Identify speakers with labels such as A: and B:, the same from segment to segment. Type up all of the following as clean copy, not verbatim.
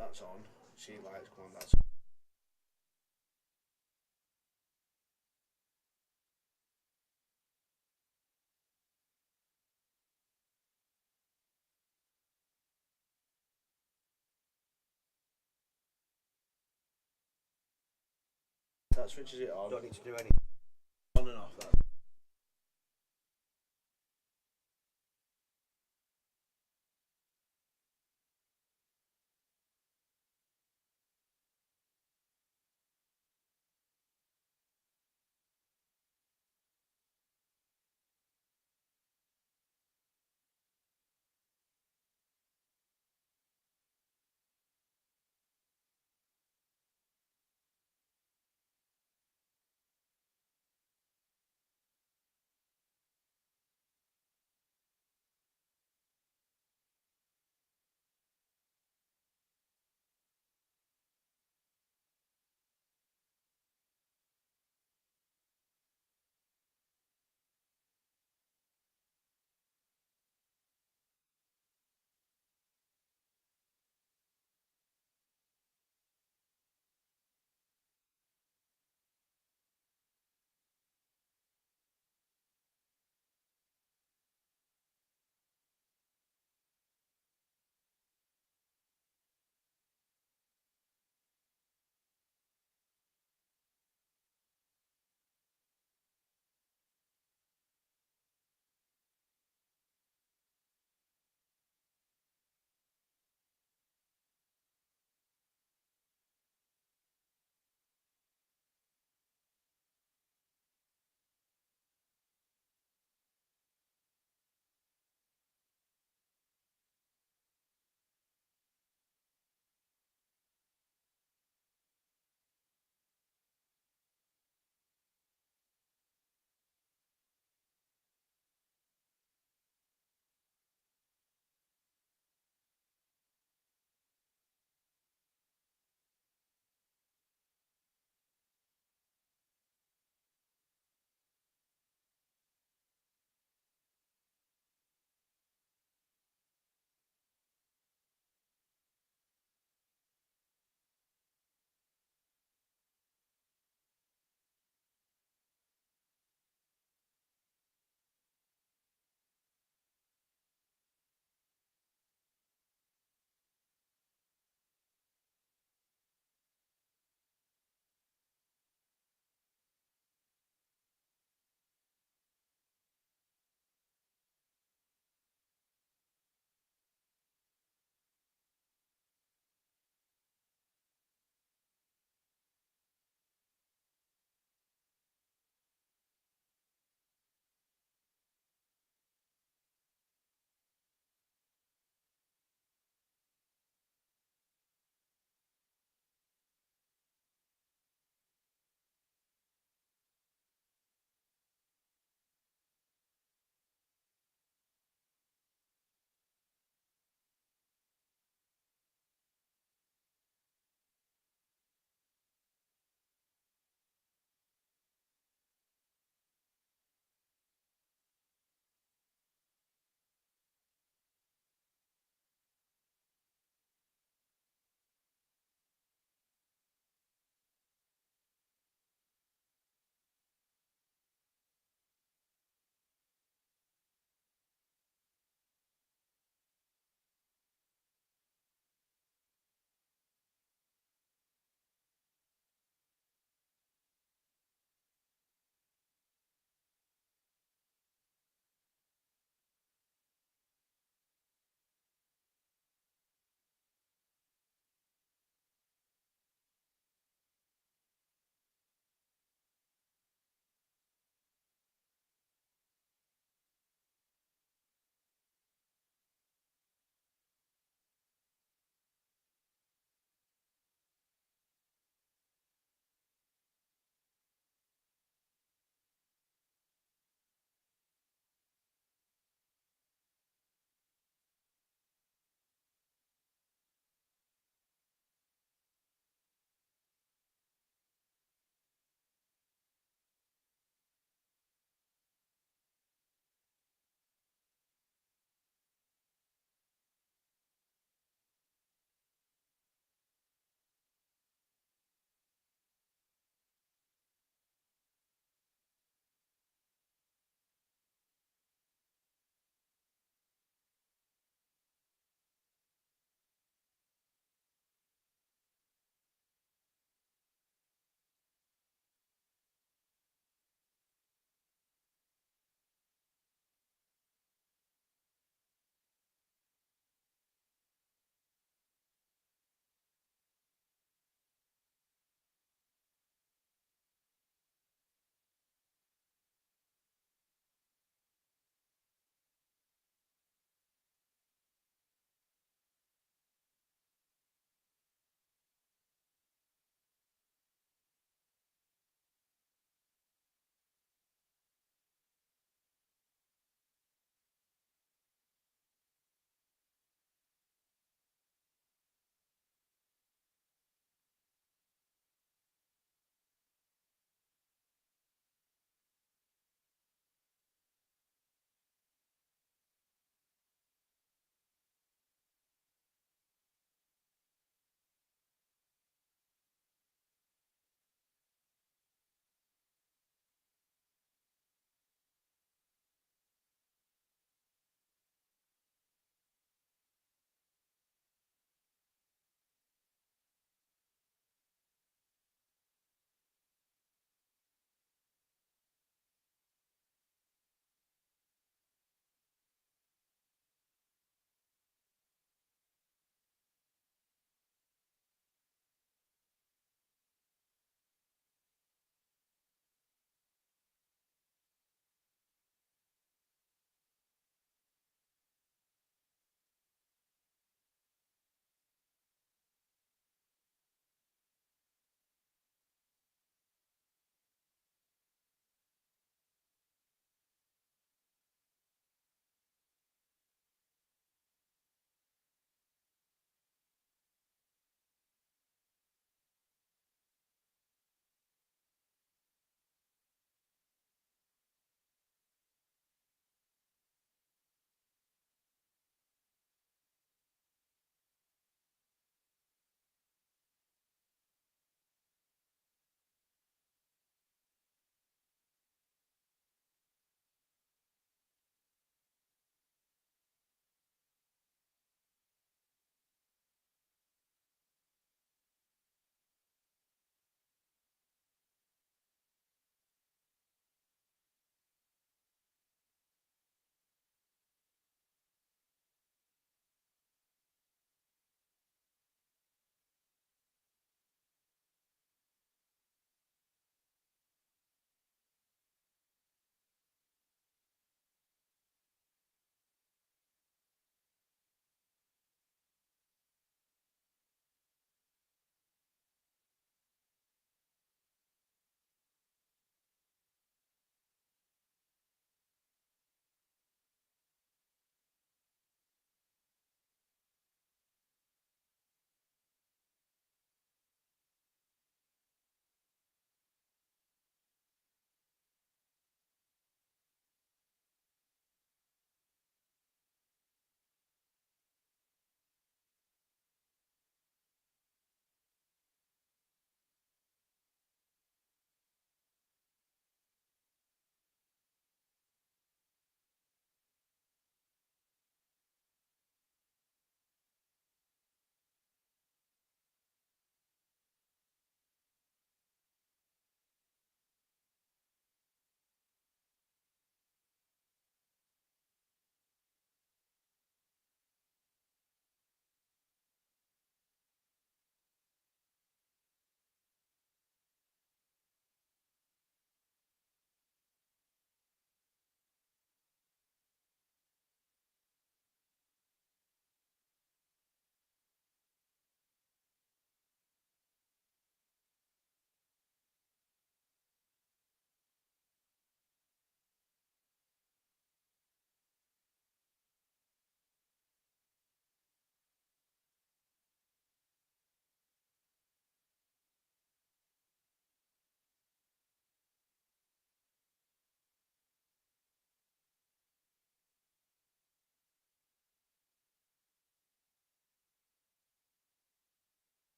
A: that's on. She lights come on, that's that switches it on.
B: Don't need to do anything.
A: On and off that.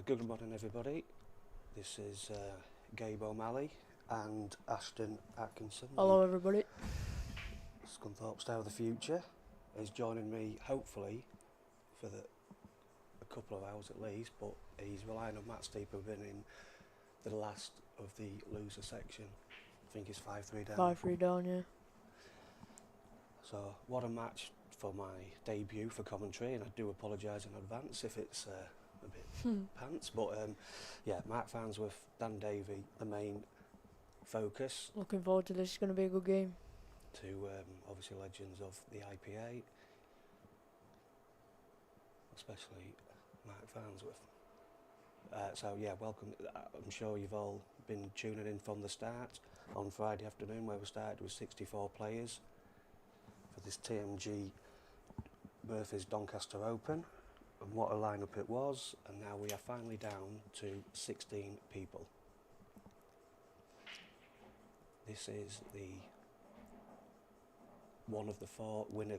B: Good morning, everybody. This is Gabe O'Malley and Ashton Atkinson.
C: Hello, everybody.
B: Scunthorpe Star of the Future is joining me, hopefully, for a couple of hours at least, but he's relying on Matt Steeper winning the last of the loser section. I think it's 5-3 down.
C: 5-3 down, yeah.
B: So, what a match for my debut for commentary, and I do apologise in advance if it's a bit pants, but yeah, Mark Farnsworth, Dan Davey, the main focus.
C: Looking forward to this. It's going to be a good game.
B: To obviously legends of the IPA, especially Mark Farnsworth. So yeah, welcome. I'm sure you've all been tuning in from the start on Friday afternoon, where we started with 64 players for this TMG Murphy's Doncaster Open, and what a lineup it was. And now we are finally down to 16 people. This is the one of the 4 winner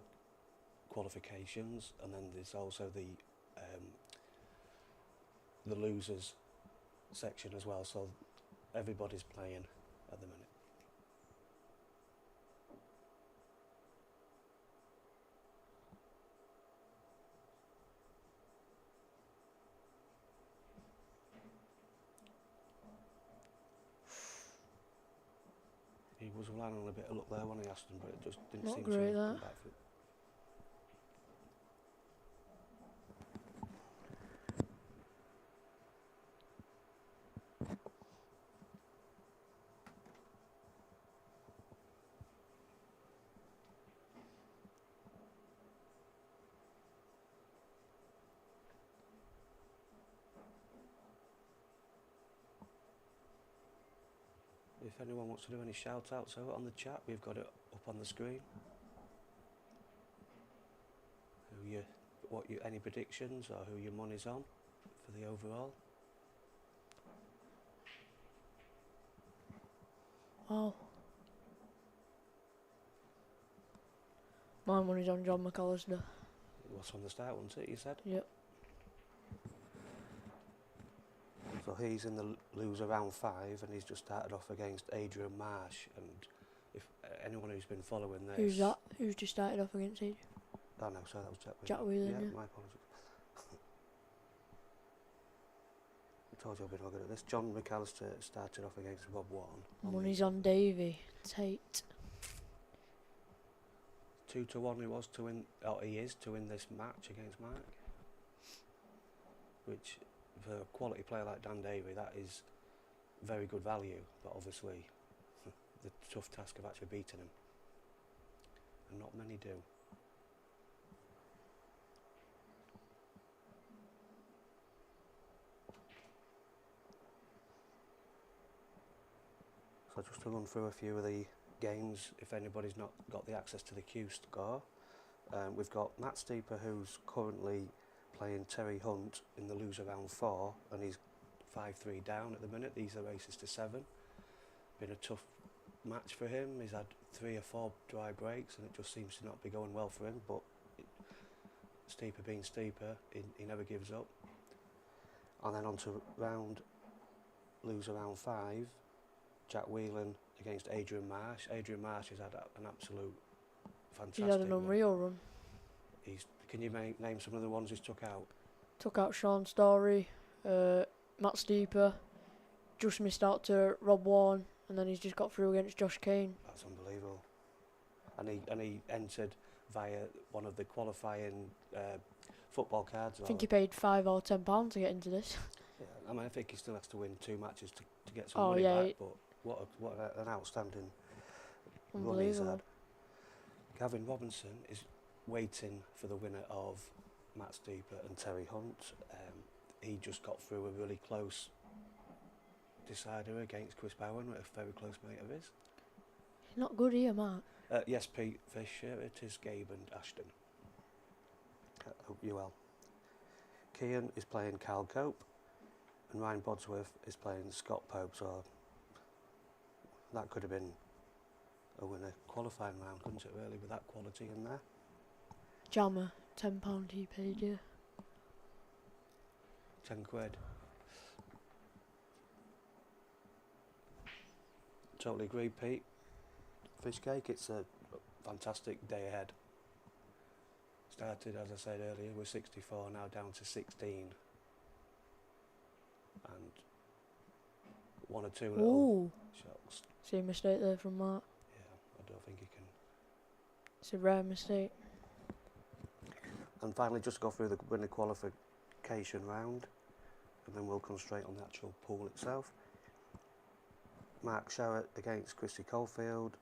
B: qualifications, and then there's also the losers section as well, so everybody's playing at the minute. He was relying on a bit of luck there when I asked him, but it just didn't
C: Not
B: seem
C: great,
B: to
C: that.
B: come back for it. If anyone wants to do any shout outs out on the chat, we've got it up on the screen. Any predictions or who your money's on for the overall?
C: Wow. My money's on John McAllister.
B: It was from the start, wasn't it, you said?
C: Yep.
B: So he's in the loser round 5, and he's just started off against Adrian Marsh. And if anyone who's been following this...
C: Who's that? Who's just started off against Adrian?
B: Oh no, sorry, that was Jack Whelan.
C: Jack Whelan,
B: Yeah,
C: yeah.
B: my apologies. I told you I've been all good at this. John McAllister started off against Rob Warren.
C: Money's on Davey. Tate.
B: 2-1 he was to win, or he is to win this match against Mark. Which, for a quality player like Dan Davey, that is very good value, but obviously the tough task of actually beating him. And not many do. So just to run through a few of the games, if anybody's not got the access to the Q score, we've got Matt Steeper, who's currently playing Terry Hunt in the loser round 4, and he's 5-3 down at the minute. These are races to 7. Been a tough match for him. He's had 3 or 4 dry breaks, and it just seems to not be going well for him, but Steeper being Steeper, he never gives up. And then on to loser round 5, Jack Whelan against Adrian Marsh. Adrian Marsh has had an absolute fantastic
C: He's had an unreal run.
B: Can you name some of the ones he's took out?
C: Took out Sean Story, Matt Steeper, just missed out to Rob Warren, and then he's just got through against Josh Kane.
B: That's unbelievable. And he entered via one of the qualifying football cards.
C: I think he paid £5 or £10 to get into this.
B: Yeah, I mean, I think he still has to win 2 matches to get some money back, but what an outstanding run he's had. Gavin Robinson is waiting for the winner of Matt Steeper and Terry Hunt. He just got through a really close decider against Chris Bowen, a very close mate of his.
C: He's not good here, Mark.
B: Yes, Pete Fisher, it is Gabe and Ashton. Hope you well. Cian is playing Carl Cope, and Ryan Bodsworth is playing Scott Pope, so that could have been a winner qualifying round, couldn't it, really, with that quality in there?
C: Jammer, £10 he paid, yeah.
B: £10. totally agree, Pete. Fish cake, it's a fantastic day ahead. Started, as I said earlier, with 64, now down to 16. And one or two little
C: Ooh.
B: shots.
C: See a mistake there from Mark.
B: Yeah, I don't think he can.
C: It's a rare mistake.
B: And finally, just go through the winner qualification round, and then we'll come straight on the actual pool itself. Mark Sherratt against Christy Caulfield,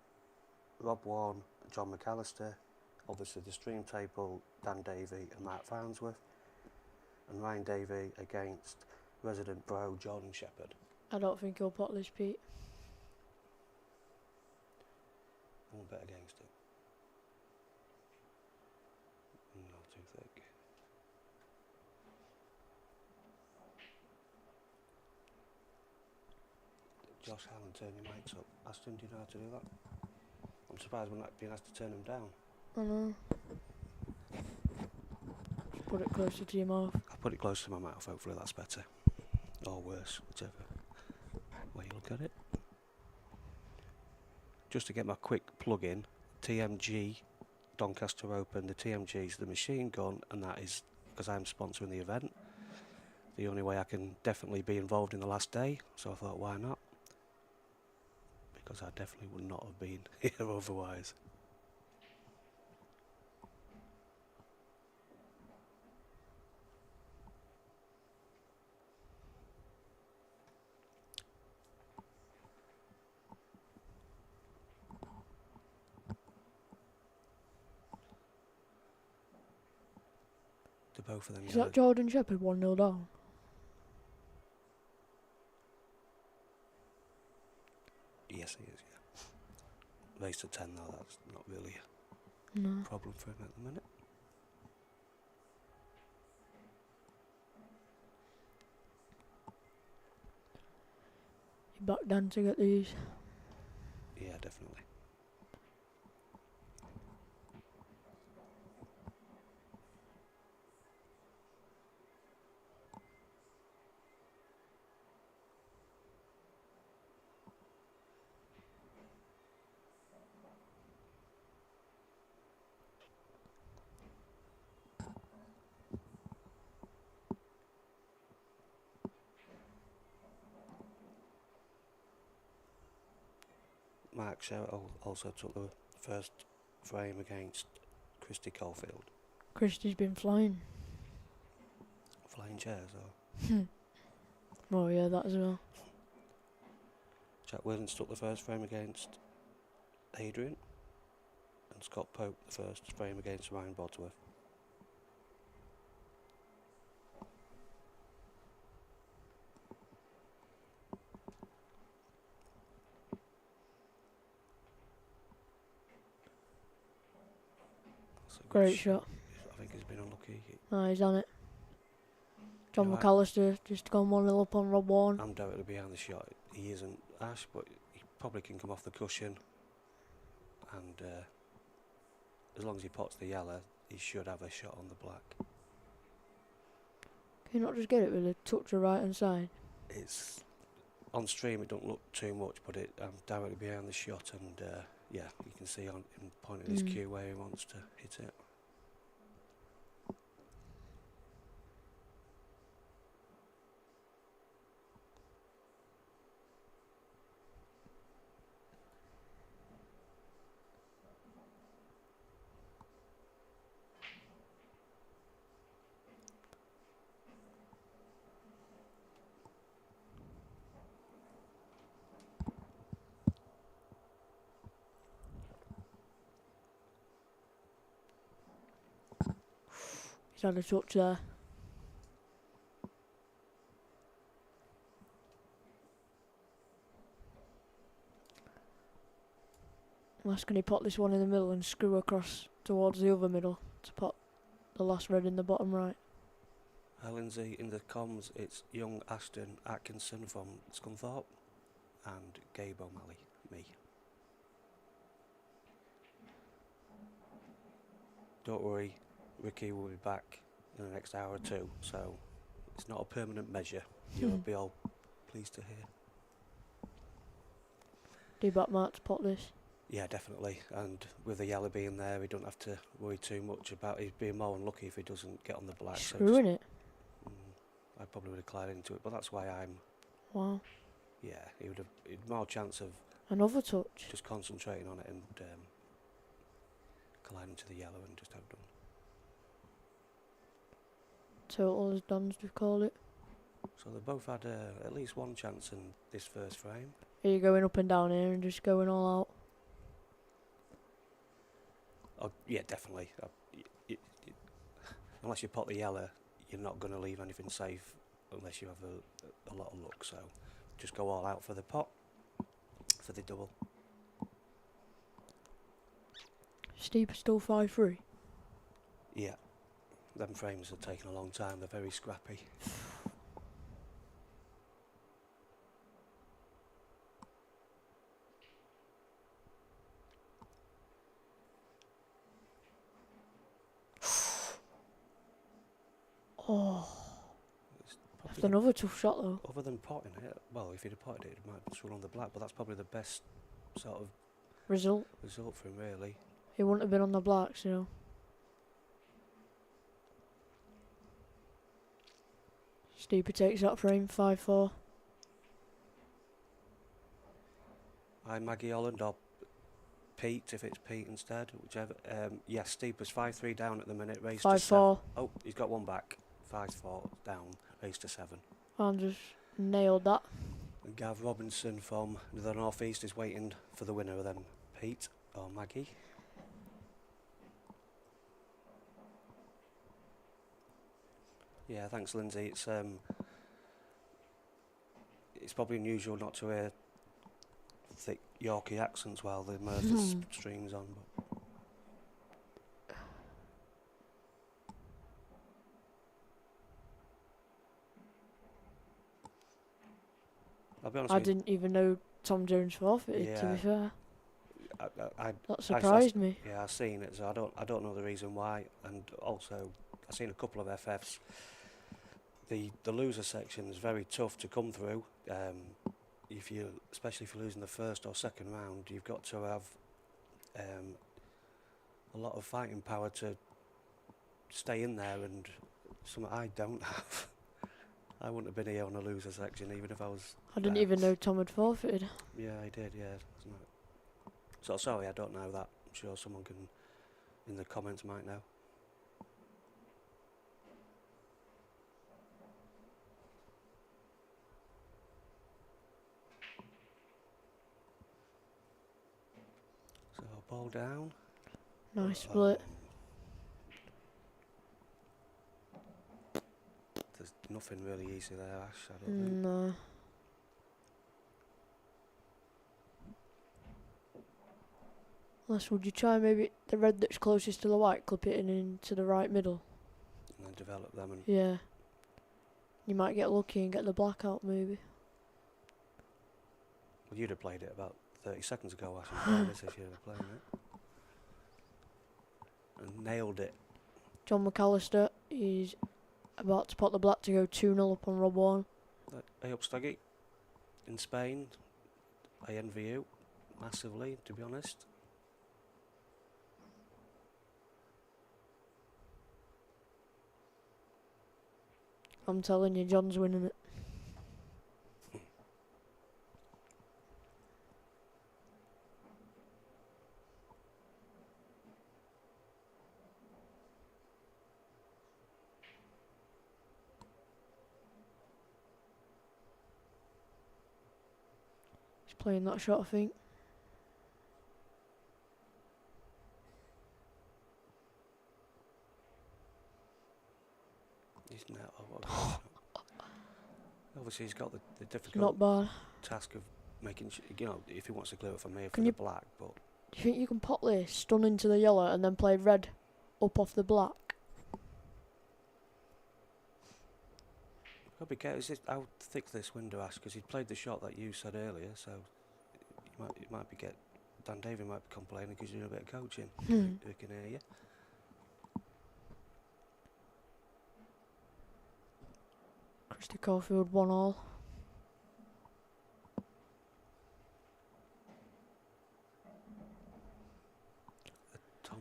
B: Rob Warren, John McAllister, obviously the stream table, Dan Davey and Mark Farnsworth, and Ryan Davey against resident bro Jordan Shepherd.
C: I don't think he'll pot this, Pete.
B: I won't bet against him. Not too thick. Josh Allen, turn your mics up. Aston, do you know how to do that? I'm surprised we're not being asked to turn them down.
C: I know. Just put it closer to your mouth.
B: I'll put it close to my mouth, hopefully that's better. Or worse, whichever way you look at it. Just to get my quick plug in, TMG, Doncaster Open, the TMG is the machine gun, and that is because I'm sponsoring the event. The only way I can definitely be involved in the last day, so I thought, why not? Because I definitely would not have been here otherwise. To both of them.
C: Is that Jordan Shepherd 1-0 down?
B: Yes, he is, yeah. Race to 10 though, that's not really
C: No.
B: a problem for him at the minute.
C: You back down to get these.
B: Yeah, definitely. Mark Sherratt also took the first frame against Christy Caulfield.
C: Christy's been flying.
B: Flying chairs, or
C: Oh yeah, that as well.
B: Jack Williams took the first frame against Adrian, and Scott Pope the first frame against Ryan Bodsworth. That's a good
C: Great shot.
B: I think he's been unlucky.
C: Oh, he's on it. John
B: You know,
C: McAllister just gone 1-0 up on Rob Warren.
B: I'm doubtfully behind the shot. He isn't Ash, but he probably can come off the cushion, and as long as he pots the yellow, he should have a shot on the black.
C: Can you not just get it with a touch of right hand side?
B: It's on stream, it don't look too much, but I'm directly behind the shot, and yeah, you can see on him pointing his cue where he wants to hit it.
C: He's had a touch there. Last, can he pot this one in the middle and screw across towards the other middle to pot the last red in the bottom right?
B: Lindsay, in the comms, it's young Ashton Atkinson from Scunthorpe and Gabe O'Malley, me. Don't worry, Ricky will be back in the next hour or two, so it's not a permanent measure. You'll be all pleased to hear.
C: Do you back Matt to pot this?
B: Yeah, definitely. And with the yellow being there, he don't have to worry too much about. He'd be more unlucky if he doesn't get on the black.
C: Screwing it.
B: I probably would have cleared into it, but that's why I'm.
C: Wow.
B: Yeah, he'd more chance of
C: Another touch.
B: just concentrating on it and colliding to the yellow and just have done.
C: Total as Don's would call it.
B: So they both had at least one chance in this first frame.
C: Are you going up and down here and just going all out?
B: Oh, yeah, definitely. Unless you pot the yellow, you're not going to leave anything safe unless you have a lot of luck. So just go all out for the pot, for the double.
C: Steep is still 5-3.
B: Yeah, them frames are taking a long time. They're very scrappy.
C: Oh,
B: It's
C: that's
B: probably
C: another tough shot though.
B: other than potting it, well, if he'd have potted it, it might have swung on the black, but that's probably the best sort of
C: Result.
B: for him, really.
C: He wouldn't have been on the blacks, you know. Steeper takes that frame, 5-4.
B: Hi, Maggie Holland, or Pete, if it's Pete instead, whichever. Yes, Steeper's 5-3 down at the minute, raised to 7.
C: 5-4.
B: Oh, he's got one back. 5-4 down, raised to 7.
C: And just nailed that.
B: And Gav Robinson from the North East is waiting for the winner of them, Pete or Maggie. Yeah, thanks, Lindsay. It's probably unusual not to hear thick Yorkie accents while the Murphy stream's on. But I'll be honest
C: I
B: with you,
C: didn't even know Tom Jones forfeited, to
B: Yeah.
C: be fair.
B: I
C: That surprised me.
B: yeah, I've seen it, so I don't know the reason why. And also, I've seen a couple of FFs. The loser section is very tough to come through. Especially if you're losing the first or second round, you've got to have a lot of fighting power to stay in there, and something I don't have. I wouldn't have been here on a loser section even if I was.
C: I didn't
B: there.
C: even know Tom had forfeited.
B: Yeah, I did. Yeah. So sorry, I don't know that. I'm sure someone can in the comments might know. So ball down.
C: Nice split.
B: There's nothing really easy there, Ash. I don't think.
C: No. Unless would you try maybe the red that's closest to the white, clip it in into the right middle?
B: And then develop them and.
C: Yeah. You might get lucky and get the black out maybe.
B: Well, you'd have played it about 30 seconds ago, Ash. And played this if you'd have played it. And nailed it.
C: John McAllister, he's about to pot the black to go 2-0 up on Rob Warren.
B: Hey up, Stuggy. In Spain, I envy you massively, to be honest.
C: I'm telling you, John's winning it. He's playing that shot, I think.
B: He's now. Obviously, he's got the
C: Not
B: difficult
C: bad.
B: task of making sure, if he wants to clear it for me for
C: Can
B: the
C: you-
B: black, but
C: Do you think you can pot this, stun into the yellow, and then play red up off the black?
B: I'll be careful. How thick this window, Ash? Because he'd played the shot that you said earlier, so it might be Dan Davey might be complaining because you're doing a bit of coaching. We can hear you.
C: Christy Caulfield 1-all.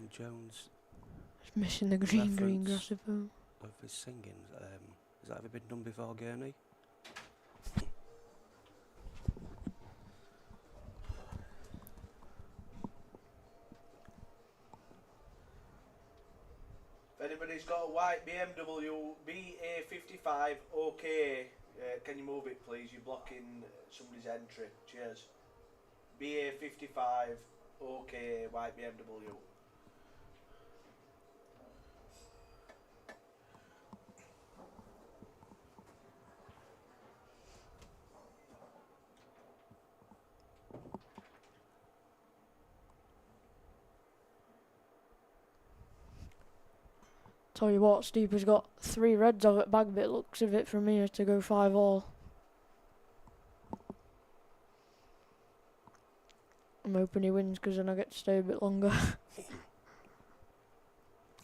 B: Tom Jones
C: It's missing the green
B: reference
C: grassy
B: of his singing. Has that ever been done before, Gurney?
A: If anybody's got a white BMW BA55, okay, can you move it please? You're blocking somebody's entry. Cheers. BA55, okay, white BMW.
C: Tell you what, Steeper's got 3 reds of it bag bit looks of it from here to go 5-all. I'm hoping he wins because then I get to stay a bit longer.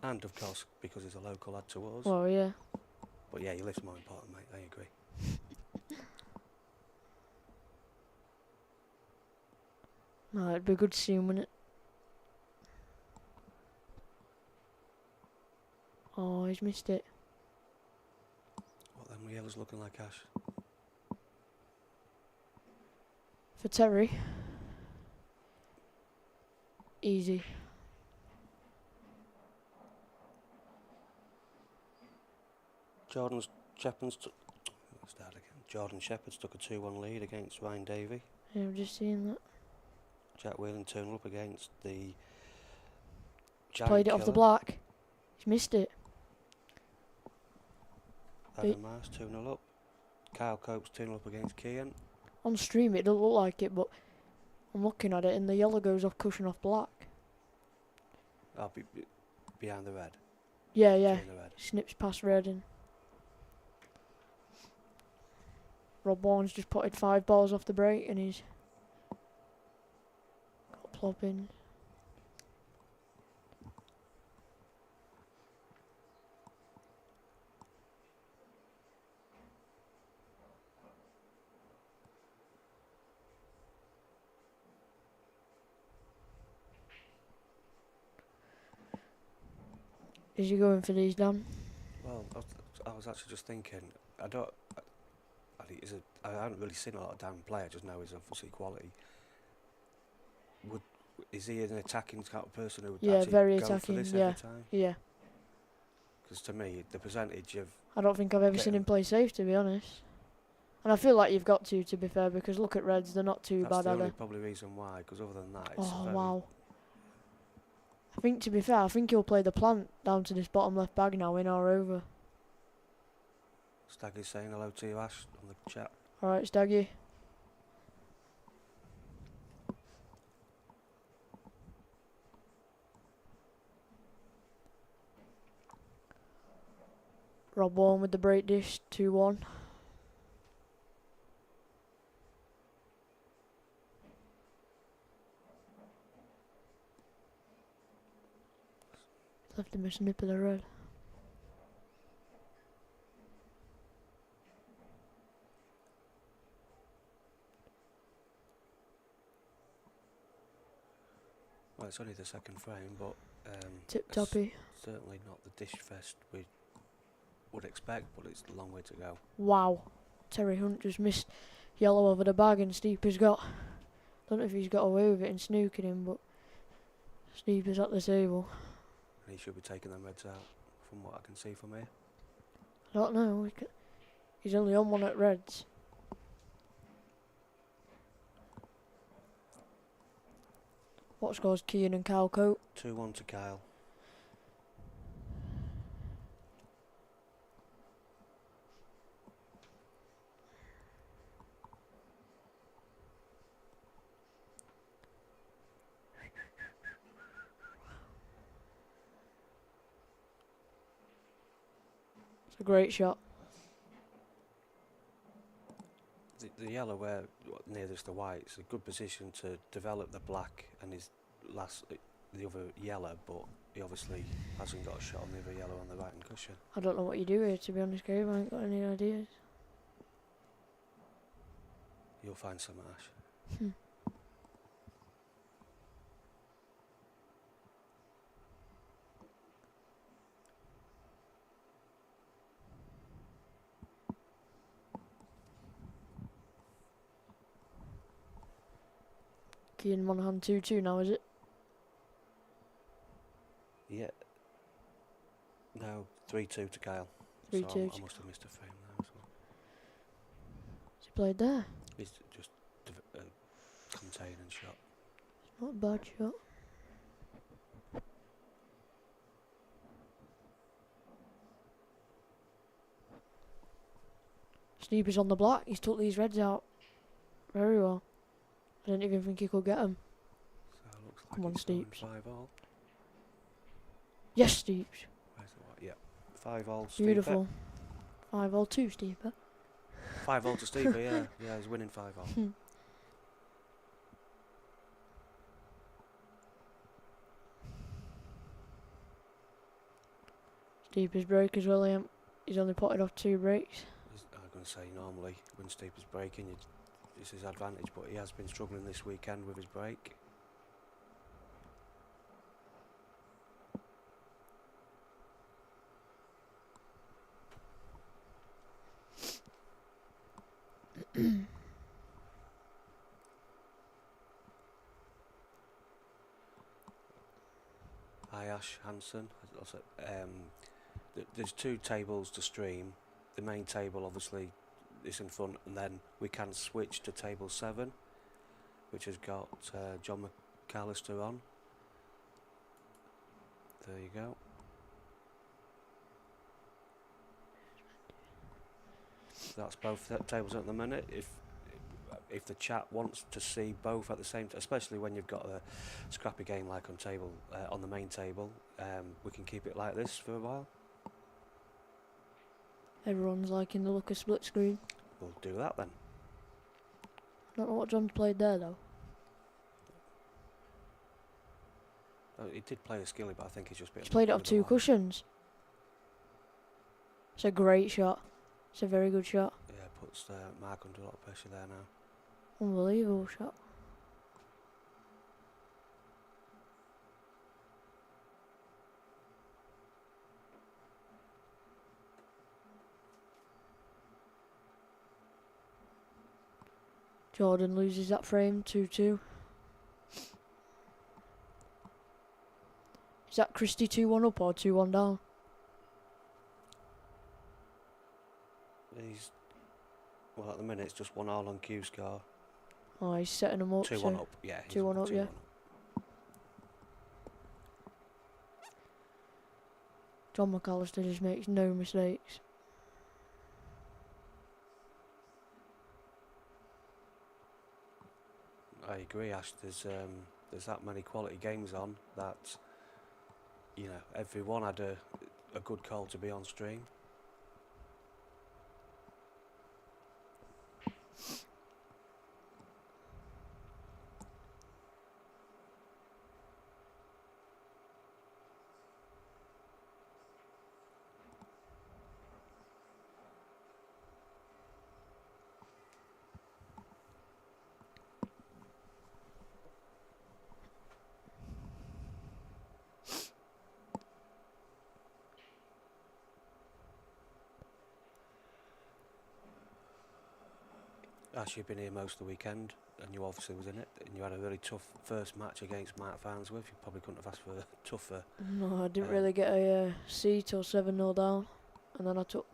B: And of course, because he's a local lad to us.
C: Well, yeah.
B: But yeah, your lift's more important, mate. I agree.
C: No, it'd be good to see him win it. Oh, he's missed it.
B: What then? Yellow's looking like Ash.
C: For Terry. Easy.
B: Jordan Shepherd's took a 2-1 lead against Ryan Davey.
C: Yeah, I've just seen that.
B: Jack Whelan turned up against the
C: Played it off the black. He's missed it.
B: Adam Mars 2-0 up. Kyle Cope's 2-0 up against Kian.
C: On stream it doesn't look like it, but I'm looking at it and the yellow goes off cushion off black.
B: Oh, behind the red.
C: Yeah, yeah.
B: Behind the red.
C: Snips past red and Rob Warren's just potted 5 balls off the break and he's got plopping. Is he going for these, Dan?
B: Well, I was actually just thinking, I haven't really seen a lot of Dan play, I just know he's obviously quality. Is he an attacking kind of person who would actually
C: very
B: go
C: attacking,
B: for this
C: yeah.
B: every time?
C: Yeah.
B: Because to me, the percentage of...
C: I don't think I've ever seen him play safe, to be honest. And I feel like you've got to be fair, because look at Reds, they're not too
B: That's
C: bad,
B: the
C: are
B: only
C: they?
B: probably reason why, because other than that, it's
C: Oh,
B: very...
C: wow. I think, to be fair, I think he'll play the plant down to this bottom left bag now, in or over.
B: Staggy's saying hello to you, Ash, on the chat.
C: Alright, Staggy. Rob Warren with the break dish, 2-1. Left him a snip of the red.
B: Well, it's only the second frame, but
C: Tip toppy.
B: certainly not the dish fest we would expect, but it's a long way to go.
C: Wow. Terry Hunt just missed yellow over the bag and Steeper's got... Don't know if he's got away with it and snooking him, but Steeper's at the table.
B: And he should be taking them reds out, from what I can see from here.
C: I don't know. He's only on one at Reds. What scores Kean and Kyle Cope?
B: 2-1 to Kyle.
C: It's a great shot.
B: The yellow where nearest the white, it's a good position to develop the black and his the other yellow, but he obviously hasn't got a shot on the other yellow on the right hand cushion.
C: I don't know what you do here, to be honest, Gabe. I ain't got any ideas.
B: You'll find some, Ash.
C: Beatty and Monaghan 2-2 now, is it?
B: Yeah. No, 3-2 to Kyle.
C: 3-2
B: So I must have missed a frame there as well.
C: Has he played there?
B: He's just contain and shot.
C: Not a bad shot. Sneaper's on the block. He's took these reds out very well. I didn't even think he could get them.
B: So it looks like
C: Come on,
B: it's going
C: Steeps.
B: 5-all.
C: Yes, Steeps.
B: Where's the what? Yeah. 5-all Steeper.
C: Beautiful. 5-all 2 Steeper.
B: 5-all to Steeper, yeah. Yeah, he's winning 5-all.
C: Steeper's break as well. He's only potted off 2 breaks.
B: I'm going to say normally when Steeper's breaking, it's his advantage, but he has been struggling this weekend with his break. Hi Ash Hansen. There's 2 tables to stream. The main table obviously is in front, and then we can switch to table 7, which has got John McAllister on. There you go. That's both tables at the minute. If the chat wants to see both at the same time, especially when you've got a scrappy game like on the main table, we can keep it like this for a while.
C: Everyone's liking the look of split screen.
B: We'll do that then.
C: Don't know what John's played there though.
B: Oh, he did play a skilly, but I think he's just been.
C: He's played it off 2 cushions. It's a great shot. It's a very good shot.
B: Yeah, puts Mark under a lot of pressure there now.
C: Unbelievable shot. Jordan loses that frame, 2-2. Is that Christie 2-1 up or 2-1 down?
B: Well, at the minute it's just 1-all on Q score.
C: Oh, he's setting them up.
B: 2-1 up, yeah.
C: 2-1 up, yeah. John McAllister just makes no mistakes.
B: I agree, Ash. There's that many quality games on that, everyone had a good call to be on stream. Ash, you've been here most of the weekend, and you obviously was in it, and you had a really tough first match against Mark Farnsworth. You probably couldn't have asked for a tougher.
C: No, I didn't really get a C till 7-0 down, and then I took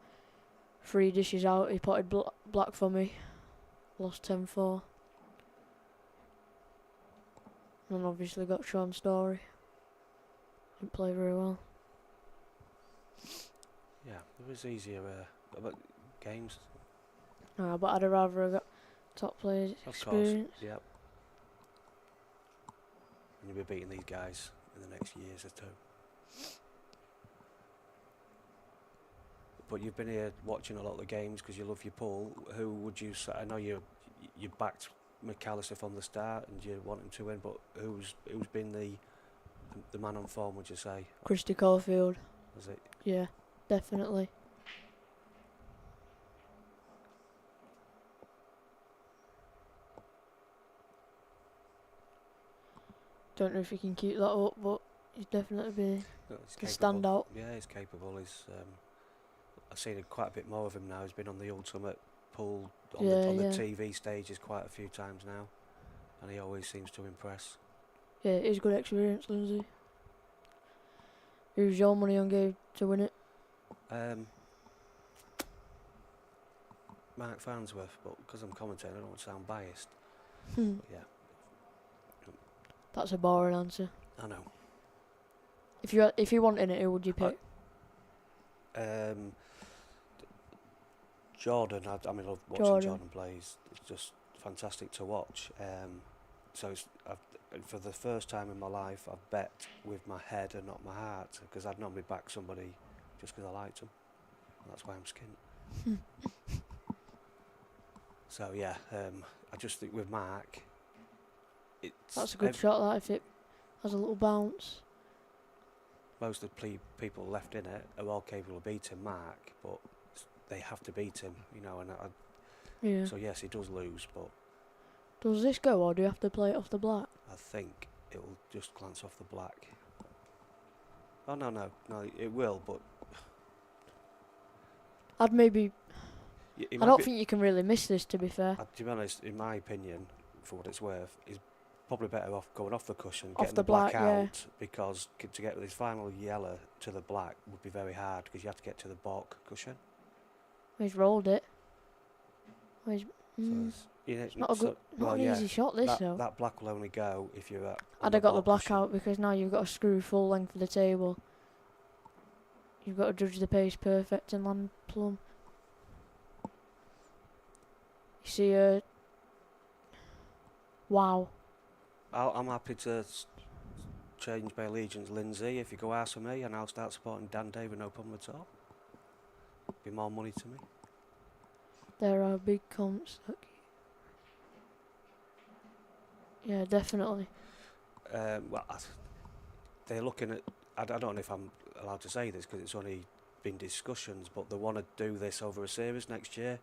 C: 3 dishes out. He potted black for me, lost 10-4. And then obviously got Sean Story. Didn't play very well.
B: Yeah, there was easier games.
C: But I'd rather have got top players experience.
B: Course, yep. And you'll be beating these guys in the next years or 2. But you've been here watching a lot of the games because you love your pool. Who would you say? I know you backed McAllister from the start and you want him to win, but who's been the man on form, would you say?
C: Christy Caulfield.
B: Was it?
C: Yeah, definitely. Don't know if he can keep that up, but he's definitely be a standout.
B: Yeah, he's capable. I've seen quite a bit more of him now. He's been on the Ultimate pool on the TV stages quite a few times now. and he always seems to impress.
C: Yeah, it is good experience, Lindsay. Who's your money on game to win it?
B: Mark Farnsworth, but because I'm commentating, I don't want to sound biased.
C: Hmm.
B: But yeah,
C: That's a boring answer.
B: I know.
C: If you wanted it, who would you pick?
B: Jordan, I mean, I love watching Jordan play. It's just fantastic to watch. So for the first time in my life, I've bet with my head and not my heart, because I'd normally back somebody just because I liked them. That's why I'm skint. So yeah, I just think with Mark,
C: That's a good shot, that, if it has a little bounce.
B: Most of the people left in it are all capable of beating Mark, but they have to beat him, you know. And
C: Yeah.
B: so yes, he does lose, but
C: Does this go, or do you have to play it off the black?
B: I think it will just glance off the black. Oh no, it will, but
C: I'd maybe.
B: I
C: I don't think you can really miss this, to be fair.
B: To be honest, in my opinion, for what it's worth, he's probably better off going off the cushion,
C: Off
B: getting
C: the
B: the black
C: black,
B: out, because to get this final yellow to the black would be very hard, because you have to get to the balk cushion.
C: He's rolled it.
B: So it's
C: not a good, not an easy shot, this, though.
B: That black will only go if you're at.
C: I'd have got the black out, because now you've got to screw full length of the table. You've got to judge the pace perfect and land plumb. You see, wow.
B: I'm happy to change my allegiance, Lindsay, if you go ask for me, and I'll start supporting Dan Day with no problem at all. Be more money to me.
C: There are big comps. Yeah, definitely.
B: Well, they're looking at. I don't know if I'm allowed to say this because it's only been discussions, but they want to do this over a series next year.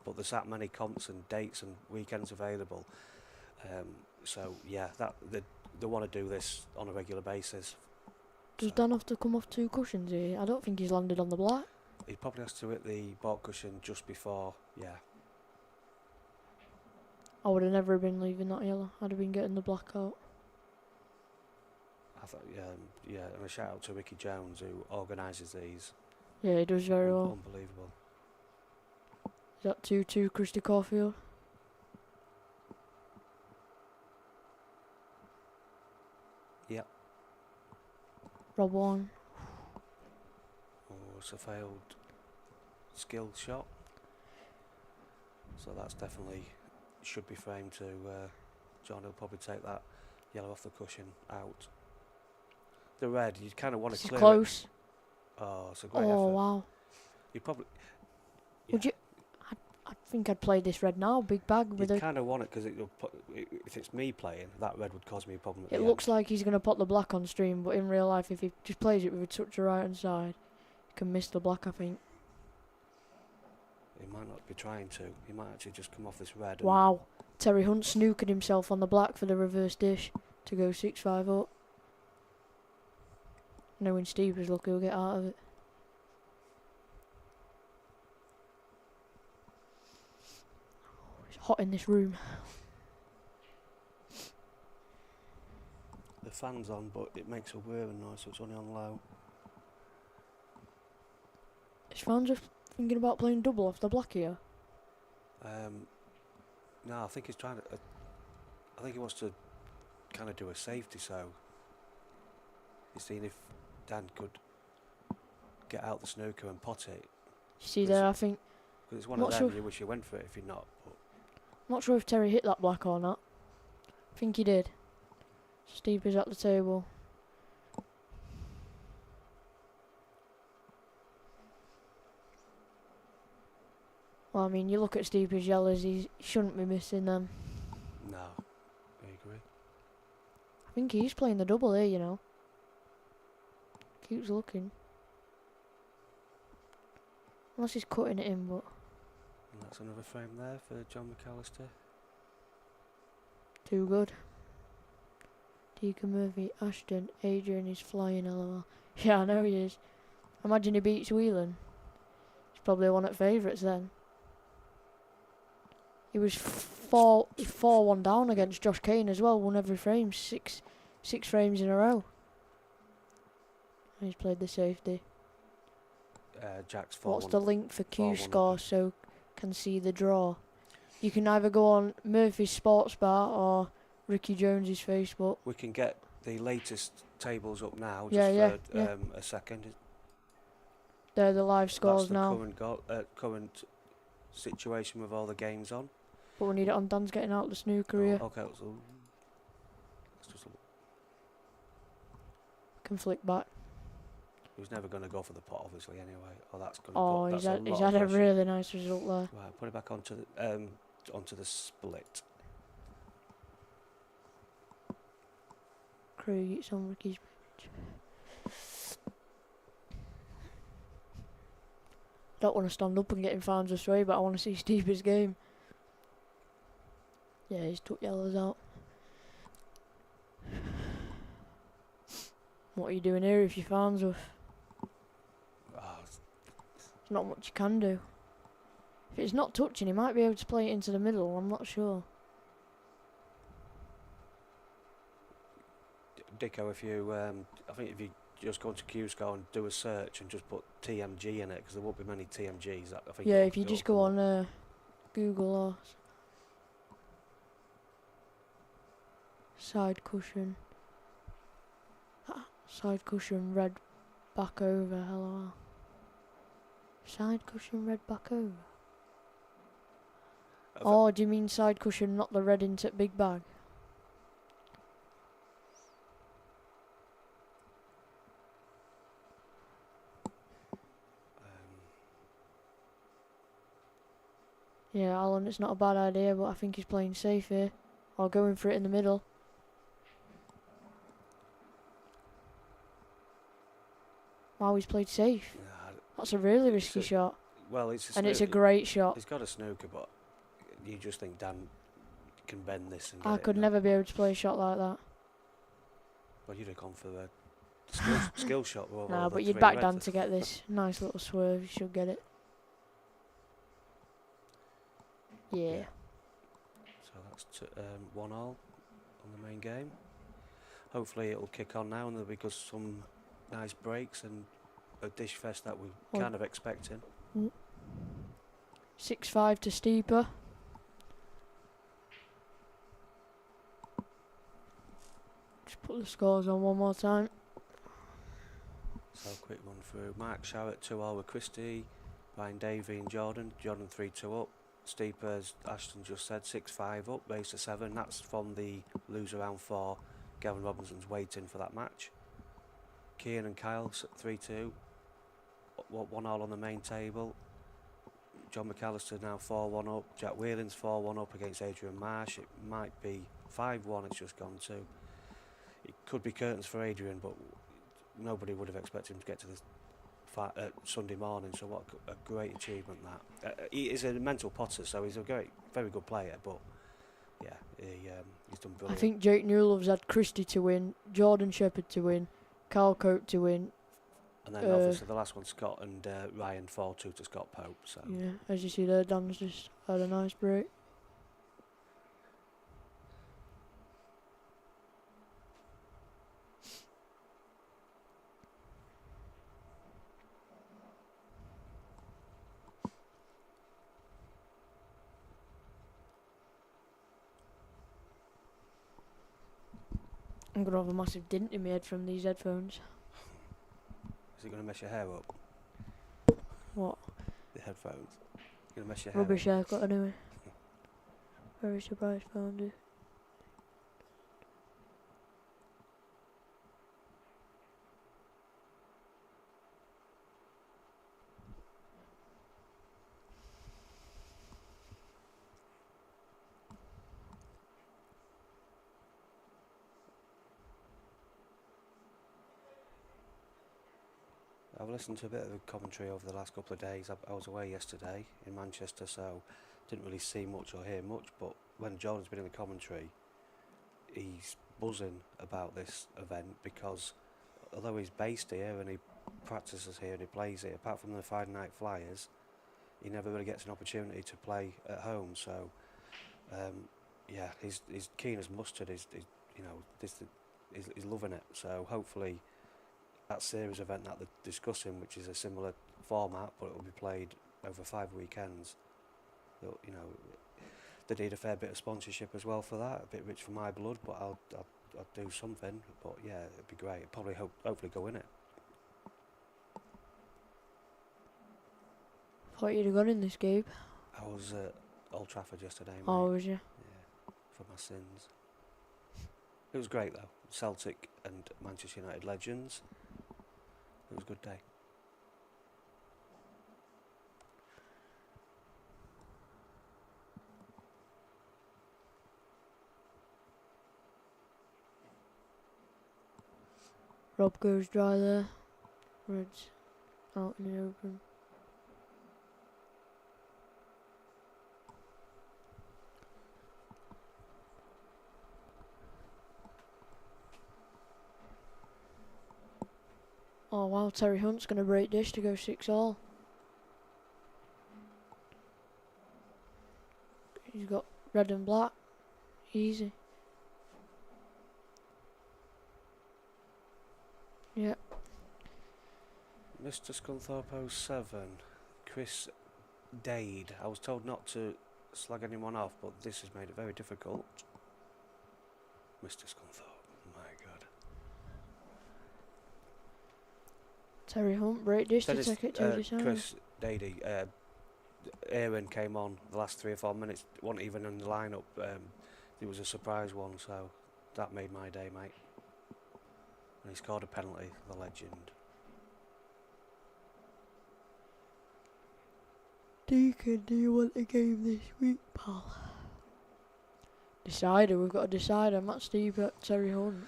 B: But there's that many comps and dates and weekends available. So yeah, they want to do this on a regular basis.
C: Does Dan have to come off 2 cushions here? I don't think he's landed on the black.
B: He probably has to hit the balk cushion just before. Yeah.
C: I would have never been leaving that yellow. I'd have been getting the black out.
B: I thought, yeah, and a shout out to Ricky Jones who organises these.
C: Yeah, he does very well.
B: Unbelievable.
C: Is that 2-2 Christy Caulfield?
B: Yep.
C: Rob 1.
B: Oh, it's a failed skill shot. So that's definitely should be framed to. John will probably take that yellow off the cushion out. The red, you kind of want to clear
C: close.
B: it. Oh, it's a great
C: effort.
B: effort.
C: Wow.
B: You probably. Yeah.
C: Would you? I think I'd play this red now. Big bag with
B: You kind of want it because if it's me playing, that red would cause me a problem.
C: It looks like he's going to put the black on stream, but in real life, if he just plays it with such a right hand side, he can miss the black, I think.
B: He might not be trying to. He might actually just come off this red.
C: Wow. Terry Hunt snookered himself on the black for the reverse dish to go 6-5 up. Knowing Steve was lucky he'll get out of it. It's hot in this room.
B: The fan's on, but it makes a whirring noise, so it's only on low.
C: His fans are thinking about playing double off the black here.
B: No, I think he's trying to. I think he wants to kind of do a safety, so he's seeing if Dan could get out the snooker and pot it.
C: You see there, I think.
B: Because it's one of them, you wish you went for it if you're not. But
C: not sure if Terry hit that black or not. I think he did. Steve is at the table. Well, I mean, you look at Steve's yellows, he shouldn't be missing them.
B: no, I agree.
C: I think he's playing the double here, you know. Keeps looking. Unless he's cutting it in, but...
B: And that's another frame there for John McAllister.
C: Too good. Deacon Murphy, Ashton, Adrian is flying, LOL. Yeah, I know he is. Imagine he beats Whelan. He's probably one of favourites then. He was 4 He's 4-1 down against Josh Kane as well. Won every frame. Six frames in a row. He's played the safety.
B: Jack's 4-1.
C: What's the link for Q
B: 4-1
C: score
B: up.
C: so can see the draw? You can either go on Murphy's Sports Bar or Ricky Jones's Facebook.
B: We can get the latest tables up now,
C: Yeah,
B: just for
C: yeah.
B: a second.
C: They're the live scores
B: That's the
C: now.
B: current situation with all the games on.
C: But we need it on. Dan's getting out the snooker here.
B: Okay, so let's just look.
C: Can flick back.
B: He was never going to go for the pot, obviously, anyway. Oh, that's going to
C: Oh, he's had a really nice result there.
B: Right, put it back onto the split.
C: Craig, it's on Ricky's page. Don't want to stand up and get in fans astray, but I want to see Steve's game. Yeah, he's took yellows out. What are you doing here if your fans are? There's not much you can do. If it's not touching, he might be able to play it into the middle. I'm not sure.
B: Dicko, if you, I think if you just go to Q-Score and do a search and just put TMG in it, because there won't be many TMGs. I think
C: Yeah, if you just go on Google or side cushion, red back over. Hello. Side cushion red back over. Oh, do you mean side cushion, not the red into big bag? Yeah, Alan, it's not a bad idea, but I think he's playing safe here. Or going for it in the middle. Wow, he's played safe. That's a really risky shot.
B: Well, it's
C: a great shot.
B: He's got a snooker, but you just think Dan can bend this and get
C: I
B: it
C: could never be able to play a shot like that.
B: Well, you'd have gone for the skill shot.
C: No, but you'd back Dan to get this. Nice little swerve, you should get it. Yeah.
B: So that's 1-all on the main game. Hopefully it'll kick on now and there'll be some nice breaks and a dish fest that we're kind of expecting.
C: 6-5 to Steeper. Just put the scores on one more time.
B: So quick run through. Mark Sharrett 2-all with Christie, Ryan Davey and Jordan. Jordan 3-2 up. Steeper, as Ashton just said, 6-5 up, race to 7. That's from the loser round 4. Gavin Robinson's waiting for that match. Kian and Kyle 3-2. 1-all on the main table. John McAllister now 4-1 up. Jack Whelan's 4-1 up against Adrian Marsh. It might be 5-1 it's just gone to. It could be curtains for Adrian, but nobody would have expected him to get to this Sunday morning, so what a great achievement that. He is a mental potter, so he's a very good player, but yeah, he's done brilliant.
C: I think Jake Newlove's had Christie to win, Jordan Shepherd to win, Carl Cope to win.
B: And then obviously the last one, Scott and Ryan 4-2 to Scott Pope. So
C: yeah, as you see there, Dan's just had a nice break. I'm going to have a massive dint in my head from these headphones.
B: Is it going to mess your hair up?
C: What?
B: The headphones. Going to mess your hair
C: Rubbish
B: up?
C: haircut anyway. Very surprised found it.
B: I've listened to a bit of commentary over the last couple of days. I was away yesterday in Manchester, so didn't really see much or hear much, but when Jordan's been in the commentary, he's buzzing about this event because although he's based here and he practices here and he plays here, apart from the Friday Night Flyers, he never really gets an opportunity to play at home, so yeah, he's keen as mustard. You know, he's loving it. So hopefully that series event that they're discussing, which is a similar format, but it will be played over 5 weekends. You know, they need a fair bit of sponsorship as well for that. A bit rich for my blood, but I'll do something. But yeah, it'd be great. Probably hopefully go in it.
C: Thought you'd have gone in this game.
B: I was at Old Trafford yesterday, mate.
C: Oh, was you?
B: Yeah, for my sins. It was great though. Celtic and Manchester United legends. It was a good day.
C: Rob goes dry there. Red's out in the open. Oh wow, Terry Hunt's going to break this to go 6-all. He's got red and black. Easy. Yeah.
B: Mr. Scunthorpe 07, Chris Dade. I was told not to slag anyone off, but this has made it very difficult. Mr. Scunthorpe, my God.
C: Terry Hunt break this to take it to the side.
B: Chris Dade. Aaron came on the last 3 or 4 minutes. Wasn't even in the lineup. It was a surprise one, so that made my day, mate. And he scored a penalty, the legend.
C: Deacon, do you want a game this week, pal? Decider, we've got a decider. Matt Steeper, Terry Hunt.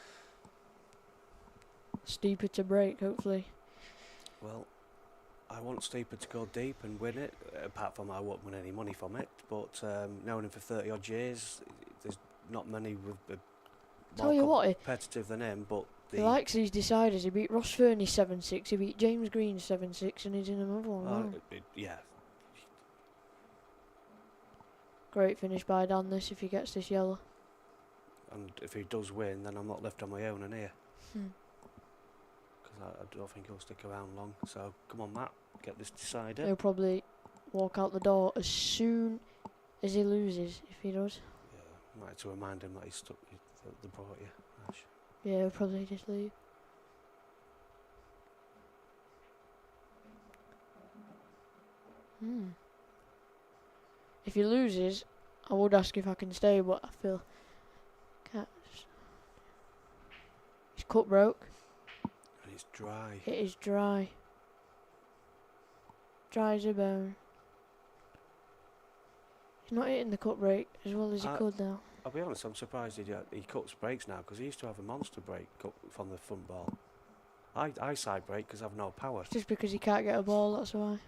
C: Steeper to break, hopefully.
B: Well, I want Steeper to go deep and win it, apart from I won't win any money from it, but knowing him for 30 odd years, there's not many with
C: Tell you what,
B: competitive than him, but
C: he likes these deciders. He beat Ross Fernie 7-6, he beat James Green 7-6, and he's in another one.
B: Yeah.
C: Great finish by Dan this if he gets this yellow.
B: And if he does win, then I'm not left on my own in here. Because I don't think he'll stick around long. So come on, Matt, get this decided.
C: He'll probably walk out the door as soon as he loses, if he does.
B: Yeah, might have to remind him that he's stuck. They brought you, Ash.
C: Yeah, he'll probably just leave. If he loses, I would ask if I can stay, but I feel can't. His cut broke.
B: And it's dry.
C: It is dry. Dry as a bone. He's not hitting the cut break as well as he could now.
B: I'll be honest, I'm surprised he cuts breaks now, because he used to have a monster break cut from the front ball. I side break because I've no power.
C: It's just because he can't get a ball, that's why.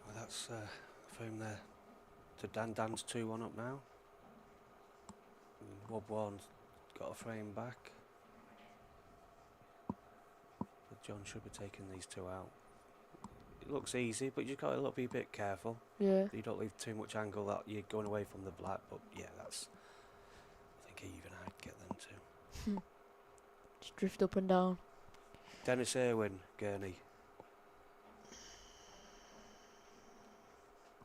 B: Well, that's for him there. To Dan's 2-1 up now. Wob Warren's got a frame back. But John should be taking these two out. It looks easy, but you've got to be a bit careful.
C: Yeah.
B: You don't leave too much angle that you're going away from the black, but yeah, that's... I think even I'd get them too.
C: Just drift up and down.
B: Dennis Irwin, Gurney.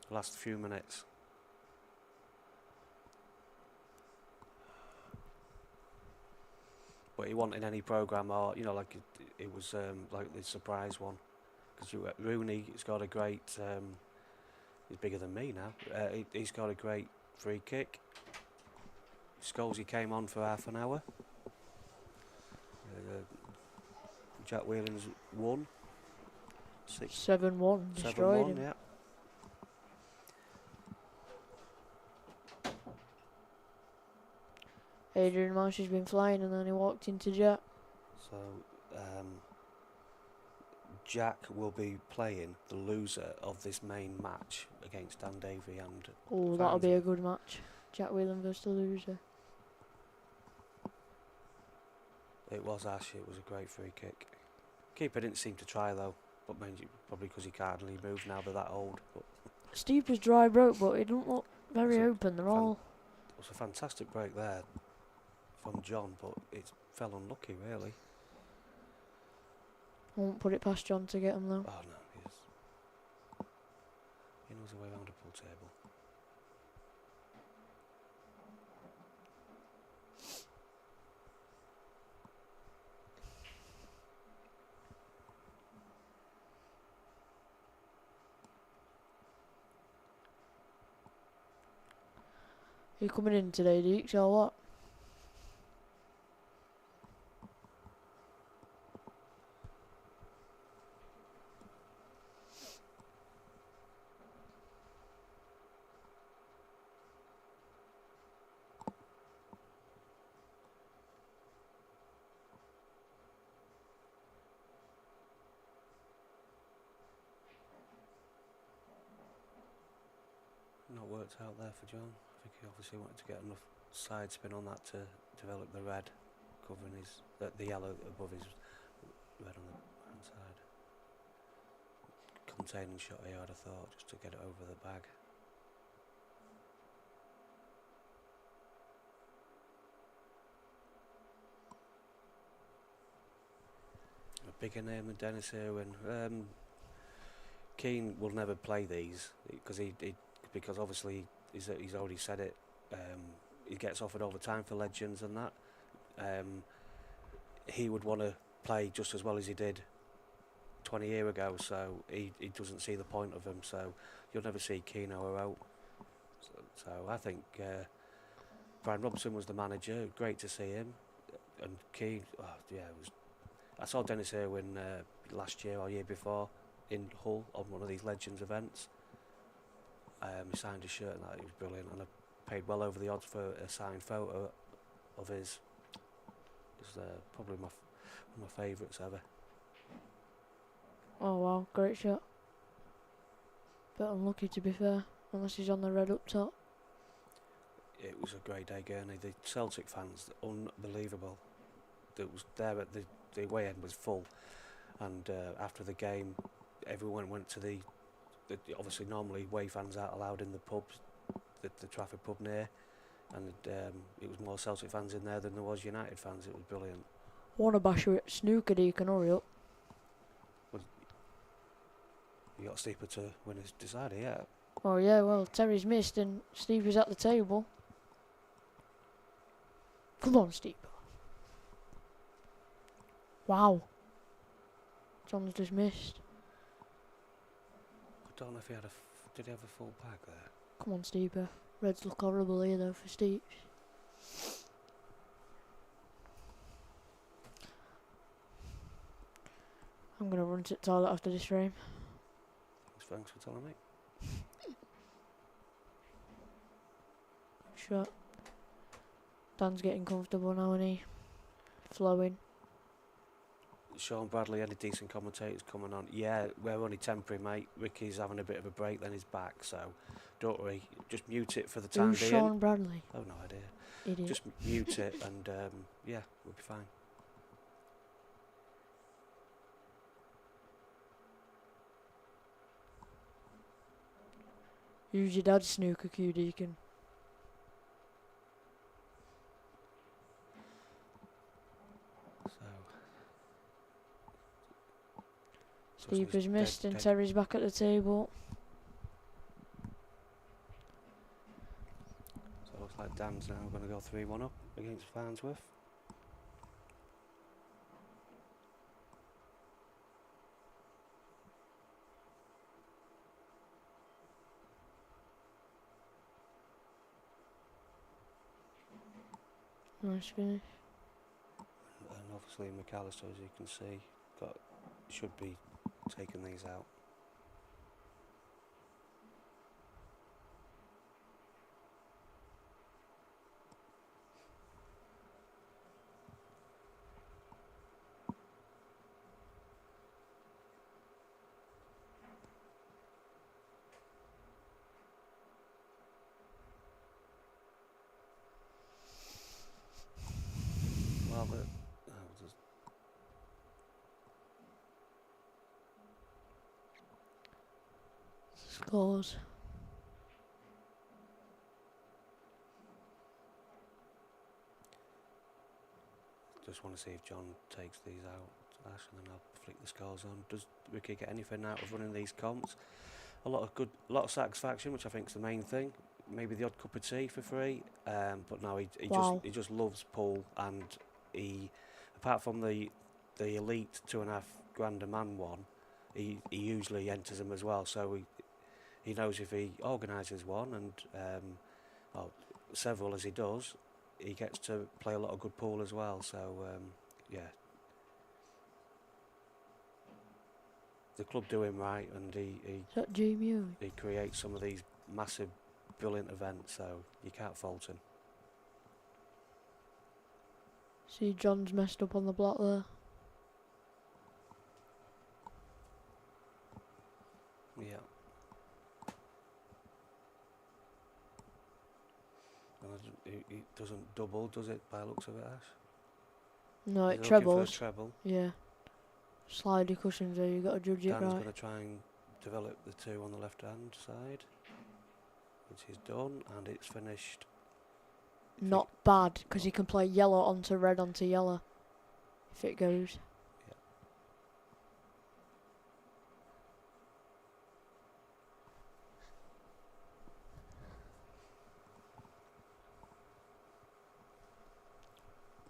B: Last few minutes. But he wasn't in any programme, or, you know, like it was like the surprise one. Because Rooney has got a great, he's bigger than me now, he's got a great free kick. Scholesy came on for half an hour. Jack Whelan's won.
C: 7-1, destroyed him.
B: Yeah.
C: Adrian Marsh has been flying and then he walked into Jack.
B: So, Jack will be playing the loser of this main match against Dan Davey and...
C: Oh, that'll be a good match. Jack Whelan versus the loser.
B: It was Ash, it was a great free kick. Keeper didn't seem to try though, but mind you, probably because he can't hardly move now, they're that old. But
C: Steve was dry broke, but he don't look Very open, they're all.
B: It was a fantastic break there from John, but it fell unlucky, really.
C: I won't put it past John to get him though.
B: Oh no, he knows a way around a pool table.
C: You coming in today, Deeks, or what?
B: Not worked out there for John. I think he obviously wanted to get enough side spin on that to develop the red covering his, the yellow above his red on the hand side. Containing shot here, I'd have thought, just to get it over the bag. A bigger name than Dennis Irwin. Keane will never play these because obviously he's already said it. He gets offered all the time for legends and that. He would want to play just as well as he did 20 years ago, so he doesn't see the point of him. So you'll never see Keane or out. So I think Brian Robinson was the manager. Great to see him. And Keane, I saw Dennis Irwin last year or year before in Hull on one of these Legends events. He signed a shirt and that, it was brilliant, and I paid well over the odds for a signed photo of his. It's probably one of my favourites ever.
C: Oh wow, great shot. Bit unlucky to be fair, unless he's on the red up top.
B: It was a great day, Gurney. The Celtic fans, unbelievable. It was there at the away end was full, and after the game, everyone went to the obviously normally away fans aren't allowed in the pubs, the Trafford pub near, and it was more Celtic fans in there than there was United fans. It was brilliant.
C: Wanna bash you at snooker, you can hurry up.
B: Well, you got Steeper to win his decider, yeah.
C: Oh yeah, well Terry's missed and Steve is at the table. Come on, Steve. Wow. John's just missed.
B: I don't know if he had did he have a full pack there?
C: Come on, Steeper. Reds look horrible here though for Steve. I'm gonna run to the toilet after this frame.
B: Thanks for telling me.
C: Shot. Dan's getting comfortable now, and he flowing.
B: Sean Bradley, any decent commentators coming on? Yeah, we're only temporary, mate. Ricky's having a bit of a break, then he's back, so don't worry. Just mute it for the time
C: Who's
B: being.
C: Sean Bradley?
B: Oh, no idea.
C: Idiot.
B: Just mute it and yeah, we'll be fine.
C: Who's your dad's snooker cue, Deacon? Steve has missed and Terry's back at the table.
B: So it looks like Dan's now going to go 3-1 up against Farnsworth.
C: Nice finish.
B: And obviously McAllister, as you can see, should be taking these out. Well,
C: Scores.
B: just want to see if John takes these out, Ash, and then I'll flick the scores on. Does Ricky get anything out of running these comps? A lot of satisfaction, which I think is the main thing. Maybe the odd cup of tea for free, but no, he
C: Wow.
B: just loves pool, and he, apart from the elite £2.5 a man one, he usually enters them as well. So he knows if he organises one, and well, several as he does, he gets to play a lot of good pool as well. So yeah, the club do him right, and
C: Is that Jamie?
B: he creates some of these massive, brilliant events. So you can't fault him.
C: See, John's messed up on the block there.
B: Yeah. And it doesn't double, does it, by the looks of it, Ash?
C: No,
B: He's
C: it
B: looking for a
C: trebles.
B: treble.
C: Yeah. Slidey cushions there, you got to judge it
B: Dan's
C: right.
B: going to try and develop the two on the left-hand side, which is done, and it's finished.
C: Not bad, because he can play yellow onto red onto yellow, if it goes.
B: Yeah.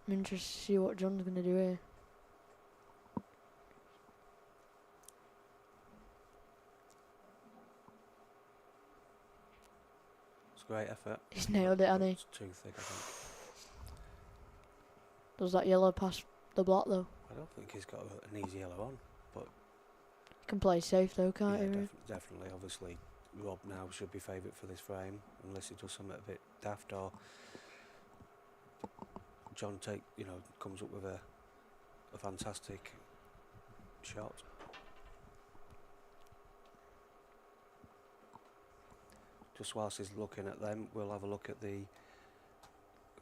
C: I'm interested to see what John's going to do here.
B: It's a great effort.
C: He's nailed it, hasn't he?
B: It's too thick, I think.
C: Does that yellow pass the block though?
B: I don't think he's got an easy yellow on, but
C: Can play safe though, can't
B: yeah,
C: he?
B: definitely. Obviously, Rob now should be favourite for this frame, unless he does something a bit daft, or John comes up with a fantastic shot. Just whilst he's looking at them, we'll have a look at the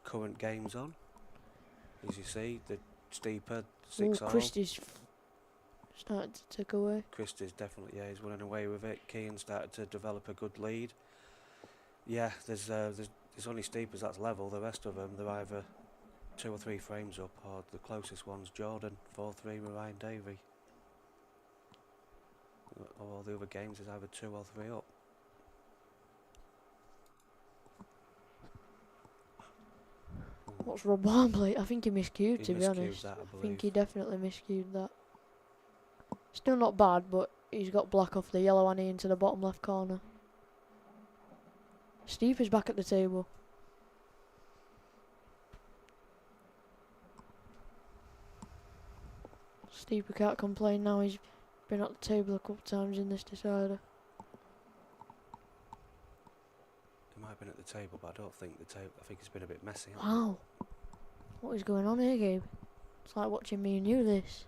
B: current games on. As you see, the steeper 6-all.
C: Christie's starting to tick away.
B: Christie's definitely, yeah, he's running away with it. Keane started to develop a good lead. Yeah, there's only steepers that's level. The rest of them, they're either 2 or 3 frames up, or the closest one's Jordan, 4-3 with Ryan Davey. All the other games is either 2 or 3 up.
C: What's Rob Warmbley? I think he miscued,
B: He
C: to be
B: miscued
C: honest.
B: that, I
C: I think
B: believe.
C: he definitely miscued that. Still not bad, but he's got black off the yellow ante into the bottom left corner. Steve is back at the table. Steve can't complain now, he's been at the table a couple of times in this decider.
B: He might have been at the table, but I don't think the table. I think it's been a bit messy.
C: Wow. What is going on here, Gabe? It's like watching me and you this.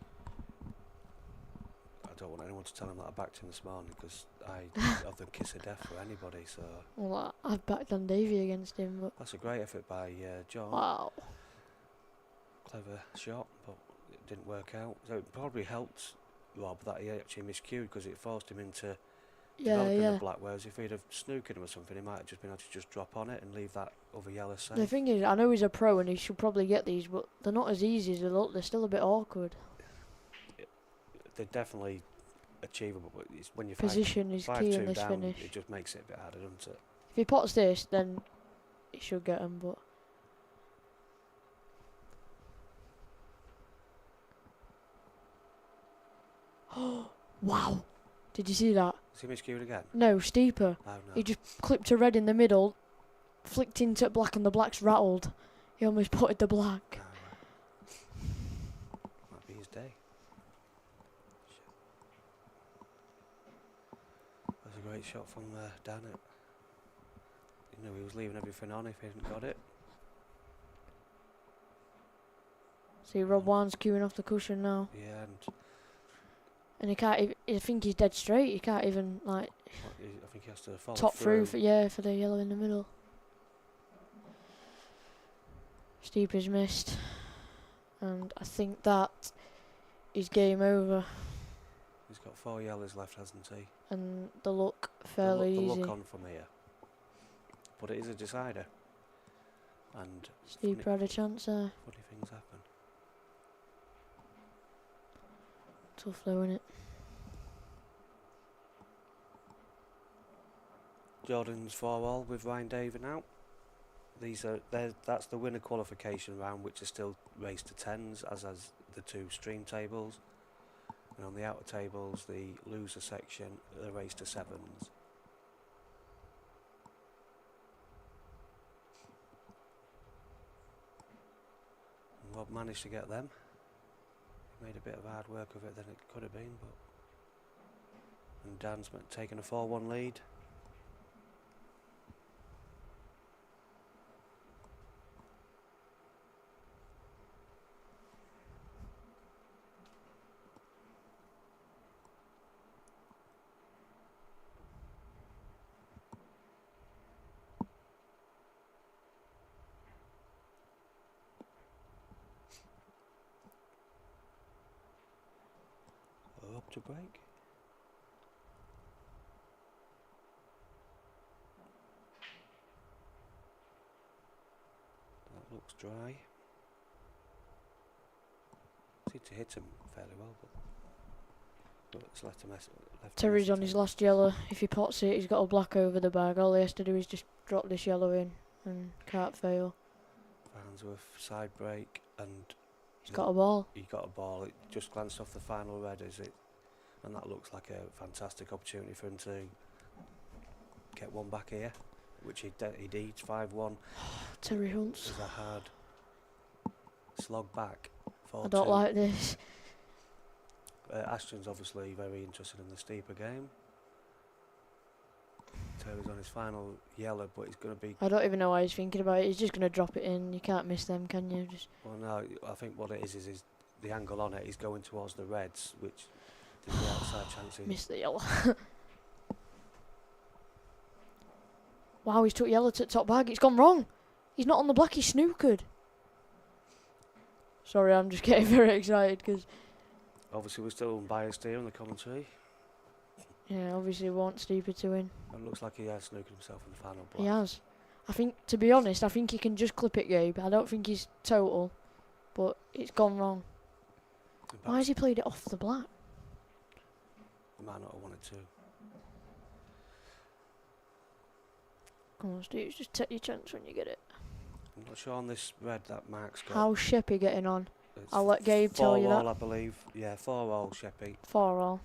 B: I don't want anyone to tell him that I backed him this morning, because I have the kiss of death for anybody. So
C: Well, I've backed on Davey against him, but
B: that's a great effort by John.
C: wow.
B: Clever shot, but it didn't work out. So it probably helped Rob that he actually miscued, because it forced him into developing the black. Whereas if he'd have snookered him or something, he might have just been able to just drop on it and leave that other yellow safe.
C: The thing is, I know he's a pro and he should probably get these, but they're not as easy as they look. They're still a bit awkward.
B: They're definitely achievable, but it's when you
C: Position is key in this
B: down,
C: finish.
B: it just makes it a bit harder, doesn't it?
C: If he pots this, then he should get them, but... Wow! Did you see that?
B: Is he miscued again?
C: No, steeper.
B: Oh, no.
C: He just clipped a red in the middle, flicked into black, and the black's rattled. He almost potted the black.
B: Oh, right. Might be his day. That's a great shot from Dan. You know, he was leaving everything on if he hadn't got it.
C: See, Rob Warren's queuing off the cushion now.
B: Yeah,
C: And he can't even... I think he's dead straight. He can't even, like...
B: I think he has to follow
C: top through for the yellow in the middle. Steeper's missed, and I think that is game over.
B: He's got 4 yellows left, hasn't he?
C: And the look fairly
B: the
C: easy.
B: look on from here, but it is a decider, and
C: Steeper had a chance there.
B: funny things happen.
C: Tough though, innit?
B: Jordan's 4-all with Ryan David now. That's the winner qualification round, which is still raised to 10s, as the 2 stream tables. And on the outer tables, the loser section, they're raised to 7s. And Rob managed to get them. He made a bit of hard work of it than it could have been, but... And Dan's taken a 4-1 lead. Up to break. That looks dry. Seemed to hit him fairly well, but it's left a mess.
C: Terry's on his last yellow. If he pots it, he's got a black over the bag. All he has to do is just drop this yellow in and can't fail.
B: Farnsworth side break, and
C: he's got a ball.
B: He got a ball. It just glanced off the final red, is it? And that looks like a fantastic opportunity for him to get one back here, which he needs. 5-1.
C: Terry Hunt's.
B: Is a hard slog back. 4-2.
C: I don't like this.
B: Ashton's obviously very interested in the steeper game. Terry's on his final yellow, but he's going to be...
C: I don't even know why he's thinking about it. He's just going to drop it in. You can't miss them, can you?
B: Well, no, I think what it is the angle on it. He's going towards the reds, which... The outside chance.
C: Missed the yellow. Wow, he's took yellow to the top bag. It's gone wrong. He's not on the black, he's snookered. Sorry, I'm just getting very excited because...
B: Obviously we're still unbiased here on the commentary.
C: Yeah, obviously wants Steeper to win.
B: It looks like he has snookered himself in the final black.
C: He has. I think, to be honest, I think he can just clip it, Gabe. I don't think he's total, but it's gone wrong. Why has he played it off the black?
B: He might not have wanted to.
C: Come on, Steve, just take your chance when you get it.
B: I'm not sure on this red that Mark's got.
C: How's Sheppy getting on?
B: It's
C: I'll let Gabe tell you that.
B: 4-all, I believe. Yeah, 4-all, Sheppy.
C: 4-all.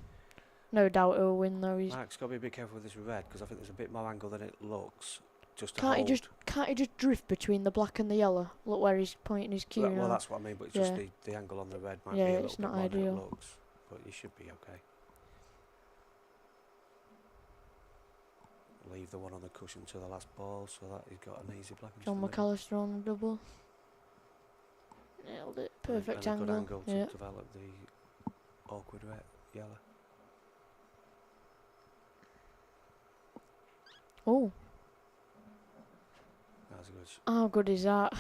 C: No doubt he'll win though.
B: Mark's got to be a bit careful with this red because I think there's a bit more angle than it looks. Just to
C: Can't
B: hold.
C: he just drift between the black and the yellow? Look where he's pointing his cue.
B: Well, that's what I mean, but it's just the angle on the red might be a little
C: it's
B: bit
C: not
B: more than it
C: ideal.
B: looks. But you should be okay. Leave the one on the cushion to the last ball so that he's got an easy black.
C: John McAllister on the double. Nailed it. Perfect
B: and
C: angle.
B: A good angle to develop the awkward red yellow.
C: Oh.
B: That was a good shot.
C: How good is that?
B: Yeah.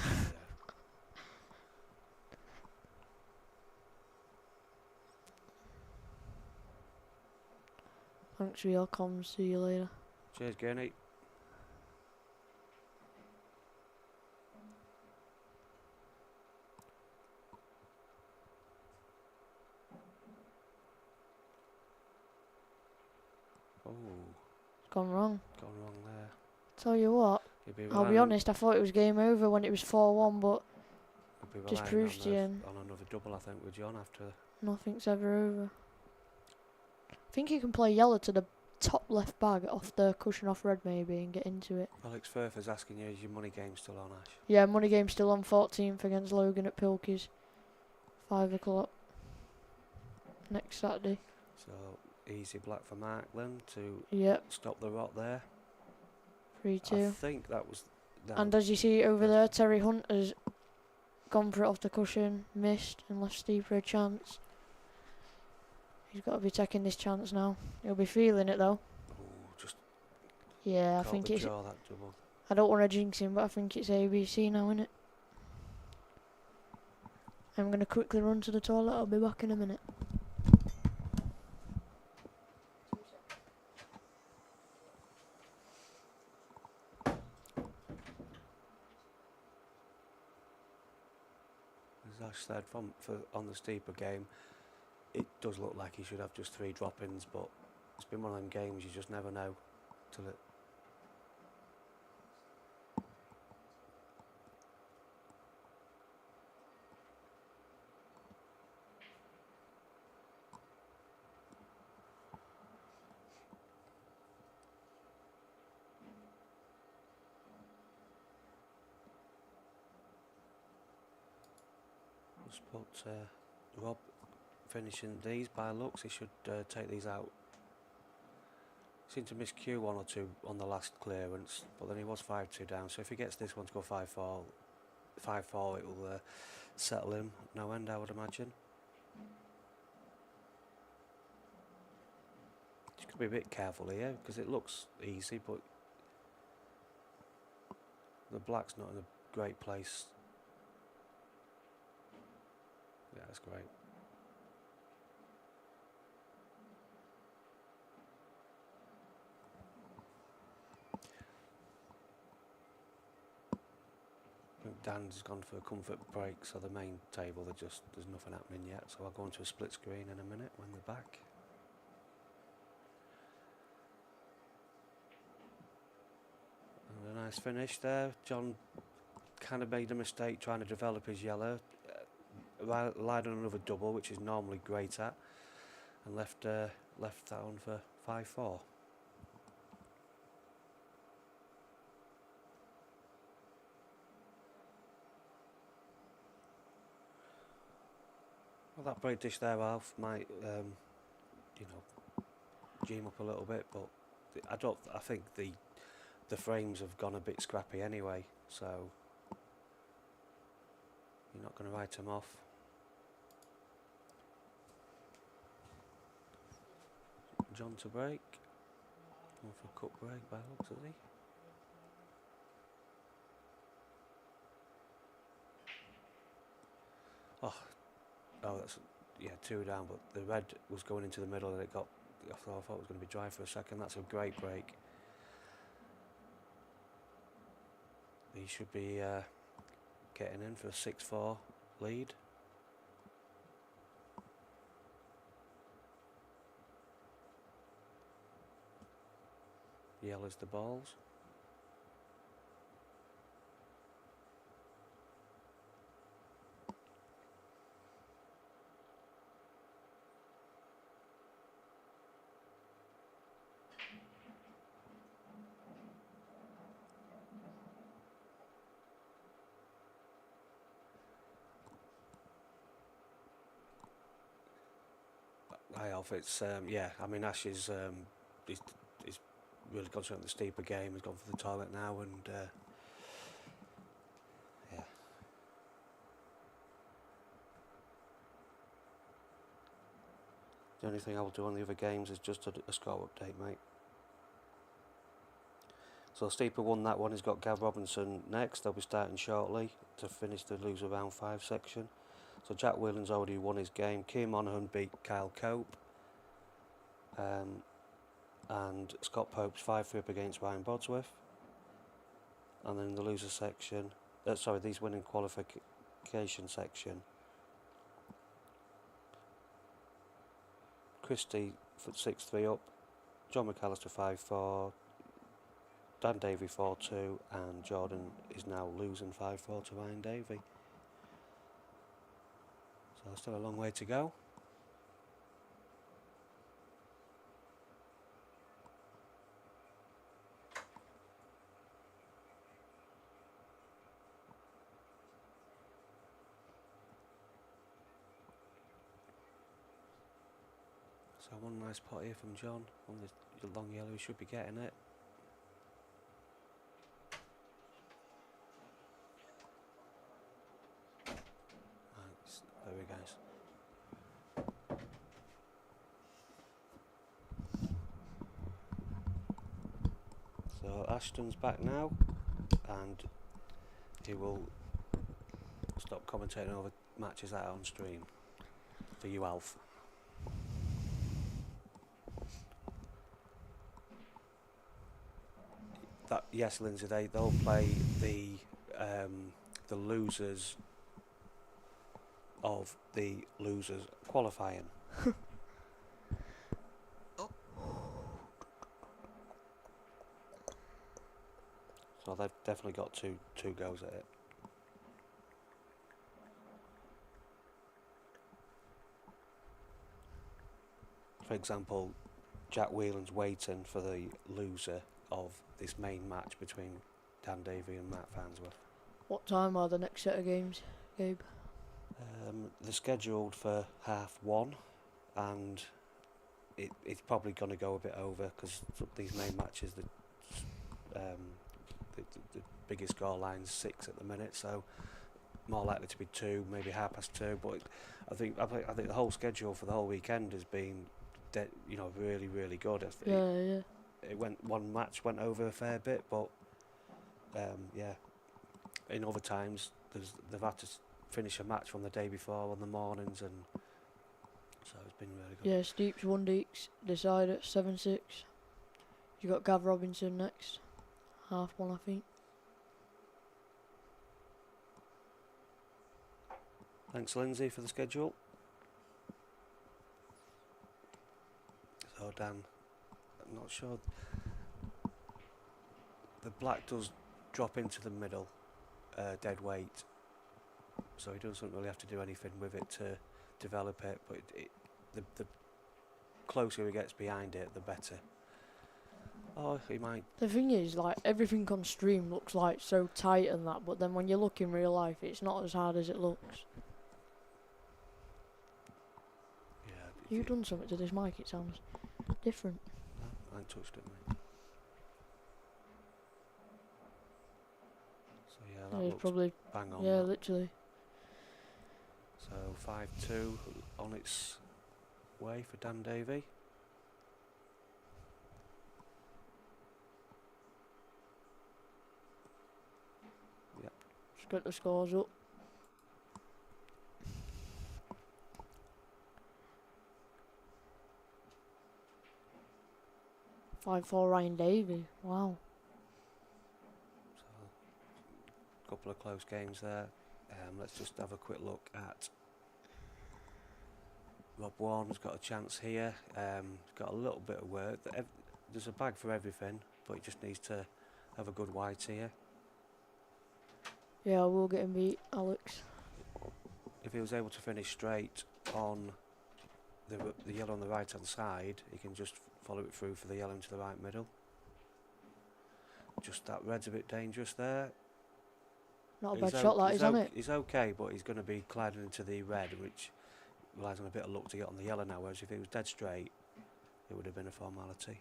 C: Thanks for your comms. See you later.
B: Cheers, Gurney. Oh.
C: It's gone wrong.
B: Gone wrong there.
C: Tell you what, I'll be honest, I thought it was game over when it was 4-1, but just proves to you
B: on another double, I think, with John after.
C: Nothing's ever over. I think you can play yellow to the top left bag off the cushion off red maybe and get into it.
B: Alex Firth is asking you, is your money game still on, Ash?
C: Yeah, money game's still on 14th against Logan at Pilkey's. 5 o'clock. Next Saturday.
B: So, easy black for Markland to stop the rot there.
C: 3-2.
B: I think that was...
C: And as you see over there, Terry Hunt has gone for it off the cushion, missed, and left Steve for a chance. He's got to be taking this chance now. He'll be feeling it though.
B: Ooh, just
C: yeah, I think it's...
B: Jaw, that double.
C: I don't want to jinx him, but I think it's ABC now, innit? I'm going to quickly run to the toilet. I'll be back in a minute.
B: As Ash said, on the steeper game, it does look like he should have just 3 drop-ins, but it's been one of them games you just never know till it. Let's put Rob finishing these by looks. He should take these out. Seemed to miss Q 1 or 2 on the last clearance, but then he was 5-2 down, so if he gets this one to go 5-4, it will settle him no end, I would imagine. Just got to be a bit careful here because it looks easy, but the black's not in a great place. Yeah, that's great. I think Dan's gone for a comfort break, so the main table there's nothing happening yet, so I'll go into a split screen in a minute when they're back. And a nice finish there. John kind of made a mistake trying to develop his yellow, relied on another double, which he's normally great at, and left that on for 5-4. Well, that break dish there, Alf, might, you know, gym up a little bit, but I think the frames have gone a bit scrappy anyway, so you're not going to write them off. John to break. One for cut break by looks of it. Oh, that's, yeah, 2 down, but the red was going into the middle and it got, I thought it was going to be dry for a second. That's a great break. He should be getting in for a 6-4 lead. Yellow's the balls. Hi Alf, it's yeah, I mean Ash is he's really concentrating on the steeper game, he's gone for the toilet now, and yeah. The only thing I will do on the other games is just a score update, mate. So Steeper won that one, he's got Gav Robinson next, they'll be starting shortly to finish the loser round 5 section. So Jack Whelan's already won his game, Keir Monaghan beat Kyle Cope, and Scott Pope's 5-3 up against Ryan Bodsworth. And then in the loser section, these winning qualification section, Christie 6-3 up, John McAllister 5-4, Dan Davey 4-2, and Jordan is now losing 5-4 to Ryan Davey. So still a long way to go. So one nice pot here from John on the long yellow, he should be getting it. Thanks. There we go. So Ashton's back now, and he will stop commentating over matches out on stream for you, Alf. Yes, Lindsay, they'll play the losers of the losers qualifying. So they've definitely got two goes at it. For example, Jack Whelan's waiting for the loser of this main match between Dan Davey and Matt Farnsworth.
C: What time are the next set of games, Gabe?
B: They're scheduled for 1:30, and it's probably going to go a bit over because these main matches, the biggest score line's 6 at the minute, so more likely to be 2, maybe 2:30. But I think the whole schedule for the whole weekend has been, really, really good.
C: Yeah.
B: It one match went over a fair bit, but in other times they've had to finish a match from the day before on the mornings, and so it's been really good.
C: Yeah, Steeps won Deeks, decide at 7-6. You got Gav Robinson next, 1:30 I think.
B: Thanks, Lindsay, for the schedule. So Dan, I'm not sure. The black does drop into the middle, dead weight, so he doesn't really have to do anything with it to develop it, but the closer he gets behind it, the better. Oh, he might.
C: The thing is, like, everything on stream looks like so tight and that, but then when you look in real life, it's not as hard as it looks.
B: Yeah.
C: You've done something to this mic, it sounds different.
B: No, I ain't touched it, mate. So yeah, that
C: It's
B: looks
C: probably,
B: bang on.
C: yeah,
B: that.
C: literally.
B: So 5-2 on its way for Dan Davey.
C: Just get the scores up. Five 4 Ryan Davey. Wow.
B: So a couple of close games there. Let's just have a quick look at Rob Warren's got a chance here. He's got a little bit of work. There's a bag for everything, but he just needs to have a good white here.
C: Yeah, I will get him beat, Alex.
B: If he was able to finish straight on the yellow on the right hand side, he can just follow it through for the yellow into the right middle. Just that red's a bit dangerous there.
C: Not a bad shot, that is, isn't it?
B: He's okay, but he's going to be gliding into the red, which relies on a bit of luck to get on the yellow now, whereas if it was dead straight, it would have been a formality.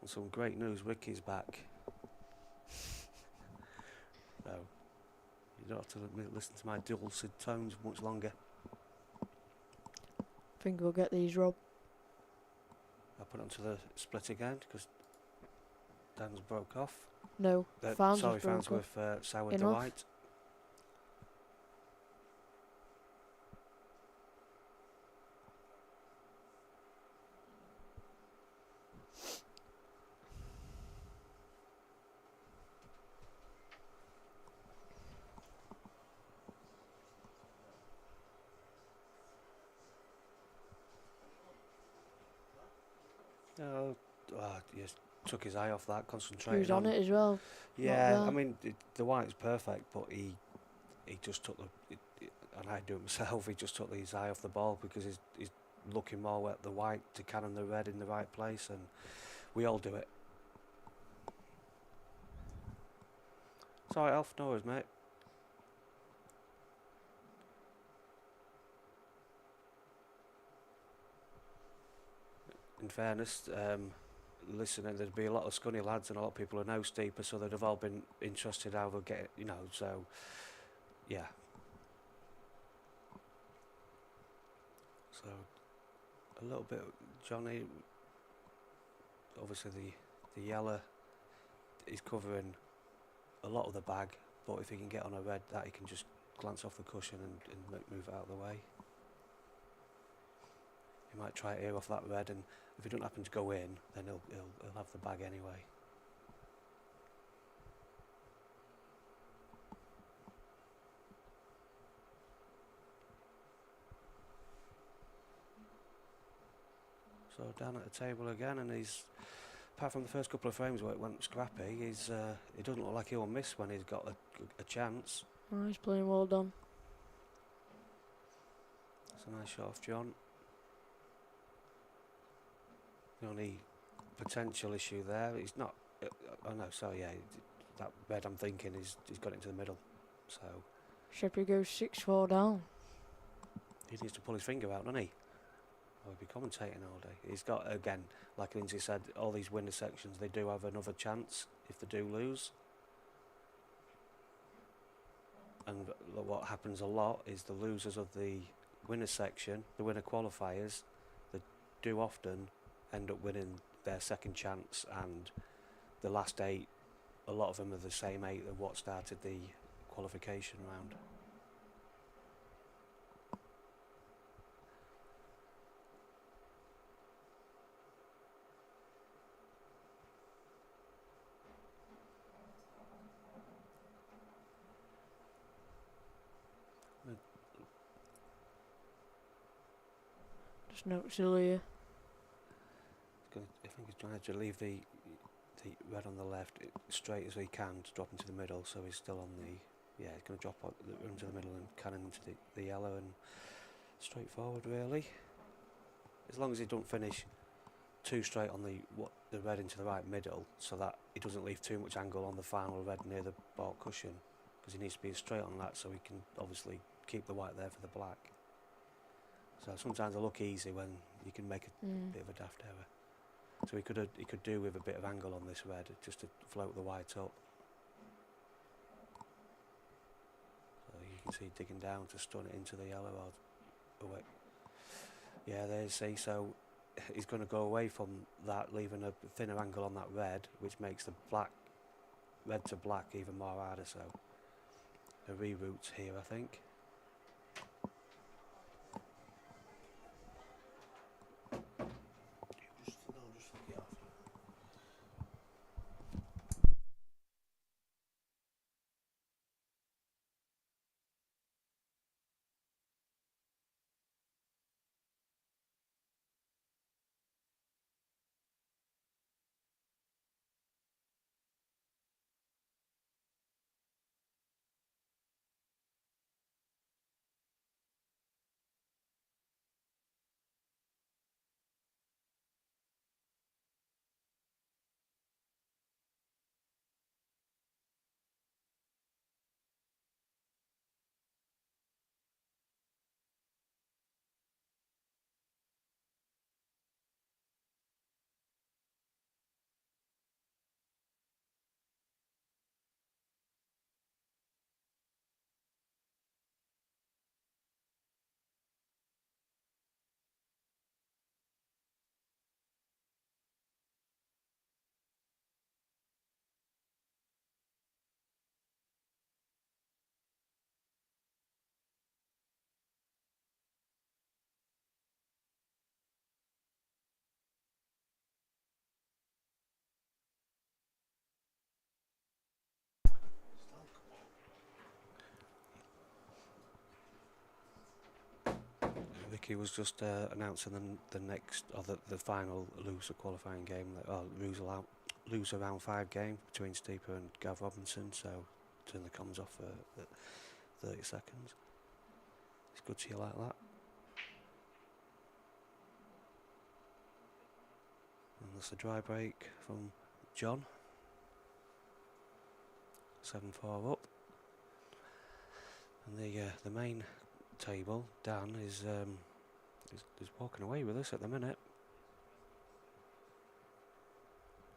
B: And some great news, Ricky's back. So, you don't have to listen to my dulcet tones much longer.
C: Think we'll get these, Rob.
B: I'll put it onto the split again, because Dan's broke off.
C: No,
B: Sorry, Farnsworth soured the white. He just took his eye off that, concentrating.
C: He was on it as well.
B: Yeah, I mean, the white's perfect, but he just took and I do it myself, he just took his eye off the ball because he's looking more at the white to cannon the red in the right place, and we all do it. It's alright, Alf, no worries, mate. In fairness, listening, there'd be a lot of scunny lads and a lot of people who know steeper, so they'd have all been interested how they'll get it, so yeah. So a little bit, Johnny, obviously the yellow is covering a lot of the bag, but if he can get on a red, that he can just glance off the cushion and move it out of the way. He might try to ear off that red, and if he don't happen to go in, then he'll have the bag anyway. So down at the table again, and he's, apart from the first couple of frames where it went scrappy, he doesn't look like he'll miss when he's got a chance.
C: Oh, he's playing well done.
B: That's a nice shot off John. The only potential issue there, he's not, oh no, sorry, yeah, that red I'm thinking he's got it into the middle, so
C: Sheppy goes 6-4 down.
B: he needs to pull his finger out, doesn't he? Or he'll be commentating all day. He's got, again, like Lindsay said, all these winner sections, they do have another chance if they do lose. And what happens a lot is the losers of the winner section, the winner qualifiers, they do often end up winning their second chance, and the last 8, a lot of them are the same 8 of what started the qualification round.
C: Just notes earlier.
B: I think he's trying to leave the red on the left straight as he can to drop into the middle, so he's still on the, yeah, he's going to drop into the middle and cannon into the yellow, and straight forward really. As long as he don't finish too straight on the red into the right middle, so that he doesn't leave too much angle on the final red near the ball cushion, because he needs to be straight on that so he can obviously keep the white there for the black. So sometimes they look easy when you can make a bit of a daft error. So he could do with a bit of angle on this red just to float the white up. So you can see digging down to stun it into the yellow. Away. Yeah, there you see. So he's going to go away from that, leaving a thinner angle on that red, which makes the red to black even more harder. So a reroute here, I think. Vicky was just announcing the next, or the final loser qualifying game, or loser round 5 game between Steeper and Gav Robinson. So turn the comms off for 30 seconds. It's good to hear like that. And that's a dry break from John. 7-4 up. And the main table, Dan, is walking away with us at the minute.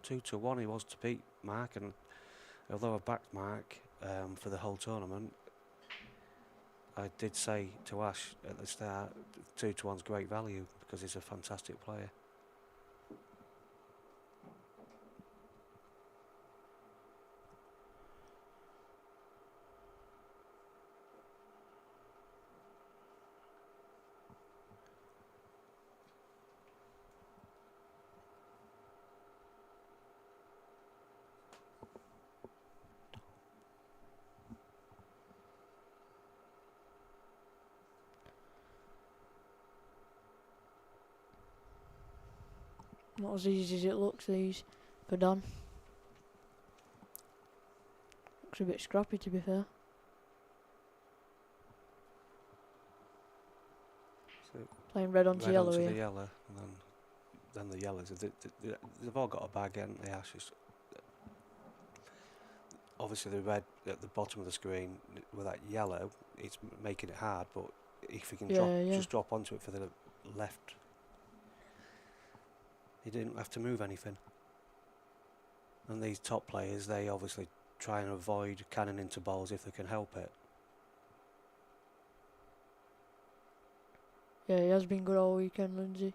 B: 2-1 he was to beat Mark, and although I backed Mark for the whole tournament, I did say to Ash at the start, 2-1's great value because he's a fantastic player.
C: Not as easy as it looks, these, for Dan. Looks a bit scrappy, to be fair.
B: So
C: Playing red onto
B: red
C: yellow
B: onto
C: here.
B: the yellow, and then the yellows. They've all got a bag, haven't they, Ash? Obviously, the red at the bottom of the screen with that yellow, it's making it hard. But if you can just drop onto it for the left, you didn't have to move anything. And these top players, they obviously try and avoid cannon into balls if they can help it.
C: Yeah, he has been good all weekend, Lindsay.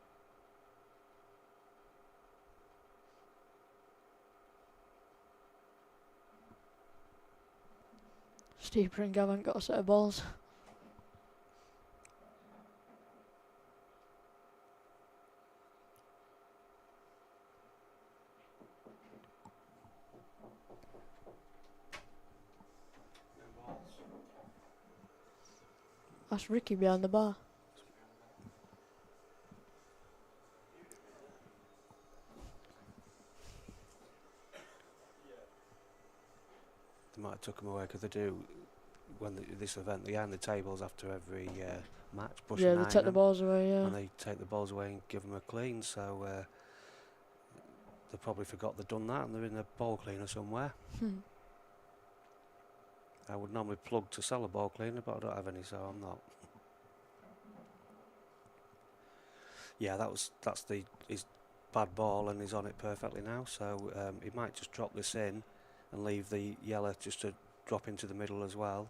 C: Steeper and Gav haven't got a set of balls. That's Ricky behind the bar.
B: They might have took them away because they do when this event. They iron the tables after every match. Push
C: Yeah,
B: and
C: they
B: iron
C: take the
B: them,
C: balls away, yeah.
B: and they take the balls away and give them a clean. So they probably forgot they'd done that, and they're in a ball cleaner somewhere. I would normally plug to sell a ball cleaner, but I don't have any, so I'm not. Yeah, that's his bad ball, and he's on it perfectly now. So he might just drop this in and leave the yellow just to drop into the middle as well.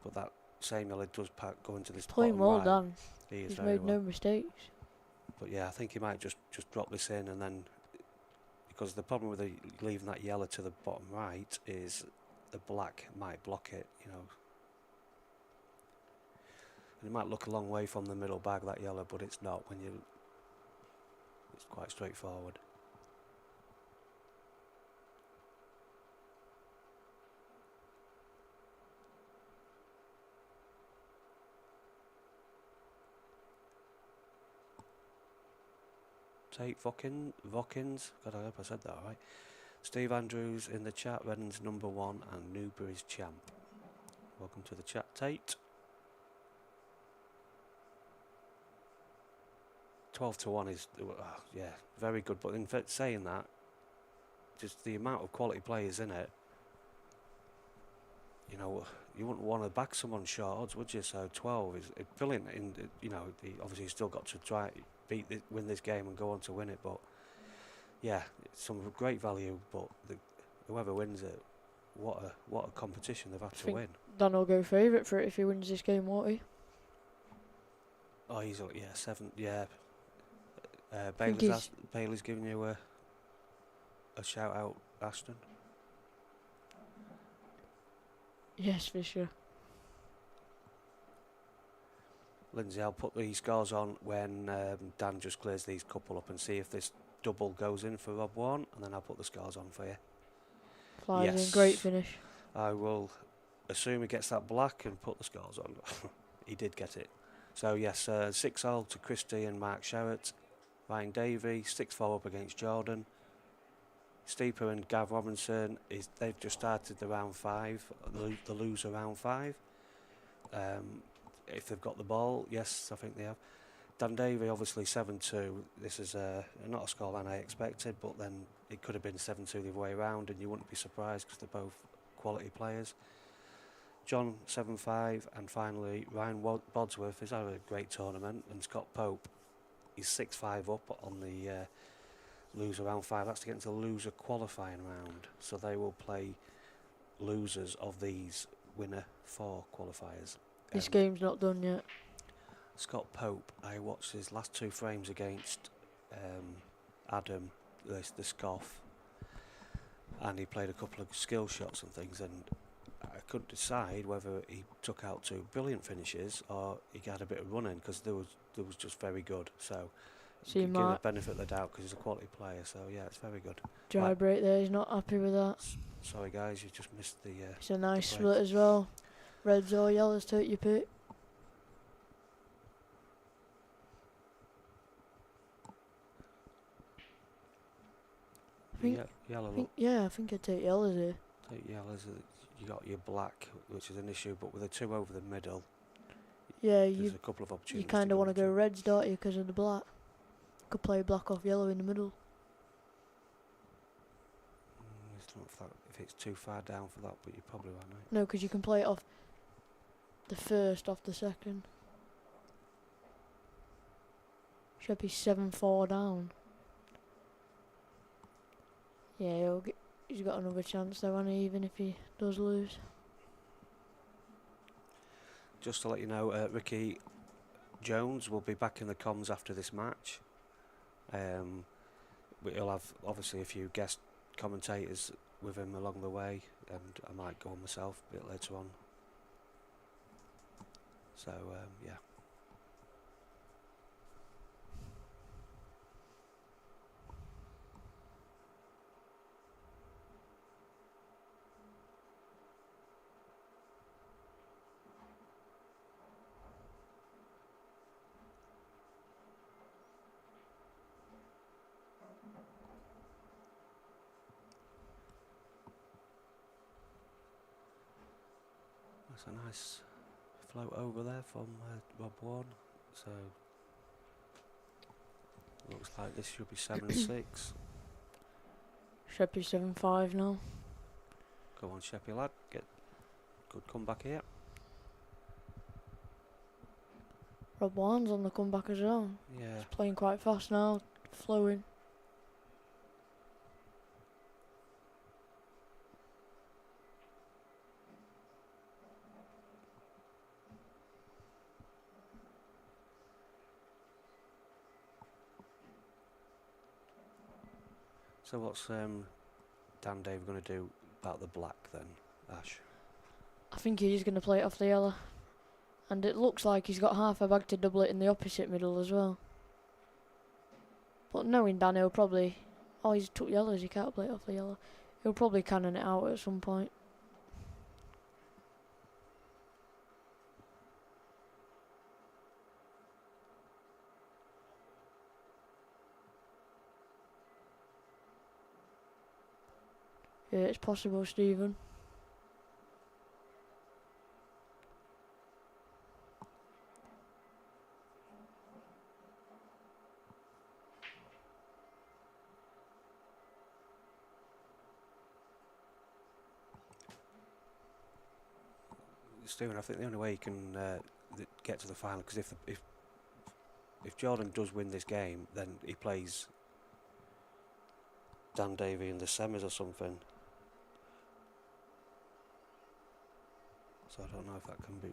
B: But that same yellow does go into this
C: Playing
B: bottom
C: well,
B: right.
C: Dan.
B: He is
C: He's
B: very
C: made
B: well.
C: no mistakes.
B: But yeah, I think he might just drop this in, and then because the problem with leaving that yellow to the bottom right is the black might block it, you know. And it might look a long way from the middle bag, that yellow, but it's not when you. It's quite straightforward. Tate Vokins, God, I hope I said that right. Steve Andrews in the chat, Reddin's #1 and Newbury's champ. Welcome to the chat, Tate. 12-1 is, yeah, very good. But in fact, saying that, just the amount of quality players in it, you know, you wouldn't want to back someone short odds, would you? So 12 is brilliant. You know, obviously he's still got to try win this game and go on to win it. But yeah, it's some great value. But whoever wins it, what a competition they've had to win.
C: Dan will go favourite for it if he wins this game, won't he?
B: Oh, easily, yeah, 7, yeah. Bailey's giving you a shout out, Ashton.
C: Yes, for sure.
B: Lindsay, I'll put the scores on when Dan just clears these couple up and see if this double goes in for Rob 1, and then I'll put the scores on for you.
C: Flies
B: Yes.
C: in, great finish.
B: I will assume he gets that black and put the scores on. He did get it. So yes, 6-all to Christie and Mark Sherratt. Ryan Davey, 6-4 up against Jordan. Steeper and Gav Robinson, they've just started the round 5, the loser round 5. If they've got the ball, yes, I think they have. Dan Davey, obviously 7-2. This is not a scoreline I expected, but then it could have been 7-2 the other way around, and you wouldn't be surprised because they're both quality players. John 7-5, and finally Ryan Bodsworth has had a great tournament, and Scott Pope, he's 6-5 up on the loser round 5. That's to get into the loser qualifying round, so they will play losers of these winner 4 qualifiers.
C: This game's not done yet.
B: Scott Pope, I watched his last 2 frames against Adam, the Scoff, and he played a couple of skill shots and things, and I couldn't decide whether he took out 2 brilliant finishes or he had a bit of running, because there was just very good. So give the benefit of the doubt because he's a quality player. So yeah, it's very good.
C: Dry break there, he's not happy with that.
B: Sorry guys, you just missed the.
C: It's a nice split as well. Reds or yellows, take your pick. think-
B: yellow.
C: I think I'd take yellows here.
B: Take yellows. You got your black, which is an issue, but with the two over the middle,
C: Yeah,
B: there's
C: you
B: a couple of opportunities.
C: you kind of want to go
B: into.
C: reds, don't you, because of the black. Could play black off yellow in the middle.
B: It's not if it's too far down for that, but you're probably right, mate.
C: No, because you can play it off the first, off the second. Should be 7-4 down. Yeah, he's got another chance though, hasn't he, even if he does lose.
B: Just to let you know, Ricky Jones will be back in the comms after this match. He'll have obviously a few guest commentators with him along the way, and I might go on myself a bit later on. So yeah. That's a nice float over there from Rob Warren. So looks like this should be 7-6.
C: Should be 7-5 now.
B: Go on, Sheppy lad, get good comeback here.
C: Rob Warren's on the comeback as well.
B: Yeah.
C: He's playing quite fast now, flowing.
B: So what's Dan Dave going to do about the black then, Ash?
C: I think he's going to play it off the yellow. And it looks like he's got half a bag to double it in the opposite middle as well. But knowing Dan, he'll probably... Oh, he's took yellows, he can't play it off the yellow. He'll probably cannon it out at some point. Yeah, it's possible, Stephen.
B: Stephen, I think the only way you can get to the final, because if Jordan does win this game, then he plays Dan Davey in the semis or something. So I don't know if that can be.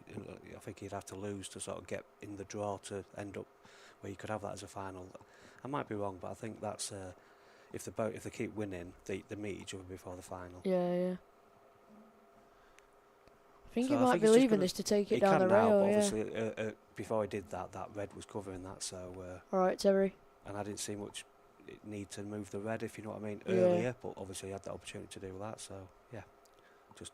B: I think he'd have to lose to sort of get in the draw to end up where you could have that as a final. I might be wrong, but I think that's if they keep winning, they meet each other before the final.
C: Yeah. I think
B: So
C: he
B: I
C: might
B: think
C: be
B: he's just
C: leaving
B: gonna-
C: this to take it
B: He
C: down the
B: can now, but
C: rail, yeah.
B: obviously before he did that red was covering that, so
C: Alright, Terry.
B: and I didn't see much need to move the red, if you know what I mean,
C: Yeah.
B: earlier, but obviously he had the opportunity to do that, so yeah, just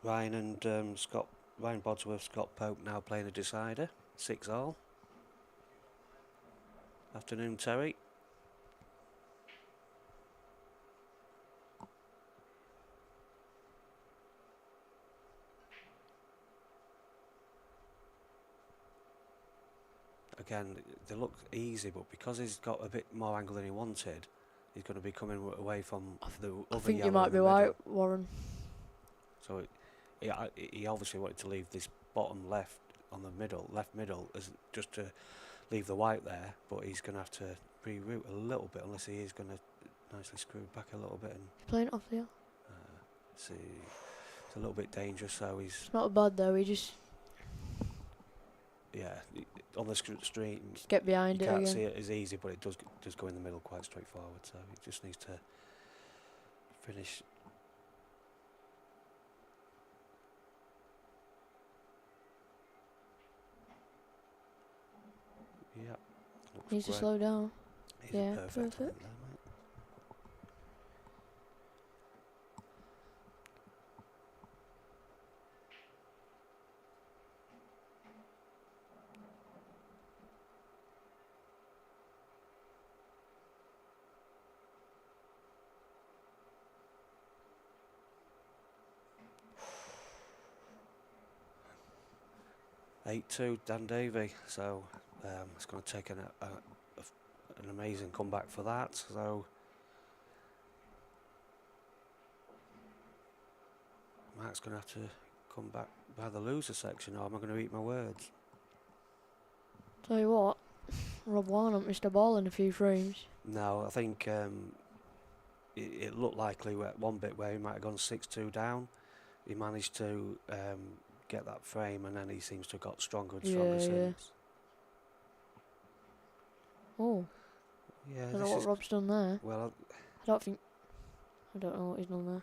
B: Ryan and Ryan Bodsworth, Scott Pope now playing a decider, 6-all. Afternoon, Terry. Again, they look easy, but because he's got a bit more angle than he wanted, he's going to be coming away from the other
C: I think
B: yellow
C: you might
B: in
C: be
B: the
C: right,
B: middle.
C: Warren.
B: So he obviously wanted to leave this bottom left on the left middle, as just to leave the white there, but he's going to have to reroute a little bit, unless he is going to nicely screw back a little bit and
C: He's playing it off the yellow.
B: see. It's a little bit dangerous, so he's
C: It's not bad though, he just
B: on the street.
C: get behind
B: You
C: it
B: can't
C: again.
B: see it as easy, but it does go in the middle quite straightforward. So he just needs to finish. Yeah. Looks
C: Needs to
B: great.
C: slow down.
B: He's a
C: Yeah,
B: perfect.
C: perfect.
B: There, mate. 8-2 Dan Davey. So it's going to take an amazing comeback for that. So Mark's going to have to come back by the loser section, or am I going to eat my words?
C: Tell you what, Rob Warnock missed a ball in a few frames.
B: No, I think it looked likely at one bit where he might have gone 6-2 down. He managed to get that frame, and then he seems to have got stronger and stronger since.
C: Oh.
B: Yeah,
C: I don't know what Rob's done there.
B: Well,
C: I don't know what he's done there.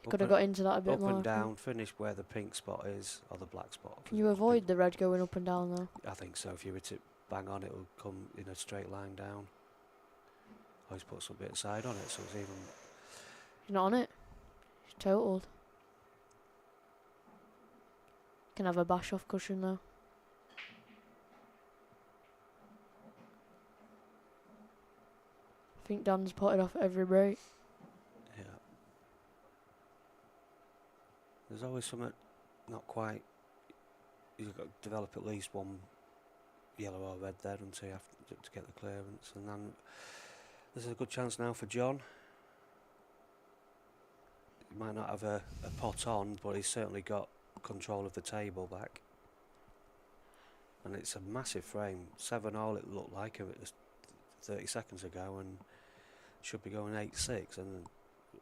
C: Could have got into that a bit more.
B: Up and down, finish where the pink spot is, or the black spot.
C: Can you avoid the red going up and down though?
B: I think so. If you hit it bang on, it'll come in a straight line down. Always put some bit of side on it, so it's even.
C: He's not on it. He's totaled. Can have a bash off cushion though. I think Dan's potted off every break.
B: Yeah. There's always something not quite. You've got to develop at least one yellow or red there until you have to get the clearance, and then there's a good chance now for John. He might not have a pot on, but he's certainly got control of the table back. And it's a massive frame, 7-all it looked like it was 30 seconds ago, and should be going 8-6, and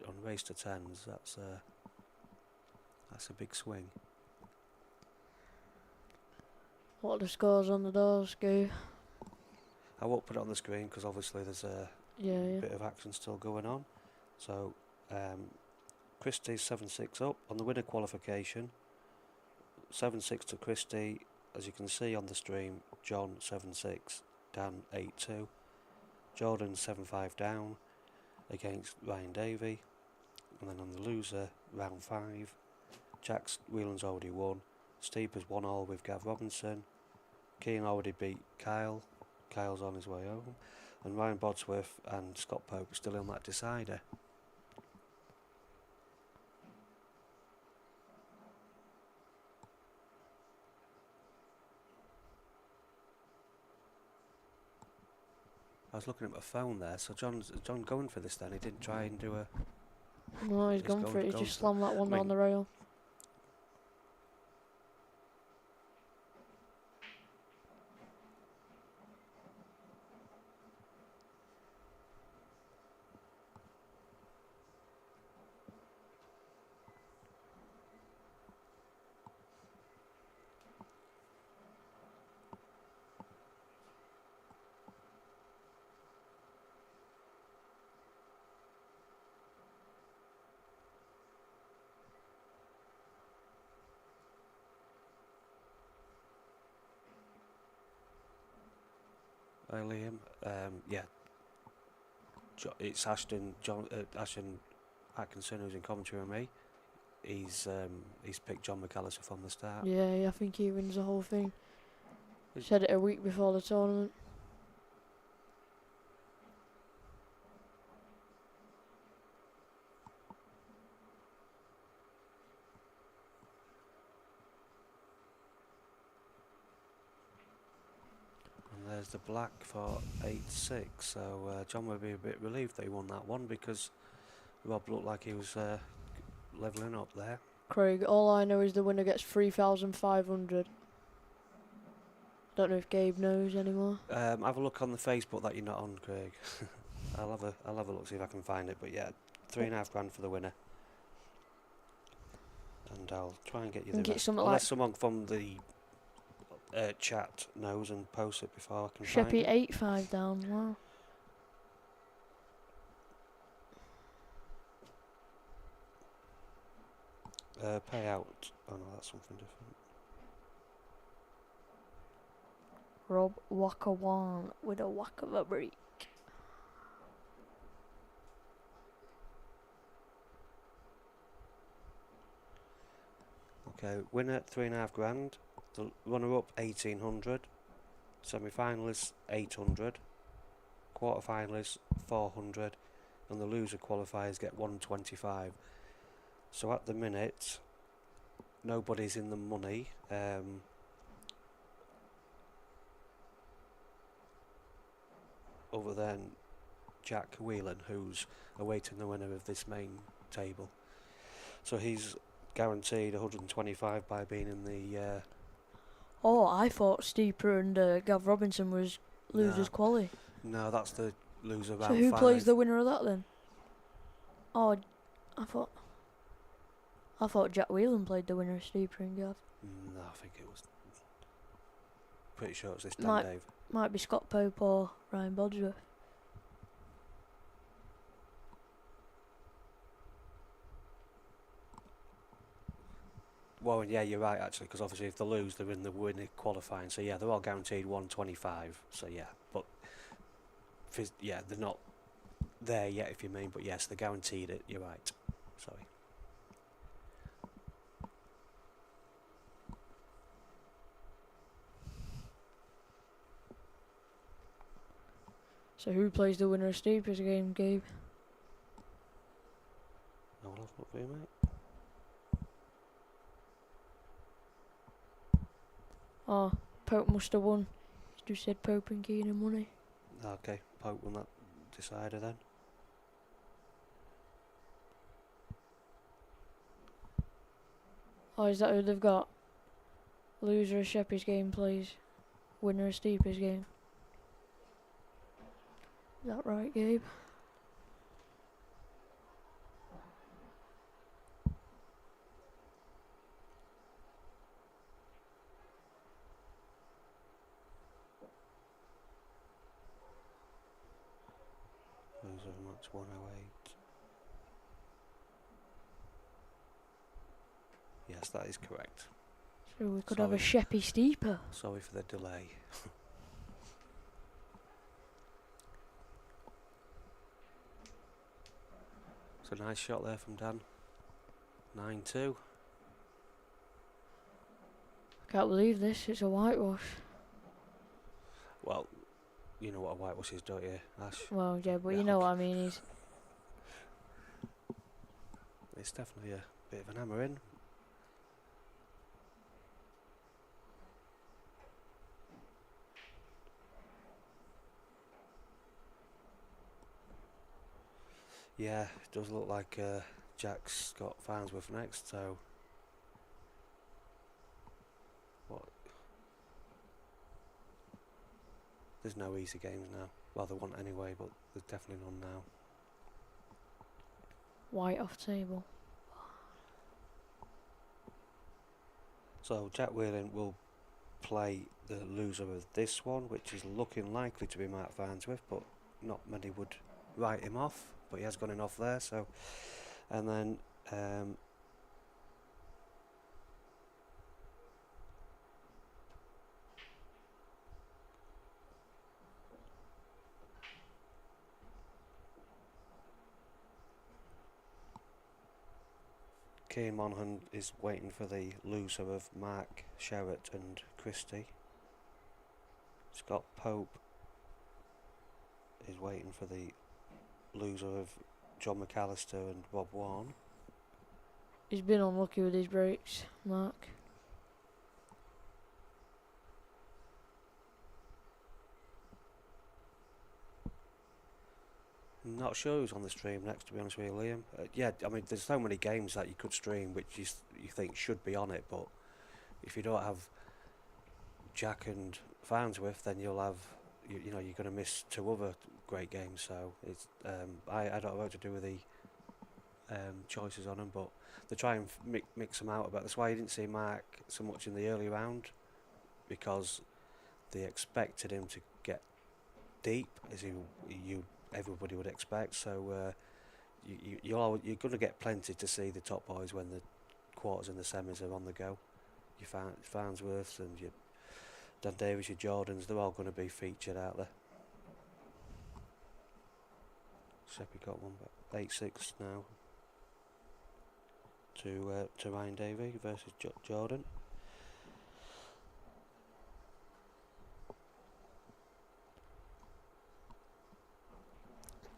B: on race to tens, that's a big swing.
C: What are the scores on the doors, Goo?
B: I won't put it on the screen because obviously there's a bit of action still going on. So Christie's 7-6 up on the winner qualification. 7-6 to Christie, as you can see on the stream. John 7-6, Dan 8-2, Jordan 7-5 down against Ryan Davey, and then on the loser round 5, Jack's Whelan's already won. Steve has 1-all with Gav Robinson. Keane already beat Kyle. Kyle's on his way home, and Ryan Bodsworth and Scott Pope still in that decider. I was looking at my phone there, so John's going for this then. He didn't try and do a...
C: No, he's gone for it. He just slammed that one down the rail.
B: Hi Liam. Yeah. It's Ashton Atkinson who's in commentary with me. He's picked John McAllister from the start.
C: Yeah, I think he wins the whole thing. Said it a week before the tournament.
B: There's the black for 8-6, so John will be a bit relieved that he won that one because Rob looked like he was levelling up there.
C: Craig, all I know is the winner gets 3,500. Don't know if Gabe knows anymore.
B: Have a look on the Facebook that you're not on, Craig. I'll have a look, see if I can find it. But yeah, $3,500 for the winner, and I'll try and get you the rest. Unless someone from the chat knows and posts it before I can find it.
C: Sheppy 8-5 down. Wow.
B: Payout. Oh no, that's something different.
C: Rob Waka-Wan with a whack of a break.
B: Okay, winner $3,500. The runner-up 1,800. Semi-finalists 800. Quarter-finalists 400, and the loser qualifiers get 125. So at the minute, nobody's in the money. other than Jack Whelan, who's awaiting the winner of this main table. So he's guaranteed 125 by being in the...
C: Oh, I thought Steeper and Gav Robinson was losers quali.
B: No, that's the loser round
C: So who
B: 5.
C: plays the winner of that then? Oh, I thought Jack Whelan played the winner of Steeper and Gav.
B: No, I think it was... Pretty sure it's this time, Dave.
C: Might be Scott Pope or Ryan Bodsworth.
B: Well, yeah, you're right, actually, because obviously if they lose, they're in the winning qualifying. So, yeah, they're all guaranteed 125. So, yeah, but... yeah, they're not there yet, if you mean. But, yes, they're guaranteed it. You're right. Sorry.
C: So who plays the winner of Steeper's game, Gabe?
B: I'll have a look for you, mate.
C: Oh, Pope must have won. You just said Pope and Keenan money.
B: Okay, Pope won that decider then.
C: Oh, is that who they've got? Loser of Sheppy's game plays winner of Steeper's game. Is that right, Gabe?
B: Loser of match 108. Yes, that is correct.
C: So we could have a Sheppy Steeper.
B: Sorry for the delay. It's a nice shot there from Dan. 9-2.
C: Can't believe this, it's a whitewash.
B: Well, you know what a whitewash is, don't you, Ash?
C: Well, yeah, but you know what I mean.
B: It's definitely a bit of an hammer in. Yeah, it does look like Jack's got Farnsworth next, so... What? There's no easy games now. Well, there weren't anyway, but there's definitely none now.
C: White off table.
B: So Jack Whelan will play the loser of this one, which is looking likely to be Mark Farnsworth, but not many would write him off. But he has gone in off there, so... And then... Keane Monaghan is waiting for the loser of Mark Sherratt and Christie. Scott Pope is waiting for the loser of John McAllister and Bob Warne.
C: He's been unlucky with his breaks, Mark.
B: Not sure who's on the stream next, to be honest with you, Liam. Yeah, I mean, there's so many games that you could stream which you think should be on it, but if you don't have Jack and Farnsworth, then you'll have, you know, you're going to miss two other great games. So it's I don't know what to do with the choices on them, but they try and mix them out a bit. That's why you didn't see Mark so much in the early round, because they expected him to get deep, as everybody would expect. So you're going to get plenty to see the top boys when the quarters and the semis are on the go. Your Farnsworths and your Dan Davis, your Jordans, they're all going to be featured out there. Sheppy got one back. 8-6 now to Ryan Davey versus Jordan.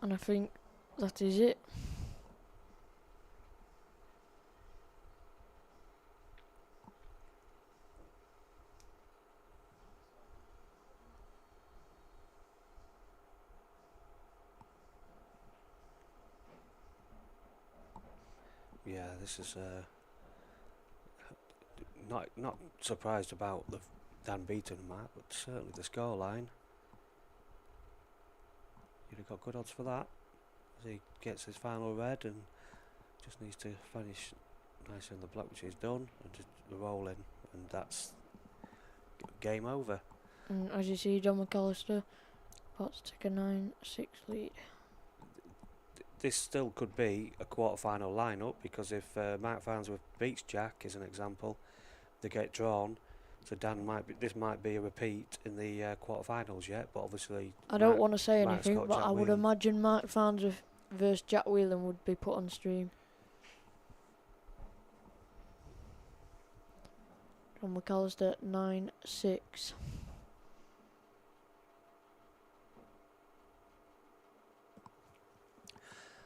C: And I think that is it.
B: Yeah, this is not surprised about the Dan Beaton mark, but certainly the scoreline. You'd have got good odds for that as he gets his final red and just needs to finish nicely on the black, which he's done, and just rolling, and that's game over.
C: And as you see, John McAllister about to take a 9-6 lead.
B: This still could be a quarter-final lineup, because if Mark Farnsworth beats Jack, as an example, they get drawn. So this might be a repeat in the quarter-finals yet, but obviously
C: I don't want to say
B: Mark's
C: anything,
B: got
C: but
B: Jack
C: I would
B: Whelan.
C: imagine Mark Farnsworth versus Jack Whelan would be put on stream. John McAllister 9-6.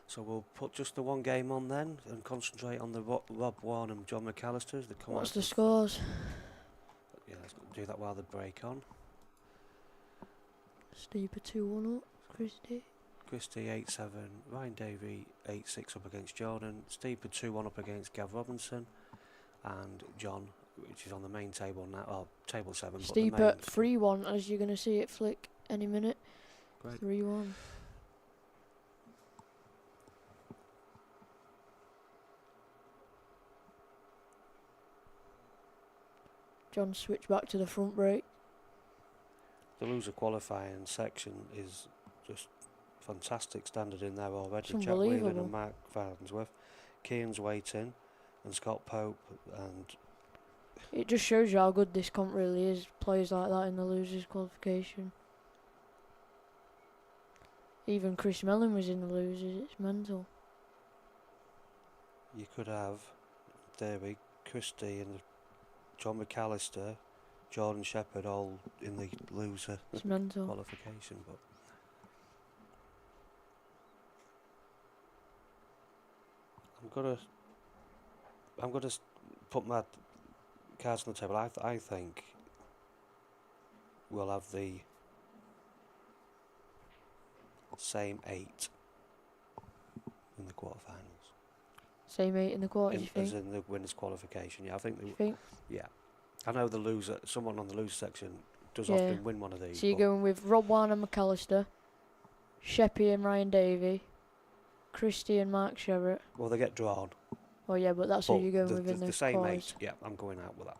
B: So we'll put just the one game on then and concentrate on the Rob Warren and John McAllister as they come
C: What's
B: out.
C: the scores?
B: Yeah, let's do that while they break on.
C: Steeper 2-1 up. Christie.
B: Christie 8-7, Ryan Davey 8-6 up against Jordan, Steeper 2-1 up against Gav Robinson, and John, which is on the main table now, or table 7.
C: Steeper 3-1, as you're going to see it flick any minute.
B: Great.
C: 3-1. John switched back to the front brake.
B: The loser qualifying section is just fantastic standard in there already.
C: It's
B: Jack Whelan
C: unbelievable.
B: and Mark Farnsworth, Keane's waiting, and Scott Pope, and
C: It just shows you how good this comp really is. Players like that in the losers qualification. Even Chris Mellon was in the losers. It's mental.
B: you could have, in theory, Christie and John McAllister, Jordan Shepherd all in the loser
C: It's mental.
B: qualification, but I'm gonna put my cards on the table. I think we'll have the same 8 in the quarterfinals.
C: Same 8 in the quarters, you
B: As
C: think?
B: in the winners qualification. Yeah, I think.
C: You think?
B: Yeah, I know the loser. Someone on the loser section does
C: Yeah.
B: often win one of these.
C: So you're
B: but
C: going with Rob Warner and McAllister, Sheppy and Ryan Davey, Christie and Mark Sherritt.
B: well, they get drawn.
C: Oh yeah, but that's who
B: But
C: you're going with in the
B: same
C: quarters.
B: 8. Yeah, I'm going out with that.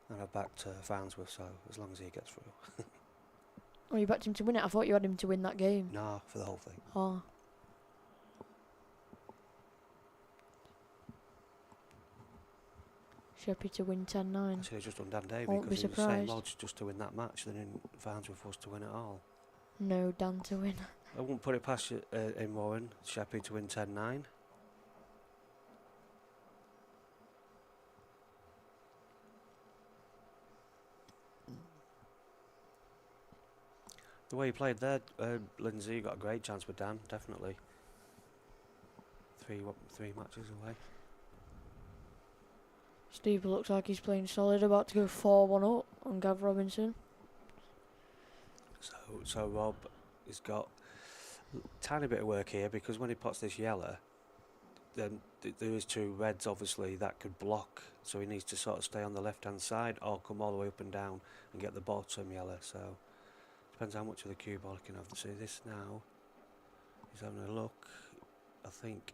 B: And I backed Farnsworth, so as long as he gets through.
C: Oh, you backed him to win it? I thought you had him to win that game.
B: Nah, for the whole thing.
C: Oh. Sheppy to win 10-9.
B: I should have just done Dan Davey
C: Won't be
B: because he was the same
C: surprised.
B: odds just to win that match than in Farnsworth was to win it all.
C: No, Dan to win.
B: I wouldn't put it past you, in Warren, Sheppy to win 10-9. The way you played there, Lindsay, you got a great chance with Dan, definitely. Three matches away.
C: Steve looks like he's playing solid, about to go 4-1 up on Gav Robinson.
B: So Rob has got a tiny bit of work here, because when he puts this yellow, then there is 2 reds obviously that could block, so he needs to sort of stay on the left hand side or come all the way up and down and get the bottom yellow. So depends how much of the cue ball he can have. See this now, he's having a look. I think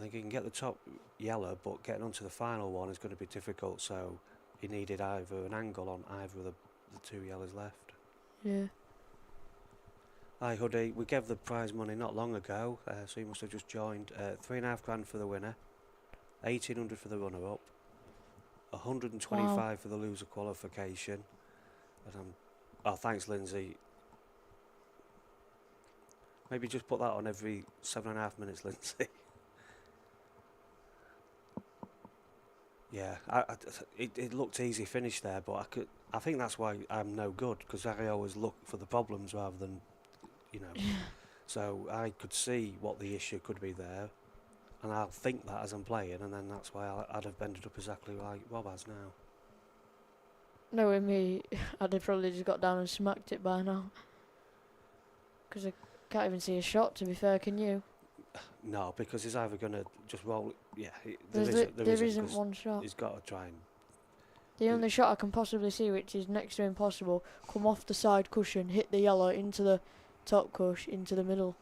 B: he can get the top yellow, but getting onto the final one is going to be difficult, so he needed either an angle on either of the 2 yellows left.
C: Yeah.
B: Hi Hoodie, we gave the prize money not long ago, so you must have just joined. £3.5 grand for the winner, 1800 for the runner up, 125
C: Wow.
B: for the loser qualification. And oh, thanks Lindsay. Maybe just put that on every 7.5 minutes, Lindsay. Yeah, it looked easy finish there, but I think that's why I'm no good, because I always look for the problems rather than, you know. So I could see what the issue could be there, and I'll think that as I'm playing, and then that's why I'd have ended up exactly like Rob has now.
C: Knowing me, I'd have probably just got down and smacked it by now. Because I can't even see a shot, to be fair, can you?
B: No, because he's either going to just roll. Yeah,
C: There isn't
B: 'cause
C: one shot.
B: he's got to try and.
C: The only shot I can possibly see, which is next to impossible, come off the side cushion, hit the yellow into the top cush, into the middle.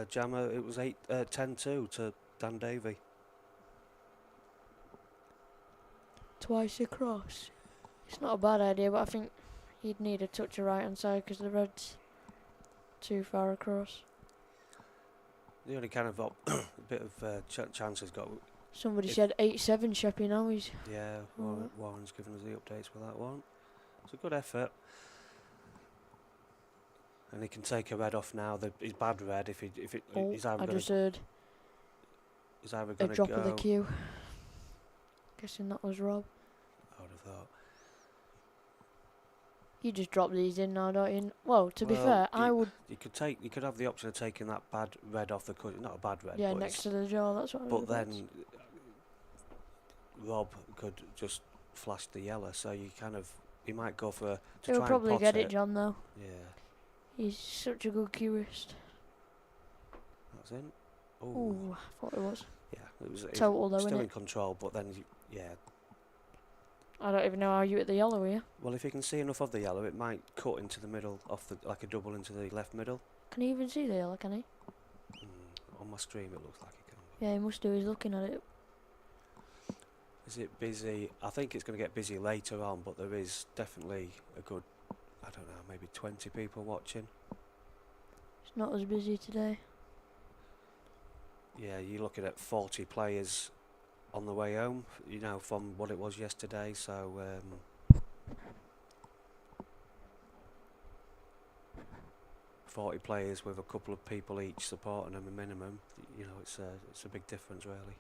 B: Jammer, it was 10-2 to Dan Davey.
C: Twice across. It's not a bad idea, but I think he'd need a touch of right hand side because the red's too far across.
B: The only kind of bit of chance he's got.
C: Somebody said 8-7 Sheppy now. He's
B: Yeah, Warren's given us the updates for that one. It's a good effort. And he can take a red off now. His bad red if he's either
C: I
B: going
C: just heard a
B: to
C: drop
B: go.
C: of the cue. Guessing that was Rob.
B: I would have thought.
C: You just drop these in now, don't you? Well, to be
B: Well,
C: fair, I would.
B: You could have the option of taking that bad red off the cushion. Not a bad red.
C: Yeah,
B: but
C: next to the jaw. That's what. I
B: But
C: would
B: then Rob could just flash the yellow, so he might go for to
C: he'll
B: try
C: probably
B: and pot
C: get it, John. Though
B: Yeah,
C: he's such a good cueist.
B: that's in.
C: Ooh, I thought it was
B: Yeah, it was
C: total though,
B: still
C: innit?
B: in control, but then yeah.
C: I don't even know how you hit the yellow here.
B: Well, if you can see enough of the yellow, it might cut into the middle like a double into the left middle.
C: Can he even see the yellow? Can he?
B: On my stream, it looks like it can.
C: Yeah, he must do. He's looking at it.
B: Is it busy? I think it's going to get busy later on, but there is definitely a good, I don't know, maybe 20 people watching.
C: It's not as busy today.
B: Yeah, you're looking at 40 players on the way home, from what it was yesterday, so 40 players with a couple of people each supporting them a minimum, it's a big difference really.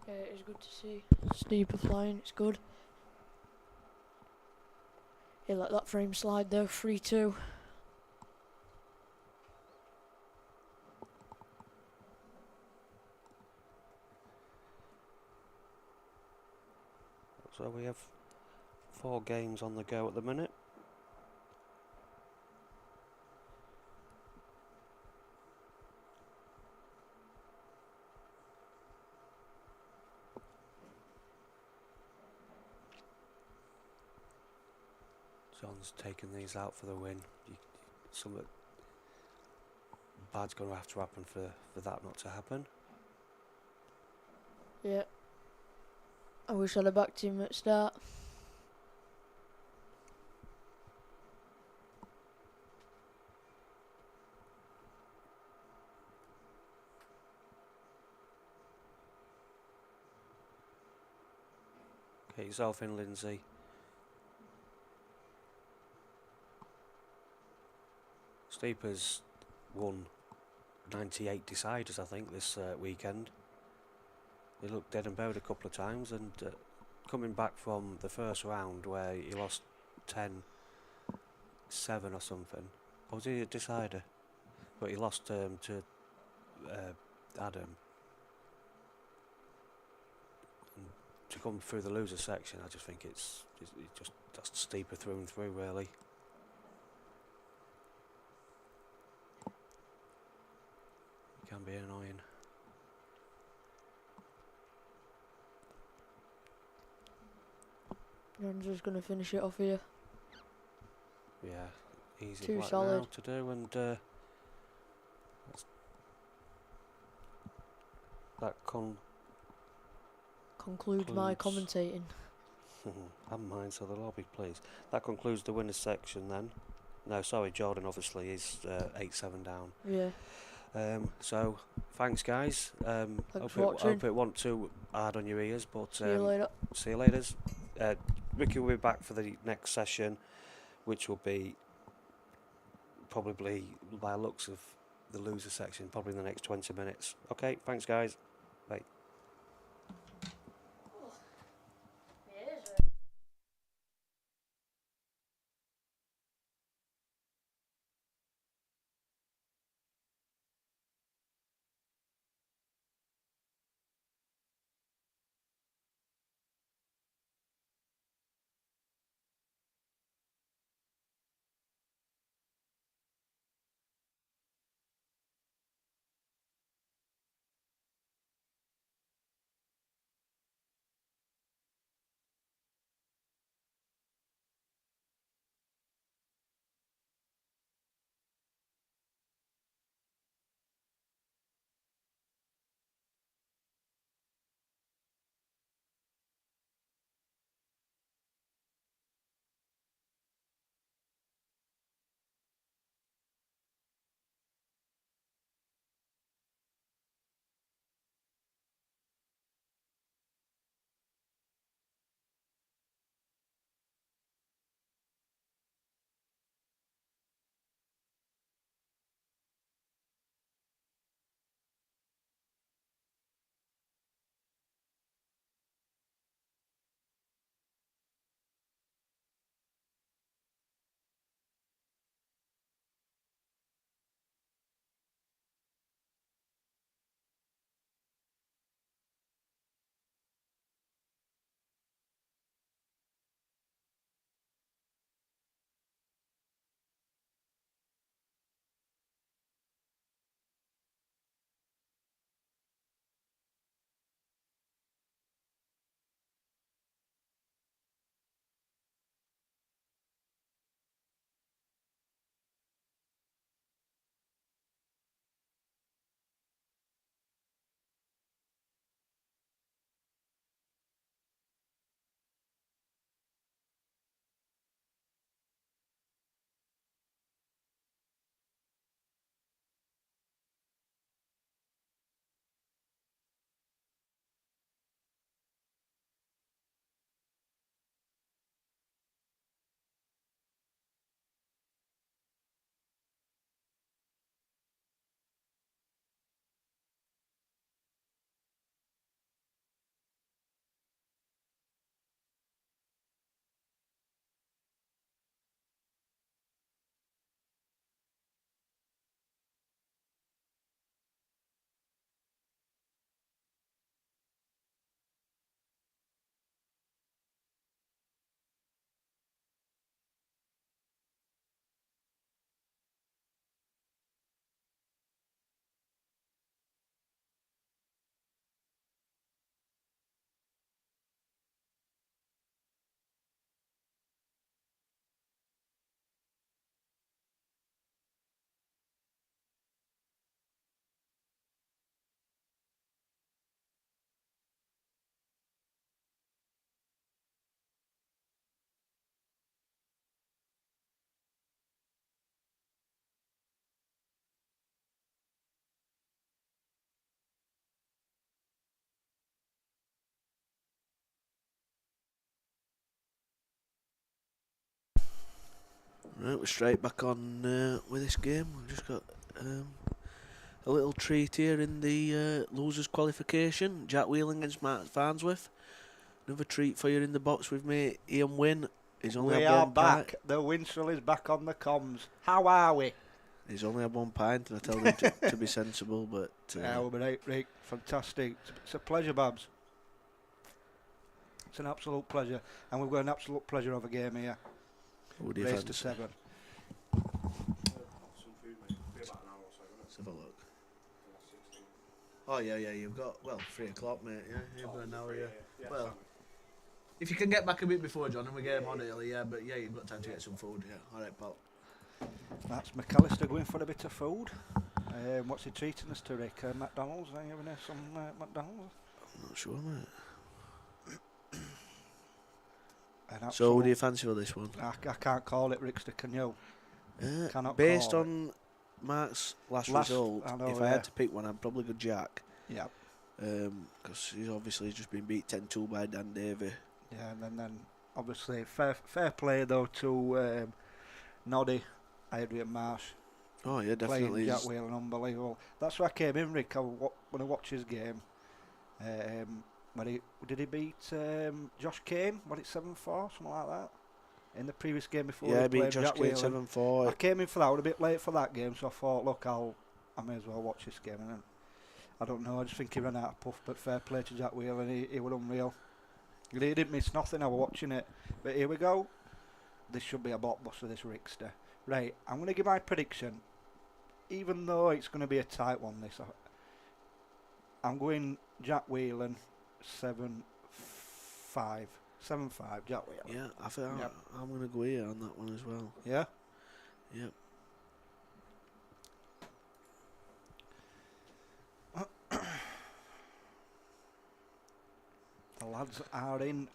C: Yeah, it is good to see. Steeper flying, it's good. Yeah, let that frame slide though, 3-2.
B: So we have 4 games on the go at the minute. John's taking these out for the win. Something bad's going to have to happen for that not to happen.
C: Yeah. I wish I'd have backed him at start.
B: Get yourself in, Lindsay. Steeper's won 98 deciders, I think, this weekend. He looked dead and buried a couple of times, and coming back from the first round where he lost 10-7 or something. Or was he a decider? But he lost to Adam. And to come through the loser section, I just think it's just that's Steeper through and through, really. Can be annoying.
C: John's just going to finish it off here.
B: Yeah, easy
C: Too
B: black
C: solid
B: now to do, and that
C: Concludes my commentating.
B: and mine, so they'll all be pleased. That concludes the winners section then. No, sorry, Jordan obviously is 8-7 down.
C: Yeah.
B: So thanks guys.
C: Thanks for watching.
B: Hope it wasn't too hard on your ears, but
C: See you later.
B: See you later. Ricky will be back for the next session, which will be probably, by looks of the loser section, probably in the next 20 minutes. Okay, thanks guys. Bye.
D: we're straight back on with this game. We've just got a little treat here in the losers qualification. Jack Whelan against Mark Farnsworth. Another treat for you in the box with me, Ian Wynn. He's only
E: We
D: had
E: are
D: one
E: back.
D: pint.
E: The Winchell is back on the comms. How are we?
D: He's only had one pint, and I told him to be sensible, but...
E: Yeah, we're right, Rick. Fantastic. It's a pleasure, Babs. It's an absolute pleasure. And we've got an absolute pleasure of a game here.
D: Who do you
E: Race
D: fancy?
E: to 7.
D: Let's have a look. Oh, yeah, you've got, 3 o'clock, mate, yeah? You've got an hour, yeah. Well, if you can get back a bit before, John, and we get him on early, yeah, but yeah, you've got time to get some food, yeah. All right, pal.
E: That's McAllister going for a bit of food. What's he treating us to, Rick? McDonald's? Are you having some McDonald's?
D: I'm not sure, mate.
E: An
D: So, what do you
E: absolute-
D: fancy for this one?
E: I can't call it, Rickster, can you? Cannot
D: Based
E: call
D: on Mark's last
E: Last-
D: result,
E: I know,
D: if I
E: yeah.
D: had to pick one, I'd probably go Jack.
E: Yeah.
D: Because he's obviously just been beat 10-2 by Dan Davey.
E: Yeah, and then obviously fair play though to Noddy, Adrian Marsh,
D: Oh, yeah,
E: playing
D: definitely.
E: Jack Whelan, unbelievable. That's why I came in, Rick. When I watched his game, did he beat Josh Kane? Was it 7-4, something like that? In the previous game before
D: Yeah,
E: he
D: I beat
E: played
D: Josh
E: Jack
D: Kane
E: Whelan.
D: 7-4.
E: I came in for that. I was a bit late for that game, so I thought, look, I may as well watch this game. And then, I don't know. I just think he ran out of puff. But fair play to Jack Whelan. He was unreal. He didn't miss nothing. I was watching it. But here we go. This should be a blockbuster, this Rickster. Right, I'm going to give my prediction. Even though it's going to be a tight one, this. I'm going Jack Whelan 7-5. 7-5, Jack Whelan.
D: Yeah, I think
E: Yep.
D: I'm going to go here on that one as well.
E: Yeah?
D: Yep.
E: The lads are in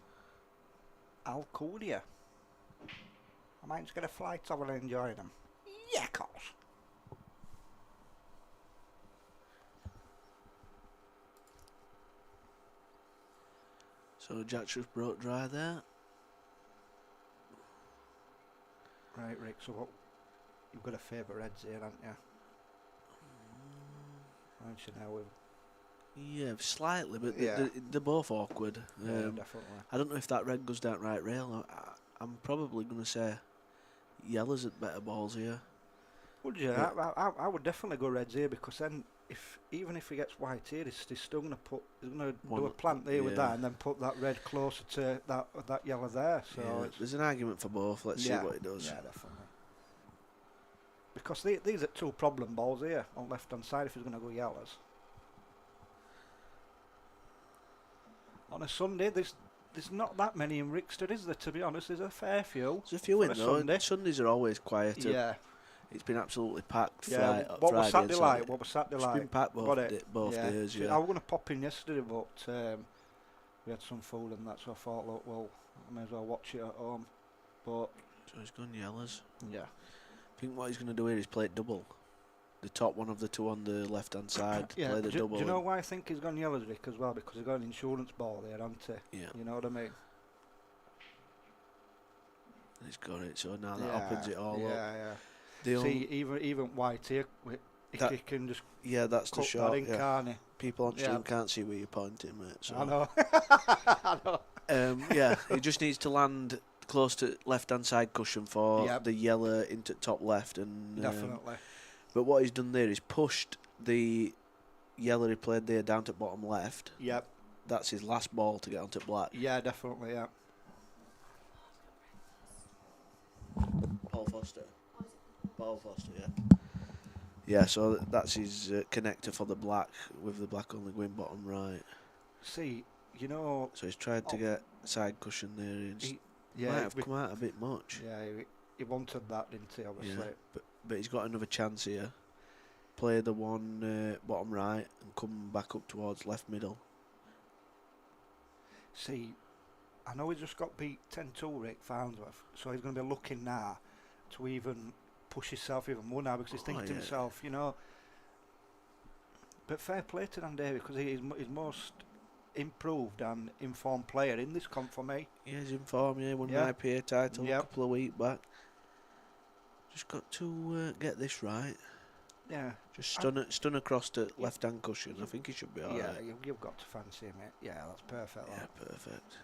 E: Alcudia. Am I just going to fly over and enjoy them? Yeah, of course.
D: So Jack just broke dry there.
E: Right, Rick, so what, you've got a favourite Reds here, haven't you? Aren't you now with...
D: Yeah, slightly, but
E: Yeah.
D: they're both awkward.
E: Yeah, definitely.
D: I don't know if that red goes down right rail. I'm probably going to say Yellow's at better balls here.
E: Would you?
D: Yeah.
E: I would definitely go Reds here, because then even if he gets white here, he's still going to do a plant there with
D: yeah.
E: that, and then put that red closer to that yellow there. So
D: Yeah,
E: it's,
D: there's an argument for both. Let's see what he does.
E: Yeah, definitely. Because these are 2 problem balls here on left hand side if he's going to go yellows. On a Sunday, there's not that many in Rickster, is there? To be honest, there's a fair few.
D: There's a few
E: For
D: in
E: a
D: though.
E: Sunday.
D: Sundays are always quieter.
E: Yeah,
D: It's been absolutely packed.
E: yeah.
D: Friday,
E: What was
D: Friday
E: Saturday
D: and
E: like?
D: Saturday.
E: What was Saturday
D: It's
E: like?
D: been packed
E: Got
D: both,
E: it?
D: both
E: Yeah.
D: days.
E: See,
D: Yeah.
E: I was going to pop in yesterday, but we had some food and that, so I thought, look, well, I may as well watch it at home. But
D: So he's gone yellows.
E: yeah,
D: I think what he's going to do here is play it double. The top one of the 2 on the left hand side.
E: yeah.
D: Play the
E: Do
D: double.
E: you know why I think he's gone yellows, Rick, as well? Because he's got an insurance ball there, hasn't he?
D: Yeah,
E: You know what I mean?
D: he's got it. So now that opens it all
E: yeah,
D: up.
E: Yeah,
D: The
E: See, even white here, he can just
D: yeah, that's the
E: cut
D: shot.
E: that in,
D: Yeah.
E: can't he?
D: People on stream
E: Yeah.
D: can't see where you're pointing, mate. So.
E: I know. I know.
D: Yeah, he just needs to land close to left hand side cushion for
E: Yep.
D: the yellow into top left, and
E: Definitely.
D: but what he's done there is pushed the yellow he played there down to bottom left.
E: Yep.
D: That's his last ball to get onto black.
E: Yeah, definitely. Yeah.
D: Paul Foster. Paul Foster, yeah. Yeah, so that's his connector for the black, with the black only going bottom right.
E: See, you know.
D: So he's tried to get side cushion there. And
E: Yeah.
D: might have come out a bit much.
E: Yeah. He wanted that, didn't he? Obviously.
D: Yeah, but he's got another chance here. Play the one bottom right and come back up towards left middle.
E: See, I know he's just got beat 10-2, Rick Farnsworth, so he's going to be looking now to even push himself even more now, because he's thinking to
D: yeah.
E: himself, you know. But fair play to Dan Davey, because he's most improved and informed player in this comp for me.
D: Yeah, he's in form, yeah. Won
E: Yeah.
D: an IPA title
E: Yep.
D: a couple of weeks back. Just got to get this right.
E: Yeah.
D: Just stun across the left-hand cushion. I think he should be alright.
E: Yeah, you've got to fancy him. Yeah, that's perfect.
D: Yeah,
E: That.
D: perfect.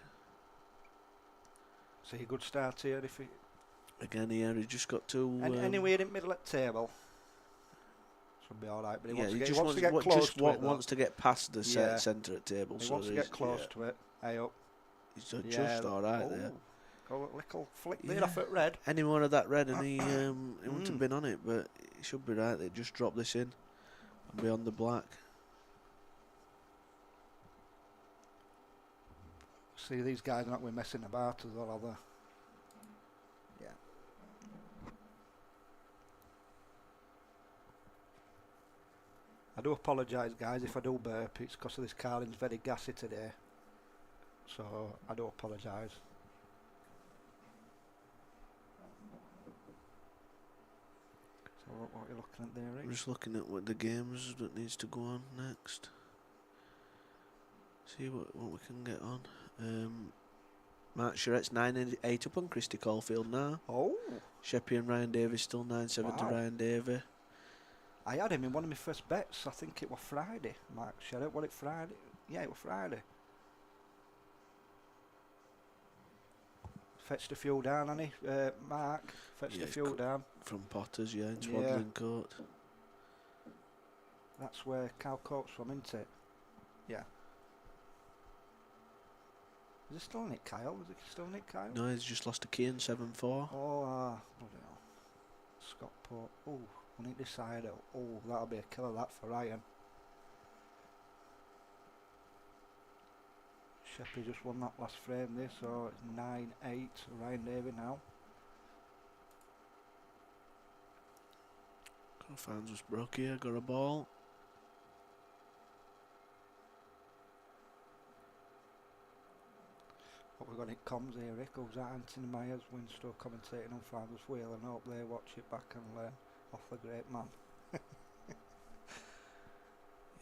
E: So a good start here. If he
D: Again here, he just got to...
E: anywhere in middle at table. Should be alright, but he
D: yeah,
E: wants to get close to it.
D: Wants to get past the
E: Yeah.
D: centre at table.
E: He
D: so
E: wants to get close to it. Hey up.
D: He's just alright there.
E: Got a little flick there off at red.
D: Any more of that red and he wouldn't have been on it, but he should be right. They just drop this in and be on the black.
E: See, these guys are not going messing about as well, are they? Yeah. I do apologise, guys, if I do burp. It's because of this Carling's very gassy today. So, I do apologise. So, what are you looking at there, Rick?
D: I'm just looking at what the games that needs to go on next. See what we can get on. Mark Charrette's 9-8 up on Christy Caulfield now.
E: Oh!
D: Sheppy and Ryan Davies still 9-7 to Ryan Davey.
E: I had him in one of my first bets. I think it was Friday. Mark Sherritt, was it Friday? Yeah, it was Friday. Fetched a few down, hasn't he? Mark fetched a few down.
D: From Potters, in Swaddling Court.
E: That's where Cal Coates from, isn't it? Yeah. Is it still Nick Kyle? Is it still Nick Kyle?
D: No, he's just lost to Keane 7-4.
E: Oh, bloody hell. Scott Port. Oh, we need to decide. Oh, that'll be a killer, that, for Ryan. Sheppy just won that last frame there, so it's 9-8. Ryan Davey now.
D: Fans was broke here, got a ball.
E: What we've got in comms here, Rick, goes out Anthony Myers, Winstow commentating on Father's Wheel, and hope they watch it back and learn off the great man.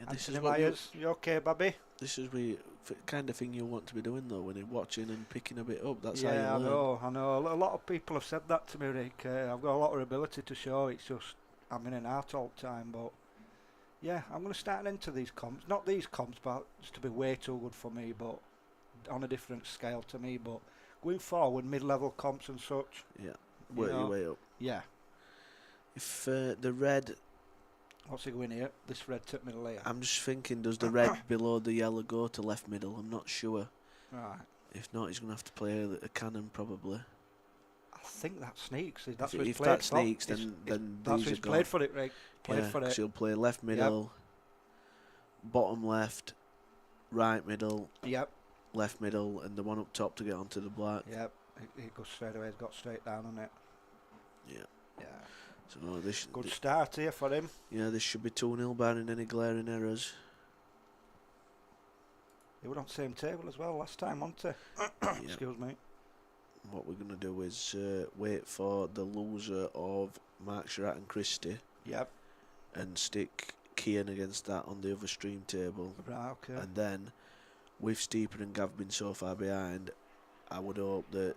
E: Anthony Myers, you okay, Bobby?
D: This is the kind of thing you want to be doing though, when you're watching and picking a bit up. That's
E: yeah,
D: how you learn.
E: I know. A lot of people have said that to me, Rick. I've got a lot of ability to show. It's just I'm in and out all the time. But yeah, I'm going to start into these comps. Not these comps, but it's to be way too good for me. But on a different scale to me. But going forward, mid-level comps and such.
D: Yeah, work your way up.
E: Yeah.
D: If the red.
E: What's he going here? This red tip middle here.
D: I'm just thinking, does the red below the yellow go to left middle? I'm not sure.
E: Right.
D: If not, he's going to have to play a cannon probably.
E: I think that sneaks. That's
D: if
E: what
D: if
E: played
D: that
E: for.
D: sneaks, then
E: that's
D: these
E: what
D: are
E: he's
D: gone.
E: played for it, Rick. Played for it.
D: He'll play left middle, bottom left, right middle, left middle, and the one up top to get onto the black.
E: Yep. He goes straight away. He's got straight down on it.
D: Yeah.
E: Yeah.
D: So this
E: Good start here for him.
D: Yeah, this should be 2-0 barring any glaring errors.
E: They were on the same table as well last time, weren't they? Excuse me.
D: What we're going to do is wait for the loser of Mark Sherratt and Christie.
E: Yep.
D: And stick Kian against that on the other stream table.
E: Right, okay.
D: And then, with Steeper and Gav being so far behind, I would hope that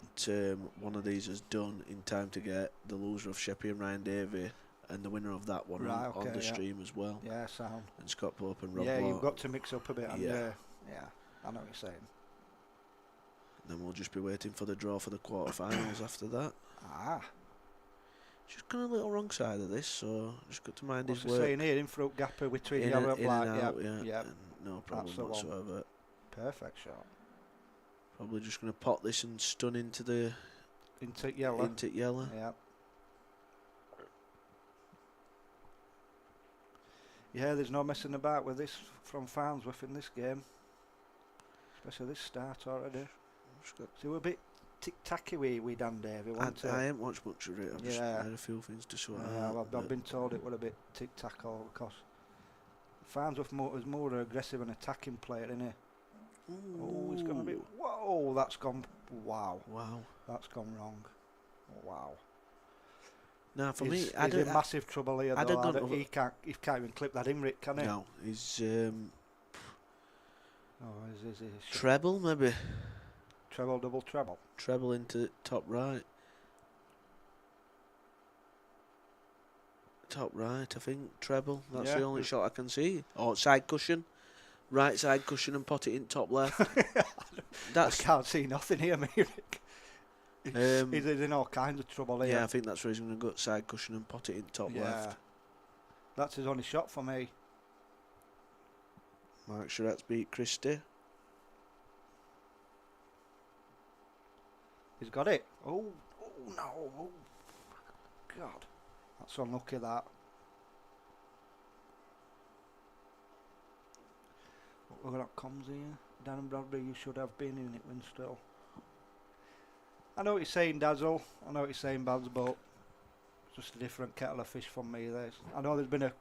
D: one of these is done in time to get the loser of Sheppy and Ryan Davey and the winner of that one on the stream as well.
E: Yeah, sound.
D: And Scott Pope and Rob
E: Yeah,
D: Watt.
E: you've got to mix up a bit.
D: Yeah,
E: I know what you're saying.
D: And then we'll just be waiting for the draw for the quarterfinals after that. Just gone a little wrong side of this, so just got to mind his work.
E: What's he saying here? In front gapper between yellow and black.
D: Yeah. No problem whatsoever.
E: Perfect shot.
D: Probably just going to pot this and stun into the...
E: Into yellow.
D: Into yellow.
E: Yeah. Yeah, there's no messing about with this from Farnsworth in this game. Especially this start already. So we're a bit tick-tacky with Dan Davey, wasn't it?
D: I haven't watched much of it. I've just had a few things to sort out.
E: I've been told it was a bit tick-tack all because Farnsworth was more aggressive and attacking player, isn't he? Oh, he's going to be... Whoa, that's gone... Wow. That's gone wrong. Wow.
D: Now, for me...
E: He's in massive trouble here, though. He can't even clip that in, Rick, can he?
D: No, he's...
E: is he
D: treble, maybe?
E: Treble, double treble?
D: Treble into top right. Top right, I think. Treble. That's
E: Yeah.
D: the only shot I can see. Or side cushion. Right side cushion and pot it in top left.
E: I
D: That's
E: can't see nothing here, Mirik. He's in all kinds of trouble here.
D: yeah, I think that's where he's going to go side cushion and pot it in top left.
E: That's his only shot for me.
D: Mark Surratt's beat Christie.
E: He's got it. Oh no. Oh, God. That's unlucky, that. We've got comms here. Dan and Bradbury, you should have been in it when still. I know what you're saying, Dazzle. I know what you're saying, Bads, but it's just a different kettle of fish from me. I know there's been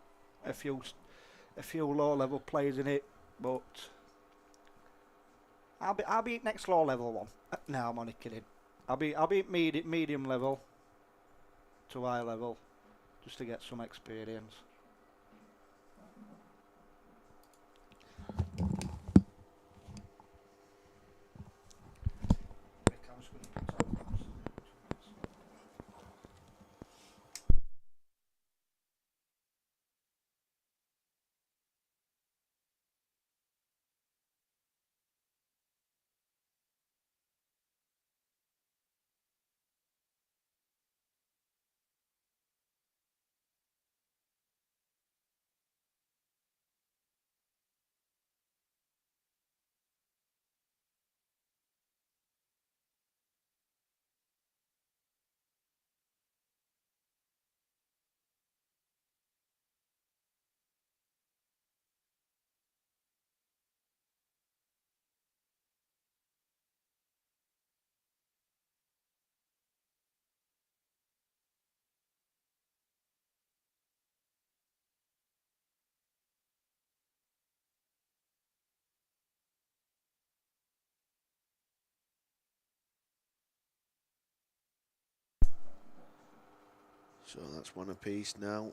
E: a few low-level players in it, but I'll be next low-level one. No, I'm only kidding. I'll be medium level to high level, just to get some experience.
D: So that's one apiece now.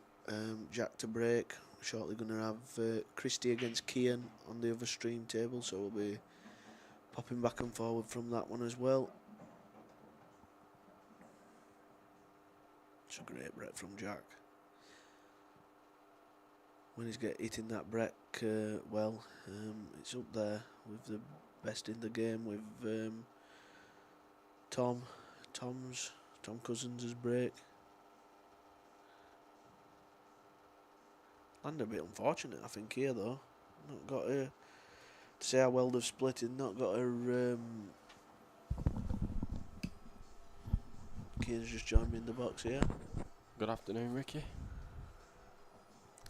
D: Jack to break. Shortly going to have Christie against Kian on the other stream table, so we'll be popping back and forward from that one as well. It's a great break from Jack. When he's hitting that break well, it's up there with the best in the game with Tom Cousins' break. And a bit unfortunate, I think, here though. Not got her to say how well they've split it. Not got her. Kian's just joined me in the box here.
F: Good afternoon, Ricky.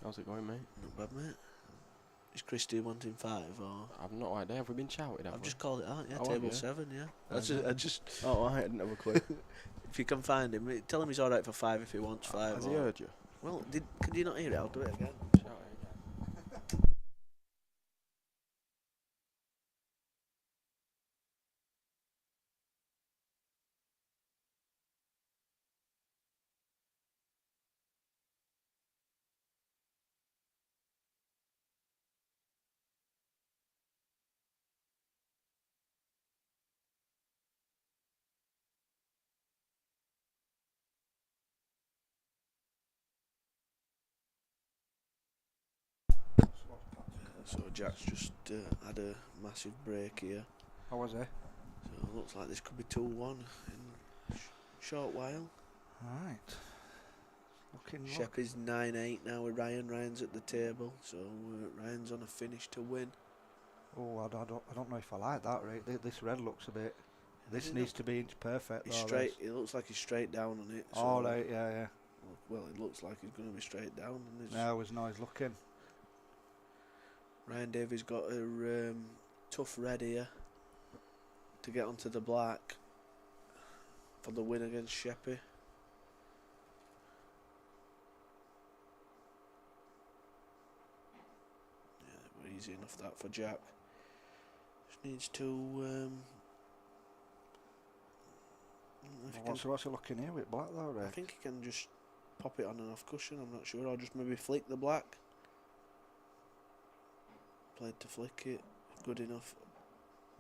F: How's it going, mate?
D: Not bad, mate. Is Christie wanting 5 or?
F: I've no idea. Have we been shouted?
D: I've just called it out. Yeah,
F: Oh,
D: table
F: have you?
D: 7. Yeah.
F: Oh,
D: I just.
F: Oh, I didn't have a clue.
D: If you can find him, tell him he's all right for 5 if he wants 5.
F: Has he heard you?
D: Well, could you not hear it? I'll do it again.
F: Shout it again.
D: So Jack's just had a massive break here.
E: How was it?
D: So it looks like this could be 2-1 in short while.
E: Right. Looking
D: Shep is 9-8 now with Ryan. Ryan's at the table, so Ryan's on a finish to win.
E: Oh, I don't know if I like that, right? This red looks a bit. This needs to be inch perfect.
D: He's
E: though,
D: straight.
E: this.
D: It looks like he's straight down on it. So
E: All right, yeah.
D: well, it looks like he's going to be straight down. And
E: Now was noise looking.
D: Ryan Davies got a tough red here to get onto the black for the win against Sheppy. Yeah, easy enough that for Jack. Just needs to.
E: What's he looking here with black though, right?
D: I think he can just pop it on and off cushion. I'm not sure, or just maybe flick the black. Played to flick it. Good enough.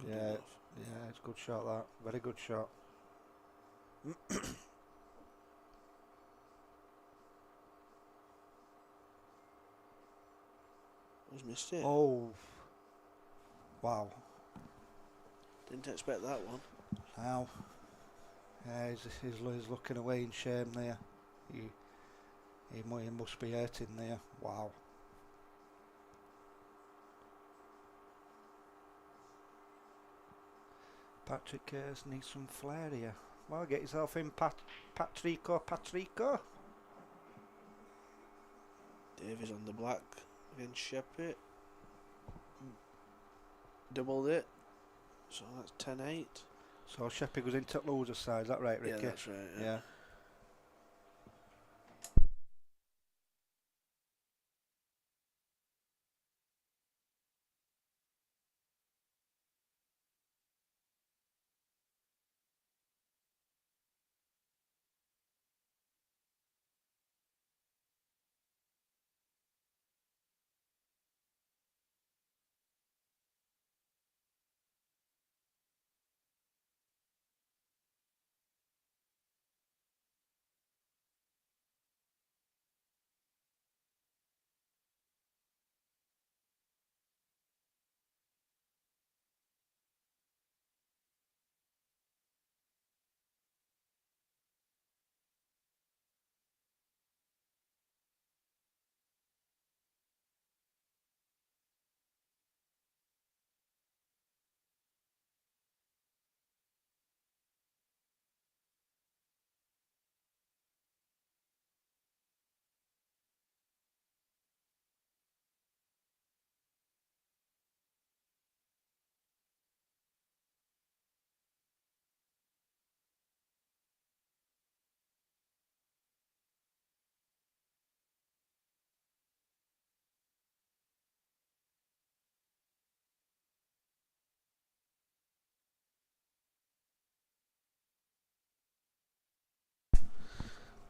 D: Good enough.
E: Yeah, it's a good shot that. Very good shot.
D: Who's missed it?
E: Oh. Wow.
D: Didn't expect that one.
E: Now. Yeah, he's looking away in shame there. He must be hurting there. Wow. Patrick Ayres needs some flair here. Well, get yourself in, Patrico.
D: Davies on the black against Sheppey. Doubled it. So that's 10-8.
E: So Sheppey goes into loser side, is that right, Ricky?
D: Yeah, that's right.
E: Yeah.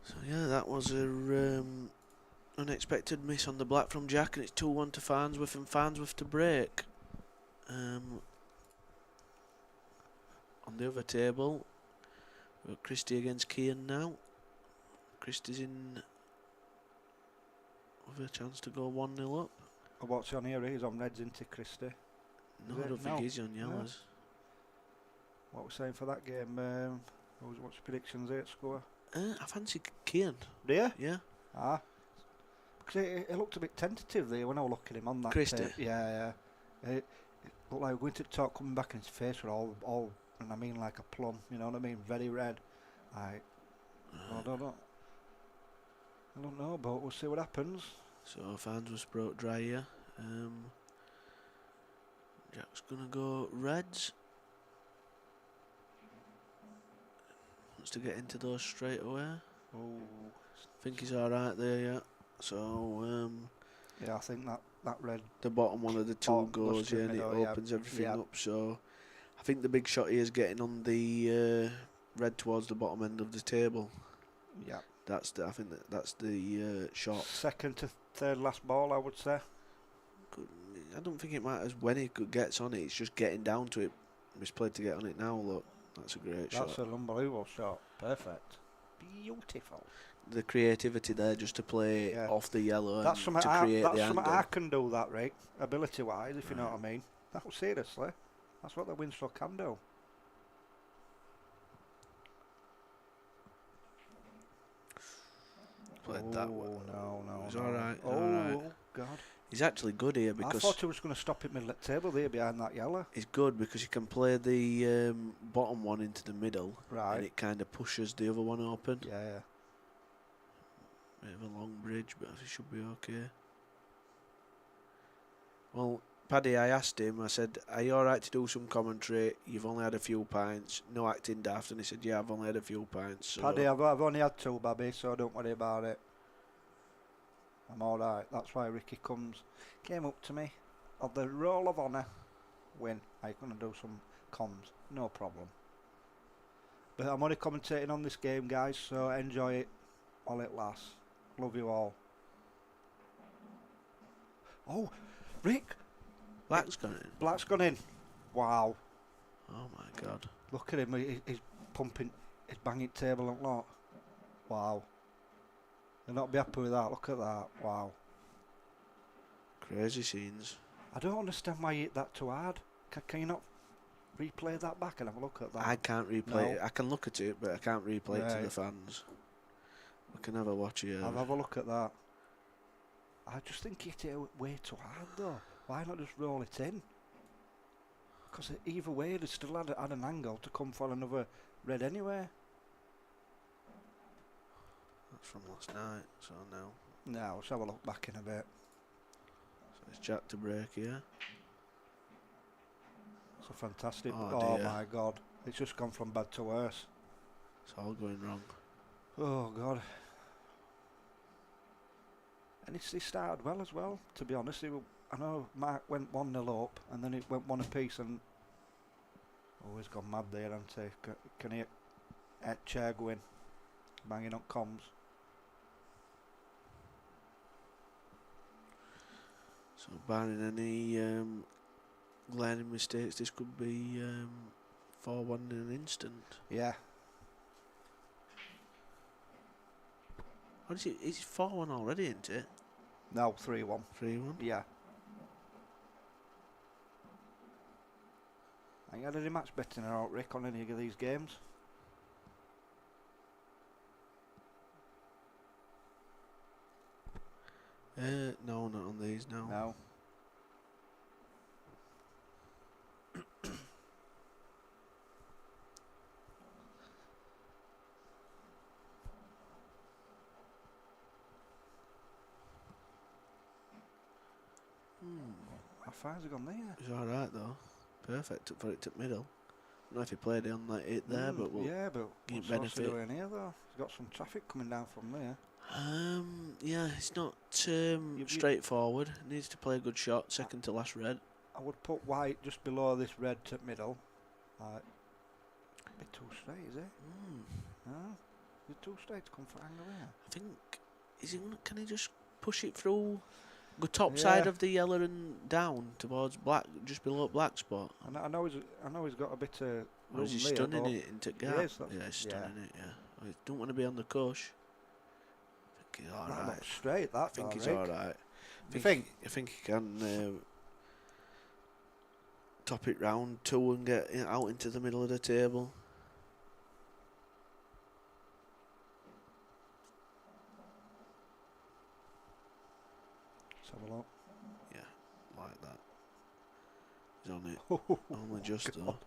D: So yeah, that was a unexpected miss on the black from Jack, and it's 2-1 to Farnsworth, and Farnsworth to break. On the other table, we've got Christie against Kean now. Christie's in with a chance to go 1-0 up.
E: What's on here? He's on reds into Christie.
D: No,
E: Is
D: I
E: it?
D: don't think
E: No.
D: he's on yellows.
E: What we're saying for that game? What's your predictions? 8 score.
D: I fancy Kean.
E: Do you?
D: Yeah.
E: Ah. Because it looked a bit tentative there when I was looking at him on that
D: Christie?
E: tape. Yeah. It looked like we were going to talk coming back and his face were all, and I mean like a plum, you know what I mean? Very red. I don't know, but we'll see what happens.
D: So Farnsworth broke dry here. Jack's gonna go reds. Wants to get into those straight away.
E: Oh.
D: Think he's alright there, yeah. So
E: Yeah, I think that red.
D: the bottom one of the two
E: Bottom
D: goes,
E: must
D: yeah,
E: have
D: and it
E: been, yeah.
D: opens everything
E: Yeah.
D: up. So I think the big shot here is getting on the red towards the bottom end of the table.
E: Yeah.
D: I think that's the shot.
E: Second to third last ball, I would say.
D: I don't think it matters when he gets on it. It's just getting down to it. He's played to get on it now. Look, that's a great shot.
E: That's an unbelievable shot. Perfect. Beautiful.
D: The creativity there just to play off the yellow
E: That's
D: and to create the angle.
E: I can do that, Rick. Ability-wise, if you know what I mean. No, seriously. That's what the Winslow can do.
D: Played that well.
E: No.
D: He's alright.
E: Oh, God.
D: He's actually good here because
E: I thought he was going to stop it middle of the table there behind that yellow.
D: he's good because he can play the bottom one into the middle,
E: Right.
D: and it kind of pushes the other one open.
E: Yeah.
D: Bit of a long bridge, but it should be okay. Well, Paddy, I asked him, I said, are you alright to do some commentary? You've only had a few pints, no acting daft. And he said, yeah, I've only had a few pints. So
E: Paddy, I've only had 2, Babby, so don't worry about it. I'm alright. That's why Ricky came up to me on the roll of honour. Win. I'm going to do some comms. No problem. But I'm only commentating on this game, guys, so enjoy it while it lasts. Love you all. Oh, Rick!
D: Black's gone in.
E: Black's gone in. Wow.
D: Oh my God.
E: Look at him. He's pumping. He's banging table and lot. Wow. They'll not be happy with that. Look at that. Wow.
D: Crazy scenes.
E: I don't understand why you hit that too hard. Can you not replay that back and have a look at that?
D: I can't replay
E: No.
D: it. I can look at it, but I can't replay it to the
E: Right.
D: fans. We can have a watch here.
E: I'll have a look at that. I just think you hit it way too hard though. Why not just roll it in? Because either way, they still had an angle to come for another red anyway.
D: That's from last night, so now.
E: Now, let's have a look back in a bit.
D: So it's Jack to break here.
E: It's a fantastic.
D: Oh,
E: Oh
D: dear.
E: my God. It's just gone from bad to worse.
D: It's all going wrong.
E: Oh God. And he started well as well, to be honest. I know Mark went 1-0 up and then it went one apiece and... Oh, he's gone mad there, hasn't he? Can he at chair go in? Banging up comms.
D: So barring any glaring mistakes, this could be 4-1 in an instant.
E: Yeah.
D: What is it? It's 4-1 already, isn't it?
E: No, 3-1.
D: 3-1?
E: Yeah. I ain't had any match betting out, Rick, on any of these games.
D: No, not on these, no.
E: No. How far's he gone there?
D: It's alright though. Perfect for it to middle. I don't know if he played it on like it there, but we'll
E: yeah, but
D: get
E: what's also
D: benefit.
E: doing here though? He's got some traffic coming down from there.
D: Yeah, it's not
E: You-
D: straightforward. Needs to play a good shot, second to last red.
E: I would put white just below this red to middle. Like, a bit too straight, is it? No? Is it too straight to come for angle here?
D: I think, can he just push it through the top side
E: Yeah.
D: of the yellow and down towards black, just below black spot?
E: I know he's got a bit of
D: Or
E: room
D: is he
E: there,
D: stunning
E: but
D: it into
E: He
D: gap?
E: is, that's-
D: Yeah, he's
E: yeah.
D: stunning it, yeah. I don't want to be on the cush. I think he's
E: that
D: alright.
E: looks straight. That
D: I think he's
E: Rick.
D: alright.
E: You think?
D: I think he can top it round two and get out into the middle of the table.
E: Let's have a look.
D: Yeah, like that. He's on it. Only just though.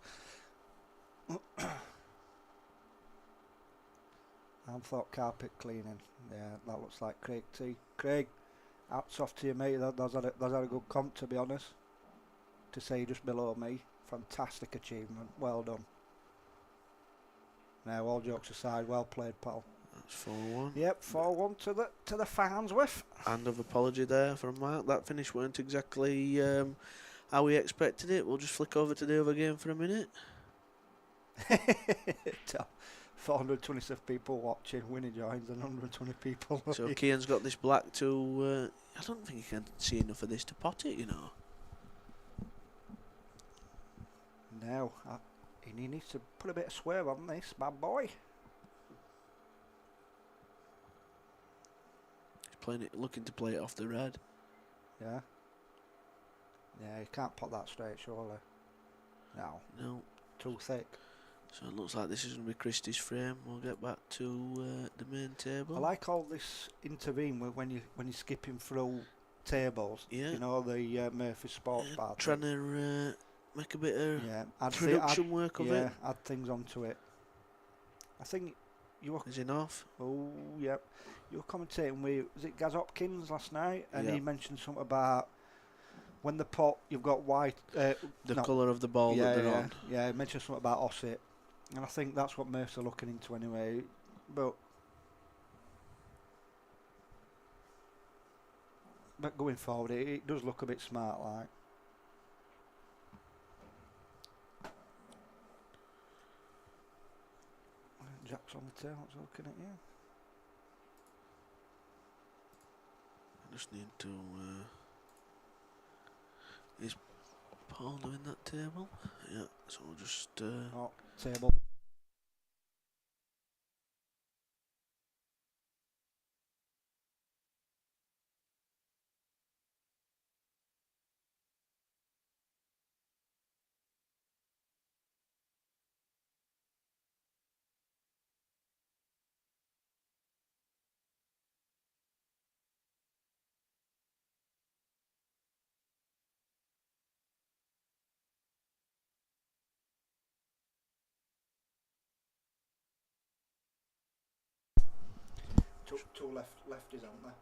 E: I thought carpet cleaning. Yeah, that looks like Craig T. Craig, hats off to you, mate. That's had a good comp, to be honest. To say just below me, fantastic achievement. Well done. Now, all jokes aside, well played, pal.
D: That's 4-1.
E: Yep, 4-1 to the fans with.
D: Hand of apology there from Mark. That finish weren't exactly how we expected it. We'll just flick over to the other game for a minute.
E: 427 people watching, Winnie joins, and 120 people.
D: So Kian's got this black to... I don't think he can see enough of this to pot it, you know.
E: Now, he needs to put a bit of swerve on this, bad boy.
D: He's playing it, looking to play it off the red.
E: Yeah. Yeah, you can't pot that straight, surely. No,
D: No.
E: too thick.
D: So it looks like this is going to be Christie's frame. We'll get back to the main table.
E: I like all this intervene when you're skipping through tables.
D: Yeah.
E: You know, the Murphy Sports Bar.
D: Trying to make a bit of
E: Yeah,
D: production work of it.
E: add things onto it. I think you were.
D: Is it off?
E: Oh, yep. You were commentating with, was it Gaz Hopkins last night? And
D: Yeah.
E: he mentioned something about when the pot, you've got white.
D: The colour of the ball that they're on.
E: Yeah, he mentioned something about Osset. And I think that's what Murphs are looking into anyway. But going forward, it does look a bit smart, like. Jack's on the tail, what's looking at you?
D: I just need to... is Paul doing that table? Yeah, so we'll just...
E: Oh, table. two lefties, aren't there?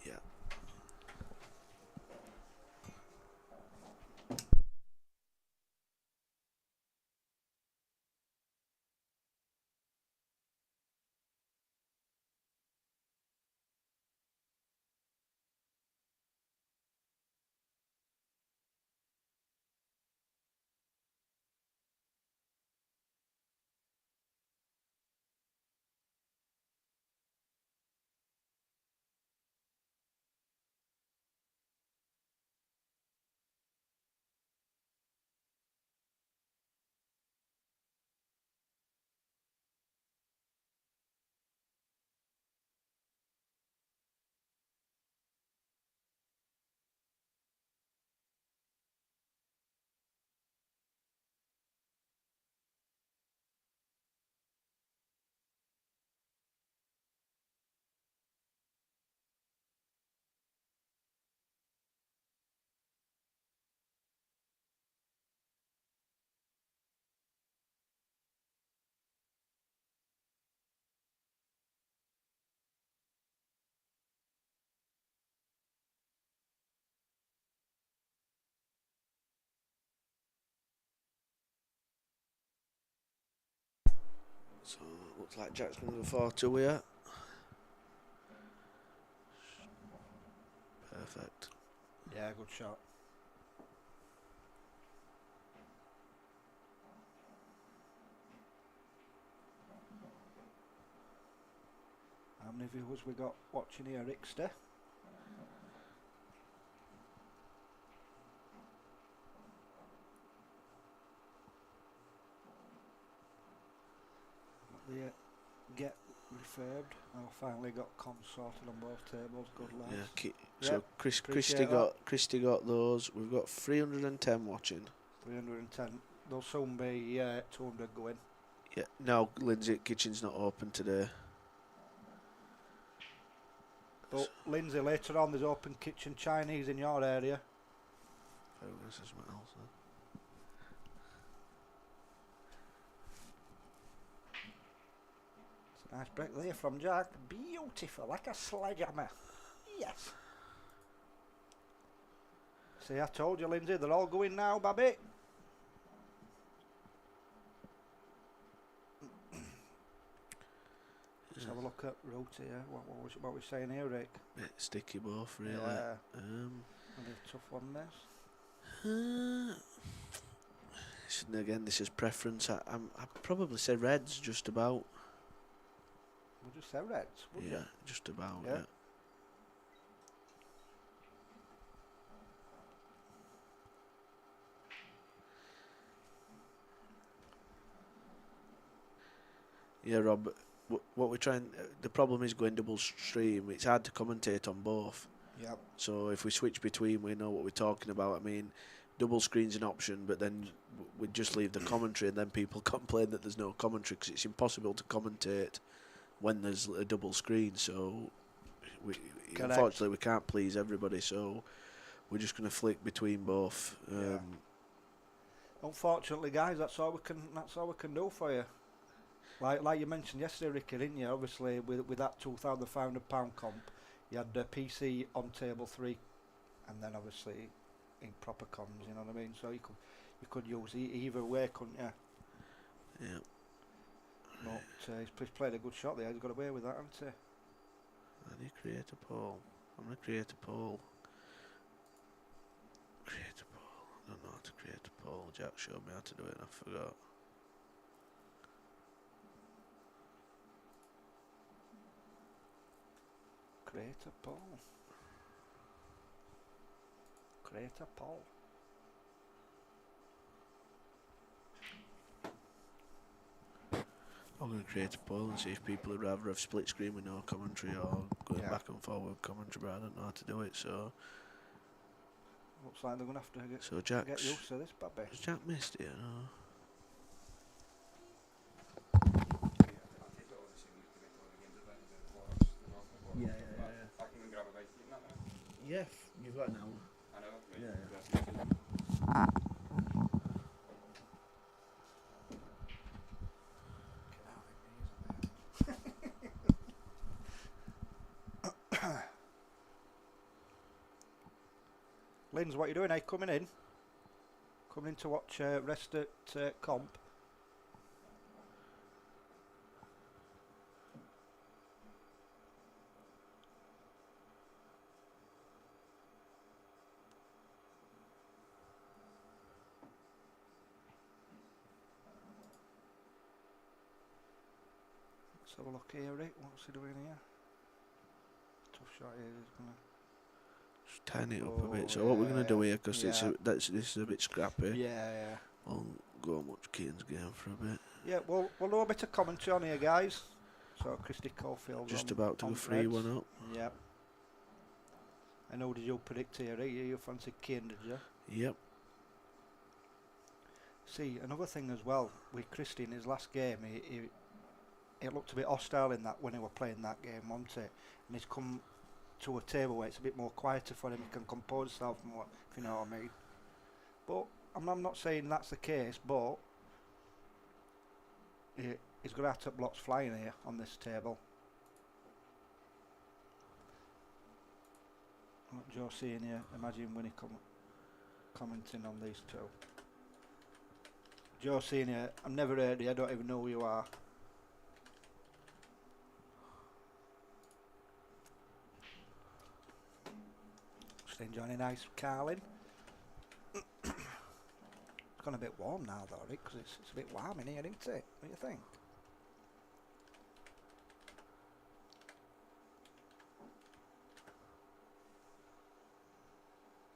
D: Yeah. So looks like Jack's going to go 4-2 here. Perfect.
E: Yeah, good shot. How many viewers we got watching here, Rickster? The get refurbed. I finally got comms sorted on both tables. Good lads.
D: Yeah. So
E: Yep,
D: Christy got those. We've got 310 watching.
E: 310. There'll soon be 200 going.
D: Yeah. No, Lindsay Kitchen's not open today.
E: But Lindsay, later on there's open kitchen Chinese in your area.
D: Oh, this is something else. Huh?
E: It's a nice break there from Jack. Beautiful, like a sledgehammer. Yes. See, I told you, Lindsay, they're all going now, Babby. Let's have a look at Route here. What we saying here, Rick?
D: Bit sticky both, really.
E: Yeah. A tough one, this.
D: Again, this is preference. I'd probably say reds, just about.
E: Would you say reds? Would
D: Yeah,
E: you?
D: just about.
E: Yeah.
D: Yeah. Yeah, Rob. What we're trying. The problem is going double stream. It's hard to commentate on both.
E: Yep.
D: So if we switch between, we know what we're talking about. I mean, double screen's an option, but then we just leave the commentary, and then people complain that there's no commentary because it's impossible to commentate when there's a double screen. So unfortunately we can't please everybody. So we're just going to flick between both.
E: Yeah. Unfortunately, guys, that's all we can do for you. Like you mentioned yesterday, Ricky, didn't you? Obviously, with that £2,500 comp, you had the PC on table 3, and then obviously in proper comms. You know what I mean? So you could use either way, couldn't you?
D: Yeah.
E: But he's played a good shot there. He's got away with that, hasn't he?
D: How do you create a poll? I'm going to create a poll. Create a poll. I don't know how to create a poll. Jack showed me how to do it and I forgot.
E: Create a poll. Create a poll.
D: I'm going to create a poll and see if people would rather have split screen with no commentary or going back and forward with commentary, but I don't know how to do it, so...
E: Looks like they're going to have to get used to this, Babby.
D: Has Jack missed it? No. Yeah. Yeah, you've got an hour.
G: I know.
D: Yeah.
E: Linz, what are you doing? Are you coming in? Coming in to watch rest at comp? Let's have a look here, Rick. What's he doing here? Tough shot here. He's gonna.
D: Just tighten it up a bit. So what we're going to do here, because this is a bit scrappy.
E: Yeah.
D: I'll go and watch Keaton's game for a bit.
E: Yeah, we'll do a bit of commentary on here, guys. So Christy Caulfield
D: Just
E: on,
D: about to
E: on
D: go 3-1 up.
E: Yep. And who did you predict here? You fancied Keane, did you?
D: Yep.
E: See, another thing as well with Christy in his last game, it looked a bit hostile in that when he were playing that game, wasn't it? And he's come to a table where it's a bit more quieter for him. He can compose himself more, if you know what I mean. But I'm not saying that's the case, but he's going to have to blocks flying here on this table. What Joe seeing here, imagine when he commenting on these two. Joe seeing here, I've never heard you, I don't even know who you are. Just enjoying a nice carling. It's gone a bit warm now though, Rick, because it's a bit warm in here, isn't it? What do you think?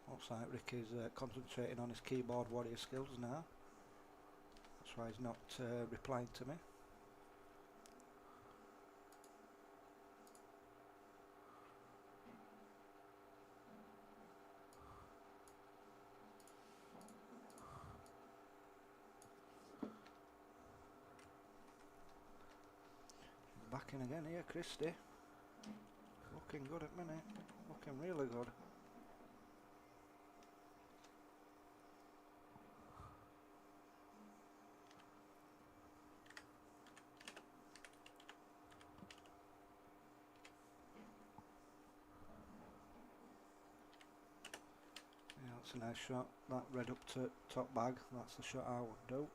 E: Looks like Rick is concentrating on his keyboard warrior skills now. That's why he's not replying to me. Back in again here, Christy. Looking good at minute. Looking really good. Yeah, that's a nice shot. That red up to top bag. That's the shot I would do.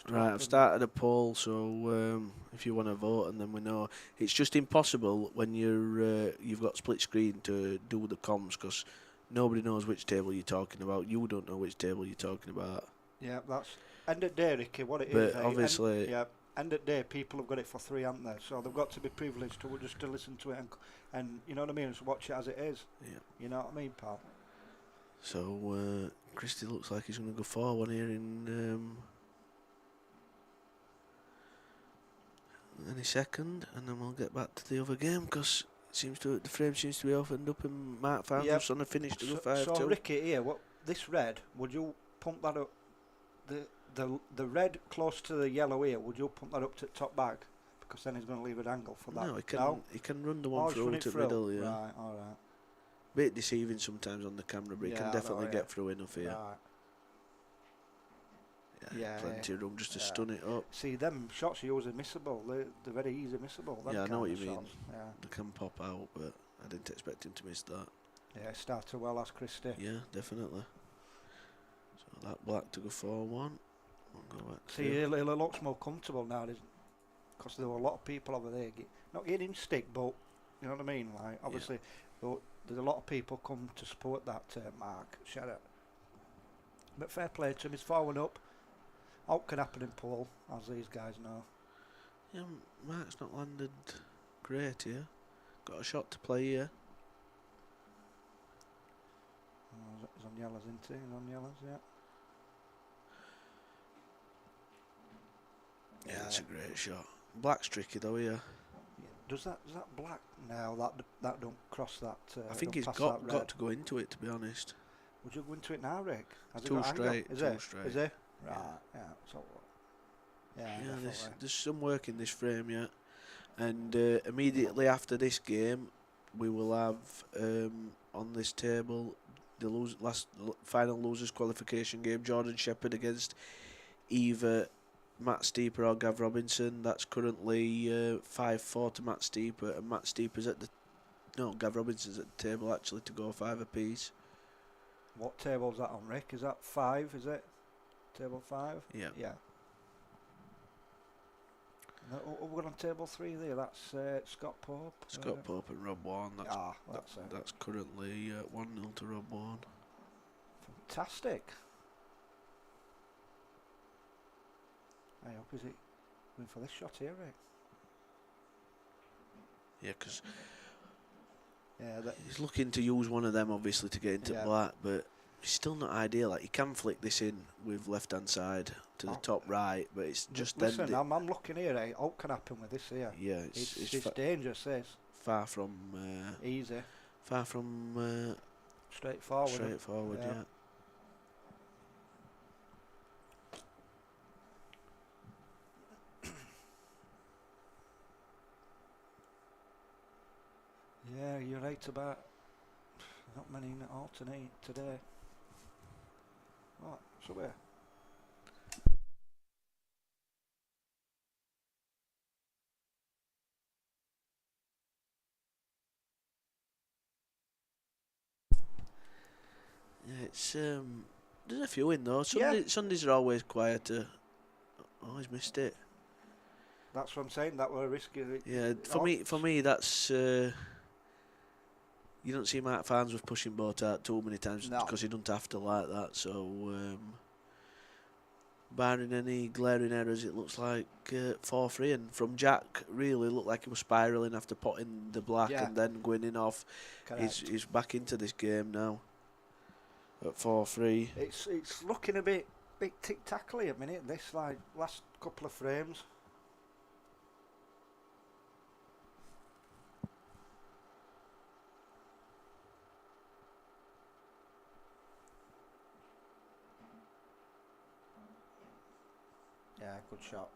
D: Right, I've started a poll, so if you want to vote, and then we know. It's just impossible when you've got split screen to do the comms, because nobody knows which table you're talking about. You don't know which table you're talking about.
E: Yeah, that's end of day, Ricky. What it is.
D: But obviously,
E: end of day, people have got it for free, haven't they? So they've got to be privileged to just to listen to it and you know what I mean, just watch it as it is.
D: Yeah.
E: You know what I mean, pal?
D: So Christy looks like he's going to go 4-1 here in any second, and then we'll get back to the other game, because the frame seems to be opened up, and Mark Farnham's on a finish to go 5-2.
E: So Ricky here, what this red? Would you pump that up? The red close to the yellow here. Would you pump that up to top bag? Because then he's going to leave an angle for that.
D: No, he can run the one through to middle. Yeah.
E: Right, all right.
D: Bit deceiving sometimes on the camera, but he can definitely get through enough here.
E: Right.
D: Yeah, plenty of room just to stun it up.
E: See, them shots you use are missable. They're very easy missable.
D: Yeah, I know what you mean.
E: Yeah.
D: They can pop out, but I didn't expect him to miss that.
E: Yeah, started well as Christy.
D: Yeah, definitely. So that black to go 4-1. We'll go back.
E: See, he looks more comfortable now, because there were a lot of people over there not getting him stick, but you know what I mean. Like obviously, there's a lot of people come to support that Mark. Shut up. But fair play to him. He's forward up. Out can happen in pool, as these guys know.
D: Yeah, Mark's not landed great here. Got a shot to play here.
E: Oh, he's on yellows, isn't he? He's on yellows, yeah.
D: Yeah, that's a great shot. Black's tricky though here.
E: Yeah. Does that black now? That don't cross that.
D: I think he's got to go into it, to be honest.
E: Would you go into it now, Rick? Has
D: Too straight.
E: Is
D: too
E: it?
D: straight.
E: Is it? Right.
D: Yeah.
E: Yeah. So. Yeah.
D: Yeah, there's some work in this frame yet, and immediately after this game, we will have on this table the final losers qualification game. Jordan Shepherd against either Matt Steeper or Gav Robinson. That's currently 5-4 to Matt Steeper, and Matt Steeper's Gav Robinson's at the table actually to go 5 apiece.
E: What table's that on, Rick? Is that 5, is it? Table 5?
D: Yeah.
E: Yeah. No, we're on table 3 there. That's Scott Pope.
D: Scott Pope and Rob Warren.
E: That's it.
D: That's currently 1-0 to Rob Warren.
E: Fantastic. I hope is it going for this shot here, Rick?
D: Yeah, because
E: Yeah,
D: he's looking to use one of them obviously to get into
E: Yeah.
D: black, but it's still not ideal. Like, he can flick this in with left hand side to the top right, but it's just
E: listen.
D: then.
E: I'm looking here. All can happen with this here.
D: Yeah,
E: It's dangerous. This
D: far from
E: easy,
D: far from
E: straightforward.
D: yeah.
E: Yeah, you're right about not many alternate today. What? So where?
D: Yeah, it's there's a few in though.
E: Yeah.
D: Sundays are always quieter. Always missed it.
E: That's what I'm saying. That were risky.
D: Yeah, for me, that's you don't see Mark Farnsworth pushing boat out too many times because he doesn't have to like that. So, barring any glaring errors, it looks like 4-3. And from Jack, really looked like he was spiralling after potting the black and then going in off. He's back into this game now at 4-3.
E: It's looking a bit tic tackly at minute. This like last couple of frames. Yeah, good shot.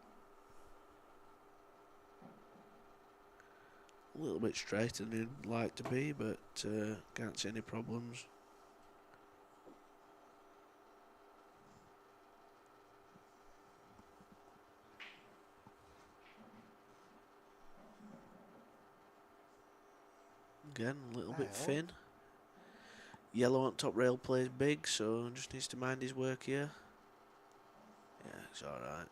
D: A little bit straighter than he'd like to be, but can't see any problems. Again, a little bit thin. Yellow on top rail plays big, so just needs to mind his work here. Yeah, it's alright.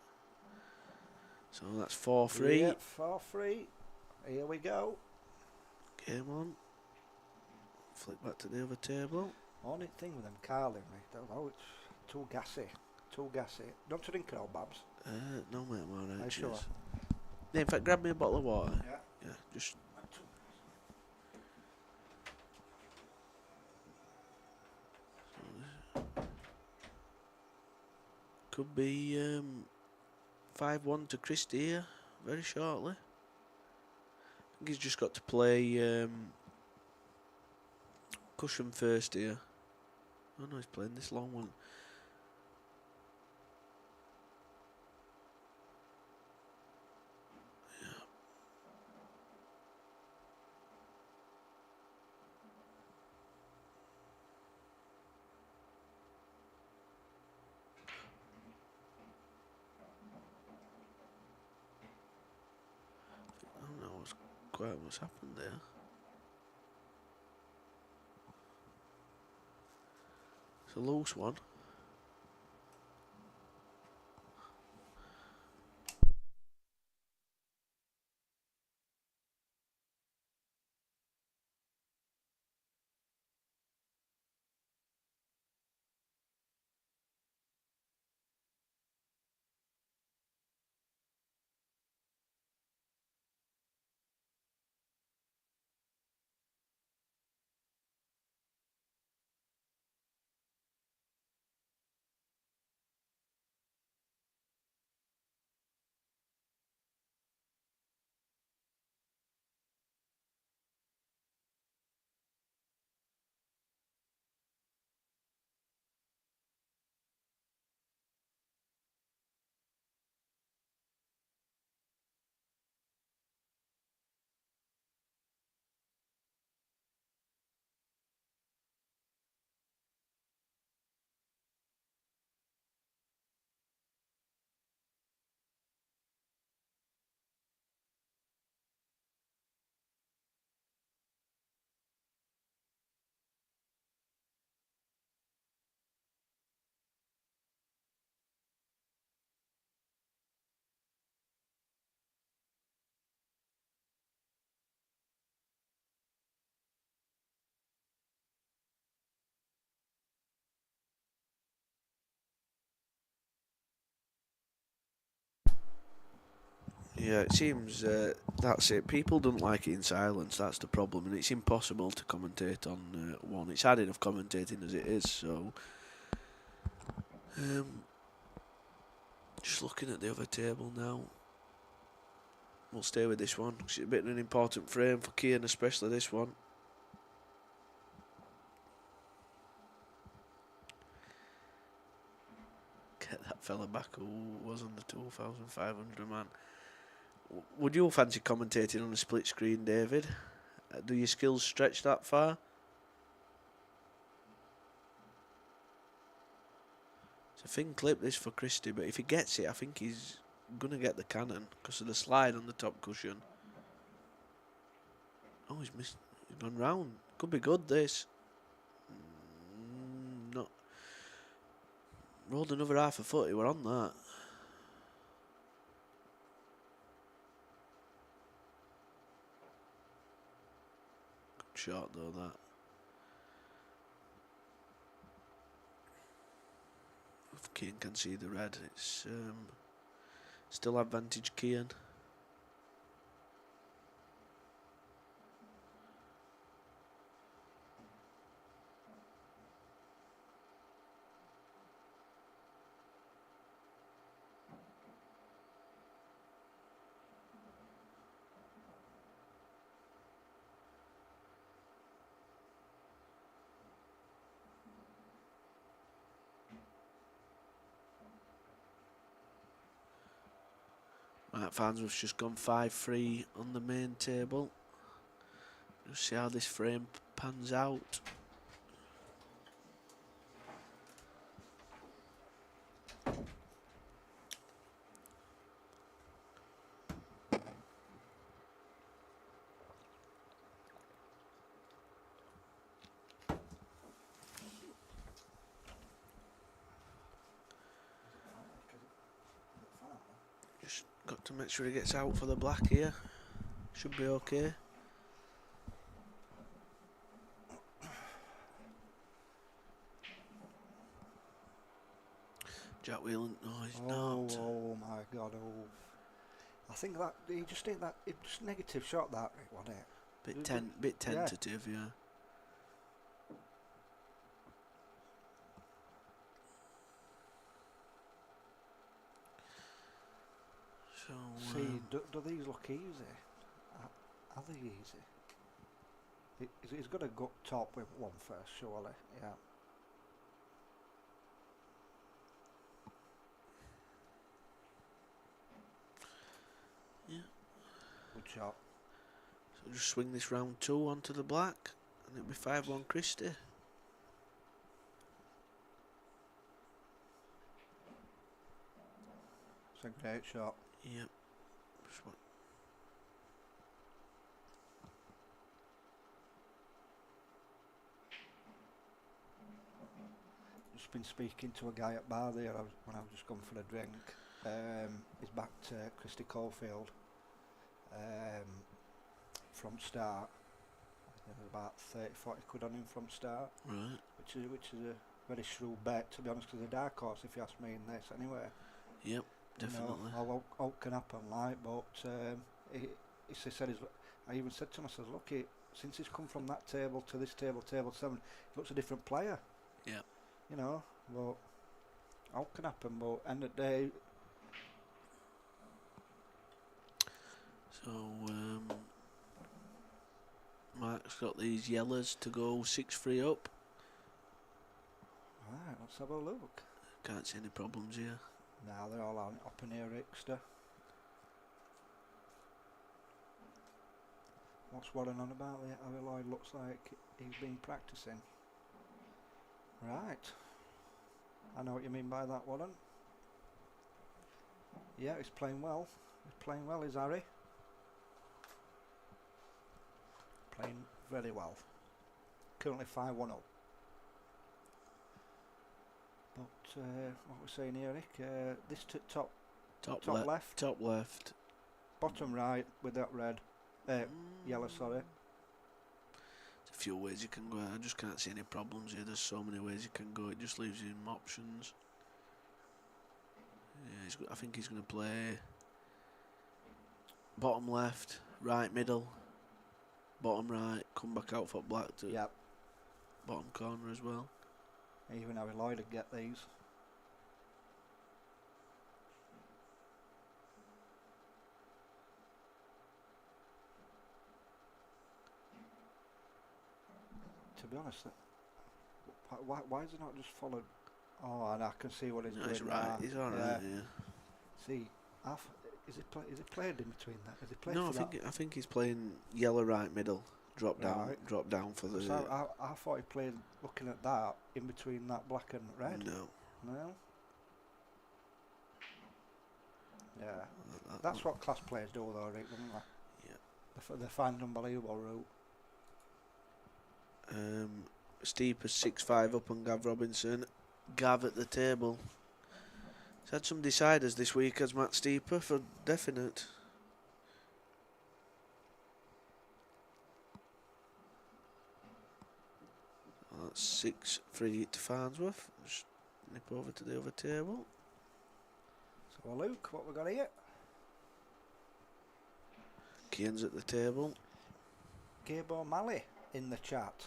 D: So that's 4-3.
E: Yeah, 4-3. Here we go.
D: Game on. Flick back to the other table.
E: Only thing with them carling, mate. Oh, it's too gassy. Too gassy. Don't you drink it all, Babs?
D: No, mate, I'm alright.
E: Are you sure?
D: Yeah, in fact, grab me a bottle of water.
E: Yeah.
D: Yeah, just. Could be 5-1 to Christie here very shortly. I think he's just got to play cushion first here. Oh no, he's playing this long one. I don't know quite what's happened there. It's a loose one.
G: Yeah, it seems that's it. People don't like it in silence. That's the problem, and it's impossible to commentate on one. It's hard enough commentating as it is. So, just looking at the other table now. We'll stay with this one. It's a bit of an important frame for Kian, especially this one. Get that fella back who was on the 2,500 man. Would you fancy commentating on a split screen, David? Do your skills stretch that far? It's a thin clip this for Christie, but if he gets it, I think he's going to get the cannon because of the slide on the top cushion. Oh, he's missed. He's gone round. Could be good, this. Not. Rolled another half a foot. He were on that. Good shot, though, that. If Kian can see the red, it's still advantage Kian. Right, Farnsworth's just gone 5-3 on the main table. Just see how this frame pans out. Just got to make sure he gets out for the black here. Should be okay. Jack Whelan, no, he's not.
E: Oh my God! Oh, I think that he just did that. It just negative shot that, wasn't it?
G: Bit tentative, yeah. So
E: see, do these look easy? Are they easy? He's got to go top with one first, surely. Yeah.
G: Yeah.
E: Good shot.
G: So just swing this round 2 onto the black, and it'll be 5-1 Christie.
E: It's a great shot.
G: Yep.
E: Just been speaking to a guy at bar there when I've just gone for a drink. He's backed Christie Caulfield from start. There's about 30-40 quid on him from start.
G: Right.
E: Which is a very shrewd bet, to be honest, because the dark horse, if you ask me, in this anyway.
G: Yep, definitely.
E: You know, all can happen, like, but he said, I even said to him, I said, look, since he's come from that table to this table, table 7, he looks a different player.
G: Yeah.
E: You know, but all can happen, but end of the day.
G: So, Mark's got these yellows to go 6-3 up.
E: Right, let's have a look.
G: Can't see any problems here.
E: Now they're all on up in here, Rickster. What's Warren on about? Harry Lloyd looks like he's been practicing. Right. I know what you mean by that, Warren. Yeah, he's playing well. He's playing well, is Harry. Playing very well. Currently 5-1 up. But what we're saying here, Rick, this top left.
G: Top left.
E: Bottom right with that red. Yellow, sorry.
G: There's a few ways you can go. I just can't see any problems here. There's so many ways you can go. It just leaves you options. Yeah, I think he's going to play bottom left, right middle, bottom right, come back out for black to
E: Yep.
G: bottom corner as well.
E: Even Harry Lloyd would get these. To be honest, why is it not just followed? Oh, and I can see what he's
G: No,
E: doing.
G: he's right.
E: now.
G: He's all right. Yeah.
E: See, is it played in between that? Is it played
G: No,
E: for
G: I think he's playing yellow right middle, drop down,
E: Right.
G: drop down for the.
E: So I thought he played looking at that in between that black and red.
G: No.
E: No. Yeah, that's what class players do, though, Rick, don't they?
G: Yeah.
E: They find an unbelievable route.
G: Steeper 6-5 up on Gav Robinson. Gav at the table. He's had some deciders this week as Matt Steeper for definite. Well, that's 6-3 to Farnsworth. Just nip over to the other table.
E: So, Luke, what we got here?
G: Keane's at the table.
E: Gabe O'Malley in the chat.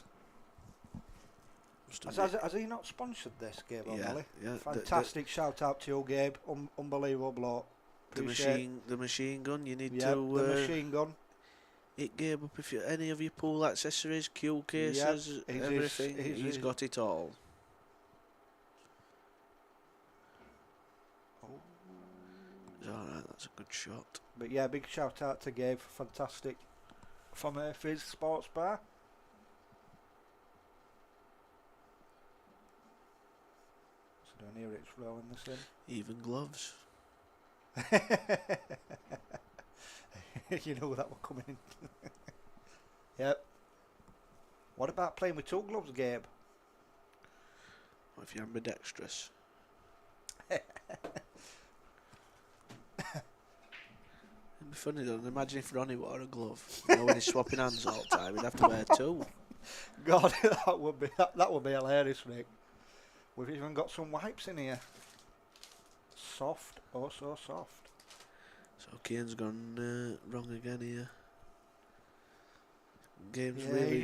G: Must
E: Has he not sponsored this, Gabe
G: Yeah,
E: O'Malley?
G: yeah.
E: Fantastic shout out to you, Gabe. Unbelievable bloke.
G: The machine gun. You need
E: Yep,
G: to
E: the machine gun.
G: hit Gabe up if you any of your pool accessories, cue cases,
E: Yep,
G: everything.
E: he's
G: He's got it all.
E: Oh.
G: Alright, that's a good shot.
E: But yeah, big shout out to Gabe. Fantastic. From Fizz Sports Bar. So down here it's rolling this in.
G: Even gloves.
E: You know that were coming in. Yep. What about playing with two gloves, Gabe?
G: What if you're ambidextrous? It'd be funny though. Imagine if Ronnie wore a glove. You know, when he's swapping hands all the time, he'd have to wear two.
E: God, that would be hilarious, Rick. We've even got some wipes in here. Soft, oh so soft.
G: So Keane's gone wrong again here. Game's
E: Yeah,
G: really.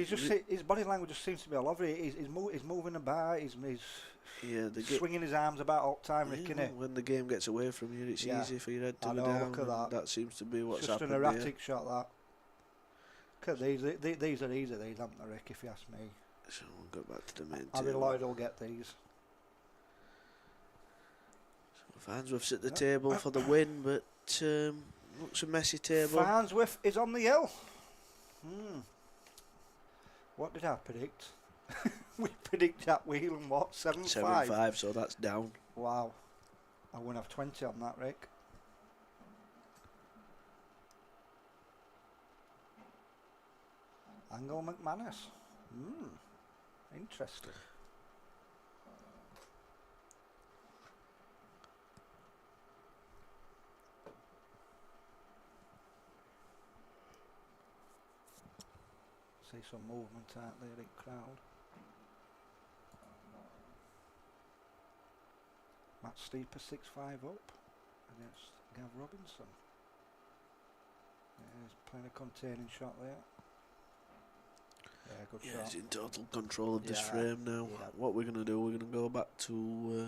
E: his body language just seems to be all over it. He's moving about. He's swinging his arms about all the time, Rick, innit?
G: When the game gets away from you, it's
E: Yeah.
G: easy for your head to
E: I
G: go
E: know,
G: down.
E: look at that.
G: That seems to be what's
E: Just an
G: happened
E: erratic shot, that. Look at these. These are easy, these, aren't they, Rick, if you ask me.
G: So we'll go back to the main
E: Harry
G: table.
E: Lloyd will get these.
G: Farnsworth's at the table for the win, but looks a messy table.
E: Farnsworth is on the hill. What did I predict? We predict that wheel and what? 7-5?
G: 7-5, so that's down.
E: Wow. I wouldn't have 20 on that, Rick. Angle McManus. Interesting. See some movement out there in crowd. Matt Steeper 6-5 up against Gav Robinson. Yeah, he's playing a containing shot there. Yeah, good
G: Yeah,
E: shot.
G: he's in total control of this
E: Yeah,
G: frame now.
E: yeah.
G: What we're going to do, we're going to go back to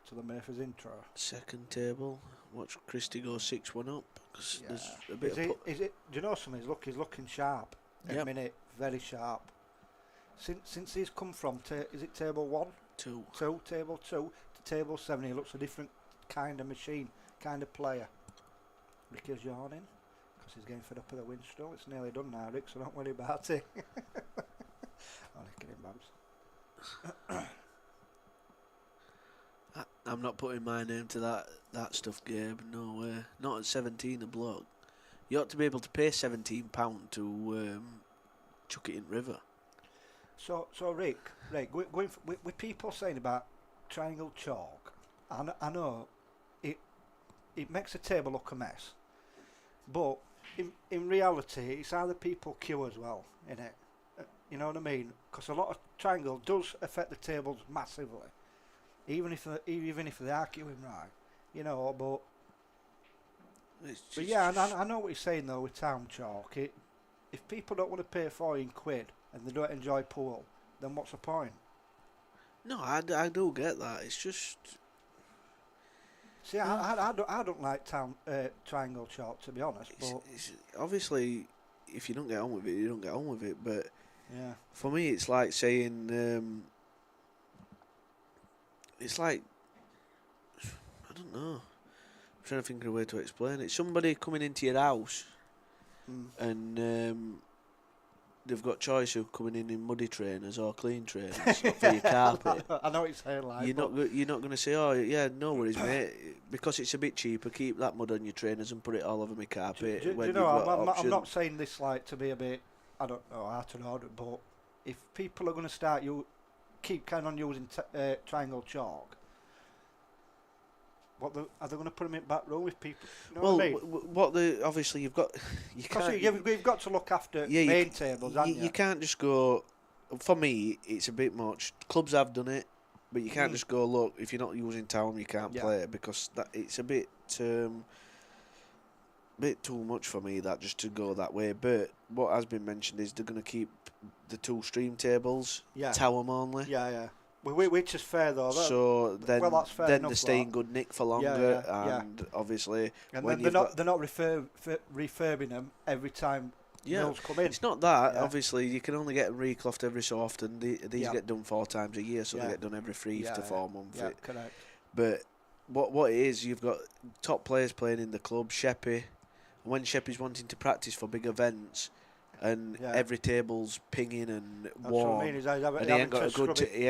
E: To the Murphy's intro.
G: second table. Watch Christie go 6-1 up. 'Cause
E: Yeah.
G: there's a bit
E: Is it? Do you know something? He's looking sharp. At
G: Yep.
E: a minute, very sharp. Since he's come from, is it table 1?
G: 2.
E: Table 2 to table 7, he looks a different kind of machine, kind of player. Ricky's yawning because he's getting fed up with the windstill. It's nearly done now, Rick, so don't worry about it. I'm kidding, Babs.
G: I'm not putting my name to that stuff, Gabe. No way. Not at 17 a bloke. You ought to be able to pay £17 to chuck it in river.
E: So Rick, going with people saying about triangle chalk, I know it makes a table look a mess, but in reality, it's how the people queue as well, innit? You know what I mean? Because a lot of triangle does affect the tables massively, even if they are queuing right, you know. But But yeah, and I know what you're saying though with town chalk. If people don't want to pay £14 and they don't enjoy pool, then what's the point?
G: No, I do get that. It's just...
E: See, I don't like town triangle chalk, to be honest. But
G: It's obviously, if you don't get on with it, you don't get on with it. But
E: yeah,
G: for me, it's like saying... it's like... I don't know. I'm trying to think of a way to explain it. Somebody coming into your house and they've got choice of coming in muddy trainers or clean trainers for your carpet.
E: I know what you're saying, like.
G: You're not going to say, oh yeah, no worries, mate, because it's a bit cheaper. Keep that mud on your trainers and put it all over my carpet.
E: Do you know? I'm not saying this like to be a bit, I don't know, out of order, but if people are going to start keep kind on using triangle chalk, are they going to put them in back room with people? You know what I mean? Obviously you've got you've got to look after main tables, haven't you?
G: You can't just go. For me, it's a bit much. Clubs have done it, but you can't just go. Look, if you're not using town, you can't play it, because it's a bit too much for me, that just to go that way. But what has been mentioned is they're going to keep the 2 stream tables, tower only.
E: Yeah. Which is fair though.
G: So then,
E: that's fair
G: then
E: enough,
G: they stay in good nick for longer, and obviously,
E: and
G: when
E: then they're not refurbing them every time mills come in.
G: It's not that. Obviously, you can only get them reclothed every so often. These get done 4 times a year, so they get done every 3 to 4 months.
E: Yeah, correct.
G: But what it is, you've got top players playing in the club. Sheppy, and when Sheppy's wanting to practice for big events, and every table's pinging and warm,
E: and
G: he ain't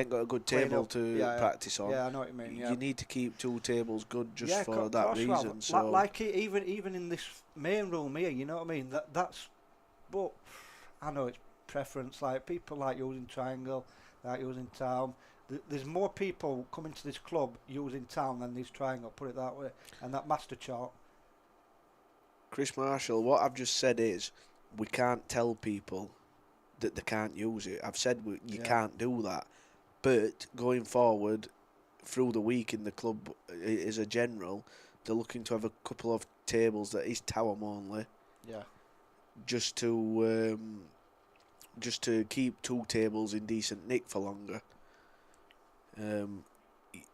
G: got a good table to practice on.
E: Yeah, I know what you mean.
G: You need to keep 2 tables good just for that reason.
E: Well.
G: So
E: like even in this main room here, you know what I mean? That's, but I know it's preference. Like people like using triangle, like using town. There's more people coming to this club using town than this triangle. Put it that way. And that master chart.
G: Chris Marshall, what I've just said is, we can't tell people that they can't use it. I've said you can't do that. But going forward, through the week in the club, as a general, they're looking to have a couple of tables that is tower only.
E: Yeah.
G: Just to keep 2 tables in decent nick for longer.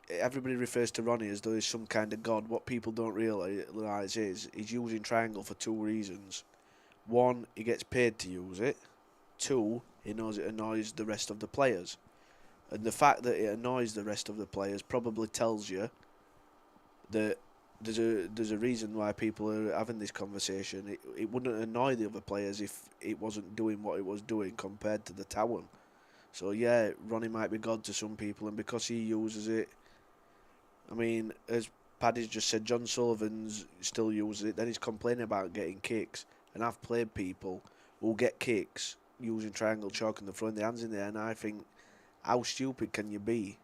G: Everybody refers to Ronnie as though he's some kind of god. What people don't realise is he's using triangle for 2 reasons. 1, he gets paid to use it. 2, he knows it annoys the rest of the players. And the fact that it annoys the rest of the players probably tells you that there's a reason why people are having this conversation. It wouldn't annoy the other players if it wasn't doing what it was doing compared to the tower. So yeah, Ronnie might be God to some people, and because he uses it, I mean, as Paddy's just said, John Sullivan's still uses it, then he's complaining about getting kicks. And I've played people who get kicks using triangle chalk and they're throwing their hands in there, and I think, how stupid can you be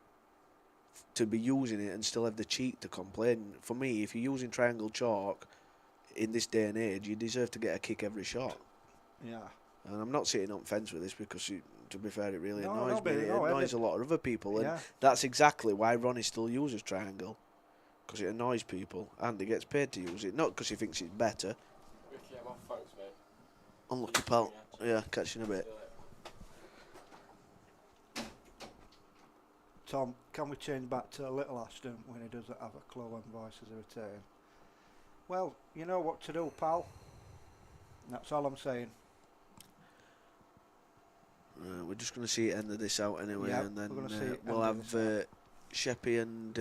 G: to be using it and still have the cheek to complain? For me, if you're using triangle chalk in this day and age, you deserve to get a kick every shot.
E: Yeah.
G: And I'm not sitting on fence with this, because to be fair, it really annoys me. It annoys a lot of other people, and that's exactly why Ronnie still uses triangle, because it annoys people and he gets paid to use it, not because he thinks it's better.
F: Ricky, I'm off phones, mate.
G: Unlucky pal. Yeah, catch you in a bit.
E: Tom, can we change back to Little Ashton when he doesn't have a clue when voices are returning? Well, you know what to do, pal. That's all I'm saying.
G: We're just going to see it end of this out anyway, and then we'll have Sheppy and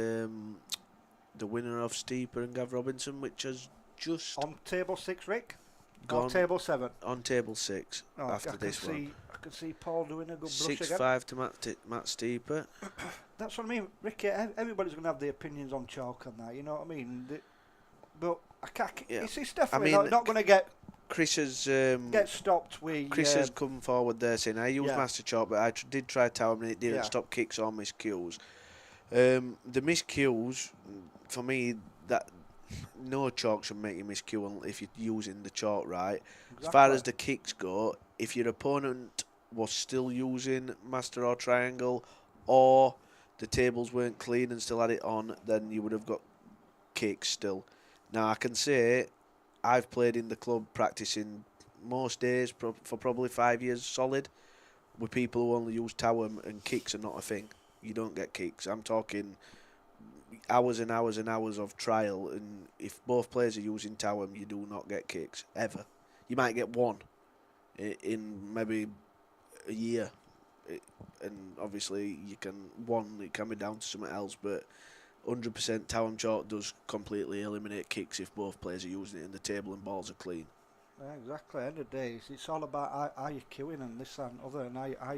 G: the winner of Steeper and Gav Robinson, which has just
E: on table 6, Rick.
G: Gone
E: on table 7.
G: On table 6 after this one.
E: I can see Paul doing a good brush
G: 6-5 to Matt Steeper.
E: That's what I mean, Ricky. Everybody's going to have their opinions on chalk and that. You know what I mean? But I can't. It's definitely not going to get.
G: Chris has
E: get stopped with.
G: Chris has come forward there saying, I use master chalk, but I did try tower and it didn't stop kicks or miscues. The miscues, for me, that no chalk should make you miscue if you're using the chalk right. Exactly. As far as the kicks go, if your opponent was still using master or triangle, or the tables weren't clean and still had it on, then you would have got kicks still. Now I can say I've played in the club practicing most days for probably 5 years solid with people who only use Towem, and kicks are not a thing. You don't get kicks. I'm talking hours and hours and hours of trial, and if both players are using Towem, you do not get kicks, ever. You might get one in maybe a year, and obviously it can be down to something else, but 100% Towem chalk does completely eliminate kicks if both players are using it and the table and balls are clean.
E: Yeah, exactly. End of the day, it's all about how you queuing and this and other, and how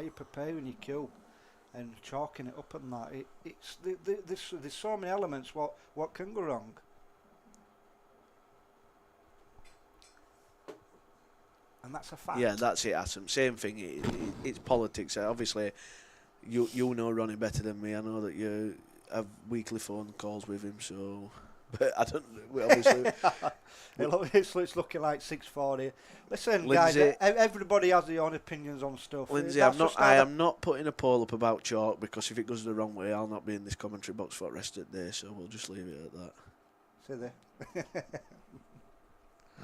E: you preparing your queue and chalking it up and that. There's so many elements what can go wrong. And that's a fact.
G: Yeah, that's it, Assam. Same thing. It's politics. Obviously, you know Ronnie better than me. I know that you have weekly phone calls with him, so. But I don't. Obviously,
E: it's looking like 6:40. Listen,
G: Lindsay,
E: guys. Everybody has their own opinions on stuff.
G: Lindsay, I am not putting a poll up about chalk, because if it goes the wrong way, I'll not be in this commentary box for the rest of the day. So we'll just leave it at that.
E: See there.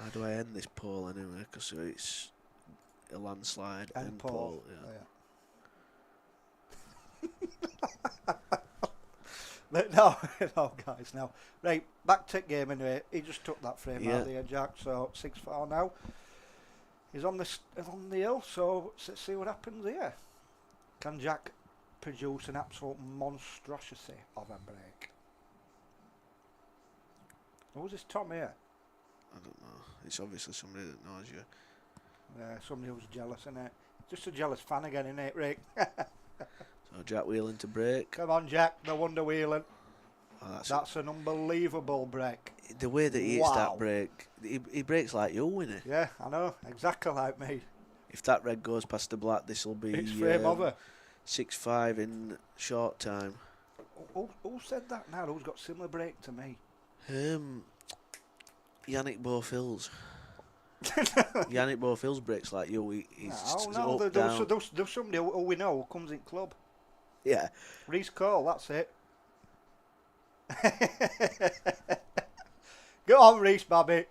G: How do I end this poll anyway? Because it's a landslide.
E: End poll.
G: Yeah.
E: No, guys, no. Right, back to the game anyway. He just took that frame out there, Jack. So 6-4 now. He's on the hill. So let's see what happens here. Can Jack produce an absolute monstrosity of a break? Who's this Tom here?
G: I don't know. It's obviously somebody that knows you.
E: Yeah, somebody who's jealous, innit? Just a jealous fan again, innit, Rick?
G: So Jack wheeling to break.
E: Come on, Jack. No wonder wheeling.
G: Oh,
E: that's an unbelievable break.
G: The way that he hits that break, he breaks like you, innit?
E: Yeah, I know. Exactly like me.
G: If that red goes past the black, this will be
E: It's frame over.
G: 6-5 in short time.
E: Who said that now? Who's got similar break to me?
G: Yannick Bofils. Yannick Bofils breaks like you.
E: There's somebody who we know who comes in club.
G: Yeah.
E: Reece Cole, that's it. Go on, Reece, Babby.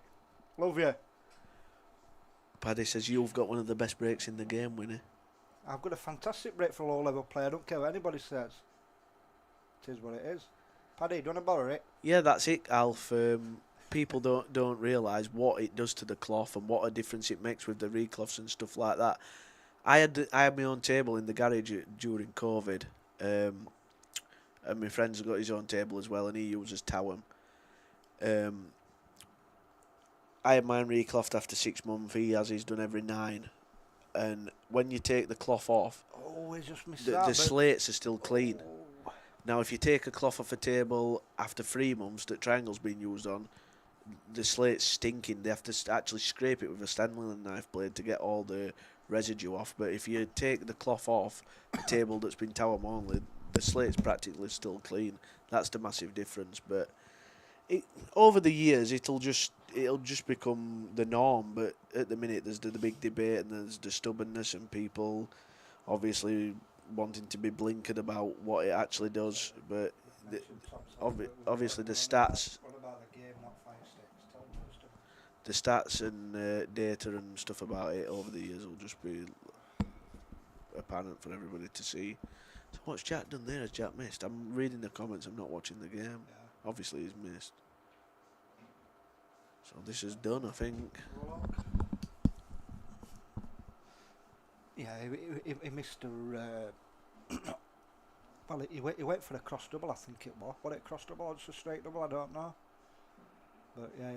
E: Love you.
G: Paddy says you've got one of the best breaks in the game, Winnie.
E: I've got a fantastic break for a low-level player. I don't care what anybody says. It is what it is. Paddy, do you want to borrow it?
G: Yeah, that's it, Alf. People don't realise what it does to the cloth and what a difference it makes with the recloths and stuff like that. I had my own table in the garage during COVID, and my friend's got his own table as well, and he uses Towem. I had mine reclothed after 6 months. He has his done every 9, and when you take the cloth off,
E: we just missed
G: the slates are still clean. Now, if you take a cloth off a table after 3 months that triangle's been used on, the slate's stinking. They have to actually scrape it with a Stanley knife blade to get all the residue off. But if you take the cloth off a table that's been Towem only, the slate's practically still clean. That's the massive difference. But over the years, it'll just become the norm. But at the minute, there's the big debate and there's the stubbornness and people obviously wanting to be blinkered about what it actually does. But obviously the stats. The stats and data and stuff about it over the years will just be apparent for everybody to see. So what's Jack done there? Has Jack missed? I'm reading the comments. I'm not watching the game. Yeah. Obviously he's missed. So this is done, I think.
E: Yeah, he missed a. Well, he went for a cross double, I think it was. Was it a cross double or just a straight double? I don't know. But yeah,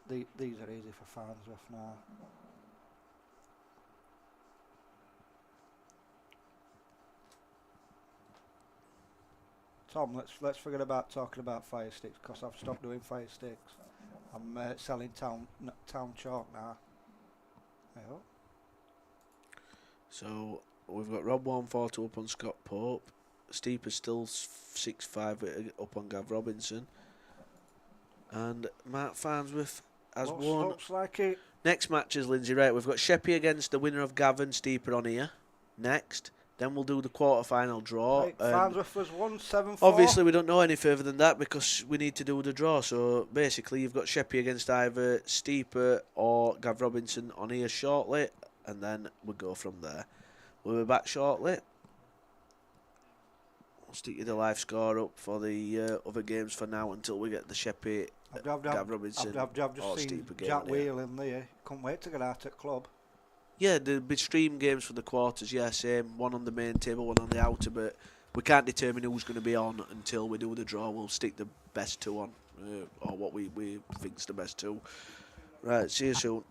E: these are easy for Farnsworth now. Tom, let's forget about talking about fire sticks because I've stopped doing fire sticks. I'm selling town chalk now. Yeah.
G: So we've got Rob 142 up on Scott Pope. Steep is still 6-5 up on Gav Robinson. And Mark Farnsworth has won.
E: Looks like it.
G: Next match is Lindsay, right? We've got Sheppy against the winner of Gav and Steeper on here. Next. Then we'll do the quarter-final draw.
E: Right,
G: And
E: Farnsworth was 1-7-4.
G: obviously, we don't know any further than that because we need to do the draw. So basically, you've got Sheppey against either Steeper or Gav Robinson on here shortly, and then we'll go from there. We'll be back shortly. I'll stick you the live score up for the other games for now until we get the Sheppey, Gav Robinson,
E: I've
G: or
E: just seen
G: Steeper game.
E: Jack
G: on here.
E: Wheel in there. Couldn't wait to get out at club.
G: Yeah, there'll be stream games for the quarters, yeah, same. One on the main table, one on the outer, but we can't determine who's going to be on until we do the draw. We'll stick the best two on, or what we think's the best two. Right, see you soon.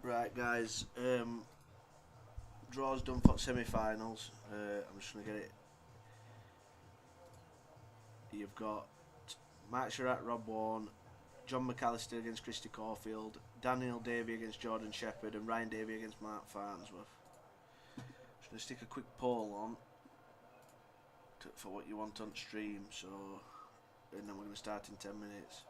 G: Right, guys. Draw's done for semi-finals. I'm just gonna get it. You've got Mark Sherratt, Rob Warren, John McAllister against Christy Caulfield, Daniel Davey against Jordan Shepherd, and Ryan Davey against Mark Farnsworth. Just gonna stick a quick poll on for what you want on stream. So, and then we're gonna start in 10 minutes.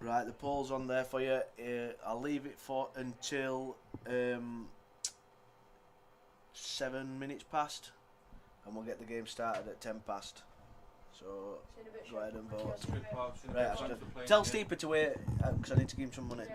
G: Right, the poll's on there for you. I'll leave it for until 7 minutes past, and we'll get the game started at 10 past. So go ahead and vote. Right, tell Steeper to wait because I need to give him some money.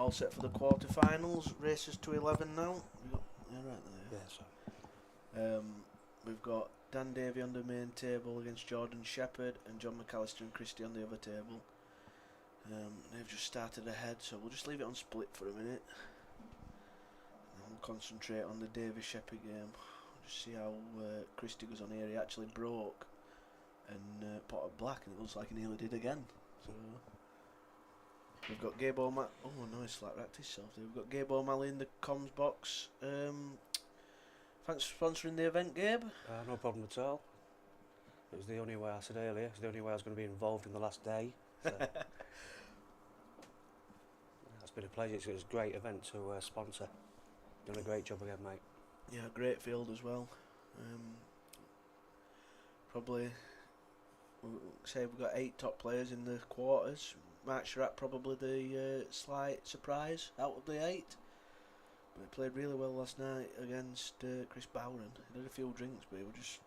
G: all set for the quarterfinals. Races to 11 now. Yeah, right there.
B: Yeah, so.
G: We've got Dan Davey on the main table against Jordan Shepherd and John McAllister and Christie on the other table. They've just started ahead, so we'll just leave it on split for a minute. And we'll concentrate on the Davey Shepherd game. Just see how Christie goes on here. He actually broke and potted black, and it looks like he nearly did again. So we've got Gabe O'Malley. Oh no, he's flat racked himself there. We've got Gabe O'Malley in the comms box. Thanks for sponsoring the event, Gabe.
B: No problem at all. It was the only way I said earlier. It was the only way I was going to be involved in the last day. So. It's been a pleasure. It's a great event to sponsor. Done a great job again, mate.
G: Yeah, great field as well. Probably, say we've got 8 top players in the quarters. Mark Sherratt probably the slight surprise out of the 8. But he played really well last night against Chris Bowron. He had a few drinks, but he was just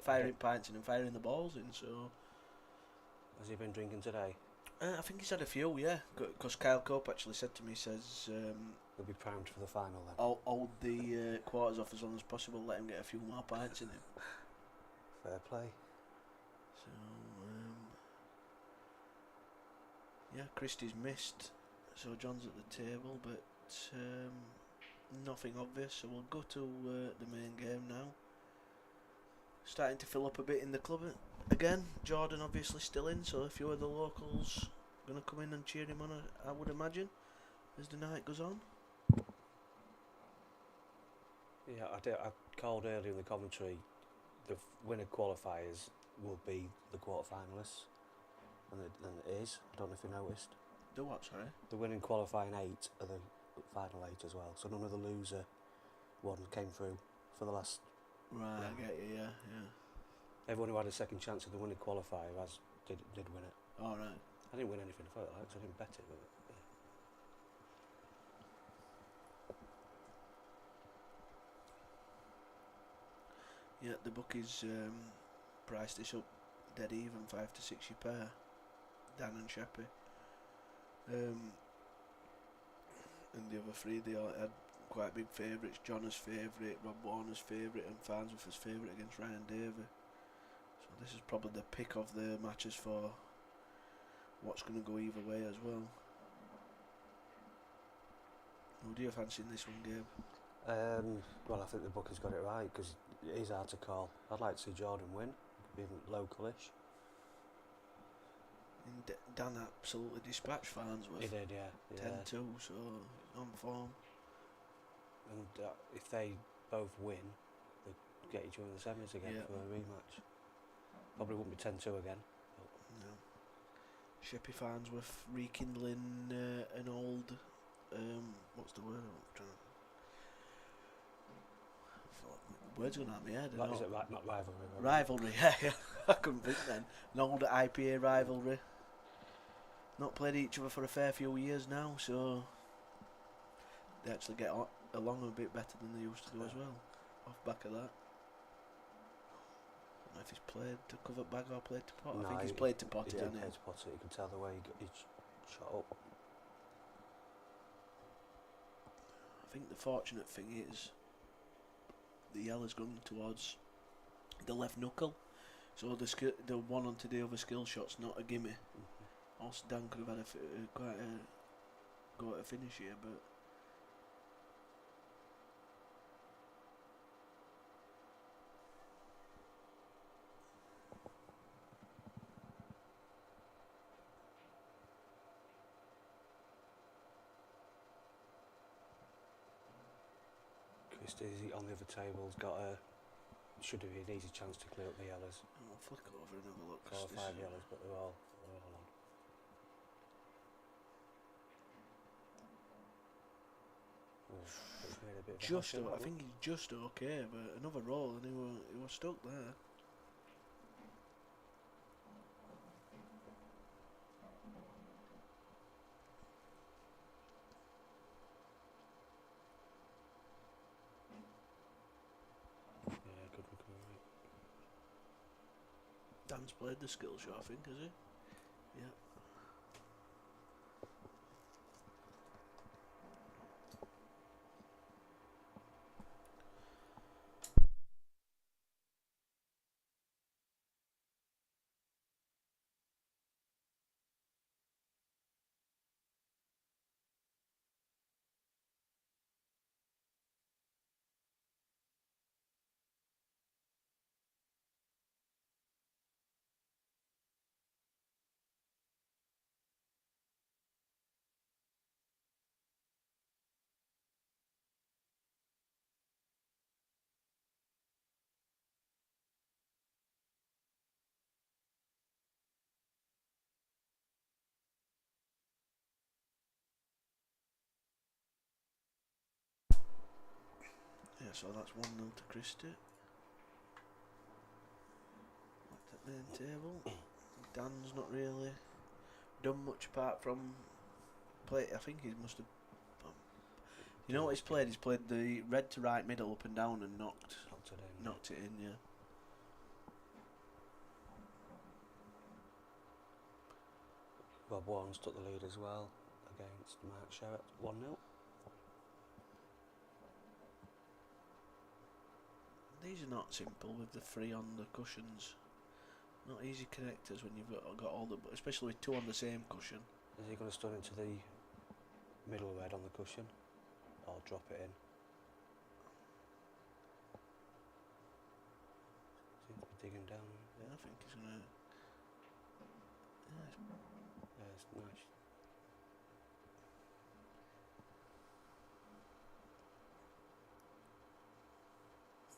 G: firing pints in and firing the balls in. So,
B: has he been drinking today?
G: I think he's had a few, yeah. Because Kyle Cope actually said to me, says
B: he'll be primed for the final then.
G: Hold the quarters off as long as possible. Let him get a few more pints in him.
B: Fair play.
G: So, yeah, Christie's missed, so John's at the table, but nothing obvious. So we'll go to the main game now. Starting to fill up a bit in the club again. Jordan obviously still in, so a few of the locals going to come in and cheer him on, I would imagine, as the night goes on.
B: Yeah, I called earlier in the commentary. The winner qualifiers will be the quarterfinalists, and it is. I don't know if you noticed.
G: The what, sorry?
B: The winning qualifying 8 are the final 8 as well. So none of the loser one came through for the last.
G: Right,
B: round.
G: I get you. Yeah.
B: Everyone who had a second chance at the winning qualifier did win it.
G: All right.
B: I didn't win anything for it, because I didn't bet it. But
G: yeah, the bookies priced this up dead even, 5 to 6 your pair. Dan and Sheppy. And the other 3, they all had quite big favourites. John's favourite, Rob Warner's favourite, and Farnsworth's favourite against Ryan Davey. So this is probably the pick of the matches for what's going to go either way as well. Who do you fancy in this one, Gabe?
B: Well, I think the booker's got it right, because it is hard to call. I'd like to see Jordan win, being localish.
G: And Dan absolutely dispatched Farnsworth.
B: He did, yeah.
G: 10-2, so on form.
B: And if they both win, they get each other in the semis again for a rematch. Probably wouldn't be 10-2 again.
G: No. Sheppy Farnsworth rekindling an old, what's the word I'm trying to... Words going out of my head.
B: Is it not rivalry?
G: Rivalry, yeah. I couldn't think then. An old IPA rivalry. Not played each other for a fair few years now, so they actually get along a bit better than they used to do as well. Off back of that. I don't know if he's played to cover bag or played to pot.
B: No,
G: I think he's played to pot
B: he
G: it,
B: did
G: hasn't
B: play
G: he?
B: to pot it. You can tell the way he shot up.
G: I think the fortunate thing is the yellow's going towards the left knuckle, so the one onto the other skill shot's not a gimme. Also, Dan could have had quite a go at a finish here, but
B: Christie's on the other table's got should be an easy chance to clear up the yellows.
G: I'll flick over and have a look.
B: 4 or 5 yellows, but they're all on. It's made a bit of a
G: Just,
B: hash of
G: I
B: that
G: think he's just okay, but another roll and he was stuck there.
B: one. Yeah, good recovery.
G: Dan's played the skill shot, I think, has he? Yeah. So that's 1-0 to Christie. At the main table, Dan's not really done much apart from play. I think he must have. You know what he's played? He's played the red to right middle up and down and knocked it in. Yeah.
B: Rob Warnes took the lead as well against Mark Sherratt, 1-0.
G: These are not simple with the 3 on the cushions. Not easy connectors when you've got all the, especially with 2 on the same cushion.
B: Is he going to stun into the middle red on the cushion or drop it in? Seems to be digging down.
G: Yeah, I think he's gonna.
B: Yeah, it's nice.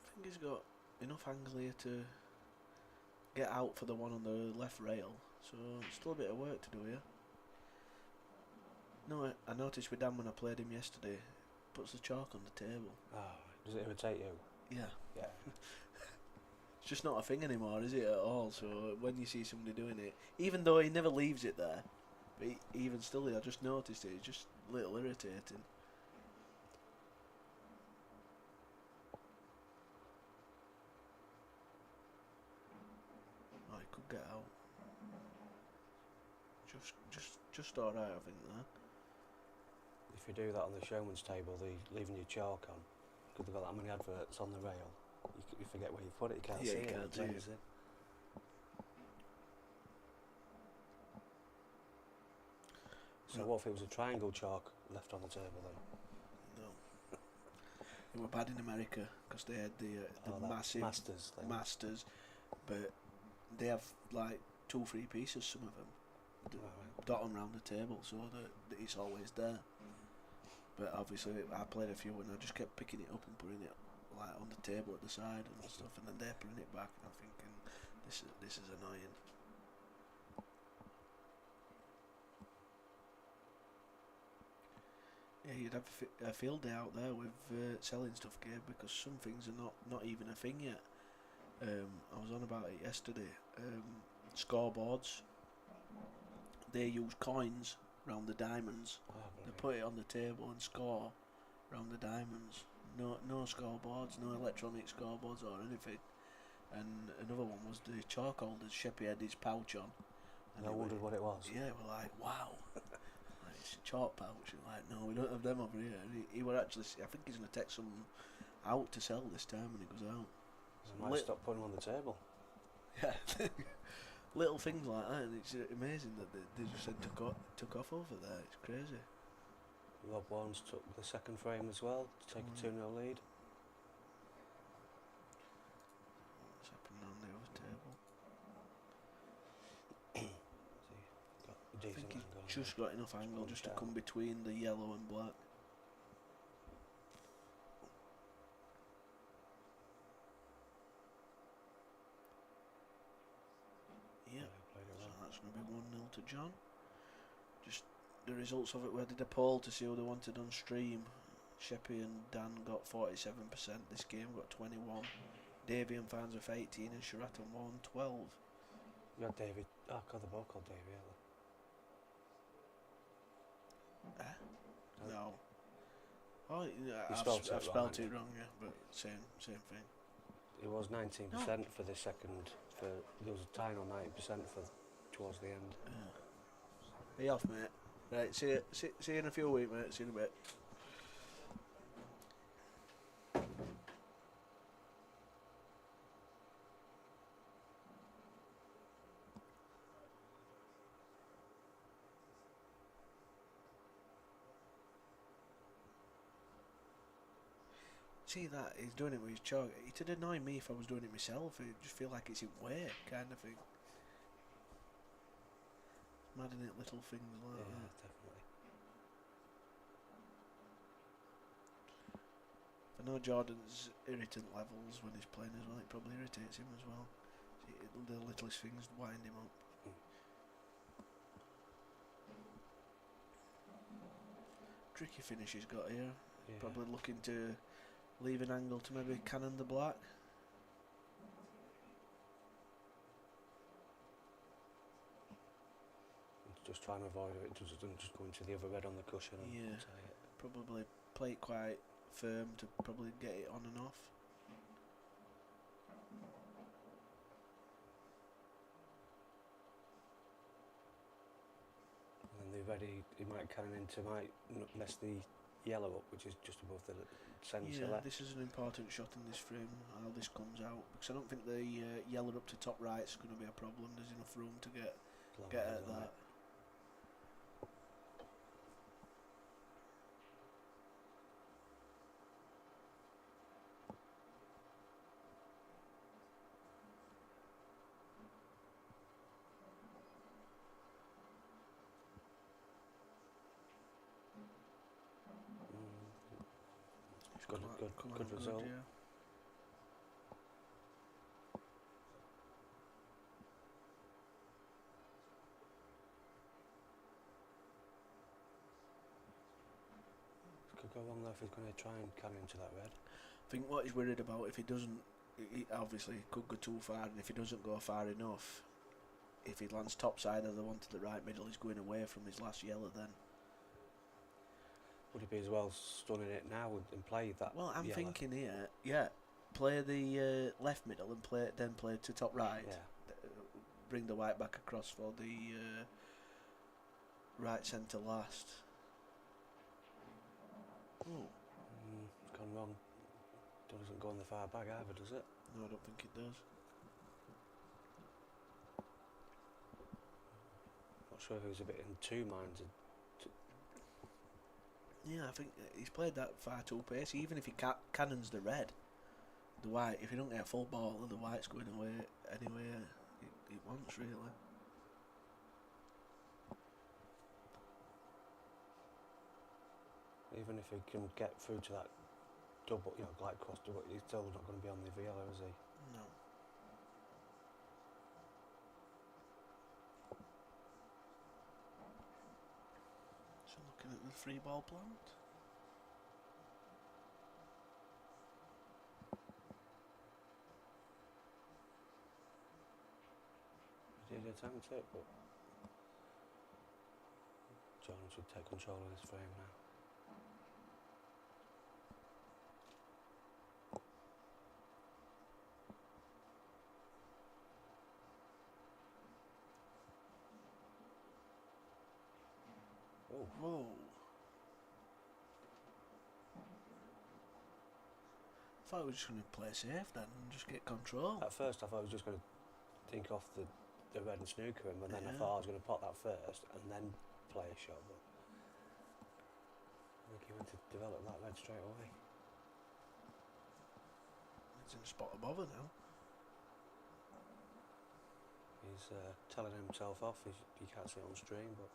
G: I think he's got enough angle here to get out for the one on the left rail. So still a bit of work to do here. No, I noticed with Dan when I played him yesterday, puts the chalk on the table.
B: Oh, does it irritate you?
G: Yeah.
B: Yeah.
G: It's just not a thing anymore, is it, at all? So when you see somebody doing it, even though he never leaves it there, but even still, I just noticed it. It's just a little irritating. Oh, he could get out. Just all right, I think there.
B: If you do that on the showman's table, leaving your chalk on, because they've got that many adverts on the rail, you forget where you put it. You can't
G: Yeah,
B: see
G: you
B: it.
G: can't
B: It
G: see it.
B: blends in. So what if it was a triangle chalk left on the table then?
G: No. They were bad in America because they had the
B: that
G: massive
B: Masters thing.
G: Masters, but they have like 2-3 pieces, some of them, dot them round the table so that it's always there. But obviously I played a few and I just kept picking it up and putting it like on the table at the side and stuff, and then they're putting it back, and I'm thinking this is annoying. Yeah, you'd have a field day out there with selling stuff, Gabe, because some things are not even a thing yet. I was on about it yesterday. Scoreboards. They use coins round the diamonds. They put it on the table and score round the diamonds. No scoreboards, no electronic scoreboards or anything. And another one was the chalk holders. Sheppy had his pouch on.
B: And I wondered what it was.
G: Yeah, we're like, wow. Like, it's a chalk pouch. We're like, no, we don't have them over here. And he were actually, I think he's going to take some out to sell this time when he goes out.
B: I might stop putting them on the table.
G: Yeah. Little things like that, and it's amazing that they just took off over there. It's crazy.
B: Rob Warnes took the second frame as well to take a 2-0 lead.
G: What's happening on the other table? I think he's just got enough angle just to come between the yellow and black. Yeah, so that's going to be 1-0 to John. Just the results of it, we did a poll to see who they wanted on stream. Sheppy and Dan got 47%, this game got 21. Davey and fans with 18 and Sheraton won 12.
B: You had David, God, they're both called Davey, aren't they?
G: No. Oh, yeah, I've spelled it wrong, yeah, but same thing.
B: It was 19% for the second. There was a tie on 90% towards the end.
G: Be off, mate. Right, see you in a few weeks, mate. See you in a bit. See that, he's doing it with his chalk. It'd annoy me if I was doing it myself. It'd just feel like it's in way, kind of thing. Mad in it, little things like that.
B: Definitely.
G: I know Jordan's irritant levels when he's playing as well. It probably irritates him as well. See, the littlest things wind him up. Tricky finish he's got here.
B: Yeah.
G: Probably looking to leaving angle to maybe cannon the black.
B: Just trying to avoid it, just going to the other red on the cushion and
G: Yeah.
B: tie it.
G: Probably play it quite firm to probably get it on and off.
B: And then the red he might cannon into, might mess the yellow up, which is just above the centre
G: Yeah,
B: left.
G: this is an important shot in this frame, how this comes out, because I don't think the yellow up to top right is going to be a problem. There's enough room to get at that.
B: Good result.
G: Yeah.
B: Could go wrong though if he's going to try and carry into that red.
G: I think what he's worried about, if he doesn't, he obviously could go too far, and if he doesn't go far enough, if he lands top side of the one to the right middle, he's going away from his last yellow then.
B: Would he be as well stunning it now and play that?
G: Well, I'm
B: yellow?
G: thinking here, yeah, play the left middle and then play to top right.
B: Yeah.
G: Bring the white back across for the right centre last. Oh.
B: It's gone wrong. Doesn't go on the far back either, does it?
G: No, I don't think it does.
B: Not sure if he was a bit in two minds.
G: Yeah, I think he's played that far too pacey. Even if he cannons the red, the white, if you don't get a full ball, then the white's going away anyway it wants, really.
B: Even if he can get through to that double, glide cross double, he's still not going to be on the yellow, is he?
G: No. So looking at the free ball plant.
B: He did attempt it, but Jones would take control of this frame now. Oh.
G: Whoa. I thought he was just going to play safe then and just get control.
B: At first I thought he was just going to think off the red and snooker him, and then I
G: Yeah.
B: thought I was going to pot that first and then play a shot, but I think he went to develop that red straight away.
G: He's in the spot above her now.
B: He's telling himself off, you can't see it on stream, but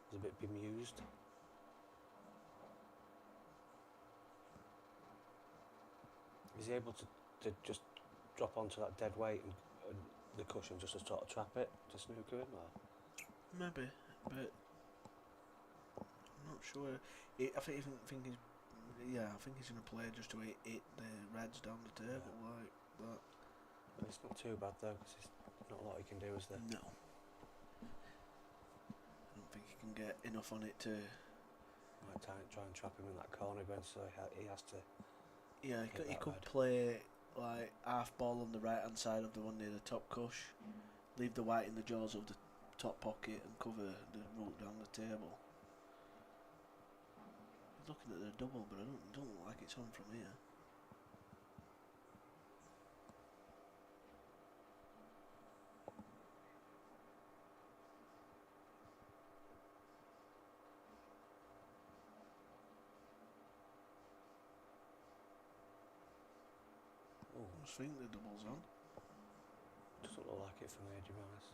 B: he's a bit bemused. Is he able to just drop onto that dead weight and the cushion just to sort of trap it, to snooker him? Or?
G: Maybe, but I'm not sure. I think he's going to play just to hit the reds down the table like that.
B: But it's not too bad though, because there's not a lot he can do, is there?
G: No. I don't think he can get enough on it to.
B: Might try and trap him in that corner again, so he has to.
G: Yeah,
B: hit
G: he
B: that
G: could
B: red.
G: play like half ball on the right hand side of the one near the top cush, leave the white in the jaws of the top pocket and cover the route down the table. He's looking at the double, but I don't look like it's on from here. I think the double's on.
B: Doesn't look like it from here, to be honest.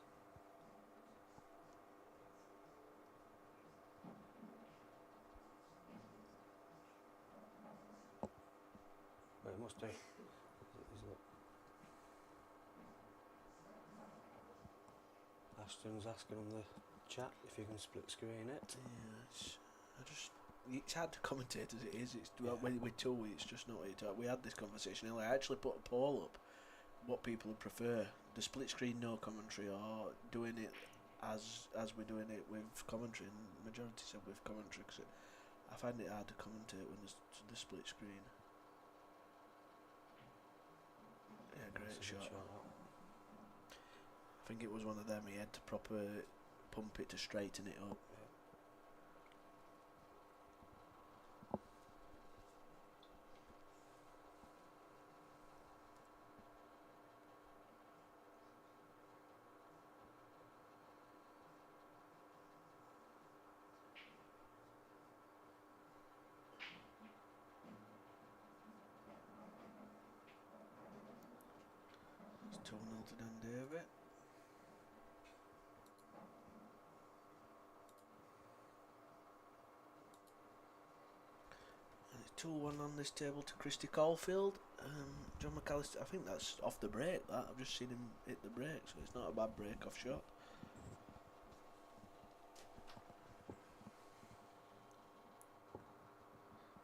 B: But it must do. Ashton's asking on the chat if you can split screen it.
G: Yeah, it's hard to commentate as it is. It's
B: Yeah.
G: when with two, it's just not it. We had this conversation earlier. I actually put a poll up. What people would prefer: the split screen, no commentary, or doing it as we're doing it with commentary. And majority said with commentary, because I find it hard to commentate when there's the split screen. Yeah, great
B: That's a good
G: shot.
B: that.
G: I think it was one of them. He had to proper pump it to straighten it up. It's 2-0 to Dan David. And it's 2-1 on this table to Christy Caulfield. John McAllister, I think that's off the break, that. I've just seen him hit the break, so it's not a bad break-off shot.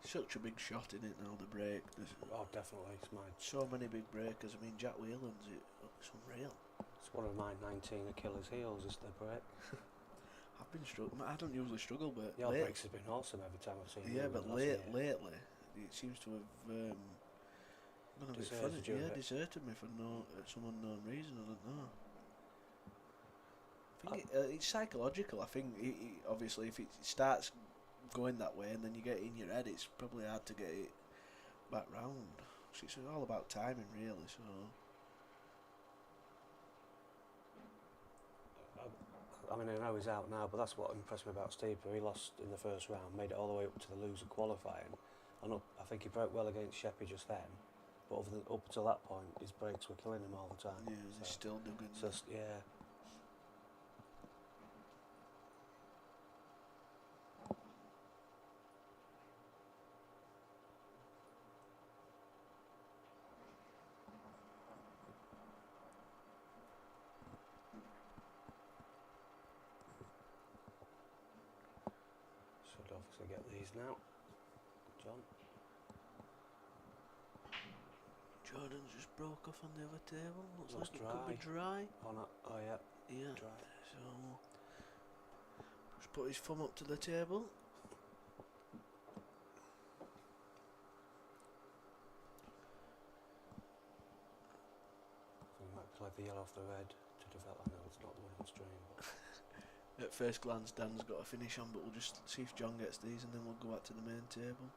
G: Such a big shot in it now, the break. There's
B: Oh, definitely. It's mine.
G: so many big breakers. I mean, Jack Whelan's it's unreal.
B: It's one of my 19 Achilles heels, is the break.
G: I've been struggling. I don't usually struggle, but
B: Your breaks have been awesome every time I've seen you.
G: yeah, but
B: last year.
G: lately it seems to have gone a bit funny.
B: Deserted you a
G: Yeah,
B: bit.
G: deserted me for some unknown reason. I don't know. I think it's psychological. I think obviously if it starts going that way and then you get it in your head, it's probably hard to get it back round. So it's all about timing, really. So.
B: I mean, I know he's out now, but that's what impressed me about Steeper. He lost in the first round, made it all the way up to the loser qualifying, and I think he broke well against Sheppy just then. But up until that point, his breaks were killing him all the time.
G: Yeah, he's still doing.
B: So yeah. Should obviously get these now. John.
G: Jordan's just broke off on the other table. Looks
B: Looks
G: like it could be dry.
B: Oh, no. Oh yeah.
G: Yeah.
B: Dry.
G: So just put his thumb up to the table.
B: So we might collect the yellow off the red to develop. I know it's not the one on stream, but
G: At first glance, Dan's got a finish on, but we'll just see if John gets these, and then we'll go back to the main table.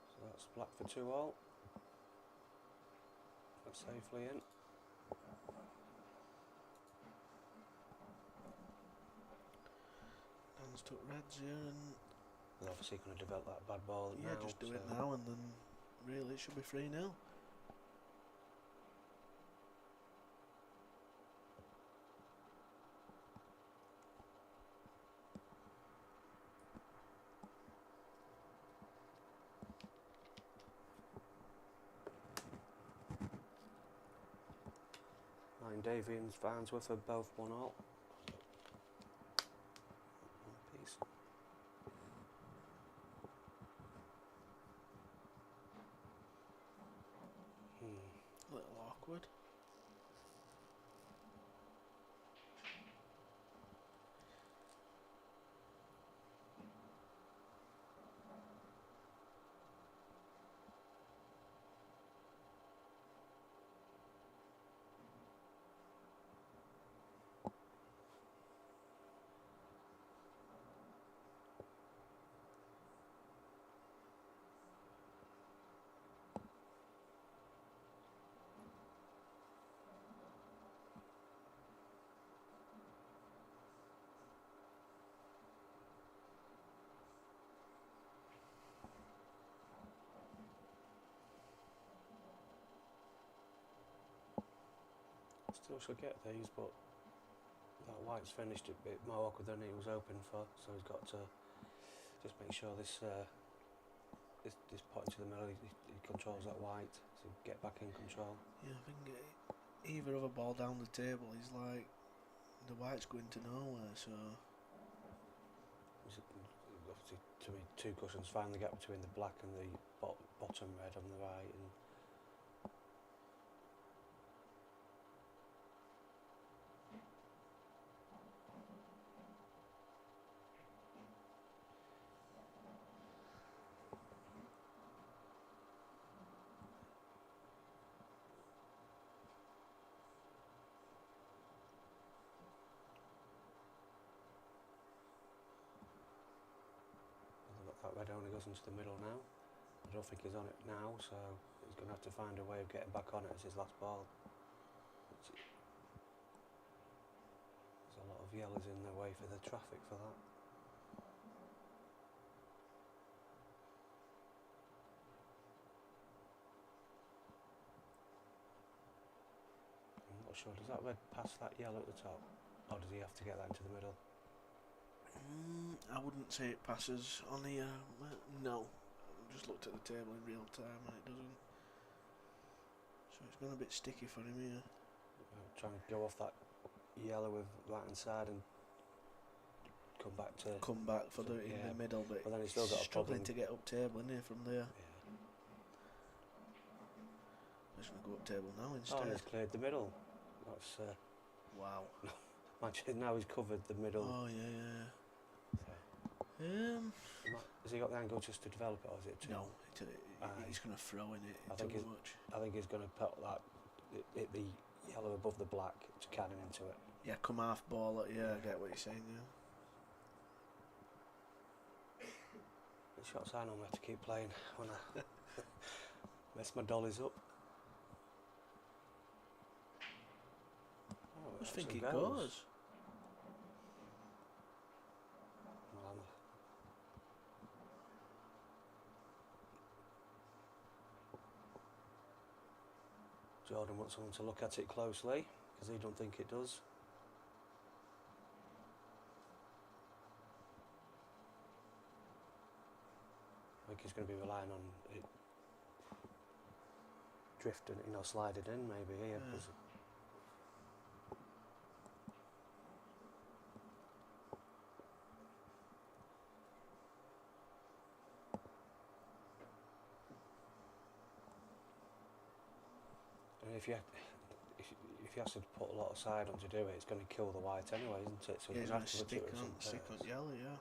B: so that's black for 2-all. That's safely in.
G: Dan's took reds here, and
B: They're obviously going to develop that bad ball
G: yeah,
B: now.
G: just do it now, and then really it should be 3-0.
B: Mine, Davy and Farnsworth are both 1-all. One piece.
G: A little awkward.
B: Still should get these, but that white's finished a bit more awkward than he was hoping for, so he's got to just make sure this pot into the middle, he controls that white, so get back in control.
G: Yeah, I think either other ball down the table is like the white's going to nowhere, so
B: Obviously, to me, 2 cushions, find the gap between the black and the bottom red on the right, and that red only goes into the middle now. I don't think he's on it now, so he's going to have to find a way of getting back on it as his last ball. There's a lot of yellows in the way for the traffic for that. I'm not sure, does that red pass that yellow at the top? Or does he have to get that into the middle?
G: I wouldn't say it passes on here. No, I just looked at the table in real time and it doesn't. So it's gone a bit sticky for him here.
B: Trying to go off that yellow with right hand side and come back
G: for the in the middle, but
B: then he's still got a
G: struggling
B: problem
G: to get up table in here from there.
B: Yeah.
G: Just gonna go up table now
B: Oh,
G: instead.
B: and he's cleared the middle. That's
G: Wow.
B: imagine now he's covered the middle.
G: Oh yeah.
B: So, has he got the angle just to develop it, or is it too?
G: No, he's going to throw in it too much.
B: I think he's going to put that hit the yellow above the black to can him into it.
G: Yeah, come half ball. Yeah, I get what you're saying. Yeah.
B: The shots I normally have to keep playing when I mess my dollies up. Oh,
G: I just think
B: actually
G: it goes.
B: Well, Jordan wants someone to look at it closely because he don't think it does. I think he's going to be relying on it drifting, sliding in maybe here.
G: Yeah.
B: And if you have to put a lot of side on to do it, it's going to kill the white anyway, isn't it? So
G: Yeah,
B: you
G: he's
B: have
G: going to
B: to
G: stick on yellow, yeah.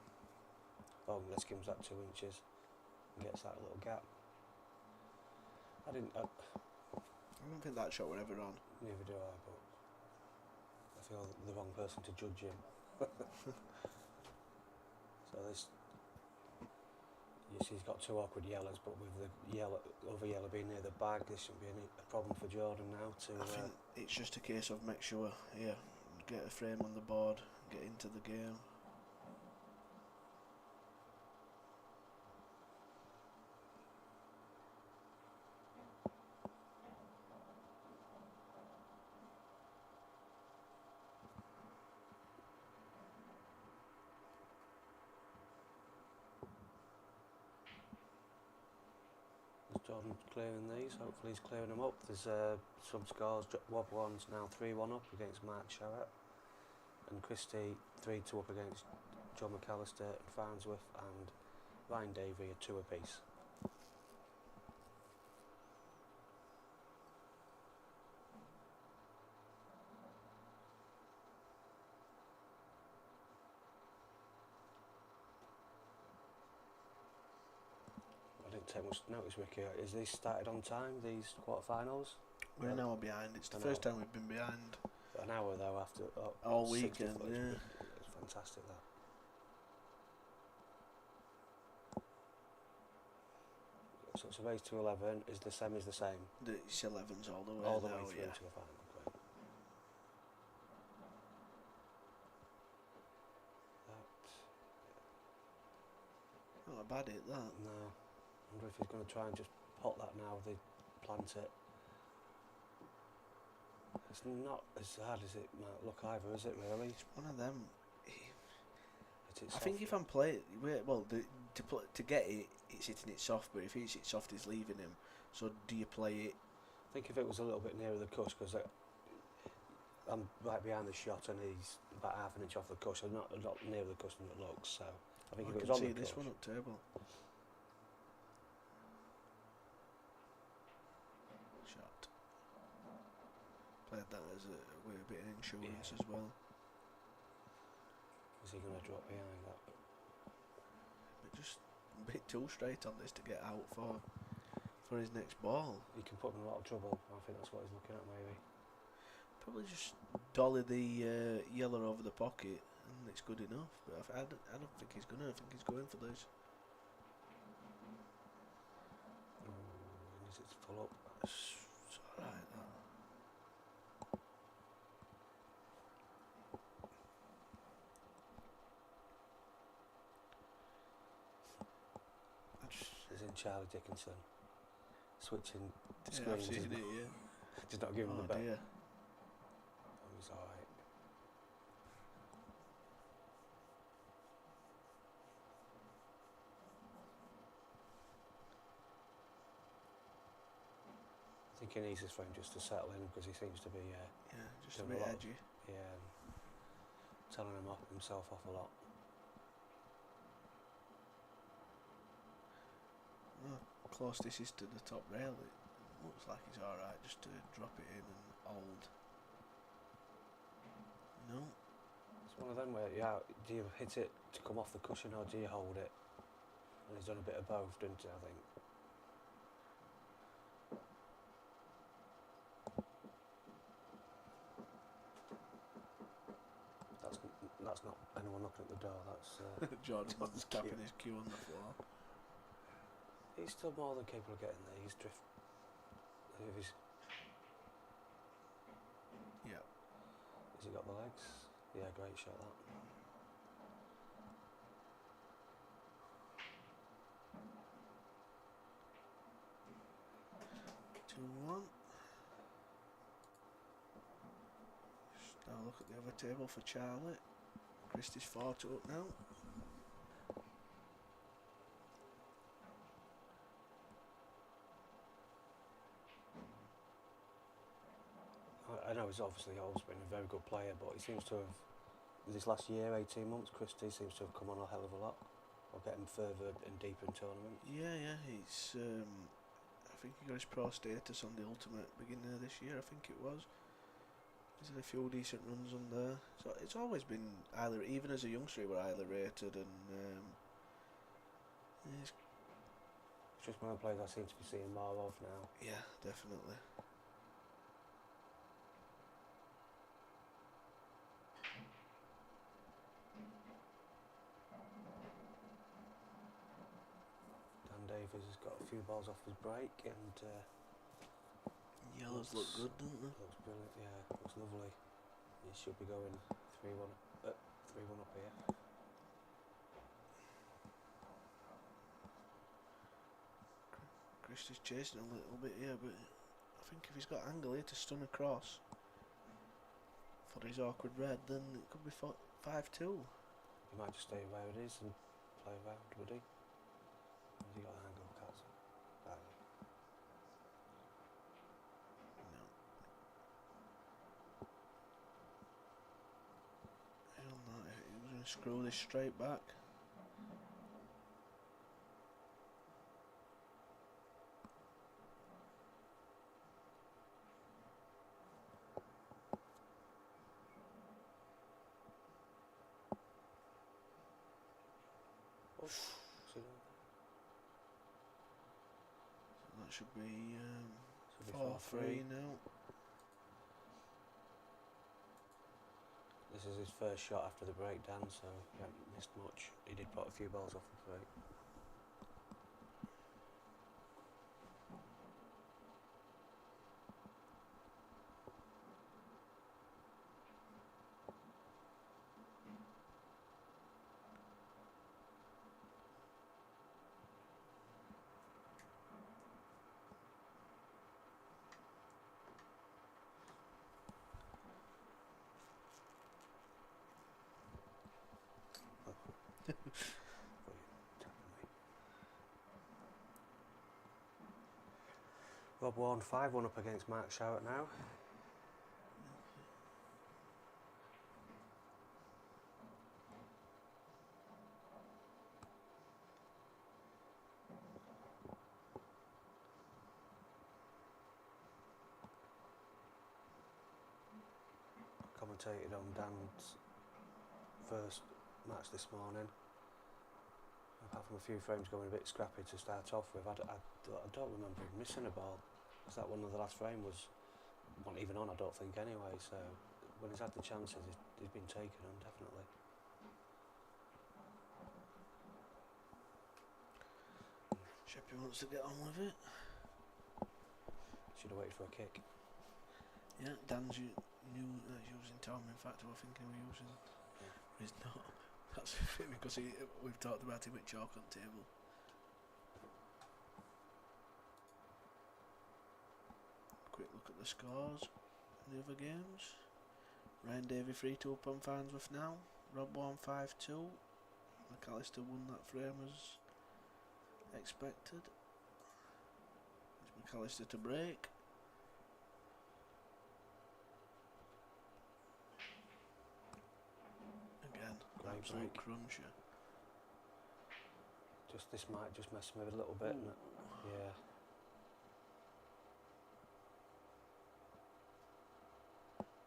B: Oh, let's give him that 2 inches and gets that little gap. I don't
G: think that shot were ever on.
B: Neither do I, but I feel the wrong person to judge him. So this, you see, he's got 2 awkward yellows, but with the other yellow being near the bag, this shouldn't be a problem for Jordan now to.
G: I think it's just a case of make sure, get a frame on the board, get into the game.
B: Jordan clearing these, hopefully he's clearing them up. There's some scores. Wob one's now 3-1 up against Mark Sharrett, and Christie 3-2 up against John McAllister and Farnsworth, and Ryan Davey are 2 apiece. I didn't take much notice, Ricky. Is these started on time, these quarterfinals?
G: We're an hour behind. It's the first time we've been behind.
B: An hour though after
G: all
B: 60
G: weekend,
B: footage.
G: yeah.
B: It's fantastic that. So it's a race to 11. Is the semis the same?
G: It's 11s all the way
B: All the
G: now,
B: way through
G: yeah.
B: to the final. Great. That.
G: Not a bad hit, that.
B: No. I wonder if he's going to try and just pot that now. They plant it. It's not as hard as it might look either, is it really?
G: It's one of them.
B: It's
G: I think if I'm playing, well, to get it, it's hitting it soft. But if he hits it soft, it's leaving him. So do you play it?
B: I think if it was a little bit nearer the cush, because I'm right behind the shot and he's about half an inch off the cush, so not near the cush than it looks. So I think if it was on the
G: this
B: cush,
G: one up table. Shot. Played that as with a bit of insurance as well.
B: is he going to drop behind that?
G: But just a bit too straight on this to get out for his next ball.
B: He can put him in a lot of trouble. I think that's what he's looking at, maybe.
G: Probably just dolly the yellow over the pocket and it's good enough. But I don't think he's gonna. I think he's going for this.
B: And is it full up?
G: It's alright, that.
B: As in Charlie Dickinson. Switching
G: Yeah, I've
B: screens.
G: seen
B: and
G: it, yeah.
B: just not giving him the bet.
G: Dear.
B: It was alright. I think he needs this frame just to settle in because he seems to be
G: Just a
B: doing
G: bit
B: lot of-
G: edgy.
B: telling himself off a lot.
G: How close this is to the top rail, it looks like it's alright just to drop it in and hold. No.
B: It's one of them where, do you hit it to come off the cushion or do you hold it? And he's done a bit of both, didn't he, I think? That's not anyone knocking at the door, that's...
G: Jordan's
B: Jordan's
G: tapping
B: cue.
G: his cue on the floor.
B: He's still more than capable of getting there, he's if he's...
G: Yeah.
B: Has he got the legs? Yeah, great shot that.
G: Two one. Just now look at the other table for Charlie. Christie's 4-2 up now.
B: I know he's obviously always been a very good player, but he seems to have, this last year, 18 months, Christie seems to have come on a hell of a lot, or getting further and deeper in tournament.
G: Yeah, he's. I think he got his pro status on the Ultimate beginning of this year. I think it was. He's had a few decent runs on there. So it's always been either, even as a youngster, he were highly rated, and he's,
B: It's just one of the players I seem to be seeing more of now.
G: yeah, definitely.
B: Dan Davies has got a few balls off his break and
G: Yellows look good, don't they?
B: looks brilliant, yeah, looks lovely. He should be going 3-1 up here.
G: Christie's chasing a little bit here, but I think if he's got angle here to stun across for his awkward red, then it could be 5-2.
B: He might just stay where it is and play around, would he? Has he got an angle? Can't see. Right.
G: No. Hell no, he was going to screw this straight back.
B: See that?
G: So that should be
B: Should be
G: 4-3 now.
B: This is his first shot after the breakdown, so he hasn't missed much. He did put a few balls off the break. Bob Warren 5-1 up against Mark Showett now. Commentated on Dan's first match this morning. Apart from a few frames going a bit scrappy to start off with, I don't remember him missing a ball. Was that one of the last frame was not even on, I don't think, anyway. So when he's had the chances, he's been taking them, definitely.
G: Sheppy wants to get on with it.
B: Should have waited for a kick.
G: Yeah, Dan's knew that he's using Tom. In fact, I think he was using. He's not. That's because we've talked about him with chalk on table. Quick look at the scores in the other games. Ryan Davey 3-2 up on Farnsworth now. Rob Warren 5-2. McAllister won that frame as expected. It's McAllister to break. Again, absolute cruncher.
B: This might just mess me with a little bit. Yeah.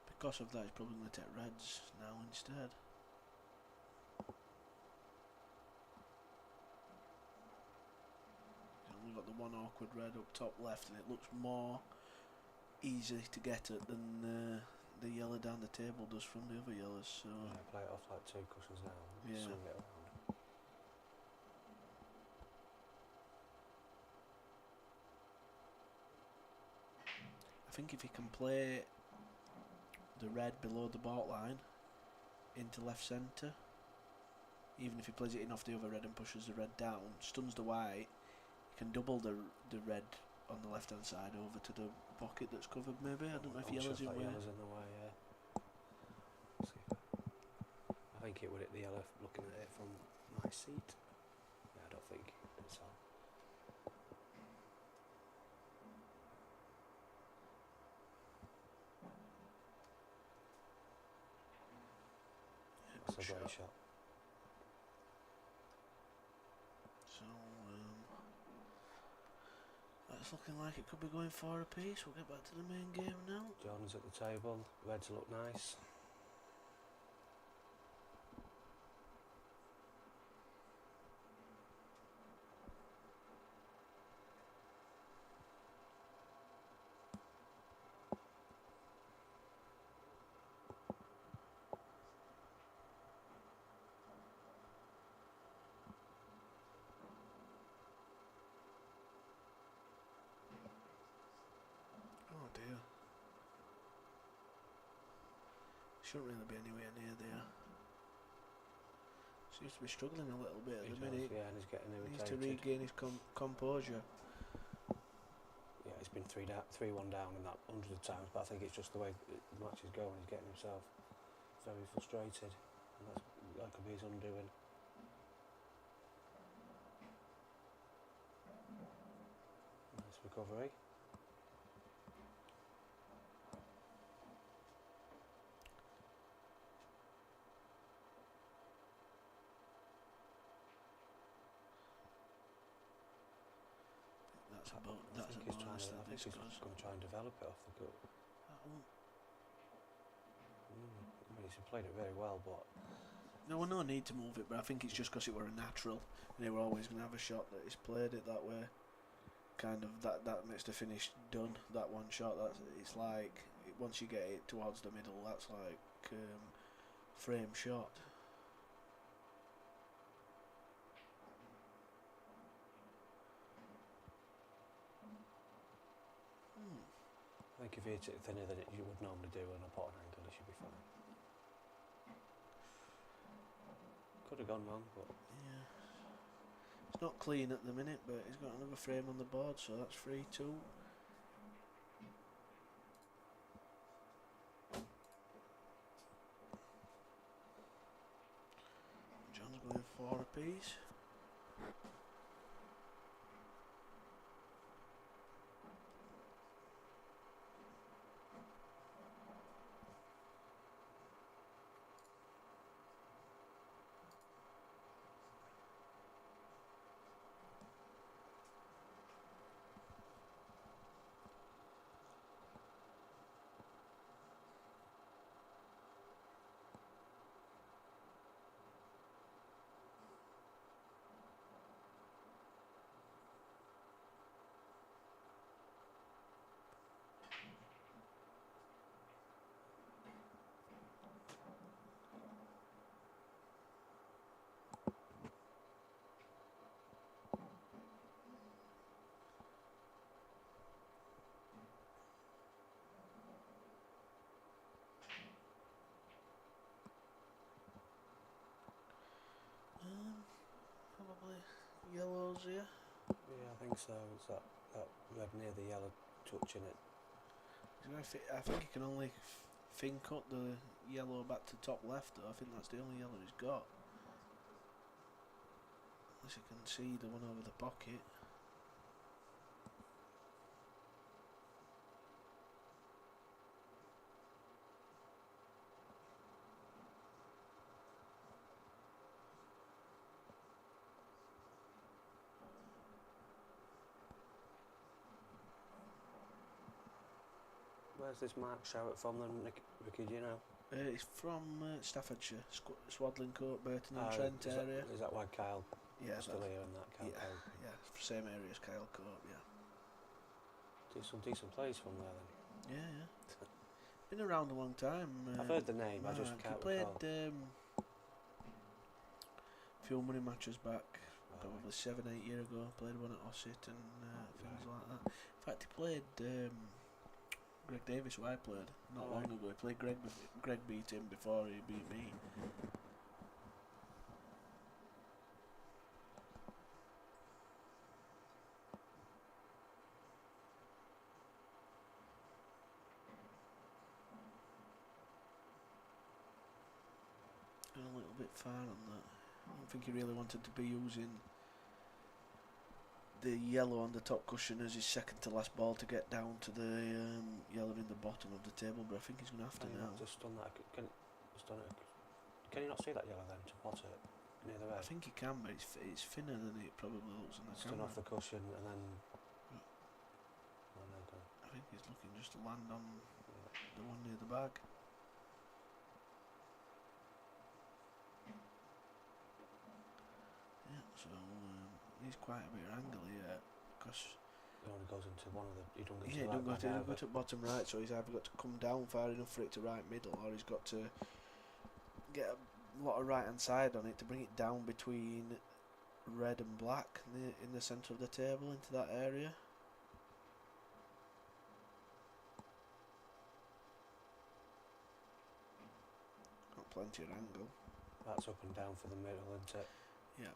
G: Because of that, he's probably going to take reds now instead. He's only got the one awkward red up top left, and it looks more easy to get at than the yellow down the table does from the other yellows. So
B: yeah, play it off like two cushions now.
G: Yeah.
B: Swing it around.
G: I think if he can play the red below the baulk line into left centre, even if he plays it in off the other red and pushes the red down, stuns the white, he can double the red on the left hand side over to the pocket that's covered maybe. I don't know if yellow's in the way.
B: Yellow's in the way, yeah. I think it would hit the yellow looking at it from my seat. Yeah, I don't think it's on. That's a great shot.
G: So that's looking like it could be going 4 apiece. We'll get back to the main game now.
B: Jordan's at the table. Reds look nice.
G: Oh dear. Shouldn't really be anywhere near there. Seems to be struggling a little bit at the minute.
B: Yeah, and he's getting irritated.
G: Needs to regain his composure.
B: Yeah, he's been 3-1 down in that hundreds of times, but I think it's just the way the match is going. He's getting himself very frustrated, and that could be his undoing. Nice recovery.
G: That's a bonus that
B: I think
G: this
B: he's
G: goes.
B: going to try and develop it off the gut. I mean, he's played it very well, but
G: No, well, no need to move it, but I think it's just because it were a natural, and they were always going to have a shot that he's played it that way. Kind of that makes the finish done. That one shot, it's like once you get it towards the middle, that's like frame shot.
B: I think if you hit it thinner than you would normally do on a pot angle, it should be fine. Could have gone wrong, but
G: Yeah. It's not clean at the minute, but he's got another frame on the board, so that's 3-2. John's going 4 apiece. Yellows here.
B: Yeah, I think so. It's that red near the yellow touching it.
G: I think he can only fin cut the yellow back to top left though. I think that's the only yellow he's got. As you can see, the one over the pocket.
B: Where's this Mark Sherritt from then, Ricky, do you know?
G: It's from Staffordshire, Swadling Court, Burton and Trent area.
B: Is that why Kyle
G: Yeah,
B: still here in that Kyle Cove?
G: yeah, same area as Kyle Court, yeah.
B: Some decent players from there then.
G: Yeah. Been around a long time.
B: I've heard the name, I just can't
G: played
B: recall.
G: a few money matches back, probably 7-8 years ago. Played one at Ossett and things like that. In fact, he played Greg Davis, who I played not long ago. He played Greg. Greg beat him before he beat me. A little bit far on that. I don't think he really wanted to be using the yellow on the top cushion as his second to last ball to get down to the yellow in the bottom of the table, but I think he's going to have to now.
B: Just done that. Can you not see that yellow then to pot it near the red?
G: I think he can, but it's thinner than it probably looks on the
B: Just done
G: camera.
B: off the cushion and then.
G: I think he's looking just to land on the one near the bag. Yeah, so he's quite a bit of angle here, because
B: it only goes into one of the. He don't
G: go to bottom right, so he's either got to come down far enough for it to right middle, or he's got to get a lot of right hand side on it to bring it down between red and black in the centre of the table into that area. Got plenty of angle.
B: That's up and down for the middle, isn't it?
G: Yeah.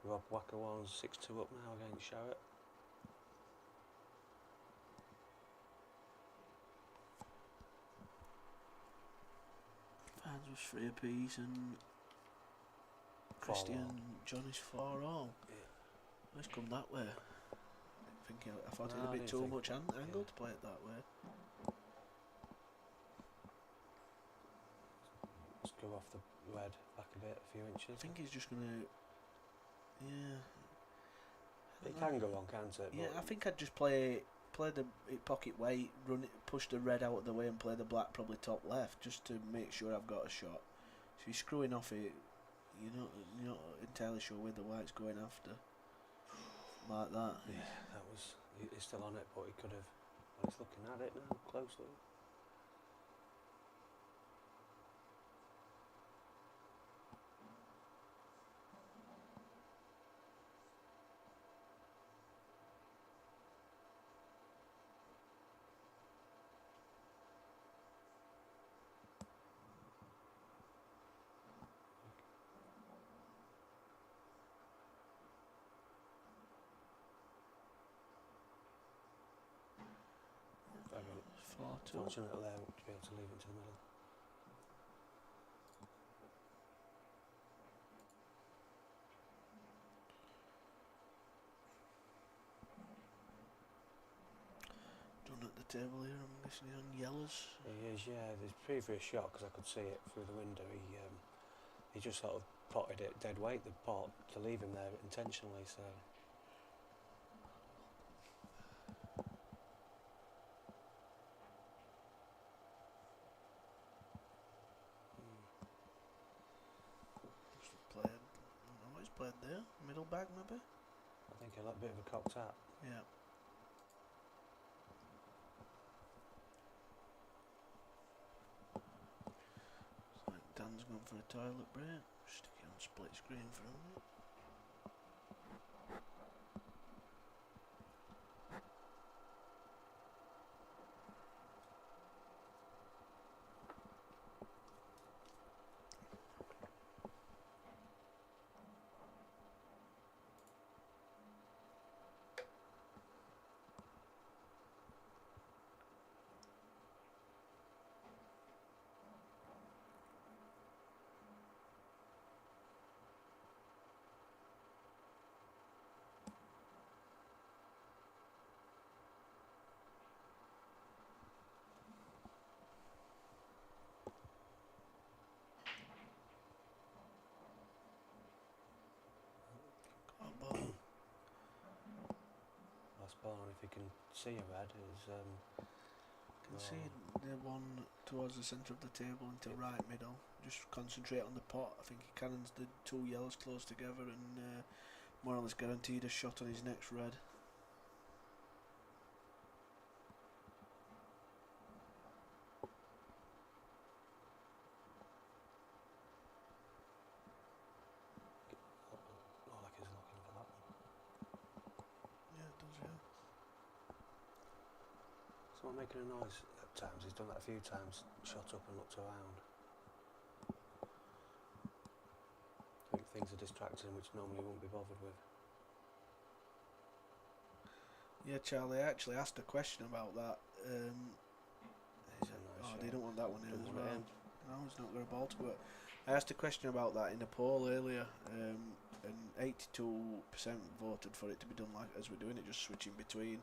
B: Rob Wackerwan's 6-2 up now against Sherritt.
G: Fans was 3 apiece and Christian John is 4-all.
B: Yeah.
G: Let's come that way. I thought it was a bit too much angle to play it that way.
B: Let's go off the red back a bit, a few inches.
G: I think he's just going to... Yeah.
B: It can go on, can't it?
G: Yeah, I think I'd just play the pocket weight, run it, push the red out of the way and play the black probably top left, just to make sure I've got a shot. So you're screwing off it, you're not entirely sure where the white's going after. Like that.
B: Yeah, he's still on it, but he could have. Well, he's looking at it now, closely. Fortunate there to be able to leave it to the middle.
G: Done at the table here, I'm guessing he's on yellows.
B: He is, yeah. His previous shot, because I could see it through the window, he just sort of potted it dead weight, the pot, to leave him there intentionally, so...
G: played there. Middle back, maybe?
B: I think a little bit of a cocked hat.
G: Yeah. It's like Dan's gone for a toilet break. Stick it on split screen for a minute. Got a ball.
B: Last ball, and if you can see a red, is
G: Can see the one towards the centre of the table into right middle. Just concentrate on the pot. I think he cannons the two yellows close together and more or less guaranteed a shot on his next red.
B: not like he's looking for that one.
G: Yeah, it does, yeah.
B: Someone making a noise at times. He's done that a few times. Shot up and looked around. I think things are distracting, which normally wouldn't be bothered with.
G: Yeah, Charlie, I actually asked a question about that.
B: It's a nice shot.
G: They don't want that one in
B: Don't
G: as
B: want it
G: well.
B: in.
G: No, he's not got a ball to it. I asked a question about that in a poll earlier, and 82% voted for it to be done like as we're doing it, just switching between,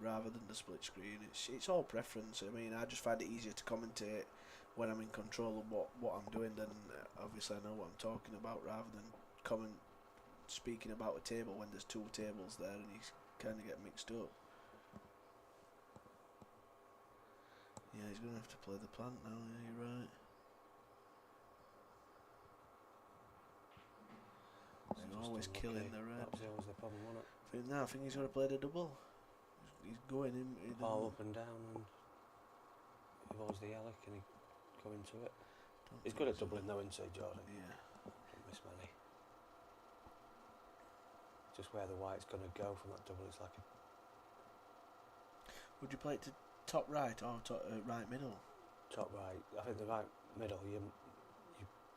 G: rather than the split screen. It's all preference. I mean, I just find it easier to commentate when I'm in control of what I'm doing. Then obviously I know what I'm talking about, rather than speaking about a table when there's two tables there and you kind of get mixed up. Yeah, he's going to have to play the plant now, yeah, you're right. He's
B: Just
G: always
B: unlucky.
G: killing the red.
B: That was always the problem, wasn't it?
G: I think he's going to play the double. He's going in.
B: Ball up and down, and if always the yellow, can he come into it? He's good at doubling though, isn't he, Jordan?
G: Yeah.
B: Don't miss many. Just where the white's going to go from that double, it's like a
G: Would you play it to top right or right middle?
B: top right. I think the right middle, you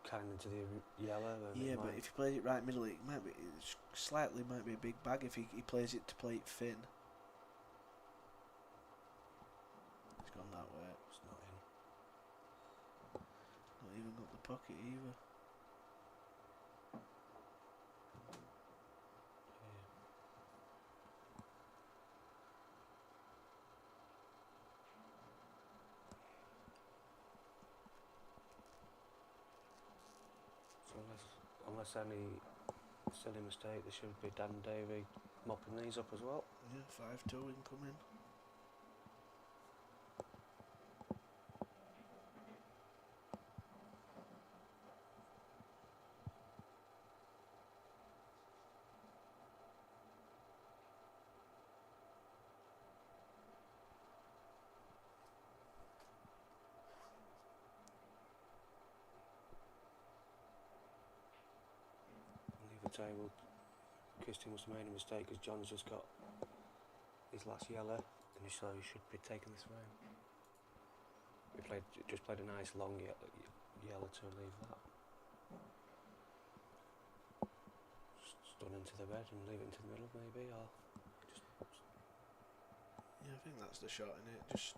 B: kind of into the yellow. And
G: Yeah, but if he plays it right middle, it might be might be a big bag if he plays it to play it thin. He's gone that way.
B: It's not in.
G: Not even got the pocket either.
B: So unless any silly mistake, there should be Dan Davey mopping these up as well.
G: Yeah, 5-2 incoming.
B: Leave the table. Christian must have made a mistake because John's just got his last yellow, and so he should be taking this round. We just played a nice long yellow to leave that. Stun into the red and leave it into the middle maybe, or just
G: Yeah, I think that's the shot in it. Just.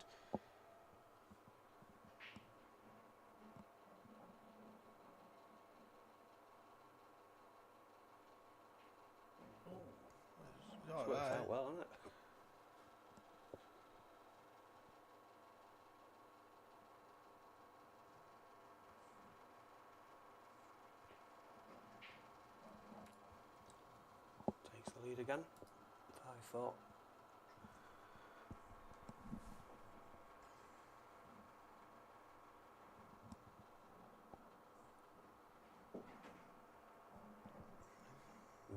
B: it's worked out well, hasn't it? Takes the lead again. 5-4.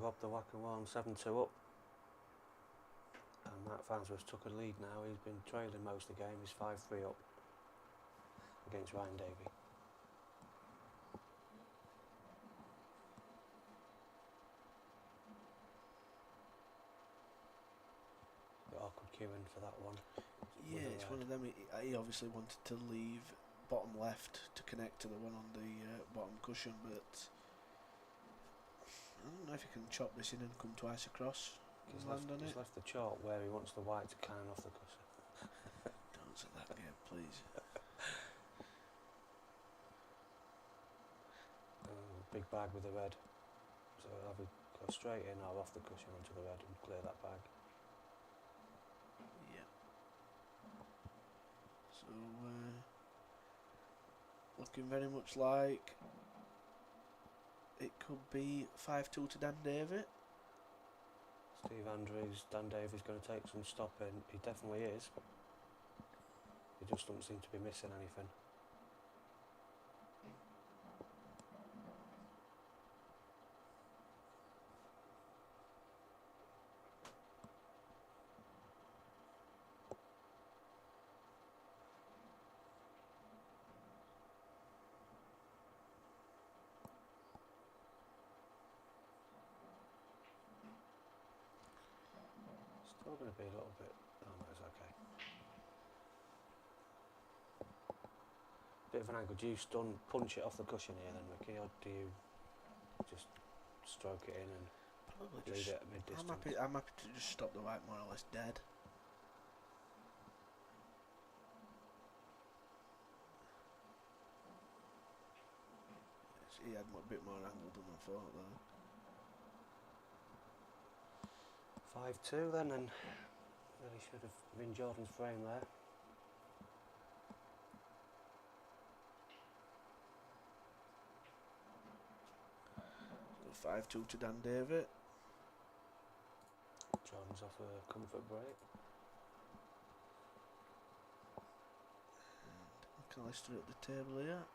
B: Rob the Whack and One 7-2 up. And Matt Farnsworth took a lead now. He's been trailing most of the game. He's 5-3 up against Ryan Davey. Bit awkward queuing for that one.
G: Yeah, it's one of them. He obviously wanted to leave bottom left to connect to the one on the bottom cushion, but I don't know if he can chop this in and come twice across.
B: He's
G: Land on
B: left
G: it.
B: the chart where he wants the white to can off the cushion.
G: Don't say that again, please.
B: Big bag with the red. So have we go straight in or off the cushion onto the red and clear that bag.
G: Yeah. So looking very much like it could be 5-2 to Dan Davey.
B: Steve Andrews, Dan Davies going to take some stopping. He definitely is. He just doesn't seem to be missing anything. Still going to be a little bit. Oh no, it's okay. Bit of an angle. Do you punch it off the cushion here then, Ricky, or do you just stroke it in and
G: Probably
B: leave
G: just.
B: it at mid distance?
G: I'm happy to just stop the white more or less dead. He had a bit more angle than I thought though.
B: 5-2 then, and really should have been Jordan's frame there.
G: So 5-2 to Dan Davey.
B: Jordan's off a comfort break.
G: And McAllister at the table here.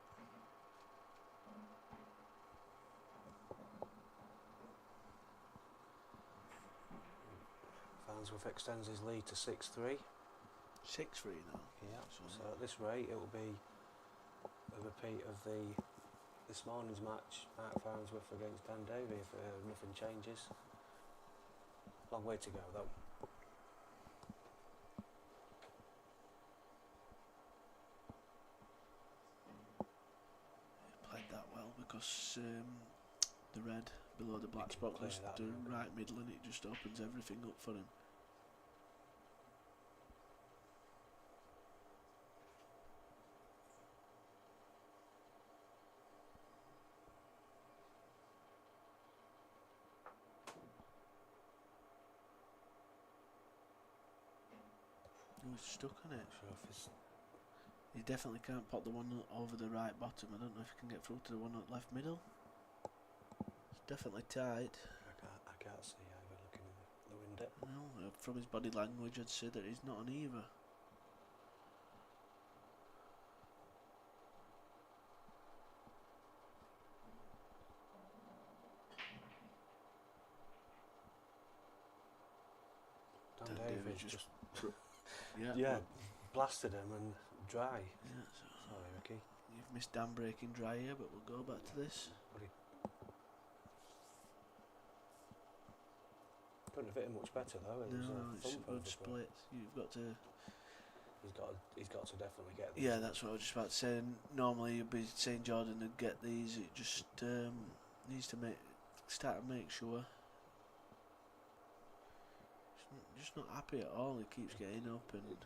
B: Farnsworth extends his lead to 6-3.
G: 6-3 now.
B: Yeah, so at this rate it will be a repeat of this morning's match, Mark Farnsworth against Dan Davey, if nothing changes. Long way to go though.
G: He played that well because the red below the black spot
B: clear
G: was
B: that
G: the
B: now.
G: right middle and it just opens everything up for him. Oh, he's stuck on it.
B: Sure if it's
G: He definitely can't pop the one over the right bottom. I don't know if he can get through to the one at left middle. It's definitely tight.
B: I can't see either looking in the window.
G: No, from his body language I'd say that he's not on either.
B: Dan
G: Dan
B: Davies
G: Davies
B: just
G: Yeah.
B: blasted him and dry.
G: Yeah, so
B: Sorry, Ricky.
G: you've missed Dan breaking dry here, but we'll go back to this.
B: Couldn't have hit him much better though. It was
G: No,
B: a
G: it's a
B: thump over
G: good
B: the
G: split. You've got to.
B: He's got to definitely get this.
G: Yeah, that's what I was just about to say. Normally you'd be saying Jordan would get these. It just needs to start to make sure. Just not happy at all. He keeps getting up and.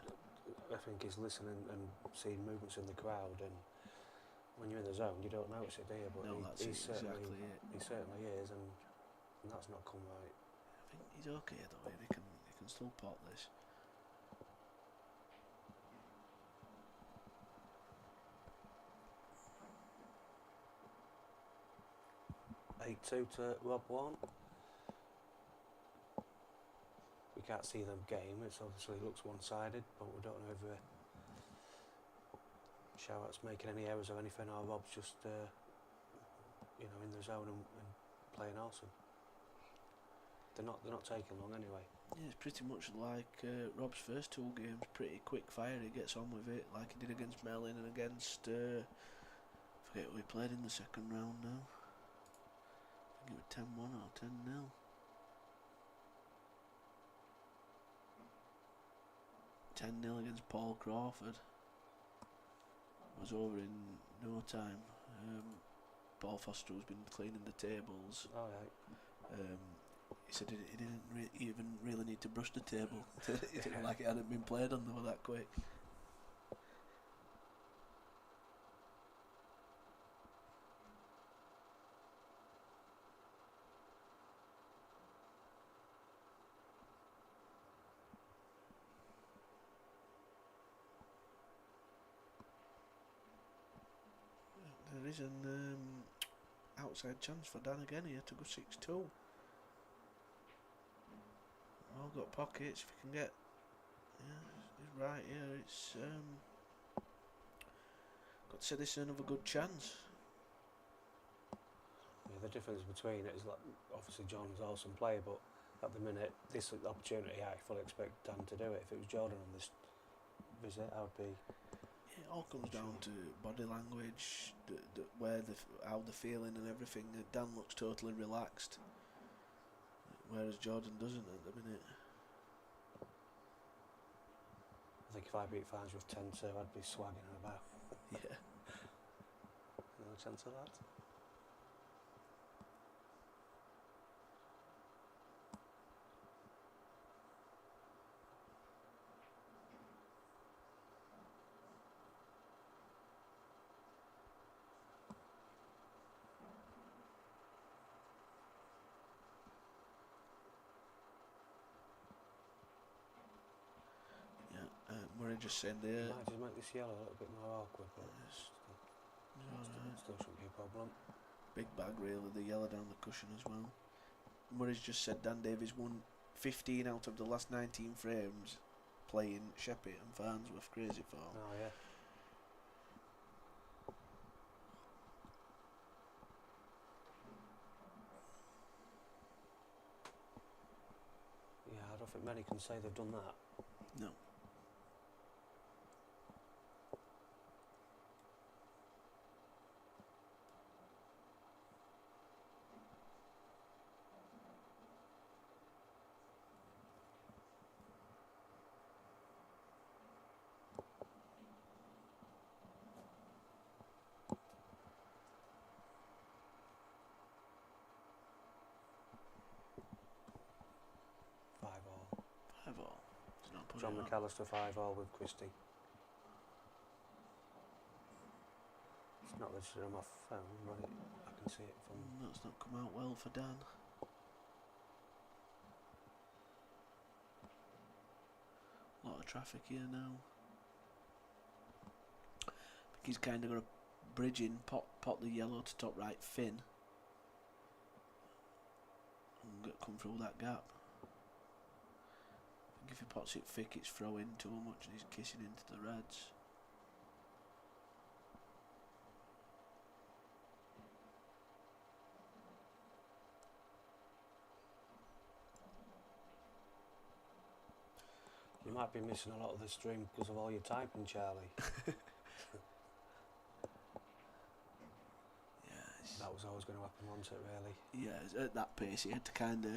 B: I think he's listening and seeing movements in the crowd, and when you're in the zone, you don't notice it, do you? But
G: No, that's
B: he's certainly,
G: exactly it.
B: he certainly is, and that's not come right.
G: I think he's okay though. He can still pot this.
B: Eight 2 to Rob 1. We can't see them game. It's obviously looks one-sided, but we don't know if Shout's making any errors or anything, or Rob's just in the zone and playing awesome. They're not taking long anyway.
G: Yeah, it's pretty much like Rob's first 2 games, pretty quick fire. He gets on with it, like he did against Mellin and against. Forget who he played in the second round now. I think it was 10-1 or 10-0. 10-0 against Paul Crawford. Was over in no time. Paul Foster, who's been cleaning the tables.
B: Oh, yeah.
G: He said he didn't even really need to brush the table. He didn't like it hadn't been played on. They were that quick. There is an outside chance for Dan again here to go 6-2. All got pockets. If you can get, he's right here. It's got to say this is another good chance.
B: Yeah, the difference between it is like obviously Jordan's an awesome player, but at the minute this opportunity I fully expect Dan to do it. If it was Jordan on this visit, I would be.
G: It all comes down to body language, how they're feeling and everything. Dan looks totally relaxed, whereas Jordan doesn't at the minute.
B: I think if I beat Farnsworth 10-2, I'd be swagging about.
G: Yeah.
B: No chance of that.
G: Murray just said there.
B: Might just make this yellow a little bit more awkward, but still shouldn't be a problem.
G: Big bag really, the yellow down the cushion as well. Murray's just said Dan Davies won 15 out of the last 19 frames playing Sheppey and Farnsworth. Crazy form.
B: Oh yeah. Yeah, I don't think many can say they've done that.
G: No.
B: John McAllister 5-all with Christie. It's not registered on my phone, but I can see it from.
G: That's not come out well for Dan. A lot of traffic here now. I think he's kind of got a bridge in, pot the yellow to top right fin, and come through that gap. If he pots it thick, it's throwing too much and he's kissing into the reds.
B: You might be missing a lot of the stream because of all your typing, Charlie. That was always going to happen, wasn't it, really?
G: Yeah, at that pace he had to kind of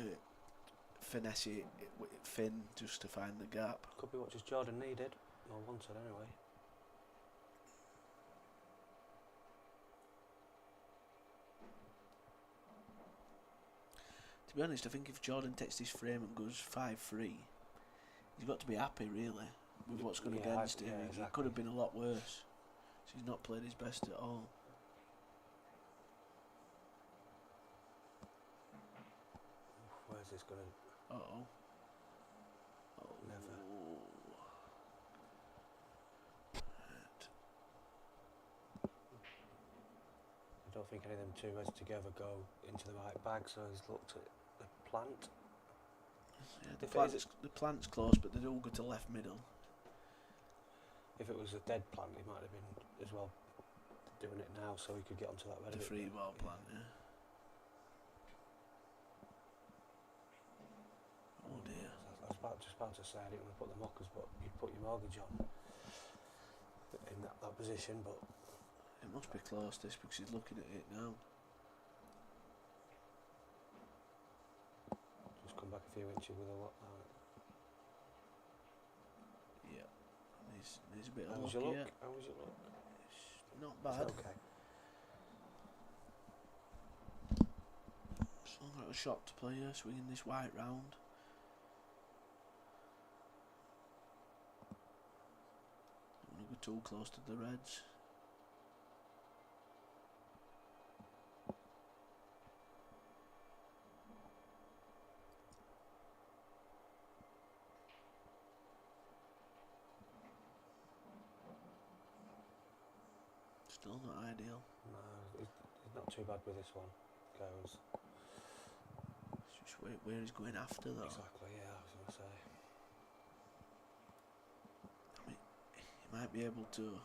G: finesse it thin just to find the gap.
B: Could be what just Jordan needed, or wanted anyway.
G: To be honest, I think if Jordan takes this frame and goes 5-3, he's got to be happy really with what's gone against him.
B: Exactly.
G: It could have been a lot worse. So he's not played his best at all.
B: Where's this going to...
G: Uh-oh.
B: Never. I don't think any of them two reds together go into the right bag, so he's looked at the plant.
G: Yeah, the plant's close, but they all go to left middle.
B: If it was a dead plant, he might have been as well doing it now, so he could get onto that red.
G: The free ball plant, yeah.
B: just about to say I didn't want to put the mockers, but you'd put your mortgage on in that position, but
G: It must be close, this, because he's looking at it now.
B: just come back a few inches with a what now.
G: Yeah. Needs a bit of
B: How was
G: luck
B: your
G: here.
B: look? How was your look?
G: It's not
B: It's
G: bad.
B: okay.
G: Still got a shot to play here, swinging this white round. Don't want to go too close to the reds. Still not ideal.
B: No, he's not too bad with this one. Goes.
G: It's just where he's going after though.
B: Exactly, yeah, I was going to say.
G: I mean, he might be able to.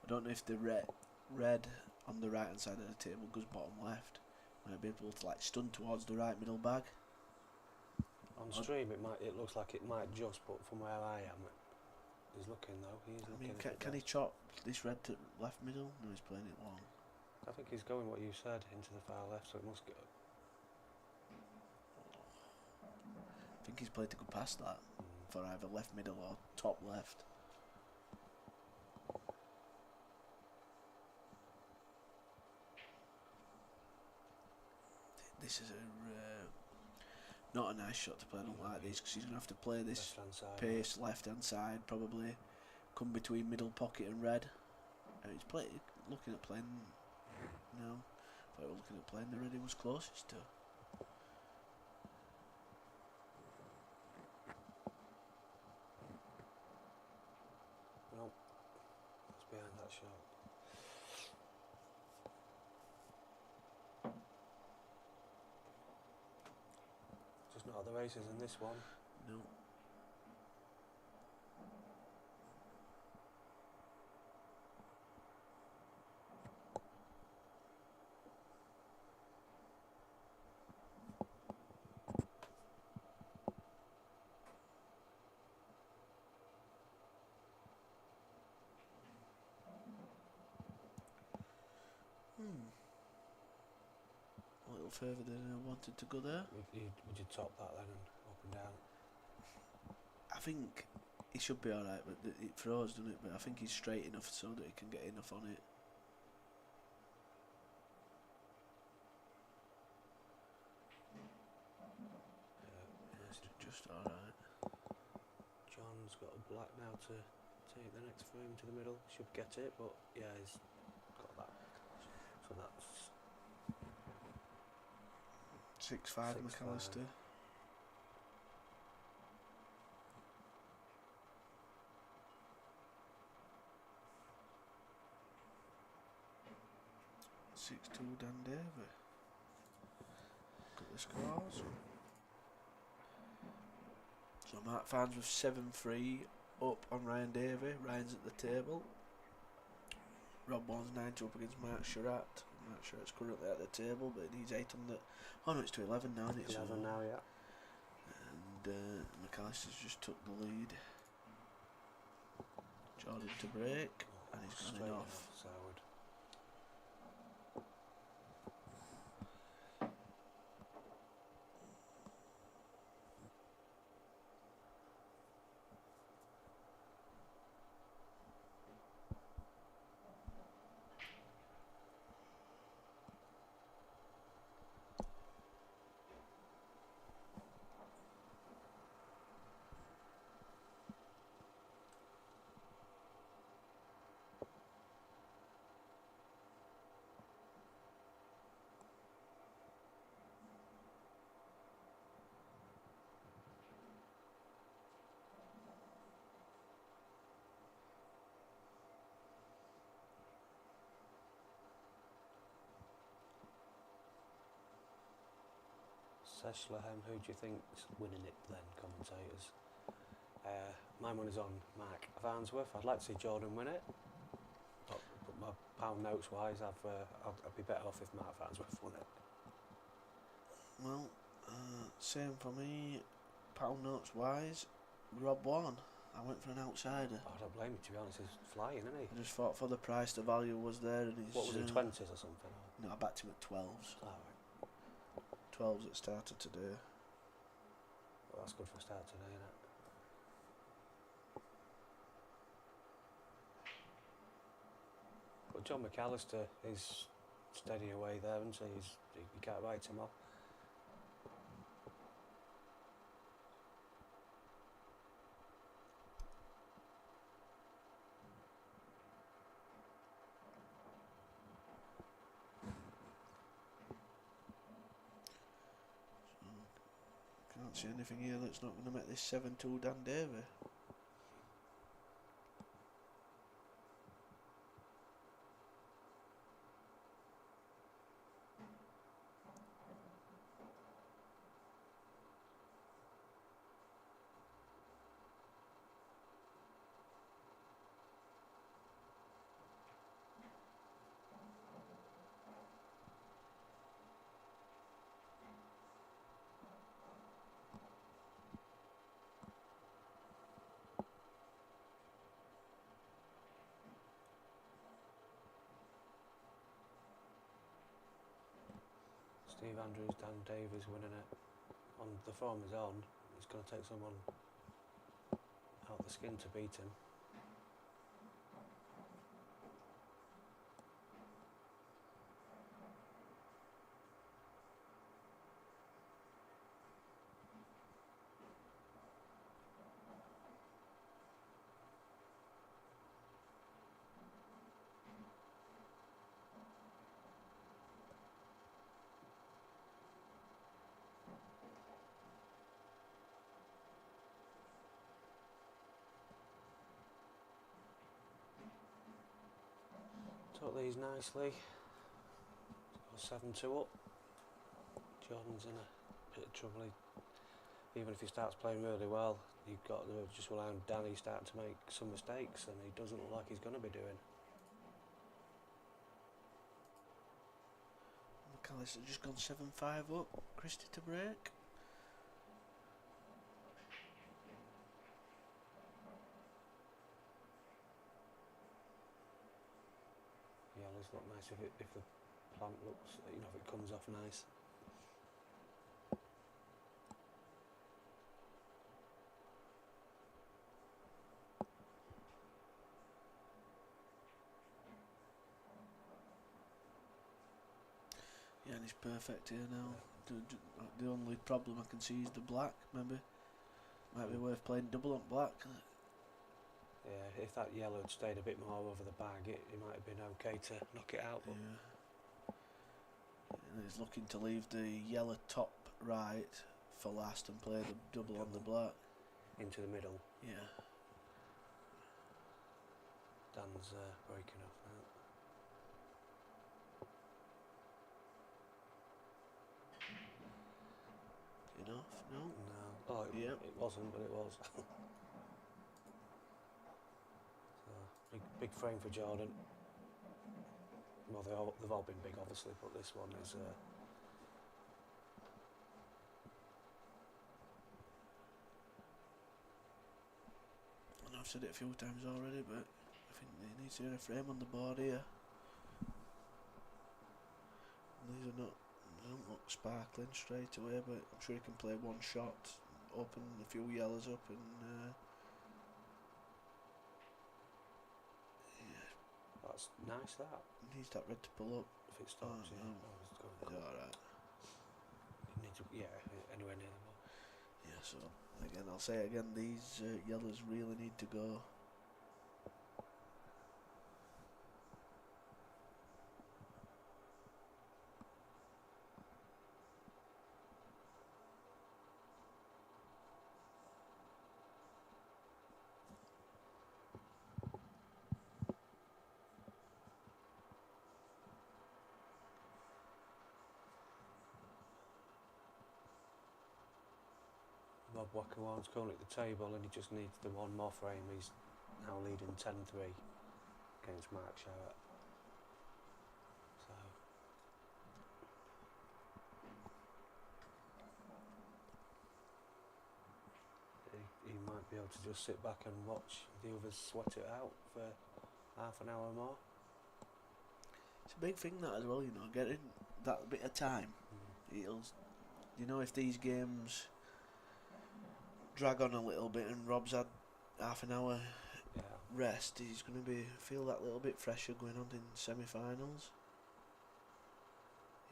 G: I don't know if the red on the right hand side of the table goes bottom left. Might be able to like stun towards the right middle bag.
B: On stream, it looks like it might just, but from where I am, he's looking though. He's
G: I
B: looking.
G: mean, can he chop this red to left middle? No, he's playing it long.
B: I think he's going what you said into the far left, so it must go.
G: I think he's played to go past that for either left middle or top left. This is not a nice shot to play. I don't like this because he's going to have to play this
B: Left-hand side.
G: pace left hand side, probably come between middle pocket and red. He's looking at playing. No, I thought we were looking at playing the red he was closest to.
B: Nope. It's behind that shot. Just not at the races in this one.
G: No. A little further than I wanted to go there.
B: Would you top that then and up and down?
G: I think he should be alright, but it throws, doesn't it? But I think he's straight enough so that he can get enough on it.
B: Yeah,
G: Just alright.
B: John's got a black now to take the next frame to the middle. Should get it, but yeah, he's got that. So that's
G: 6-5
B: 6-5.
G: McAllister. (6-2) Dan Davey. Got the scores. So Mark Fans with 7-3 up on Ryan Davey. Ryan's at the table. Rob Bourne's 9-2 up against Mark Sherratt. Mark Sherratt's currently at the table, but he needs 8 on the. Oh no, it's to 11 now, isn't it?
B: 11 now, yeah.
G: And McAllister's just took the lead. Jordan to break, and he's
B: Straight
G: gone off.
B: So I would. Seshlahem, who do you think's winning it then, commentators? My money's on Mark Farnsworth. I'd like to see Jordan win it, but my pound notes wise, I'd be better off if Mark Farnsworth won it.
G: Well, same for me. pound notes wise, Rob won. I went for an outsider.
B: I don't blame you, to be honest. He's flying, isn't he?
G: I just thought for the price, the value was there, and he's.
B: What was it, 20s or something?
G: No, I backed him at 12s.
B: Oh, right.
G: 12s that started today.
B: Well, that's good for a start today, isn't it? But John McAllister is steady away there, isn't he? You can't write him off.
G: Can't see anything here that's not going to make this 7-2 Dan Davey.
B: Steve Andrews, Dan Davies winning it. On the form is on. He's going to take someone out the skin to beat him. Took these nicely. 7-2 up. Jordan's in a bit of trouble. Even if he starts playing really well, you've got to just allow Danny start to make some mistakes, and he doesn't look like he's going to be doing.
G: McAllister just gone 7-5 up. Christie to break.
B: Yeah, it'll look nice if the plant looks, if it comes off nice.
G: Yeah, and he's perfect here now. The only problem I can see is the black, maybe. Might be worth playing double on black.
B: Yeah, if that yellow had stayed a bit more over the bag, it might have been okay to knock it out. But
G: Yeah. And he's looking to leave the yellow top right for last and play the double on the black.
B: into the middle,
G: Yeah.
B: Dan's breaking off now.
G: Enough? No?
B: No. Oh,
G: Yep.
B: it wasn't, but it was. So, big frame for Jordan. Well, they've all been big, obviously, but this one is.
G: And I've said it a few times already, but I think they need to get a frame on the board here. These are not, they don't look sparkling straight away, but I'm sure he can play one shot, open a few yellows up, and yeah,
B: That's nice, that.
G: needs that red to pull up.
B: If it stops,
G: Oh,
B: yeah.
G: no.
B: Oh, it's going
G: It's
B: cool.
G: alright.
B: It needs to, yeah, anywhere near the ball.
G: Yeah, so again, I'll say it again, these yellows really need to go.
B: Rob Wakawan's currently at the table and he just needs the one more frame. He's now leading 10-3 against Mark Sherratt. So be able to just sit back and watch the others sweat it out for half an hour more.
G: It's a big thing that as well, you know, getting that bit of time. It'll, you know, if these games drag on a little bit and Rob's had half an hour rest, he's going to feel that little bit fresher going on in semi-finals.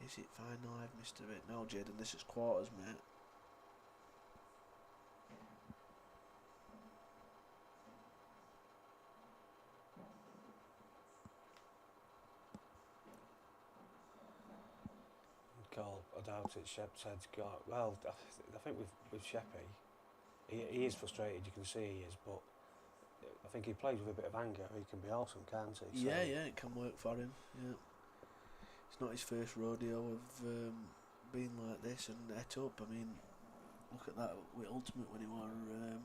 G: Is it final? I've missed a bit. No, Jaden, this is quarters, mate.
B: Cole, I doubt it. Shep's head's got. Well, I think with Sheppy, he is frustrated. You can see he is, but I think he plays with a bit of anger. He can be awesome, can't he?
G: Yeah, yeah, it can work for him. Yeah, it's not his first rodeo of being like this and het up. I mean, look at that with Ultimate when he were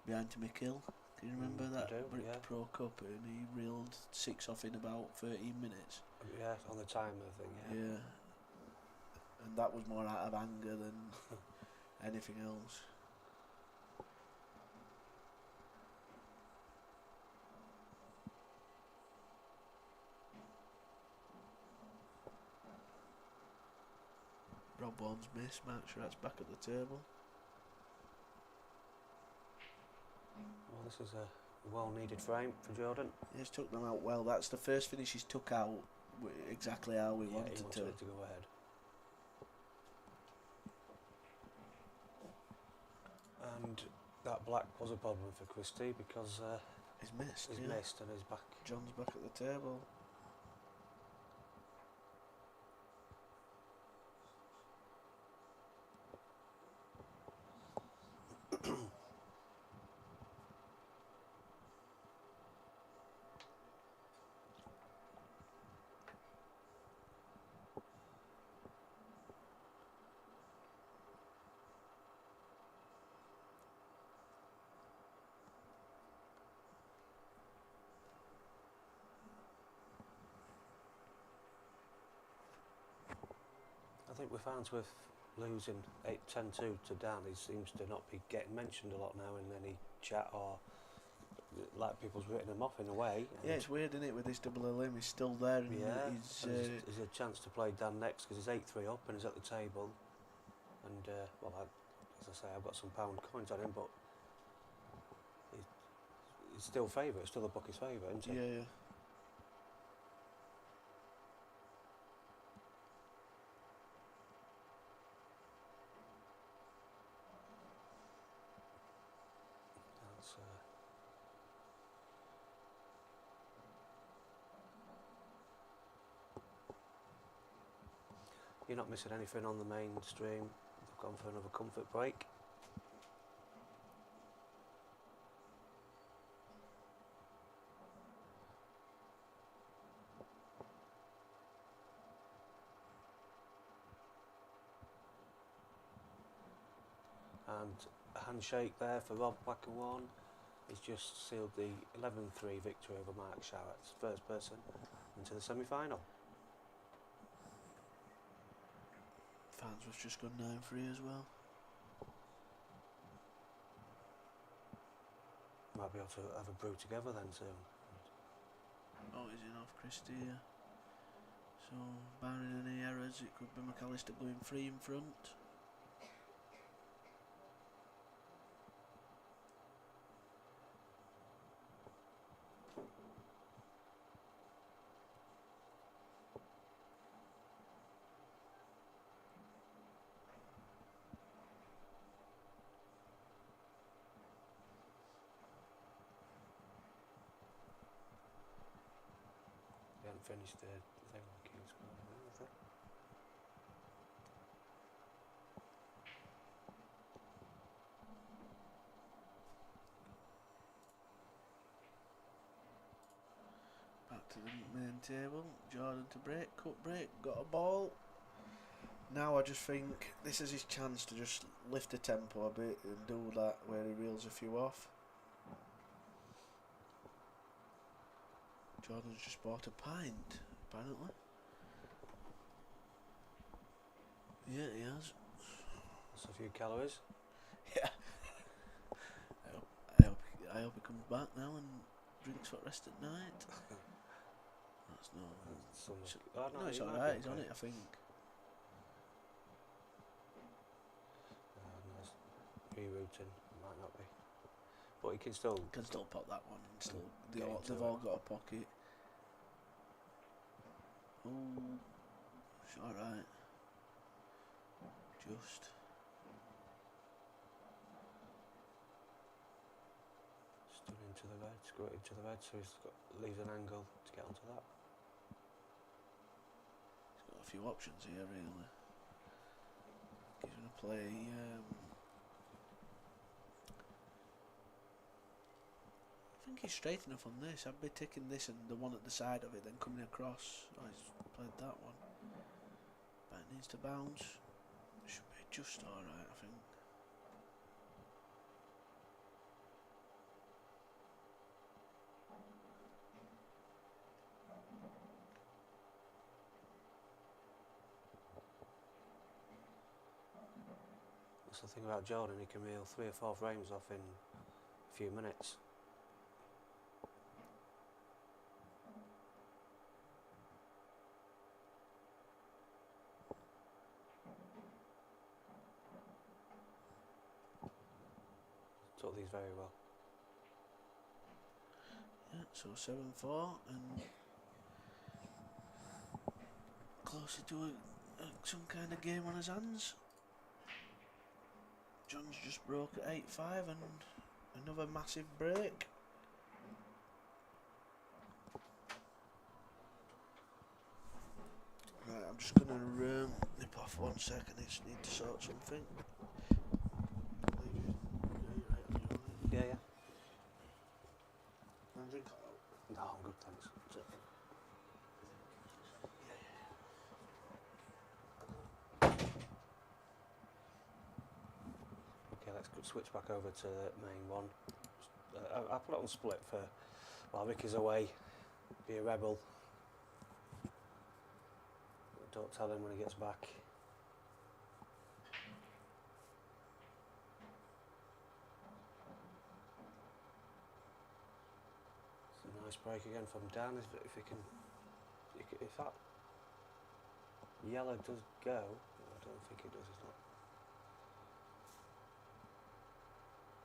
G: behind to McKill. Can you remember that Brick Pro Cup and he reeled 6 off in about 13 minutes?
B: Yeah, on the timer thing.
G: Yeah. And that was more out of anger than anything else. Rob Bourne's miss, Mark Shurat's back at the table.
B: Well, this is a well-needed frame for Jordan.
G: Yeah, he's took them out well. That's the first finish he's took out exactly how we wanted
B: he wanted it to go ahead. And that black was a problem for Christie because
G: he's missed.
B: He's missed and he's back.
G: John's back at the table.
B: I think we found with losing 8-10-2 to Dan, he seems to not be getting mentioned a lot now in any chat or like people's written him off in a way.
G: Yeah, it's weird, isn't it, with this double limb, he's still there and
B: he's a chance to play Dan next because he's 8-3 up and he's at the table. And well, as I say, I've got some pound coins on him, but he's still favourite, still the bookie's favourite, isn't he?
G: Yeah.
B: You're not missing anything on the mainstream. They've gone for another comfort break. And a handshake there for Rob Blackerwan. He's just sealed the 11-3 victory over Mark Sharrett's first person into the semi-final.
G: Farnsworth's just gone 9-3 as well.
B: Might be able to have a brew together then soon.
G: Oh, he's in off Christie here. So, barring any errors, it could be McAllister going 3 in front.
B: Finished the thing on King's Court.
G: Back to the main table. Jordan to break, cut break, got a ball. Now I just think this is his chance to just lift the tempo a bit and do that where he reels a few off. Jordan's just bought a pint, apparently. Yeah, he has.
B: That's a few calories.
G: Yeah. I hope he comes back now and drinks for the rest at night. That's no. No, it's alright. He's on it, I think.
B: Rerouting might not be, but he can still
G: Pop that one. And still,
B: get into
G: they've
B: it.
G: all got a pocket. Oh, it's alright. Just.
B: Stood into the red, squirt into the red, so leaves an angle to get onto that.
G: He's got a few options here, really. He's going to play. I think he's straight enough on this. I'd be taking this and the one at the side of it, then coming across. Oh, he's played that one. But it needs to bounce. Should be just alright, I think.
B: That's the thing about Jordan, he can reel 3 or 4 frames off in a few minutes. Took these very well.
G: Yeah, so 7-4 and closer to some kind of game on his hands. John's just broke at 8-5 and another massive break. Right, I'm just gonna nip off 1 second. I just need to sort something.
B: Yeah.
G: Want a drink?
B: No, I'm good, thanks. Okay, let's switch back over to the main one. I'll put it on split for while Ricky's away. Be a rebel. Don't tell him when he gets back. It's a nice break again from Dan. If he can, if that yellow does go, I don't think it does. It's not.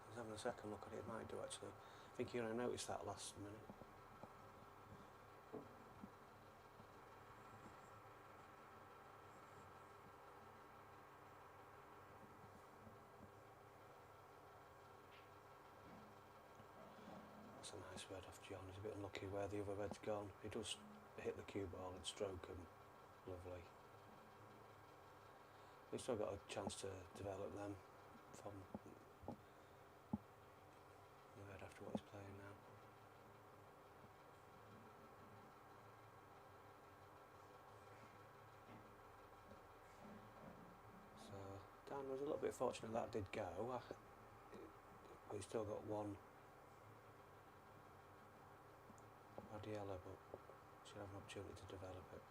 B: He's having a second look at it. It might do actually. I think you're going to notice that last minute. That's a nice red off John. He's a bit unlucky where the other red's gone. He does hit the cue ball and stroke him. Lovely. We've still got a chance to develop them from the red after what he's playing now. So Dan was a little bit fortunate that did go. He's still got one odd yellow, but should have an opportunity to develop it.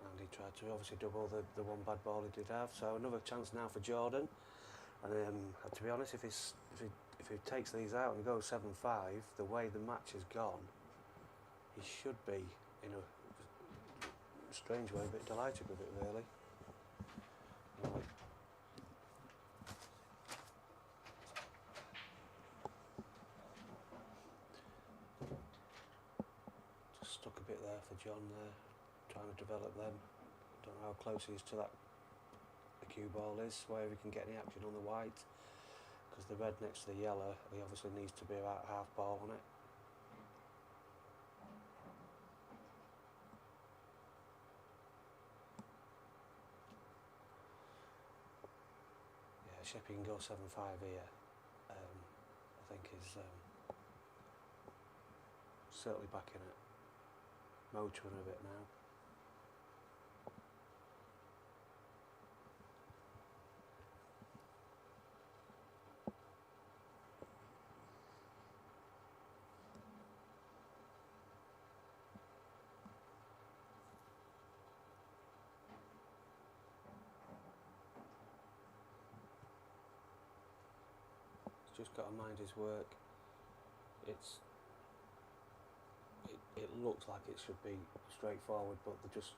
B: And he tried to obviously double the one bad ball he did have, so another chance now for Jordan. And to be honest, if he takes these out and goes 7-5, the way the match has gone, he should be in a strange way a bit delighted with it, really. Right. Just stuck a bit there for John there, trying to develop them. Don't know how close he is to that the cue ball is, where he can get any action on the white, because the red next to the yellow, he obviously needs to be about half ball on it. Yeah, if he can go 7-5 here, I think is certainly back in it. Motoring a bit now. just got to mind his work. It looks like it should be straightforward, but they're just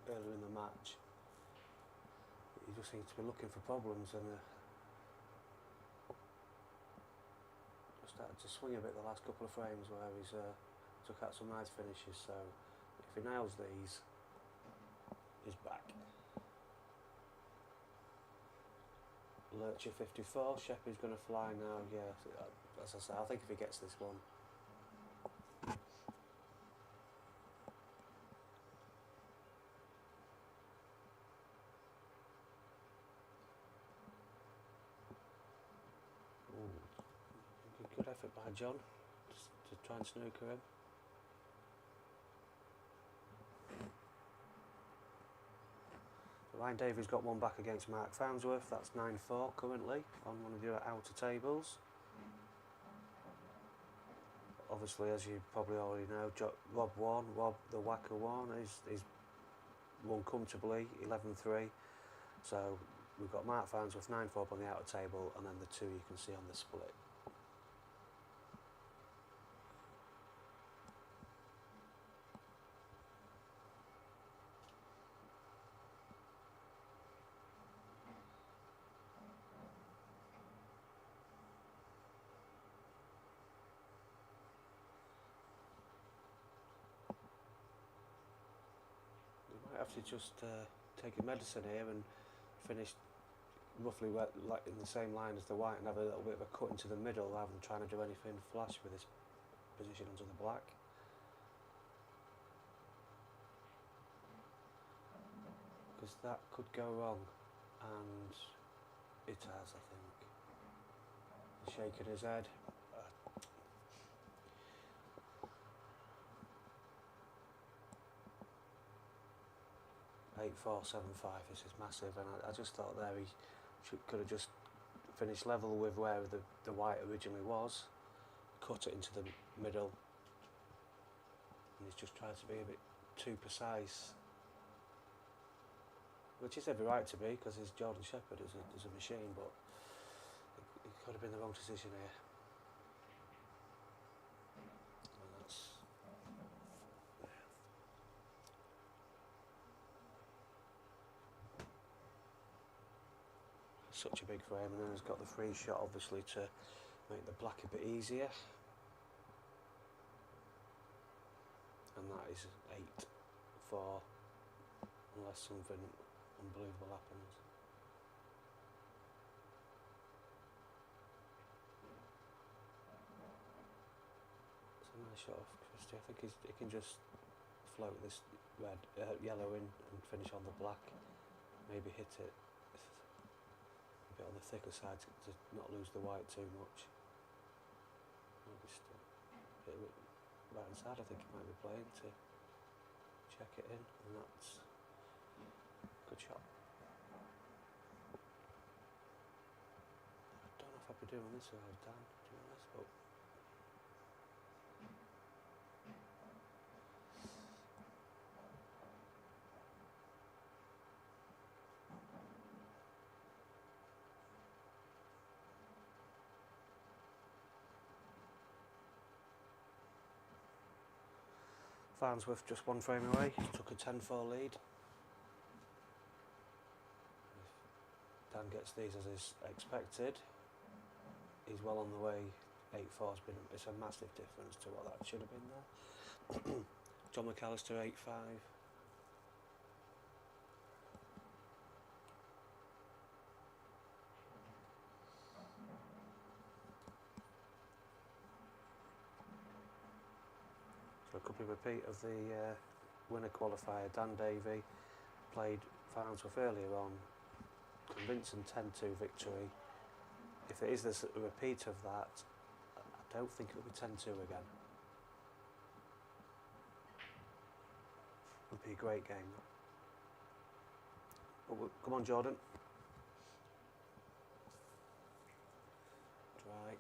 B: earlier in the match. He just seems to be looking for problems, and just started to swing a bit the last couple of frames where he's took out some nice finishes. So if he nails these, he's back. Lurcher 54, Sheppy's going to fly now. Yeah, as I say, I think if he gets this one. Good effort by John to try and snooker him. Ryan Davies got one back against Mark Farnsworth. That's 9-4 currently on one of your outer tables. Obviously, as you probably already know, Rob the Whacker won. He's won comfortably, 11-3. So we've got Mark Farnsworth 9-4 on the outer table, and then the two you can see on the split. Have to just take a medicine here and finish roughly like in the same line as the white and have a little bit of a cut into the middle rather than trying to do anything flash with this position onto the black. Because that could go wrong, and it has, I think. He's shaking his head. 8-4-7-5. This is massive, and I just thought there he could have just finished level with where the white originally was, cut it into the middle, and he's just tried to be a bit too precise, which is every right to be because he's Jordan Shepherd as a machine, but it could have been the wrong decision here. And that's such a big frame, and then he's got the free shot obviously to make the black a bit easier, and that is 8-4 unless something unbelievable happens. It's a nice shot off Christie. I think he can just float this yellow in and finish on the black, maybe hit it a bit on the thicker side to not lose the white too much. Maybe still a bit right hand side I think he might be playing to check it in, and that's a good shot. I don't know if I'd be doing this if I was down, to be honest, but Farnsworth just one frame away, took a 10-4 lead. If Dan gets these as is expected, he's well on the way. 8-4's been, it's a massive difference to what that should have been there. John McAllister 8-5. So a couple of repeat of the winner qualifier. Dan Davey played Farnsworth earlier on, convincing 10-2 victory. If it is this a repeat of that, I don't think it'll be 10-2 again. Would be a great game. But come on, Jordan. Try.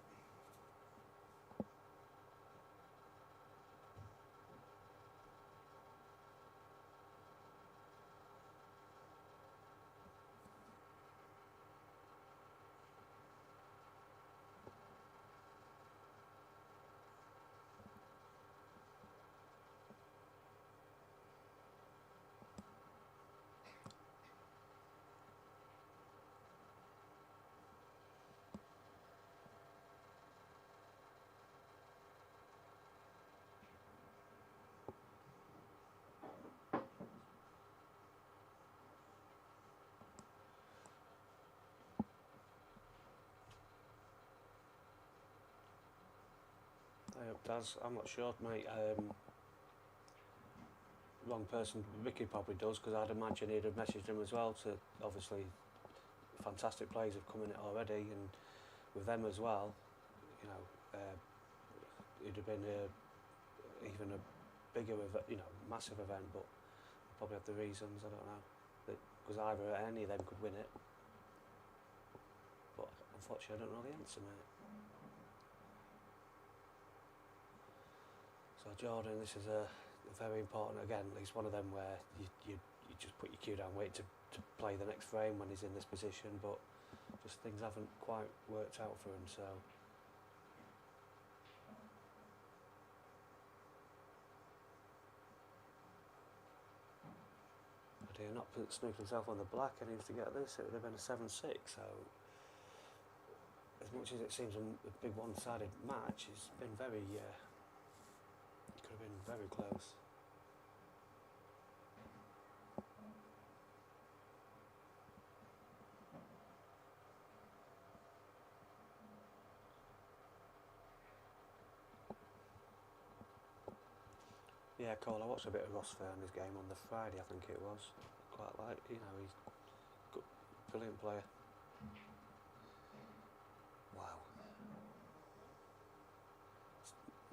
B: Daz, I'm not sure, mate. Wrong person. Ricky probably does, because I'd imagine he'd have messaged him as well. To obviously, fantastic players have come in it already, and with them as well, you know, it'd have been even a bigger, massive event. But probably have the reasons. I don't know. Because either any of them could win it. But unfortunately, I don't know the answer, mate. So Jordan, this is a very important, again, it's one of them where you just put your cue down, wait to play the next frame when he's in this position, but just things haven't quite worked out for him, so. But he not snooked himself on the black, and he needs to get this, it would have been a 7-6, so. As much as it seems a big one-sided match, it's been very, it could have been very close. Yeah, Cole, I watched a bit of Ross Fairn's game on the Friday, I think it was. Quite like, he's a brilliant player. Wow.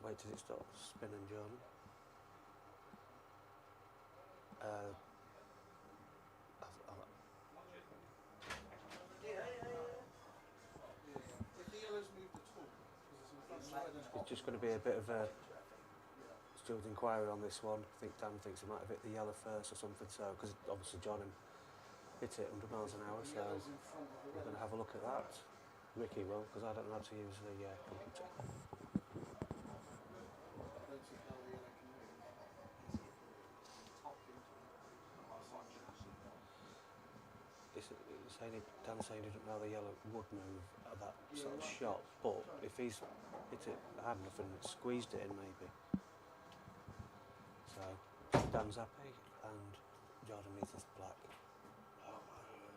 B: Wait till it stops spinning, Jordan. It's just going to be a bit of a steward's inquiry on this one. I think Dan thinks he might have hit the yellow first or something, so, because obviously Jordan hit it 100 miles an hour, so we're going to have a look at that. Ricky will, because I don't know how to use the computer. Dan's saying he didn't know the yellow would move at that sort of shot, but if he's hit it hard enough and squeezed it in, maybe. So Dan's happy, and Jordan needs this black.
G: Oh my word.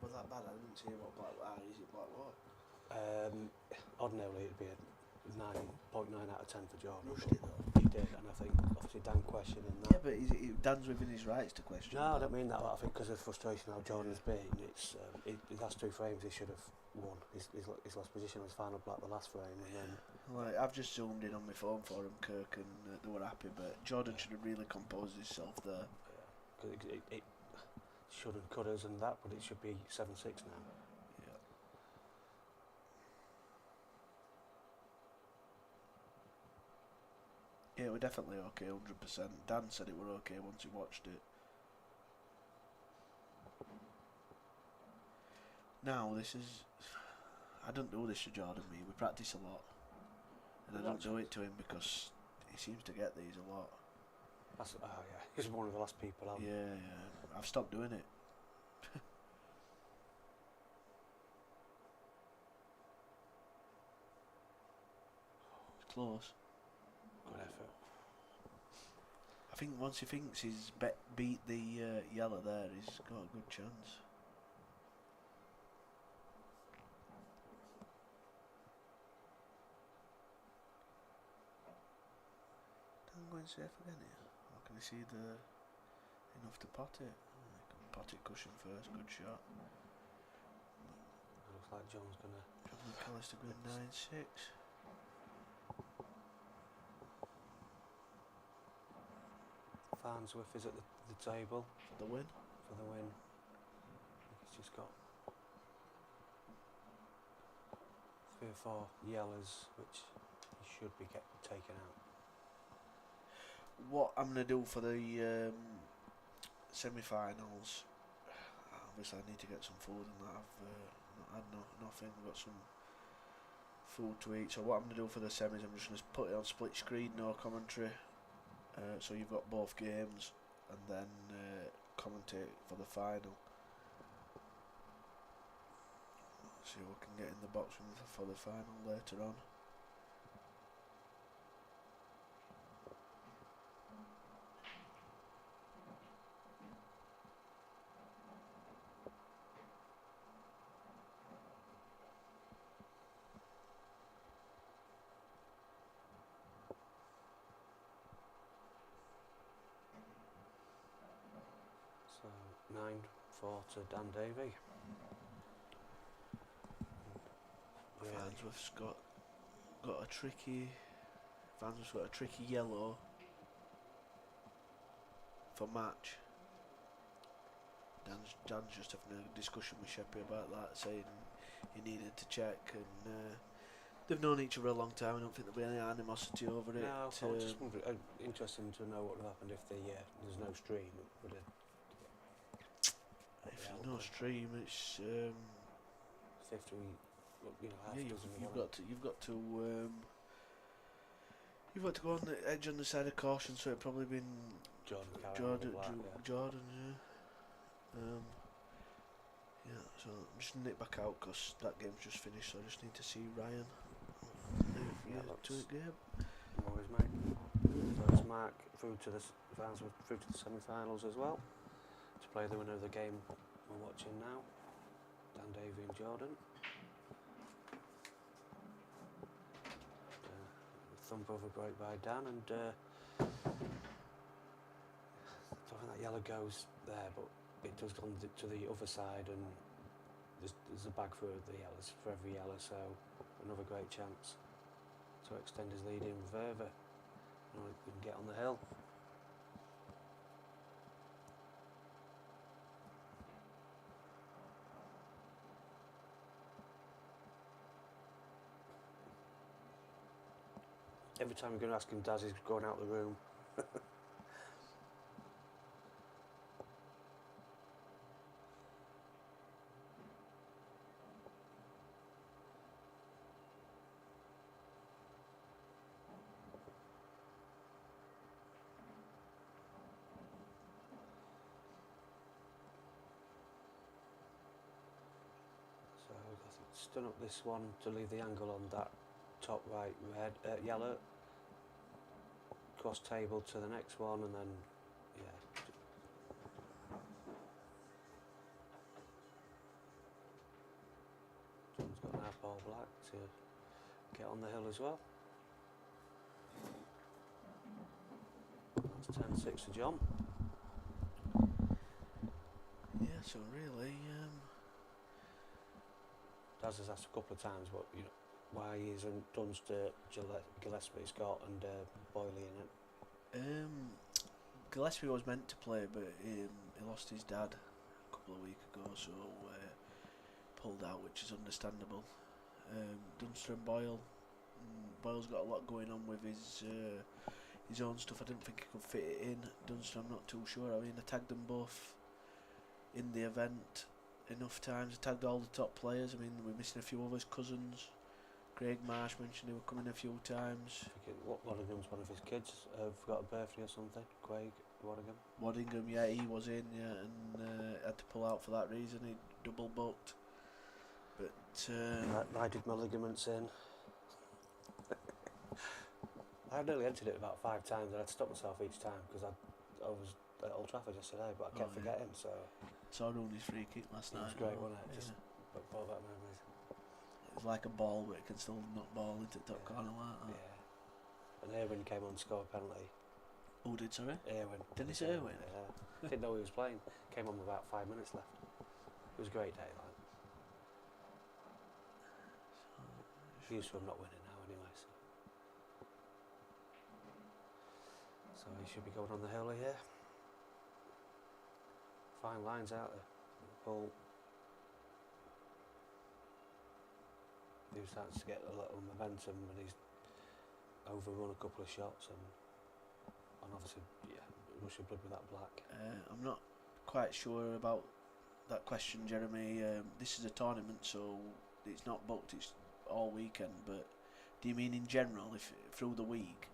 G: Was that bad? I didn't see what black. Is it black what?
B: Ordinarily it'd be a 9.9 out of 10 for Jordan.
G: Rushed it though.
B: He did, and I think obviously Dan questioning that.
G: Yeah, but Dan's within his rights to question.
B: No, I don't mean that. But I think because of frustration how Jordan's been, it's the last two frames he should have won. His last position was final black the last frame, and then.
G: Like, I've just zoomed in on my phone for him, Kirk, and they were happy. But Jordan should have really composed himself there.
B: Because it should have cut us and that, but it should be 7-6 now.
G: Yeah, we're definitely okay, 100%. Dan said it were okay once he watched it. Now, this is... I don't do this to Jordan, me. We practice a lot. And I don't do it to him because he seems to get these a lot.
B: Yeah, he's one of the last people out.
G: Yeah. I've stopped doing it. It's close.
B: Good effort.
G: I think once he thinks he's beat the yellow there, he's got a good chance. I'm going safe again here. Or can you see enough to pot it? Pot it cushion first, good shot.
B: Looks like John's gonna.
G: John McAllister going 9-6.
B: Farnsworth is at the table.
G: For the win.
B: For the win. He's just got 3 or 4 yellows, which he should be taken out.
G: What I'm going to do for the semi-finals, obviously I need to get some food and that. I've not had nothing, I've got some food to eat. So what I'm going to do for the semis, I'm just going to put it on split screen, no commentary. So you've got both games and then commentate for the final. See what we can get in the box for the final later on.
B: 9-4 to Dan Davey.
G: Farnsworth's got a tricky. Farnsworth's got a tricky yellow for match. Dan's just having a discussion with Sheppy about that, saying he needed to check, and they've known each other a long time. I don't think there'll be any animosity over it.
B: No, I was just wondering, interesting to know what would happen if there's no stream. Would it,
G: if there's no stream, it's
B: 50. You know, half
G: yeah,
B: dozen of
G: you've
B: one.
G: got to go on the edge on the side of caution. So it'd probably been
B: Jordan,
G: Jordan, yeah. So I'm just nip back out because that game's just finished. So I just need to see Ryan. To the game.
B: No worries, mate. So it's Mark through to the semi-finals as well to play the winner of the game we're watching now, Dan Davey and Jordan. Thump over break by Dan, and I don't think that yellow goes there, but it does go to the other side, and there's a bag for the yellows, for every yellow, so another great chance to extend his lead even further. And we can get on the hill. Every time you're going to ask him, Daz is going out the room. So I've stood up this one to leave the angle on that top right red, yellow. Cross table to the next one, and then yeah. John's got an half ball black to get on the hill as well. That's 10-6 to John.
G: Yeah, so really,
B: Daz has asked a couple of times, but you know, why isn't Dunster, Gillespie, Scott, and Boyley in it?
G: Gillespie was meant to play, but he lost his dad a couple of weeks ago, so pulled out, which is understandable. Dunster and Boyle. Boyle's got a lot going on with his own stuff. I didn't think he could fit it in. Dunster, I'm not too sure. I mean, I tagged them both in the event enough times. I tagged all the top players. I mean, we're missing a few of his cousins. Craig Marsh mentioned he were coming a few times.
B: Waddingham's one of his kids. Forgot a birthday or something. Craig Waddingham.
G: Waddingham, yeah, he was in, yeah, and had to pull out for that reason. He double booked. But
B: I did my ligaments in. I nearly entered it about 5 times, and I'd stop myself each time because I was at Old Trafford yesterday, but I kept forgetting. So
G: saw Rooney's free kick last night.
B: It was great, wasn't it?
G: Yeah.
B: Just brought back memories.
G: It's like a ball, but it can still knock ball into the top corner like that.
B: Yeah. And Irwin came on to score a penalty.
G: Who did, sorry?
B: Irwin.
G: Dennis Irwin?
B: Yeah. Didn't know he was playing. Came on with about 5 minutes left. It was a great day, like. Used to him not winning now anyway, so he should be going on the hill here. Fine lines out there. Paul. He starts to get a little momentum, and he's overrun a couple of shots, and obviously, yeah, rush of blood with that black.
G: I'm not quite sure about that question, Jeremy. This is a tournament, so it's not booked. It's all weekend. But do you mean in general, if through the week?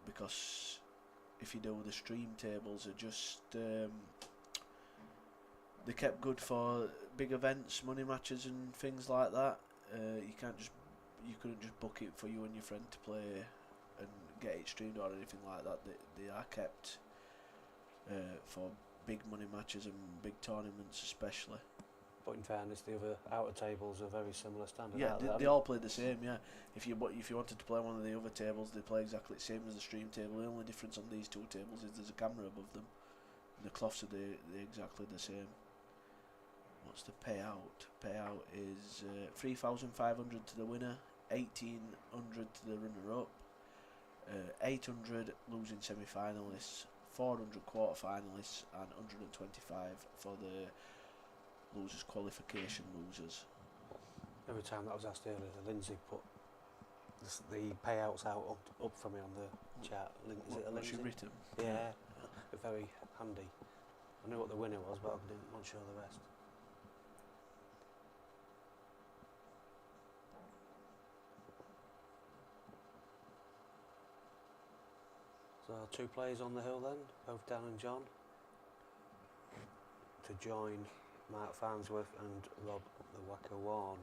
G: Because if you do, the stream tables are just they're kept good for big events, money matches and things like that. You couldn't just book it for you and your friend to play and get it streamed or anything like that. They are kept for big money matches and big tournaments especially.
B: But in fairness, the other outer tables are very similar standard.
G: Yeah, they all play the same. Yeah, if you wanted to play one of the other tables, they play exactly the same as the stream table. The only difference on these two tables is there's a camera above them. The cloths are exactly the same. What's the payout? Payout is 3,500 to the winner, 1,800 to the runner-up, 800 losing semi-finalists, 400 quarter-finalists, and 125 for the losers qualification losers.
B: Every time that was asked earlier, Lindsay put the payouts out up for me on the chat. Is it a
G: What's
B: Lindsay?
G: she written?
B: Yeah, very handy. I knew what the winner was, but I didn't want to show the rest. So 2 players on the hill then, both Dan and John, to join Mark Farnsworth and Rob the Wacker Warren.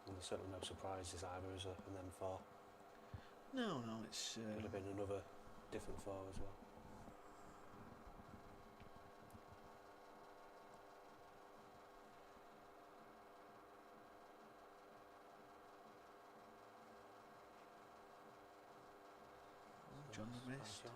B: And there's certainly no surprises either, is there, in them 4?
G: No, it's...
B: Could have been another different 4 as well.
G: John the missed.
B: John.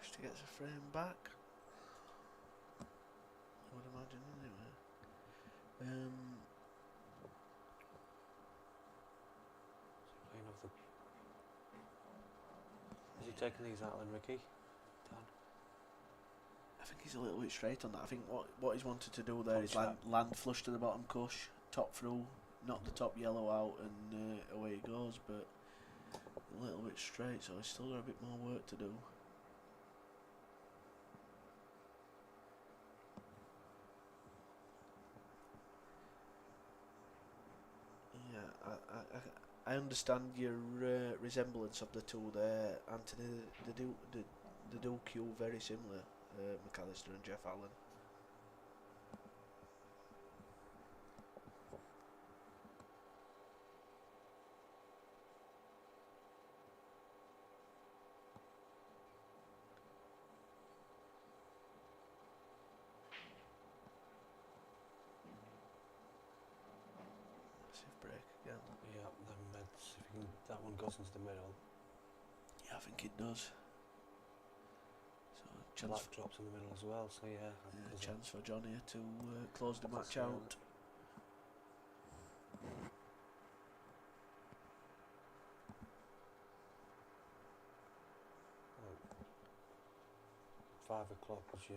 G: She gets a frame back. I would imagine anyway.
B: Playing off the... Is he taking these out then, Ricky? Dan?
G: I think he's a little bit straight on that. I think what he's wanted to do there
B: Top
G: is
B: trap.
G: land flush to the bottom cush, top through, knock the top yellow out, and away he goes. But a little bit straight, so he's still got a bit more work to do. Yeah, I understand your resemblance of the two there, Anthony. They do cue very similar, McAllister and Jeff Allen. Massive break again.
B: Yeah, them meds. If you can, that one goes into the middle.
G: Yeah, I think it does. So
B: Black drops in the middle as well, so yeah.
G: a chance for John here to close the match out.
B: Like 5 o'clock was you.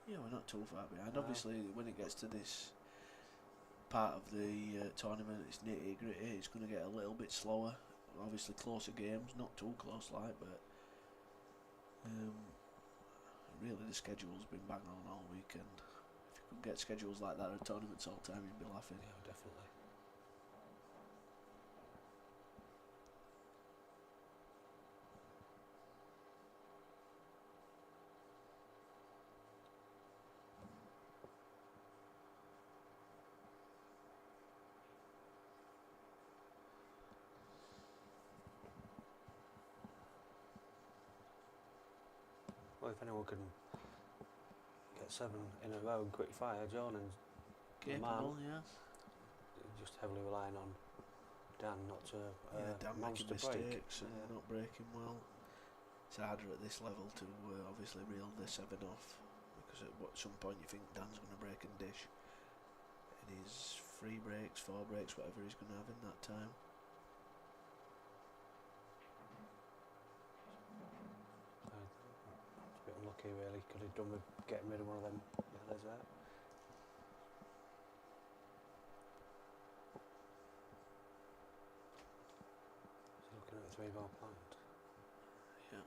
G: Yeah, we're not too far behind.
B: No.
G: Obviously, when it gets to this part of the tournament, it's nitty gritty. It's going to get a little bit slower. Obviously, closer games, not too close, like, but really the schedule's been bang on all weekend. If you could get schedules like that at tournaments all the time, you'd be laughing.
B: Yeah, definitely. Well, if anyone can get 7 in a row and quick fire, John and
G: Capable,
B: Man,
G: yeah.
B: just heavily relying on Dan not to
G: Dan
B: monster
G: making
B: break.
G: mistakes and not breaking well. It's harder at this level to obviously reel the 7 off, because at some point you think Dan's going to break and dish. And his 3 breaks, 4 breaks, whatever he's going to have in that time.
B: It's a bit unlucky really, could have done with getting rid of one of them yellows there. Is he looking at a 3-ball plant?
G: Yeah.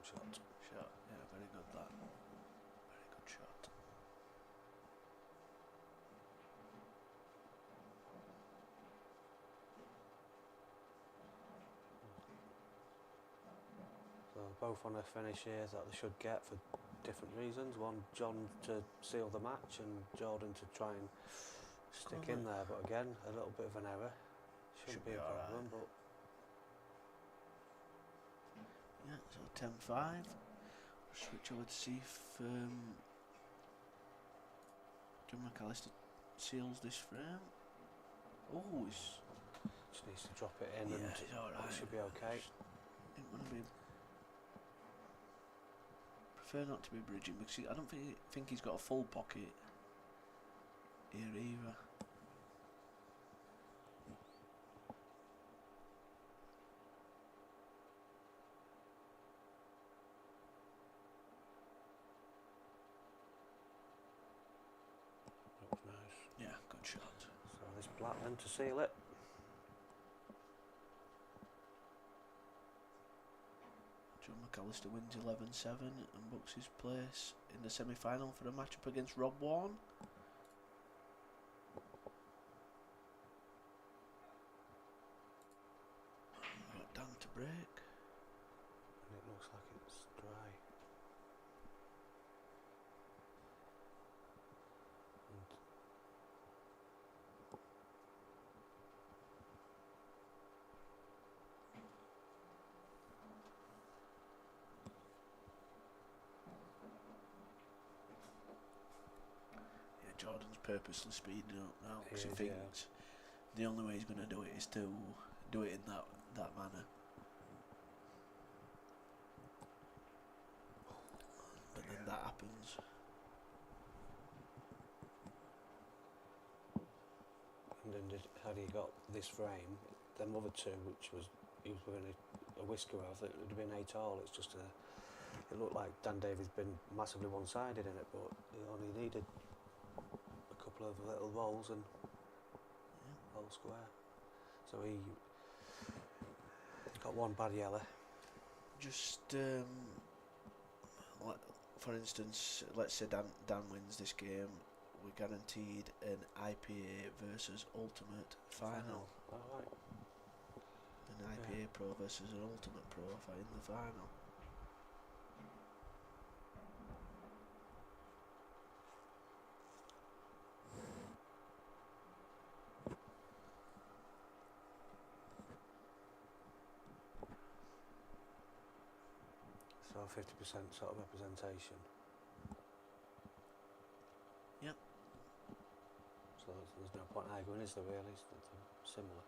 B: Shot.
G: Shot, yeah, very good that. Very good shot.
B: both on a finish here that they should get for different reasons. One, John to seal the match, and Jordan to try and stick in there. But again, a little bit of an error. Shouldn't be a problem, but
G: yeah, so 10-5. Switch over to see if John McAllister seals this frame. Oh, he's
B: just needs to drop it in,
G: yeah,
B: and
G: he's all right.
B: it should be okay.
G: Didn't want to be. Prefer not to be bridging because I don't think he's got a full pocket here either.
B: Looks nice.
G: Yeah, good shot.
B: So this black then to seal it.
G: John McAllister wins 11-7 and books his place in the semi-final for a matchup against Rob Warren. Got Dan to break.
B: And it looks like it's dry. And
G: Yeah, Jordan's purposely speeding up now
B: He
G: because he
B: is,
G: thinks the only way he's going to do it is to do it in that manner. But then that happens.
B: And then had he got this frame, them other two, which was he was within a whisker of, it would have been 8 all. It's just it looked like Dan Davies been massively one-sided in it, but he only needed a couple of little rolls and all square. So he got one bad yellow.
G: Just for instance, let's say Dan wins this game, we're guaranteed an IPA versus Ultimate final.
B: Alright.
G: An IPA Pro versus an Ultimate Pro in the final.
B: So 50% sort of representation.
G: Yep.
B: So there's no point arguing, is there really? It's nothing similar.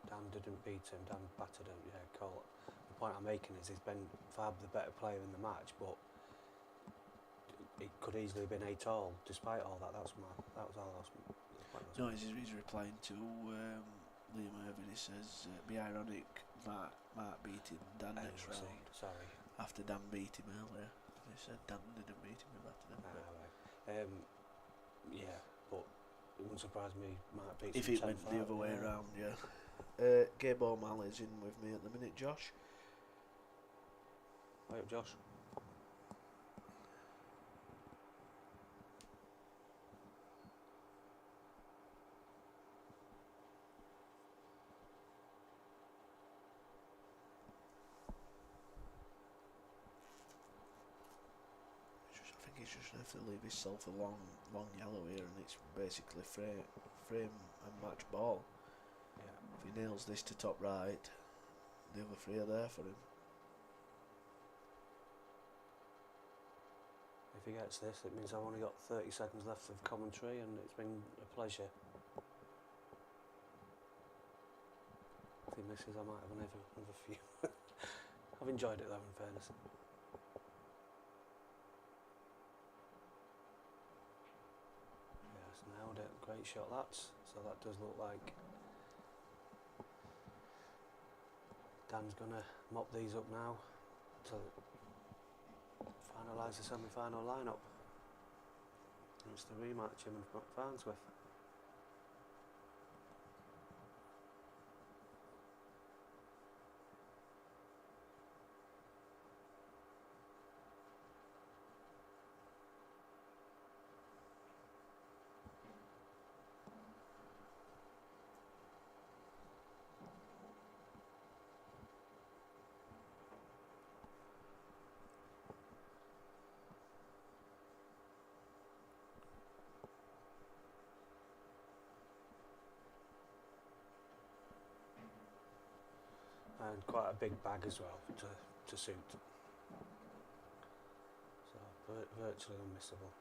B: Dan didn't beat him, Dan battered him, yeah, call it. The point I'm making is he's been fab the better player in the match, but it could easily have been 8 all, despite all that. That was all I was.
G: No, he's replying to Liam Irvin. He says, be ironic, Mark beating Dan next round.
B: Sorry.
G: After Dan beat him earlier. He said Dan didn't beat him, he battered him.
B: Right. Yeah, but it wouldn't surprise me Mark beats
G: If
B: him
G: it went
B: 10-5,
G: the other way around, yeah. Gabe O'Malley's in with me at the minute, Josh.
B: Wait up, Josh.
G: I think he's just going to have to leave himself a long yellow here, and it's basically frame and match ball.
B: Yeah.
G: If he nails this to top right, the other 3 are there for him.
B: If he gets this, it means I've only got 30 seconds left of commentary, and it's been a pleasure. If he misses, I might have another few. I've enjoyed it though, in fairness. Yeah, shot lads, so that does look like Dan's gonna mop these up now to finalise the semi-final lineup. It's the rematch him and Farnsworth. And quite a big bag as well to suit. So virtually unmissable.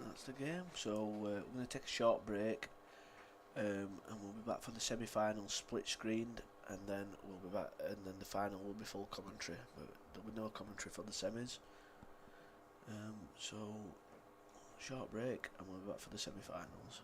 G: That's the game. So we're going to take a short break, and we'll be back for the semi-final split screened, and then we'll be back, and then the final will be full commentary. But there'll be no commentary for the semis. So short break, and we'll be back for the semi-finals.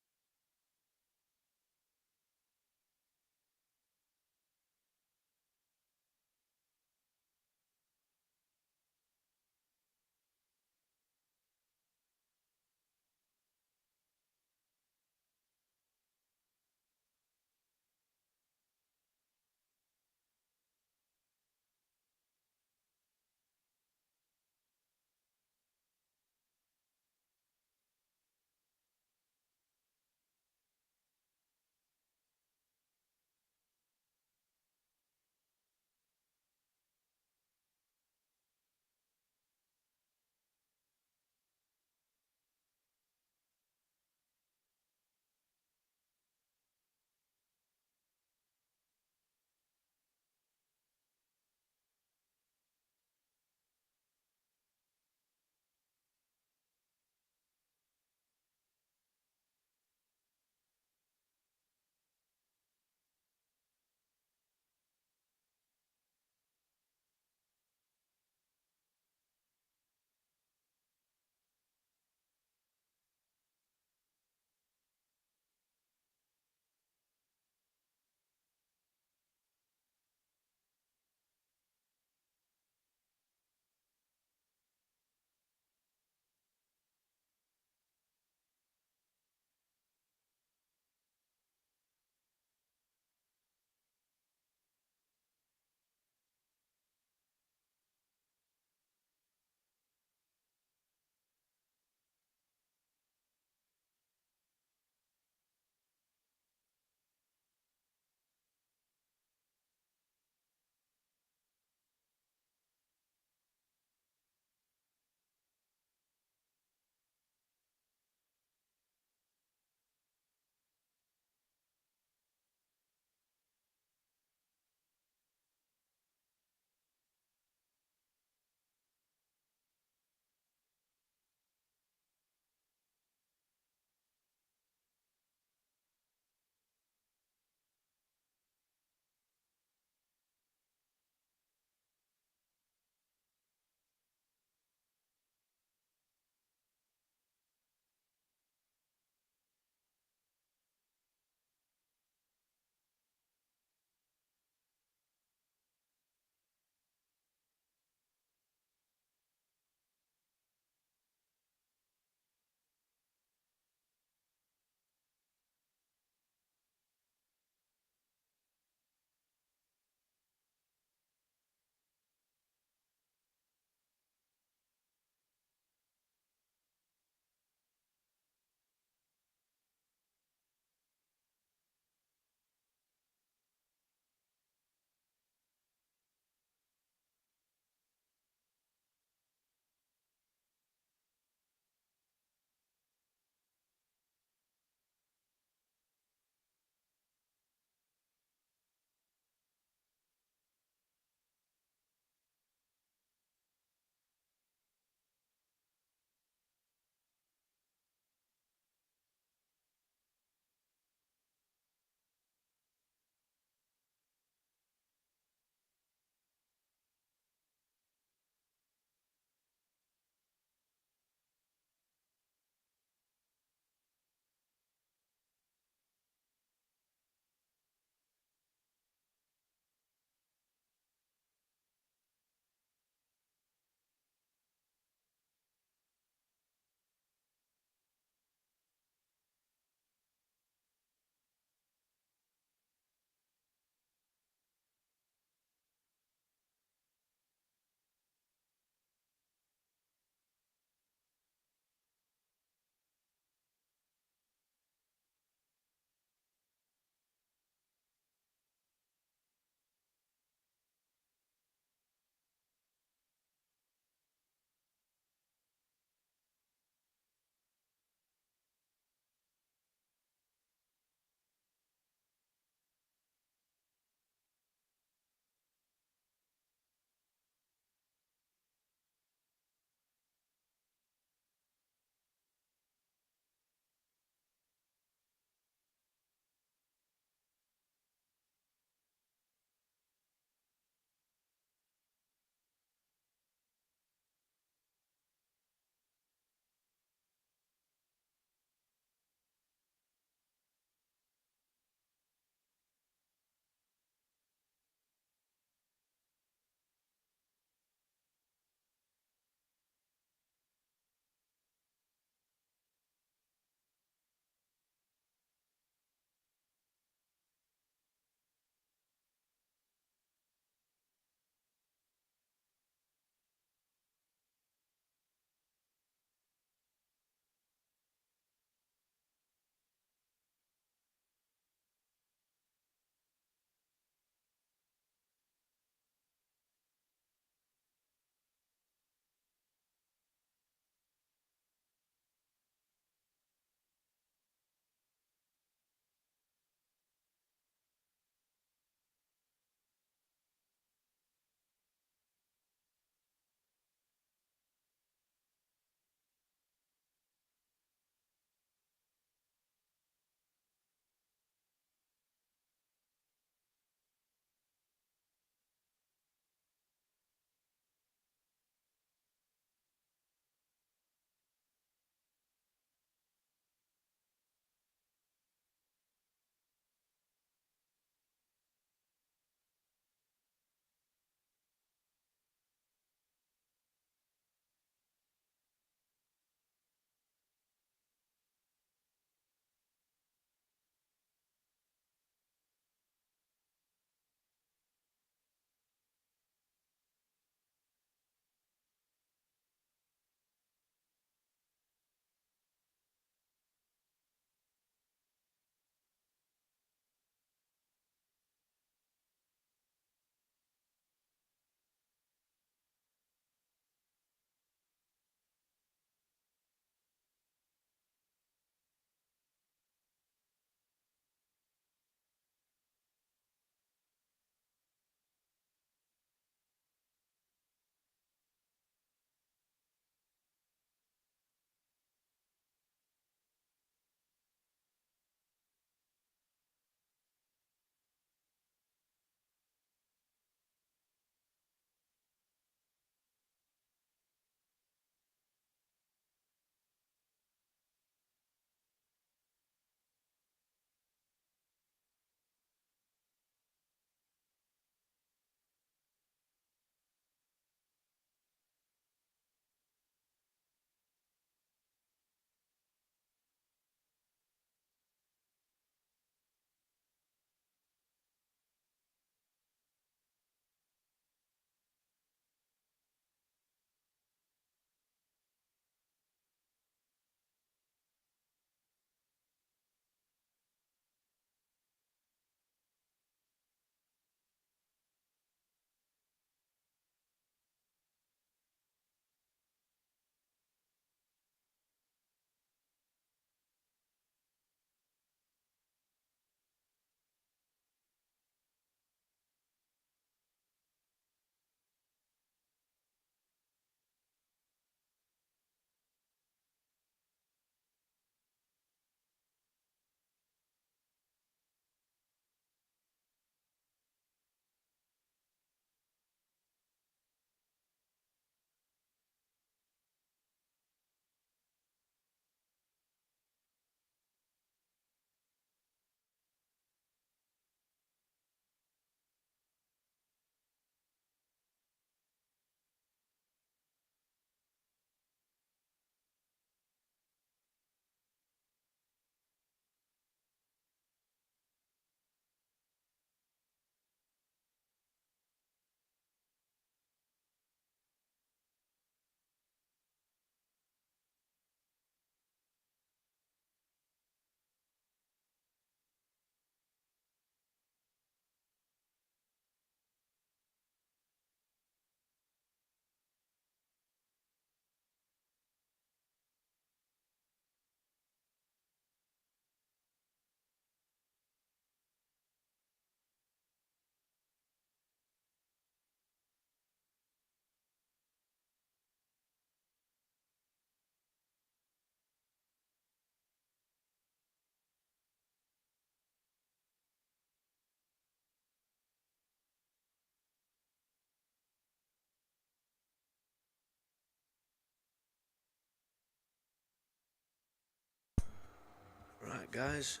G: Right, guys.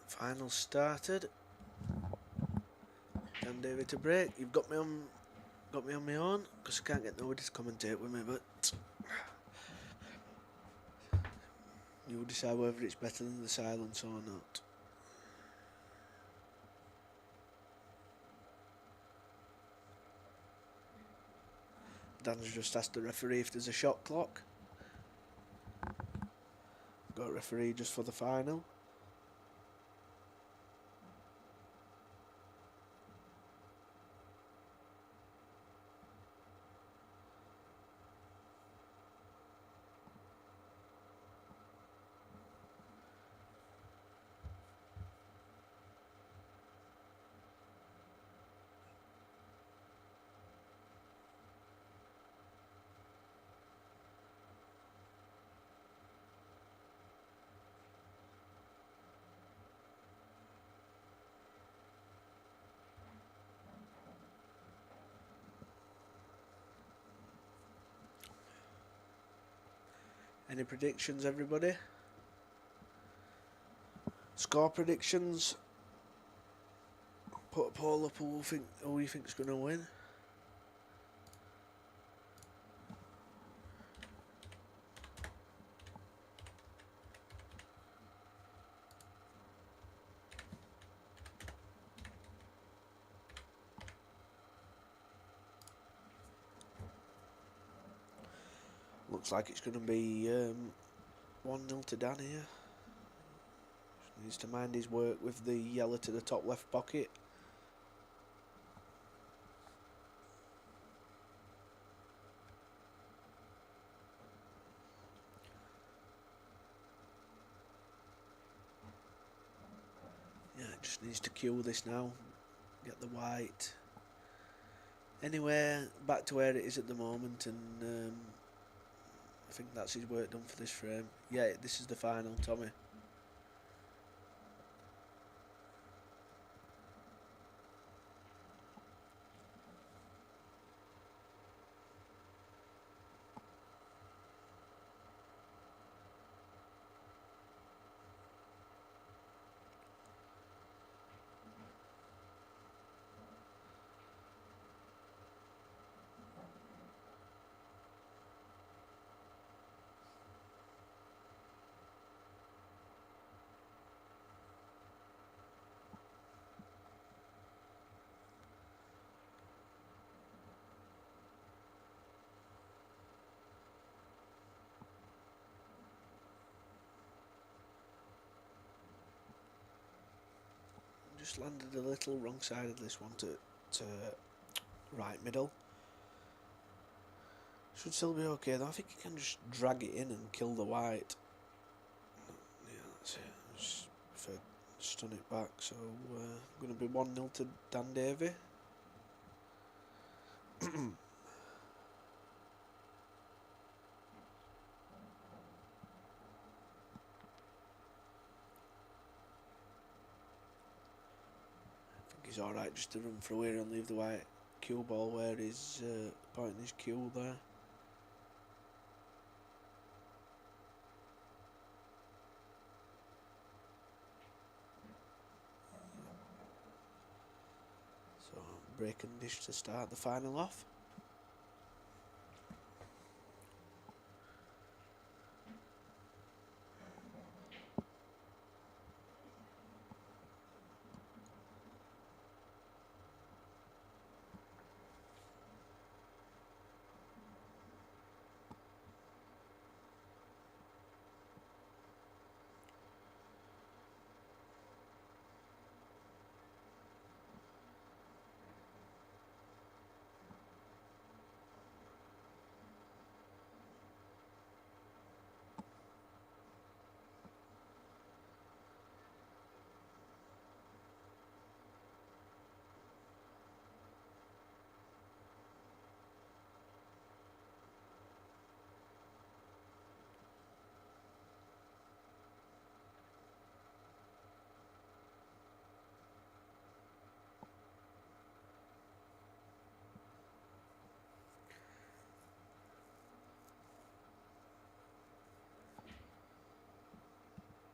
G: Final started. Dan David to break. You've got me on my own because I can't get nobody to commentate with me, but you'll decide whether it's better than the silence or not. Dan's just asked the referee if there's a shot clock. Got a referee just for the final. Any predictions, everybody? Score predictions. Put a poll up who you think's going to win. Looks like it's going to be 1-0 to Dan here. Just needs to mind his work with the yellow to the top left pocket. Yeah, just needs to cue this now. Get the white anywhere back to where it is at the moment, and I think that's his work done for this frame. Yeah, this is the final, Tommy. Just landed a little wrong side of this one to right middle. Should still be okay though. I think you can just drag it in and kill the white. Yeah, that's it. Just prefer stun it back. So going to be 1-0 to Dan Davey. He's alright just to run through here and leave the white cue ball where he's pointing his cue there. So break and dish to start the final off.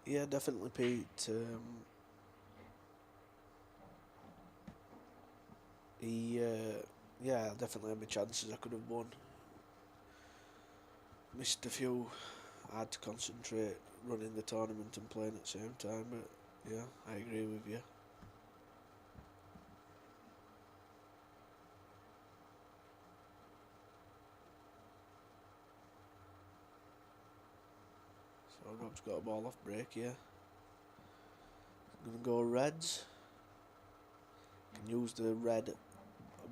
G: Yeah, definitely, Pete. Yeah, I definitely had my chances. I could have won. Missed a few. I had to concentrate running the tournament and playing at the same time. But yeah, I agree with you. So Rob's got a ball off break. Yeah, gonna go Reds. Can use the red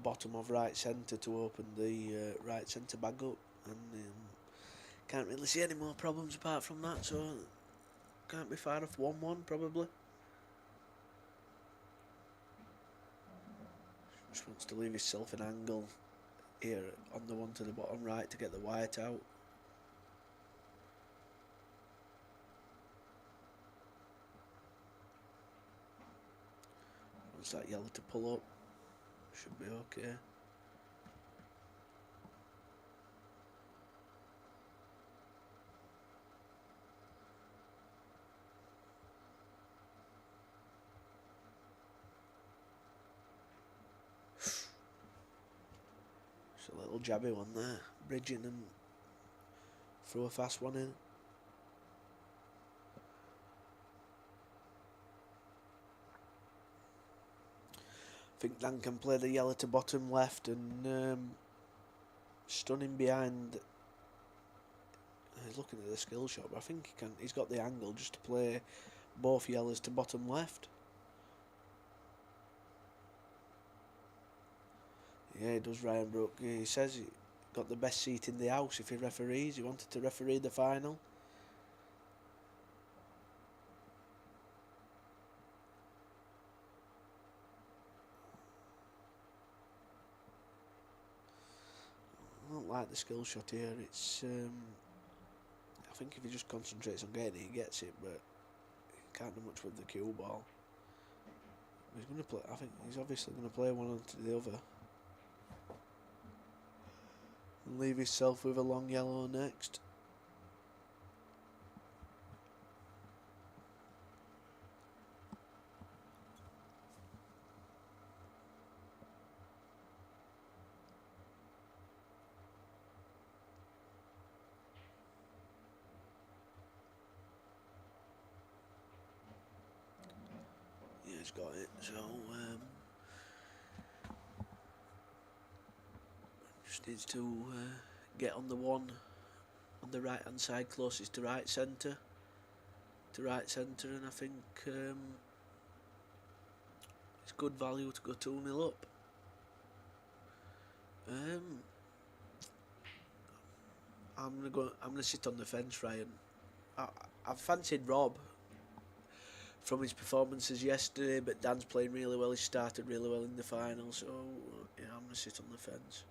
G: bottom of right centre to open the right centre bag up, and can't really see any more problems apart from that, so can't be far off 1-1 probably. Just wants to leave himself an angle here on the one to the bottom right to get the white out. Wants that yellow to pull up, should be okay. Just a little jabby one there, bridging and throw a fast one in. I think Dan can play the yellow to bottom left and stunning behind. He's looking at the skill shot, but I think he can. He's got the angle just to play both yellows to bottom left. Yeah, he does, Ryan Brook. He says he got the best seat in the house if he referees. He wanted to referee the final. I don't like the skill shot here. It's I think if he just concentrates on getting it, he gets it, but he can't do much with the cue ball. He's going to play. I think he's obviously going to play one onto the other and leave himself with a long yellow next. Yeah, he's got it. So just needs to get on the one on the right hand side closest to right centre. And I think it's good value to go 2-0 up. I'm gonna sit on the fence, Ryan. I've fancied Rob from his performances yesterday, but Dan's playing really well. He started really well in the final, so yeah, I'm gonna sit on the fence.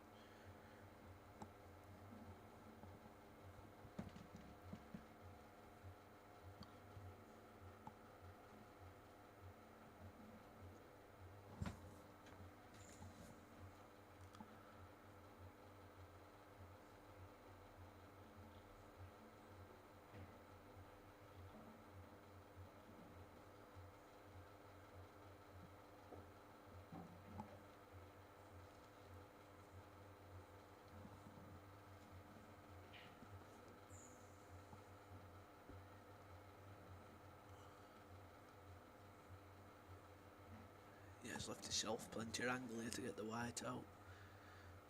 G: Yeah, he's left himself plenty of angle here to get the white out.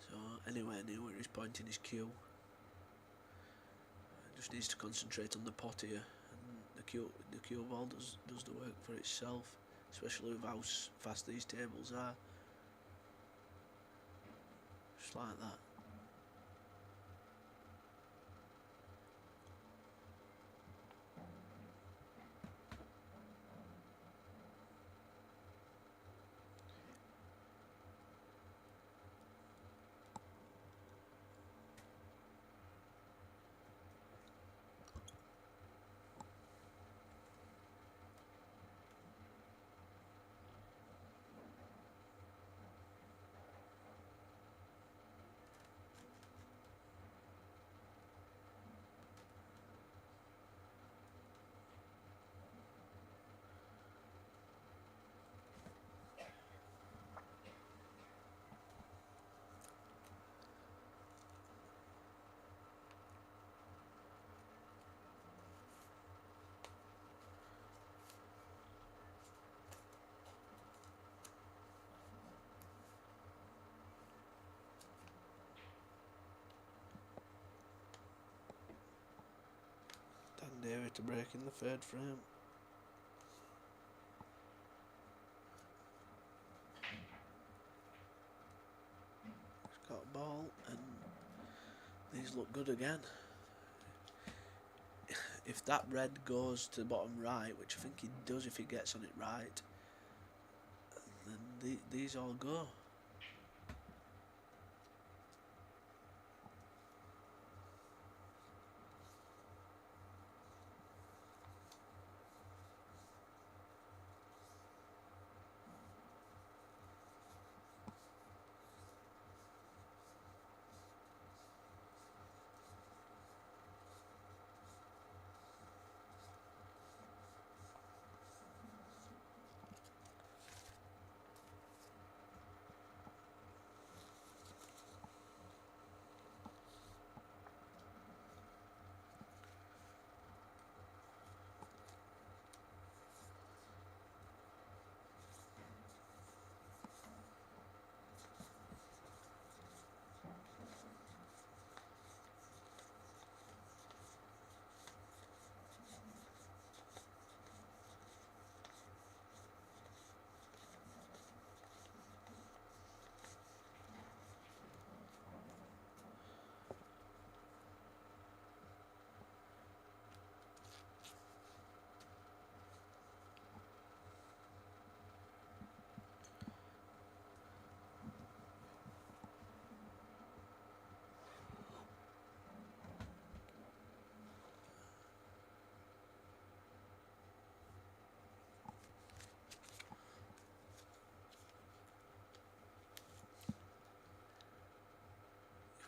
G: So anywhere near where he's pointing his cue. Just needs to concentrate on the pot here, and the cue ball does the work for itself, especially with how fast these tables are. Just like that. Try to break in the third frame. He's got a ball and these look good again. If that red goes to the bottom right, which I think it does if it gets on it right, then these all go.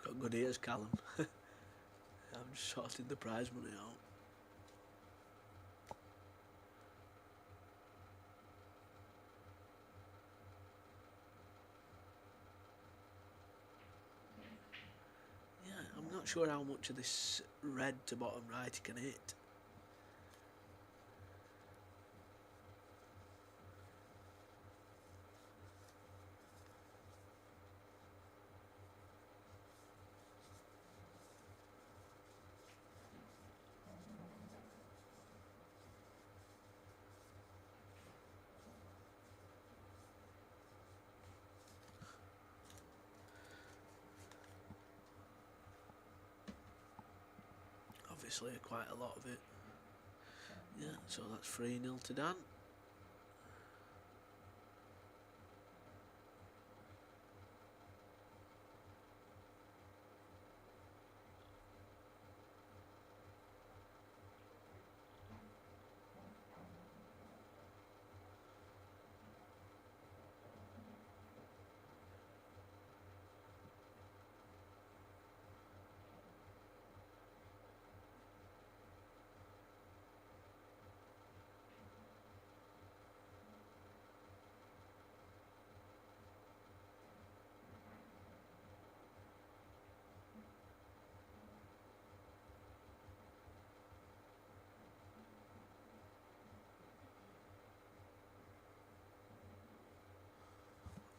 G: Got good ears, Callum. I'm just sorting the prize money out. Yeah, I'm not sure how much of this red to bottom right he can hit. Obviously, quite a lot of it. Yeah, so that's 3-0 to Dan.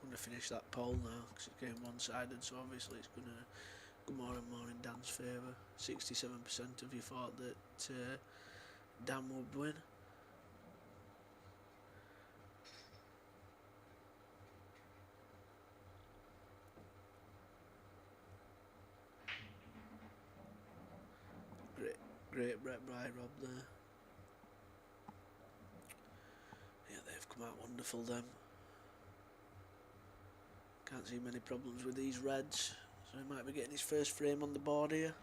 G: I'm going to finish that poll now because it's getting one-sided, so obviously it's going to go more and more in Dan's favour. 67% of you thought that Dan would win. Great Brett Bry Rob there. Yeah, they've come out wonderful them. Can't see many problems with these reds, so he might be getting his first frame on the board here.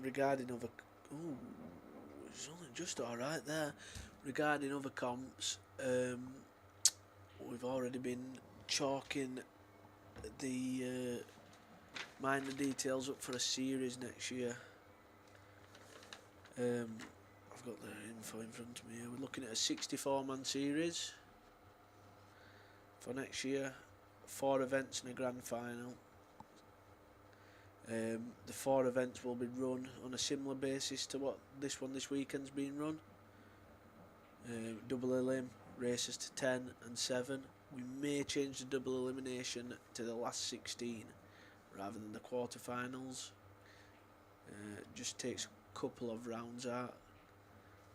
G: Regarding other, it's only just all right there. Regarding other comps, we've already been chalking the minor details up for a series next year. I've got the info in front of me here. We're looking at a 64-man series for next year, 4 events and a grand final. The 4 events will be run on a similar basis to what this weekend's been run. Double elim, races to 10 and 7. We may change the double elimination to the last 16 rather than the quarterfinals. Just takes a couple of rounds out.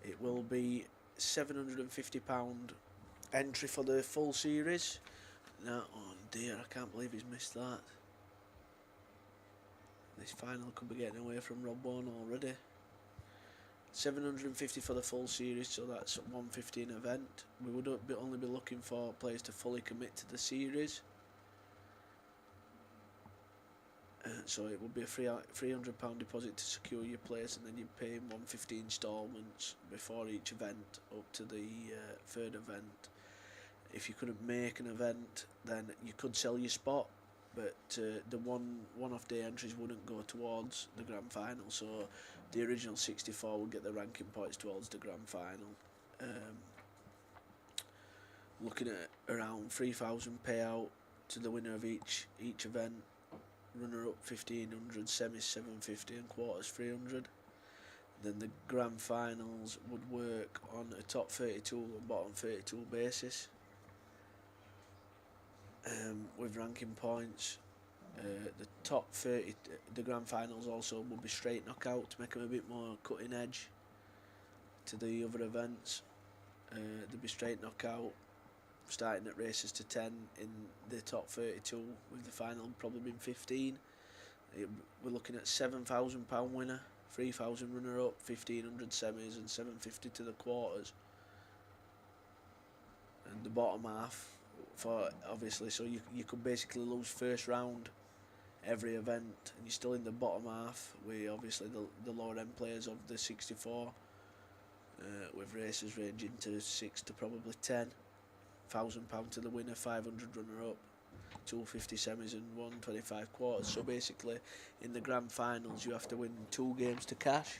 G: It will be £750 entry for the full series. Now, oh dear, I can't believe he's missed that. This final could be getting away from Rob Bourne already. 750 for the full series, so that's 150 an event. We would only be looking for players to fully commit to the series. So it would be a £300 deposit to secure your place, and then you pay 150 instalments before each event up to the third event. If you couldn't make an event, then you could sell your spot, but the one-off day entries wouldn't go towards the grand final, so the original 64 would get the ranking points towards the grand final. Looking at around 3,000 payout to the winner of each event. Runner up 1,500, semis 750 and quarters 300. Then the grand finals would work on a top 32 and bottom 32 basis. With ranking points, the top 30, the grand finals also would be straight knockout to make them a bit more cutting edge to the other events. There'd be straight knockout starting at races to 10 in the top 32, with the final probably being 15. We're looking at £7,000 winner, 3,000 runner up, 1,500 semis and 750 to the quarters. And the bottom half for obviously, so you could basically lose first round every event and you're still in the bottom half with obviously the lower end players of the 64, with races ranging to 6 to probably 10. £1,000 to the winner, 500 runner up, 250 semis and 125 quarters. So basically in the grand finals you have to win 2 games to cash.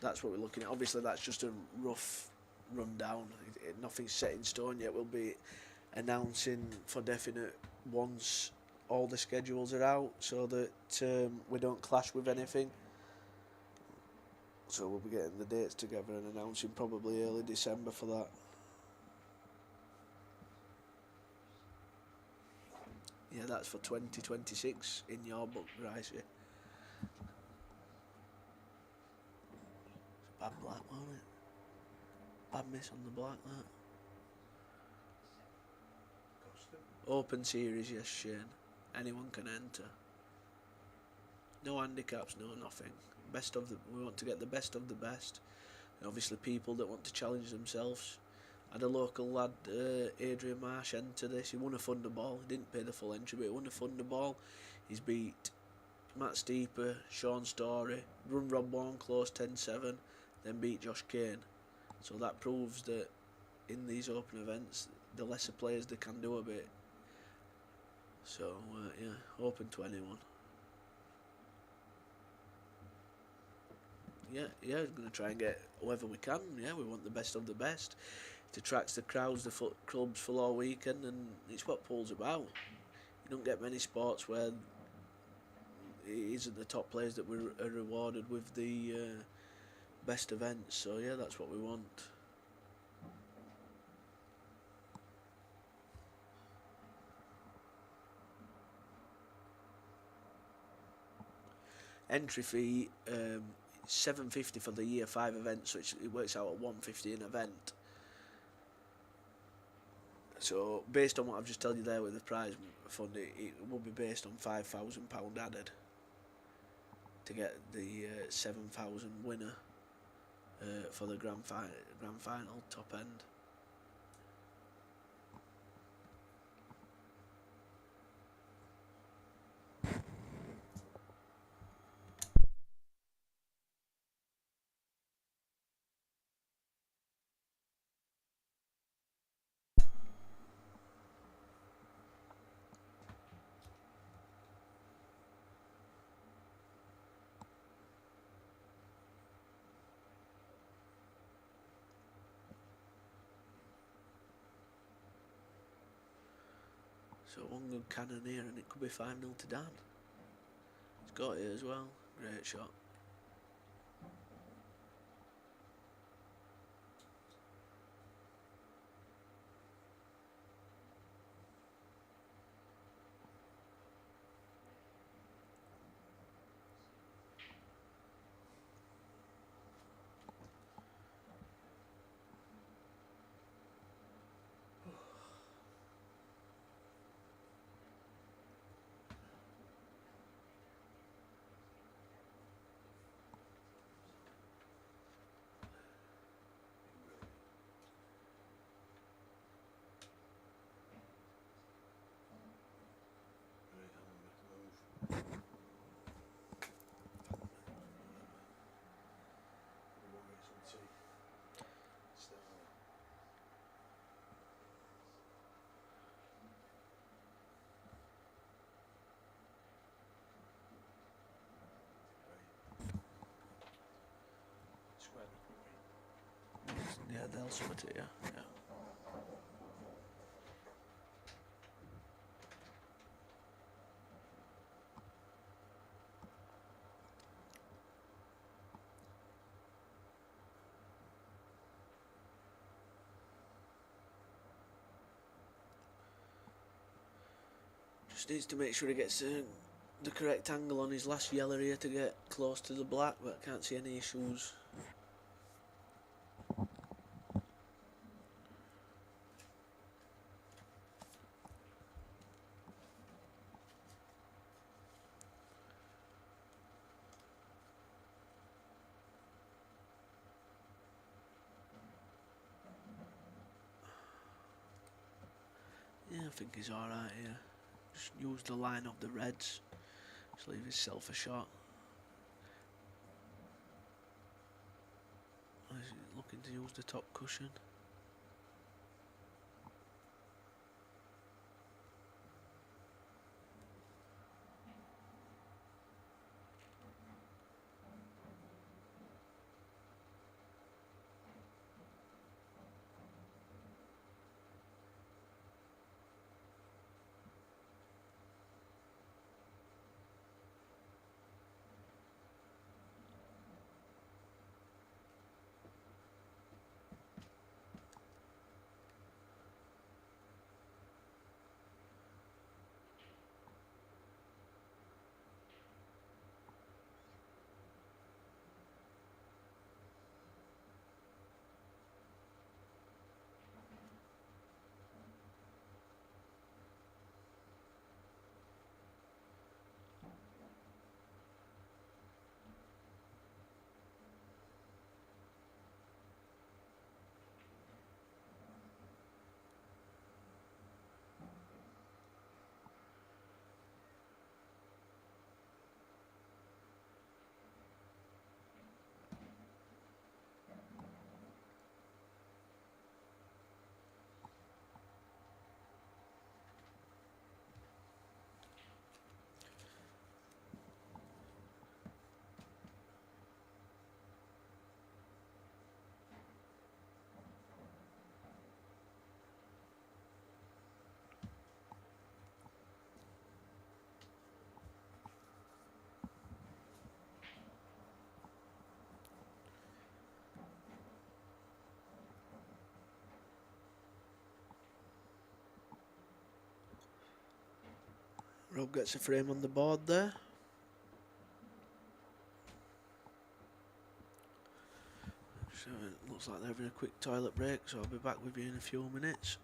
G: That's what we're looking at. Obviously that's just a rough rundown. Nothing's set in stone yet. We'll be announcing for definite once all the schedules are out, so that we don't clash with anything. So we'll be getting the dates together and announcing probably early December for that. Yeah, that's for 2026 in your book, Bryce. It's a bad black, wasn't it? Bad miss on the black, that. Open series, yes, Shane. Anyone can enter. No handicaps, no nothing. We want to get the best of the best. And obviously people that want to challenge themselves. Had a local lad, Adrian Marsh, enter this. He won a Thunderball. He didn't pay the full entry, but he won a Thunderball. He's beat Matt Steeper, Sean Story, run Rob Bourne close 10-7, then beat Josh Kane. So that proves that in these open events, the lesser players, they can do a bit. So yeah, open to anyone. Yeah, we're going to try and get whoever we can. Yeah, we want the best of the best. It attracts the crowds, the clubs for all weekend, and it's what pool's about. You don't get many sports where it isn't the top players that are rewarded with the best events. So yeah, that's what we want. Entry fee £750 for the year 5 events, so it works out at £150 an event. So based on what I've just told you there with the prize fund, it will be based on £5,000 added to get the 7,000 winner for the grand final top end. So one good cannon here and it could be 5-0 to Dan. He's got it as well. Great shot. Yeah, they'll sort it, yeah. Just needs to make sure he gets the correct angle on his last yeller here to get close to the black, but I can't see any issues. Yeah, I think he's alright here. Just use the line of the reds. Just leave himself a shot. He's looking to use the top cushion. Rob gets a frame on the board there. So it looks like they're having a quick toilet break, so I'll be back with you in a few minutes.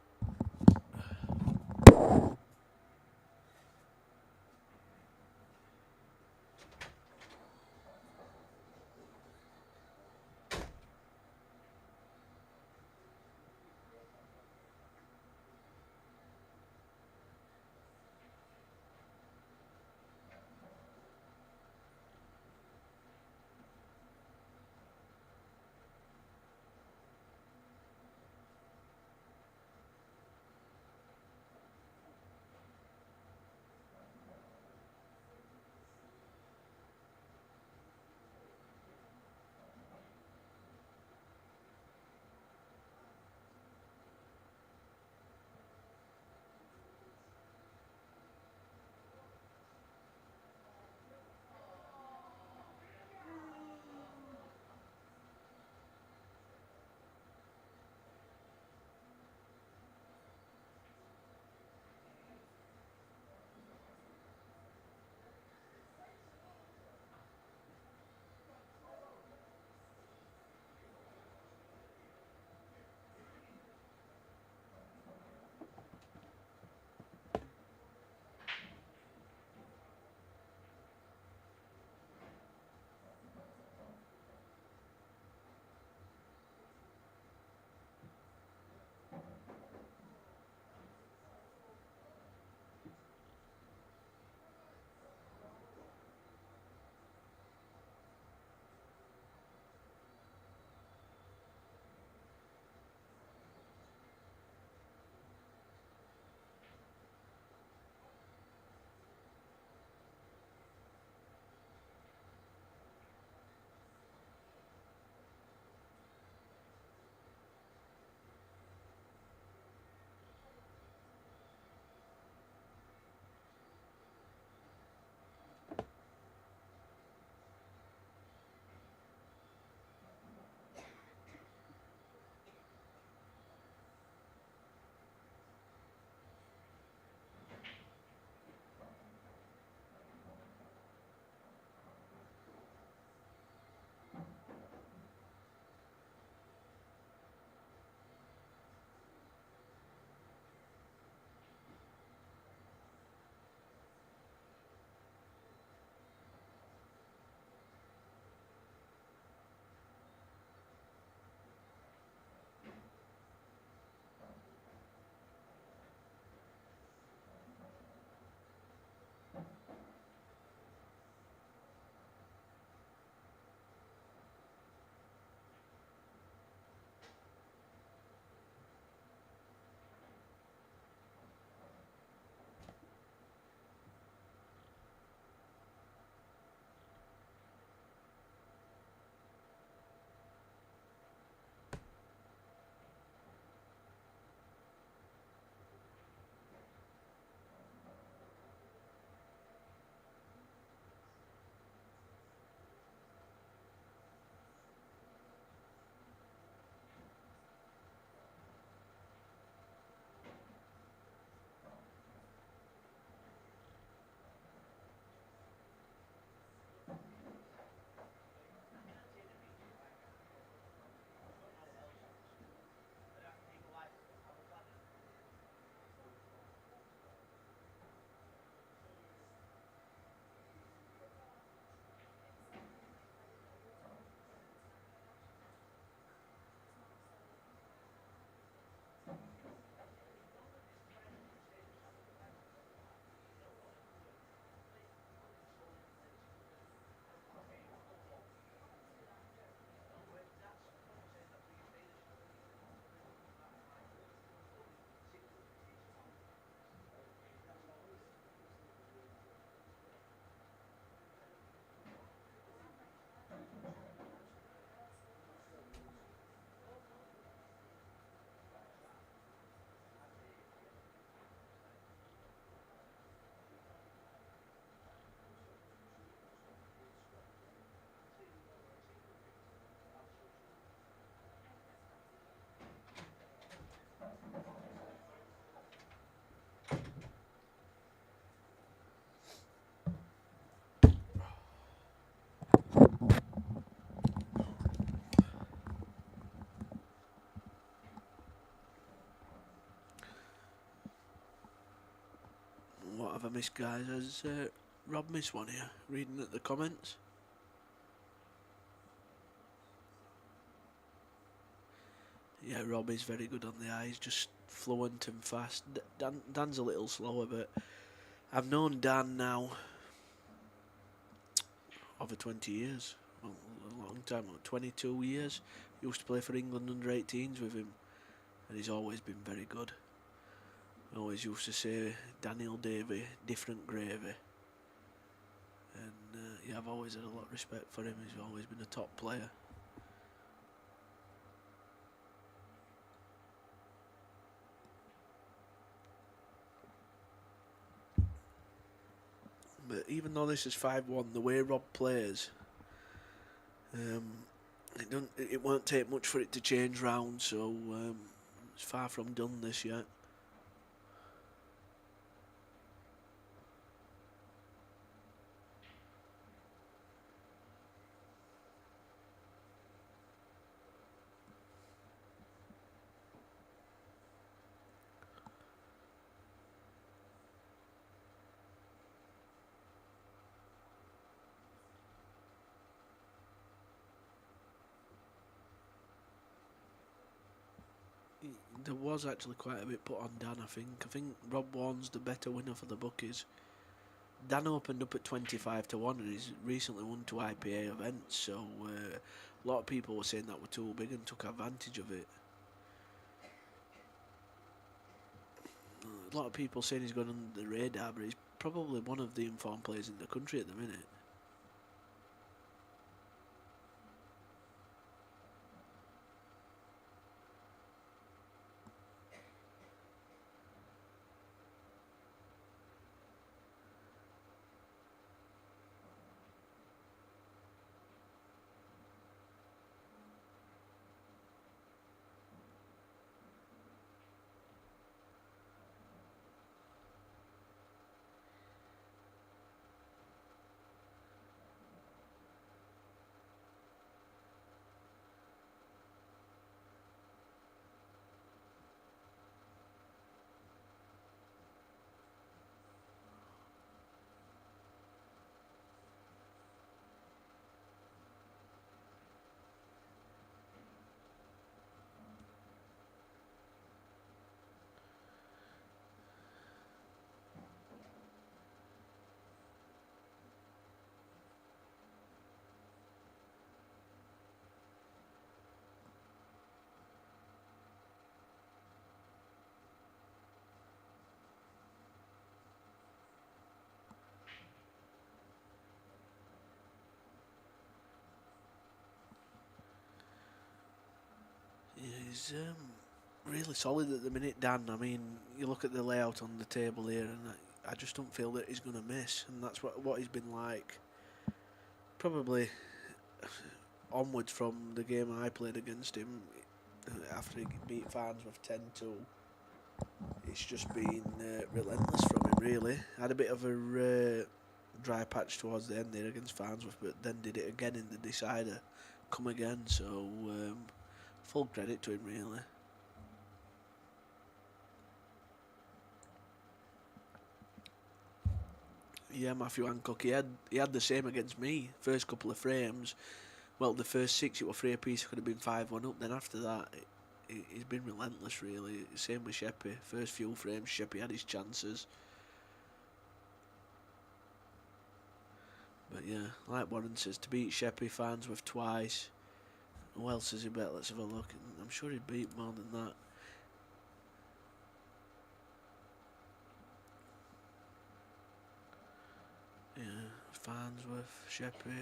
G: have I missed, guys? Has Rob missed one here? Reading at the comments. Yeah, Rob is very good on the eye. He's just fluent and fast. Dan's a little slower, but I've known Dan now over 20 years. Well, a long time, 22 years. Used to play for England under 18s with him, and he's always been very good. I always used to say, Daniel Davey, different gravy. And yeah, I've always had a lot of respect for him. He's always been a top player. But even though this is 5-1, the way Rob plays, it won't take much for it to change round, so it's far from done this yet. There was actually quite a bit put on Dan, I think. I think Rob Warren's the better winner for the bookies. Dan opened up at 25-1 and he's recently won 2 IPA events, so a lot of people were saying that were too big and took advantage of it. A lot of people saying he's gone under the radar, but he's probably one of the informed players in the country at the minute. He's really solid at the minute, Dan. I mean, you look at the layout on the table here, and I just don't feel that he's going to miss, and that's what he's been like. Probably onwards from the game I played against him after he beat Farnsworth 10-2. It's just been relentless from him, really. Had a bit of a dry patch towards the end there against Farnsworth, but then did it again in the decider. Come again, so full credit to him, really. Yeah, Matthew Hancock, he had the same against me. First couple of frames, well, the first 6 it was 3 apiece, could have been 5-1 up. Then after that, he's been relentless, really. Same with Sheppy. First few frames, Sheppy had his chances. But yeah, like Warren says, to beat Sheppy, Farnsworth twice. Who else has he bet? Let's have a look. I'm sure he beat more than that. Yeah, Farnsworth, Sheppy.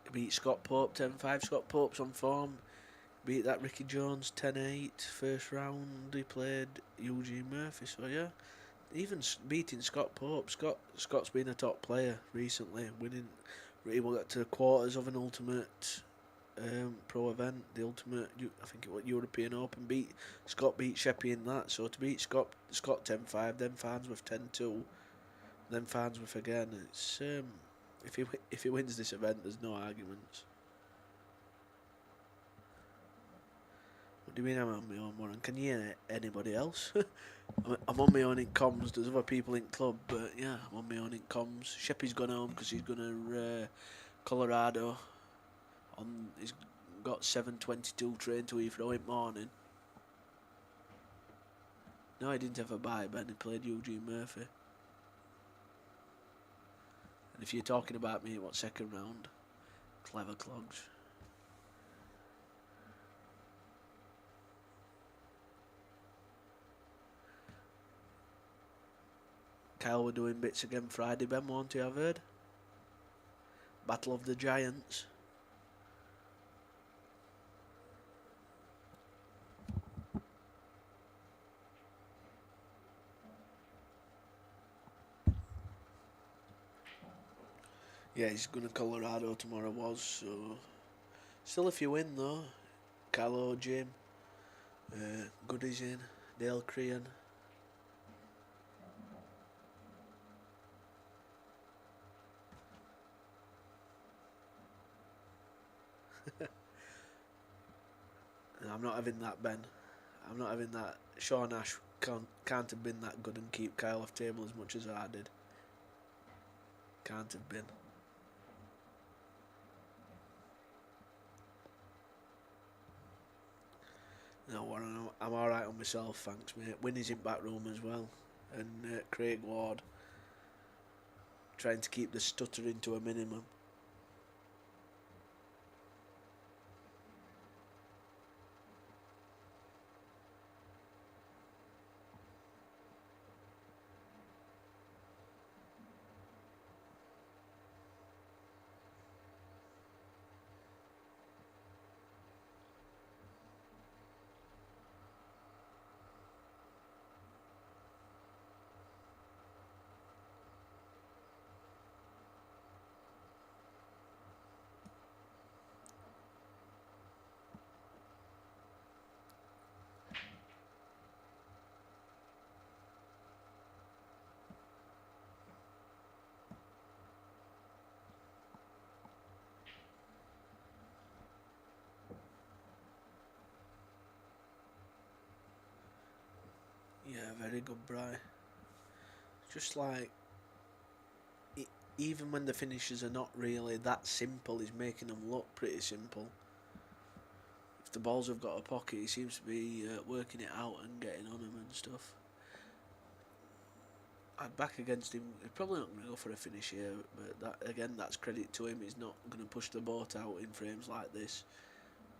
G: He beat Scott Pope 10-5. Scott Pope's on form. Beat that Ricky Jones 10-8. First round he played Eugene Murphy. So yeah, even beating Scott Pope. Scott's been a top player recently, winning. He got to the quarters of an ultimate pro event, the ultimate, I think it was European Open. Scott beat Sheppy in that. So to beat Scott 10-5, then Farnsworth 10-2, then Farnsworth again. It's if he wins this event, there's no arguments. What do you mean I'm on my own, Warren? Can you hear anybody else? I'm on my own in comms. There's other people in club, but yeah, I'm on my own in comms. Sheppy's gone home because he's going to Colorado. He's got 7:22 train to Heathrow in morning. No, he didn't have a bye, Ben. He played Eugene Murphy. And if you're talking about me, what second round? Clever clogs. Kyle were doing bits again Friday, Ben, won't you, I've heard? Battle of the Giants. Yeah, he's going to Colorado tomorrow, so... Still a few in, though. Callow, Jim. Goodies in. Dale Crean. I'm not having that, Ben. I'm not having that. Sean Ash can't have been that good and keep Kyle off table as much as I did. Can't have been. No, Warren, I'm alright on myself, thanks, mate. Winnie's in back room as well. And Craig Ward trying to keep the stuttering to a minimum. Yeah, very good, Bri. Just like, even when the finishes are not really that simple, he's making them look pretty simple. If the balls have got a pocket, he seems to be working it out and getting on them and stuff. I'd back against him. He's probably not going to go for a finish here, but that again, that's credit to him. He's not going to push the boat out in frames like this.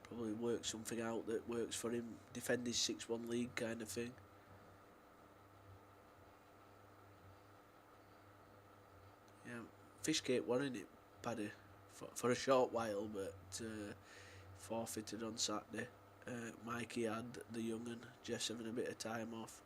G: Probably work something out that works for him. Defend his 6-1 league kind of thing. Yeah, Fishgate won in it, Paddy, for a short while, but forfeited on Saturday. Mikey had the young'un, Jeff's having a bit of time off.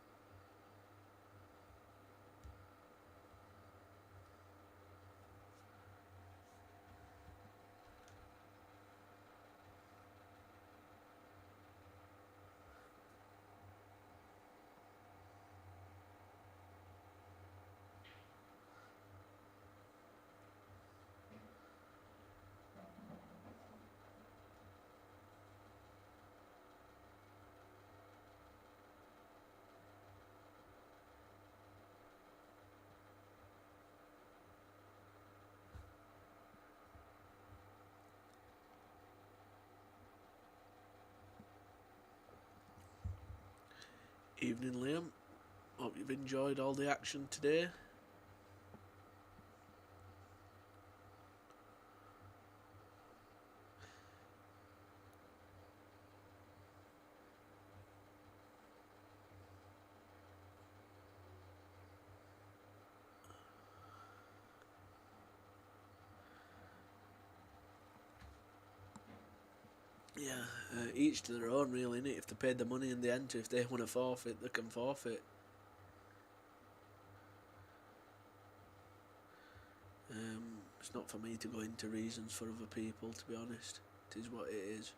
G: Evening, Liam. Hope you've enjoyed all the action today. Yeah, each to their own, really, innit? If they paid the money in the end, if they want to forfeit, they can forfeit. It's not for me to go into reasons for other people, to be honest. It is what it is.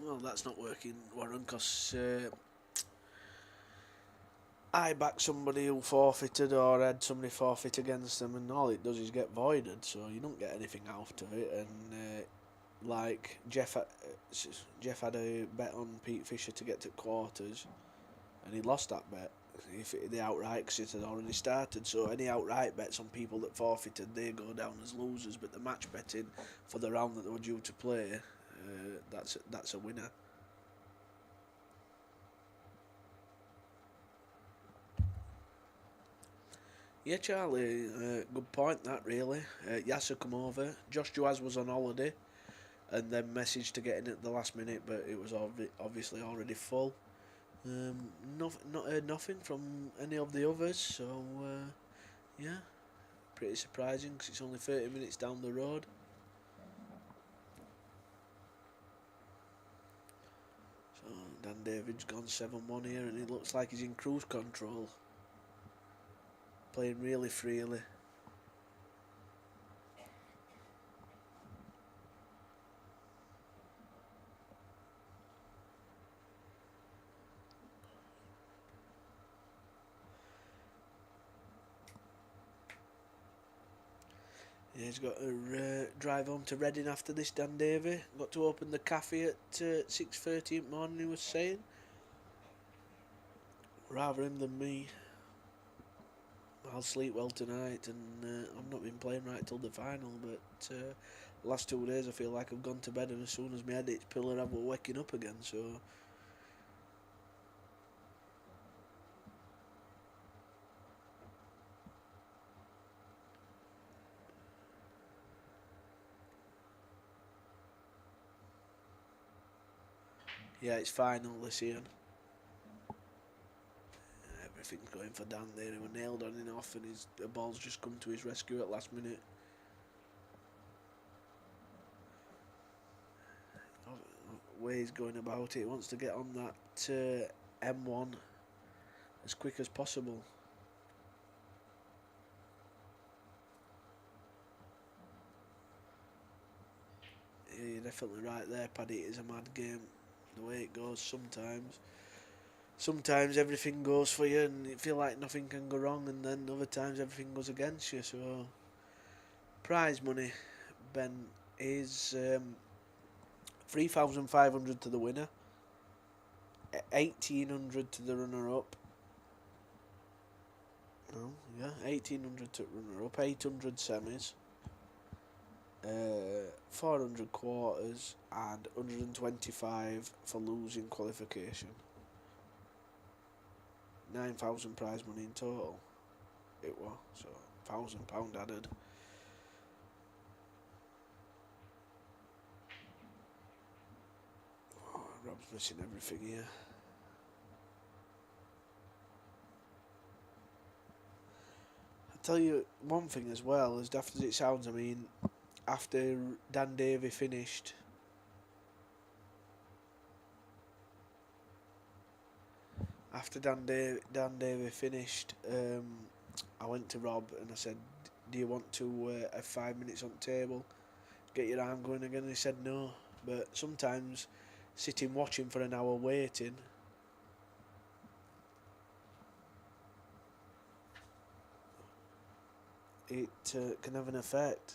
G: well, that's not working, Warren, because I backed somebody who forfeited or had somebody forfeit against them, and all it does is get voided, so you don't get anything out of it. And like Jeff had a bet on Pete Fisher to get to quarters, and he lost that bet. If the outright, because it had already started, so any outright bets on people that forfeited, they go down as losers. But the match betting for the round that they were due to play, that's a winner. Yeah, Charlie, good point that really. Yasser come over. Josh Joaz was on holiday, and then messaged to get in at the last minute, but it was obviously already full. Not heard nothing from any of the others, so yeah, pretty surprising because it's only 30 minutes down the road. So Dan David's gone 7-1 here, and it looks like he's in cruise control, playing really freely. Yeah, he's got to drive home to Reading after this, Dan Davey. Got to open the cafe at 6:30 in the morning, he was saying. Rather him than me. I'll sleep well tonight, and I've not been playing right till the final, but last 2 days I feel like I've gone to bed, and as soon as my head hits pillar, I'm waking up again, so... Yeah, it's final this year. Everything's going for Dan there. He was nailed on and off, and the ball's just come to his rescue at last minute. Way he's going about it, he wants to get on that M1 as quick as possible. Yeah, you're definitely right there, Paddy. It is a mad game, the way it goes sometimes. Sometimes everything goes for you and you feel like nothing can go wrong, and then other times everything goes against you. So prize money, Ben, is 3,500 to the winner, 1,800 to the runner-up. No, yeah, 1,800 to runner-up, 800 semis, 400 quarters, and 125 for losing qualification. 9,000 prize money in total. It was, so £1,000 added. Oh, Rob's missing everything here. I'll tell you one thing as well, as daft as it sounds, I mean, after Dan Davey finished, I went to Rob and I said, do you want to have 5 minutes on the table, get your arm going again? And he said no, but sometimes sitting watching for an hour waiting, it can have an effect.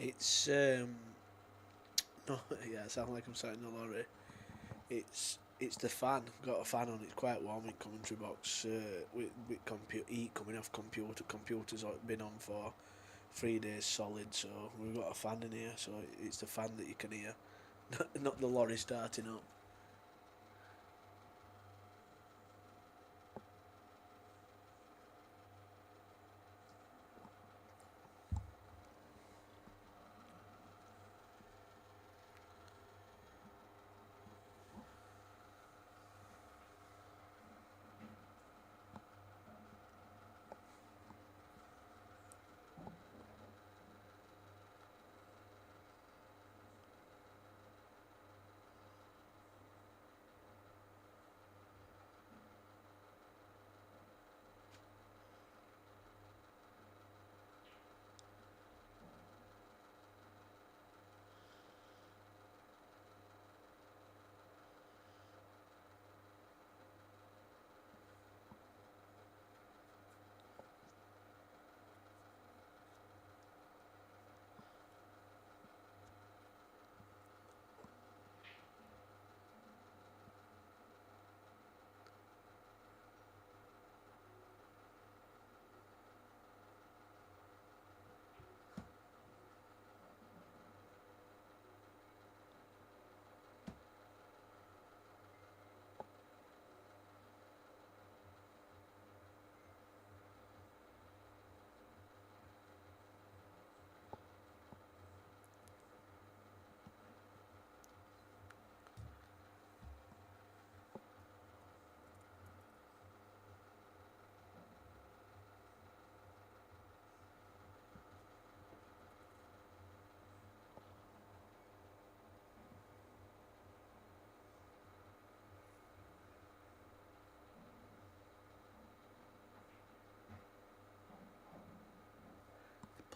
G: It's no, yeah, it sounds like I'm sat in a lorry. It's the fan. Got a fan on. It's quite warm in commentary box. With heat coming off computer. Computers have been on for 3 days solid. So we've got a fan in here. So it's the fan that you can hear, not the lorry starting up.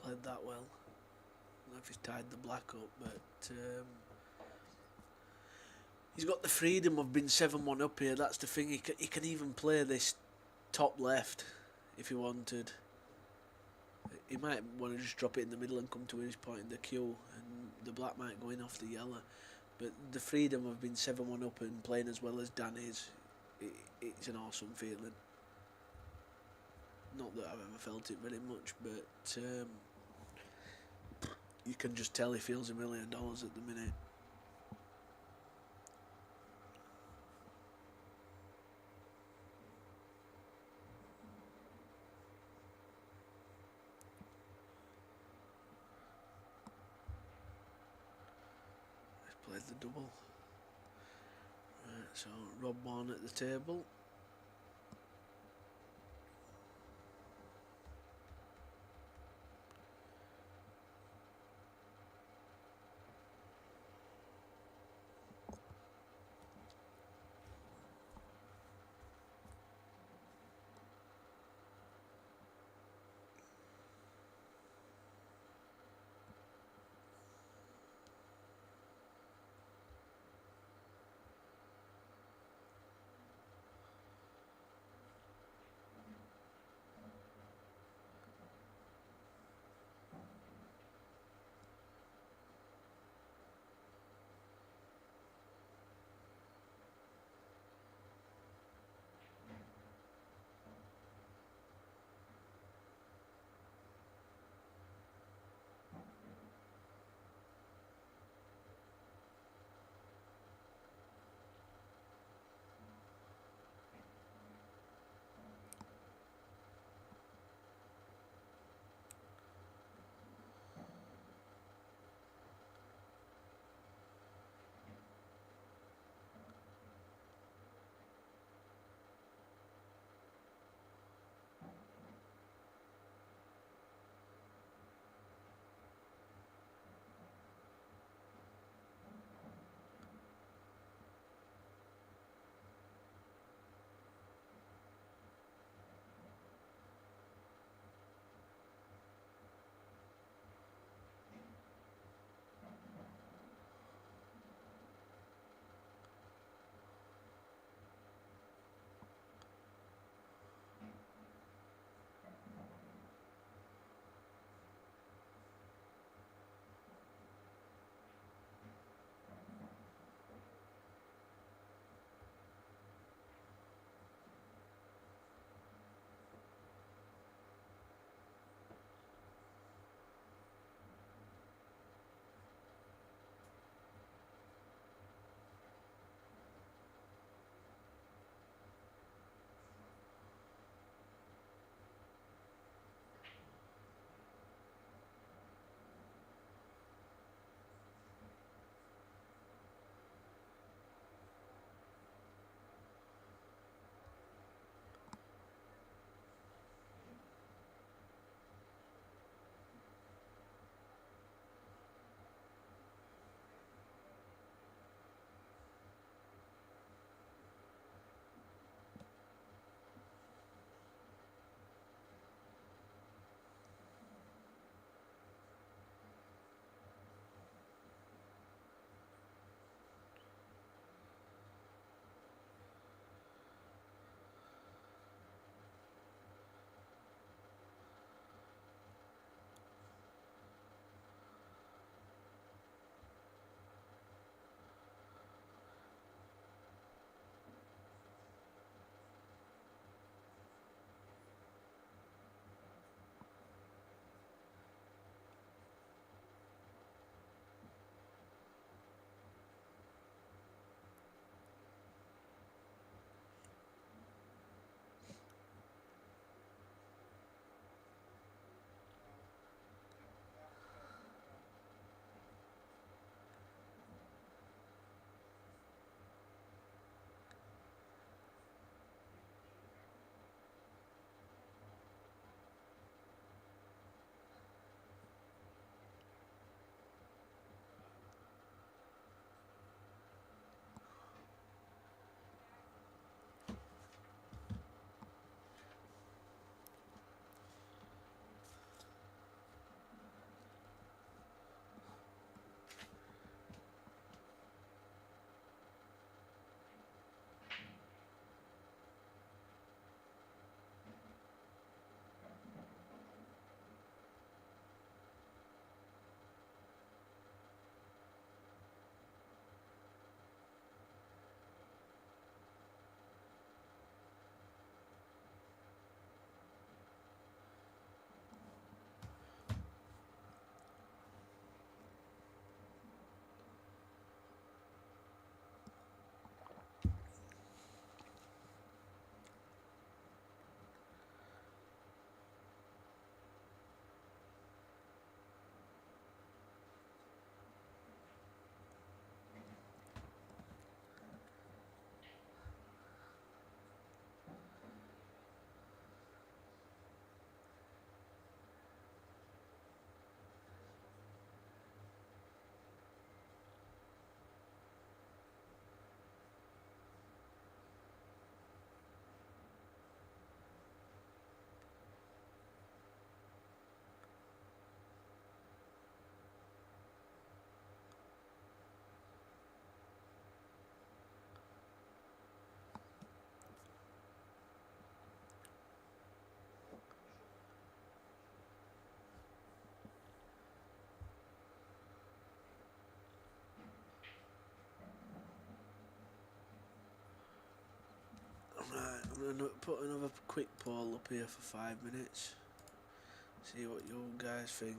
G: Played that well. I don't know if he's tied the black up, but he's got the freedom of being 7-1 up here. That's the thing. He can even play this top left if he wanted. He might want to just drop it in the middle and come to his point in the queue, and the black might go in off the yellow. But the freedom of being 7-1 up and playing as well as Dan is, it's an awesome feeling. Not that I've ever felt it very much, but you can just tell he feels $1 million at the minute. He's played the double. Right, so Rob Bourne at the table. put another quick poll up here for 5 minutes. See what you guys think.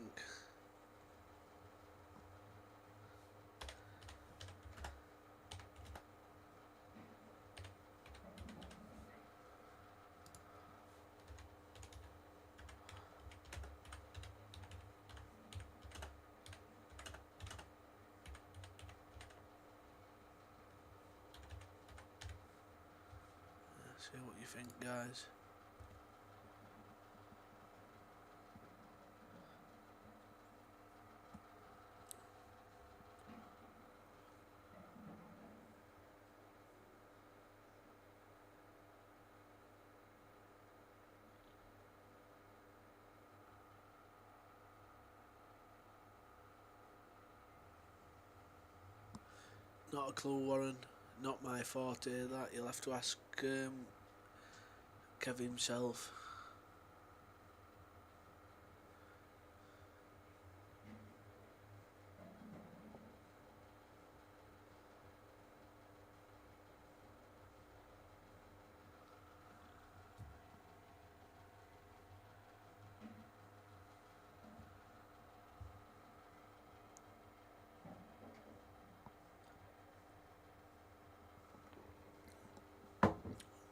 G: See what you think, guys. Not a clue, Warren. Not my forte, that. You'll have to ask Kev himself.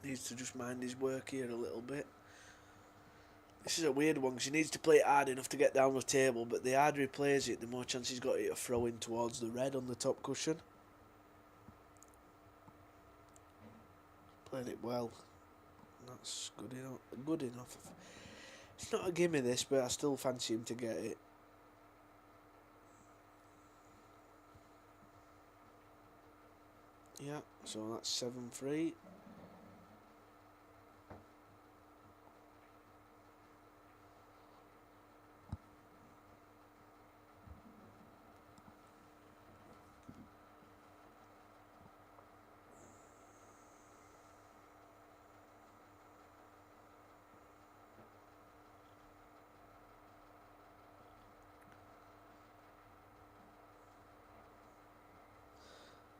G: Needs to just mind his work here a little bit. This is a weird one because he needs to play it hard enough to get down the table, but the harder he plays it, the more chance he's got to throw in towards the red on the top cushion. Played it well. That's good enough. Good enough. It's not a gimme this, but I still fancy him to get it. Yeah, so that's 7-3.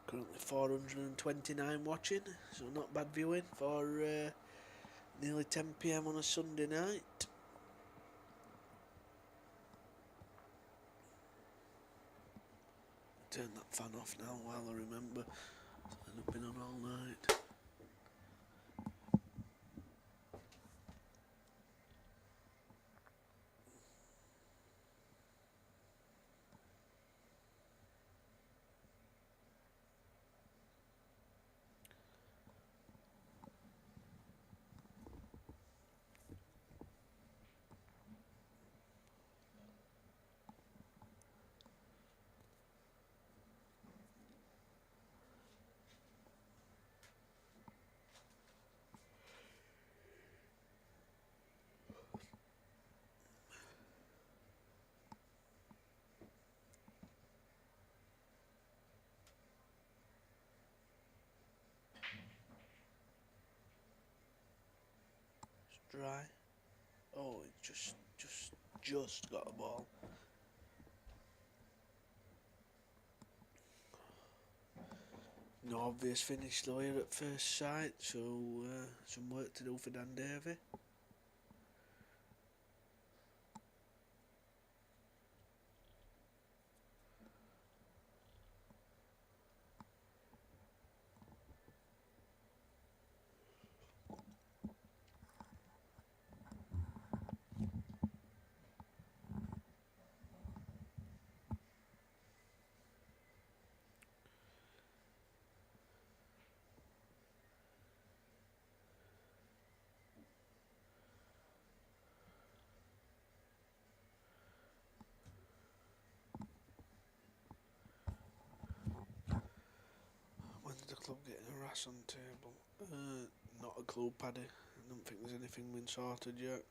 G: Currently 429 watching, so not bad viewing for nearly 10 PM on a Sunday night. Turn that fan off now while I remember. I've been on all night. Dry. Oh, it just got a ball. No obvious finish though here at first sight, so some work to do for Dan Davey. When's the club getting a RAS on table? Not a clue, Paddy. I don't think there's anything been sorted yet.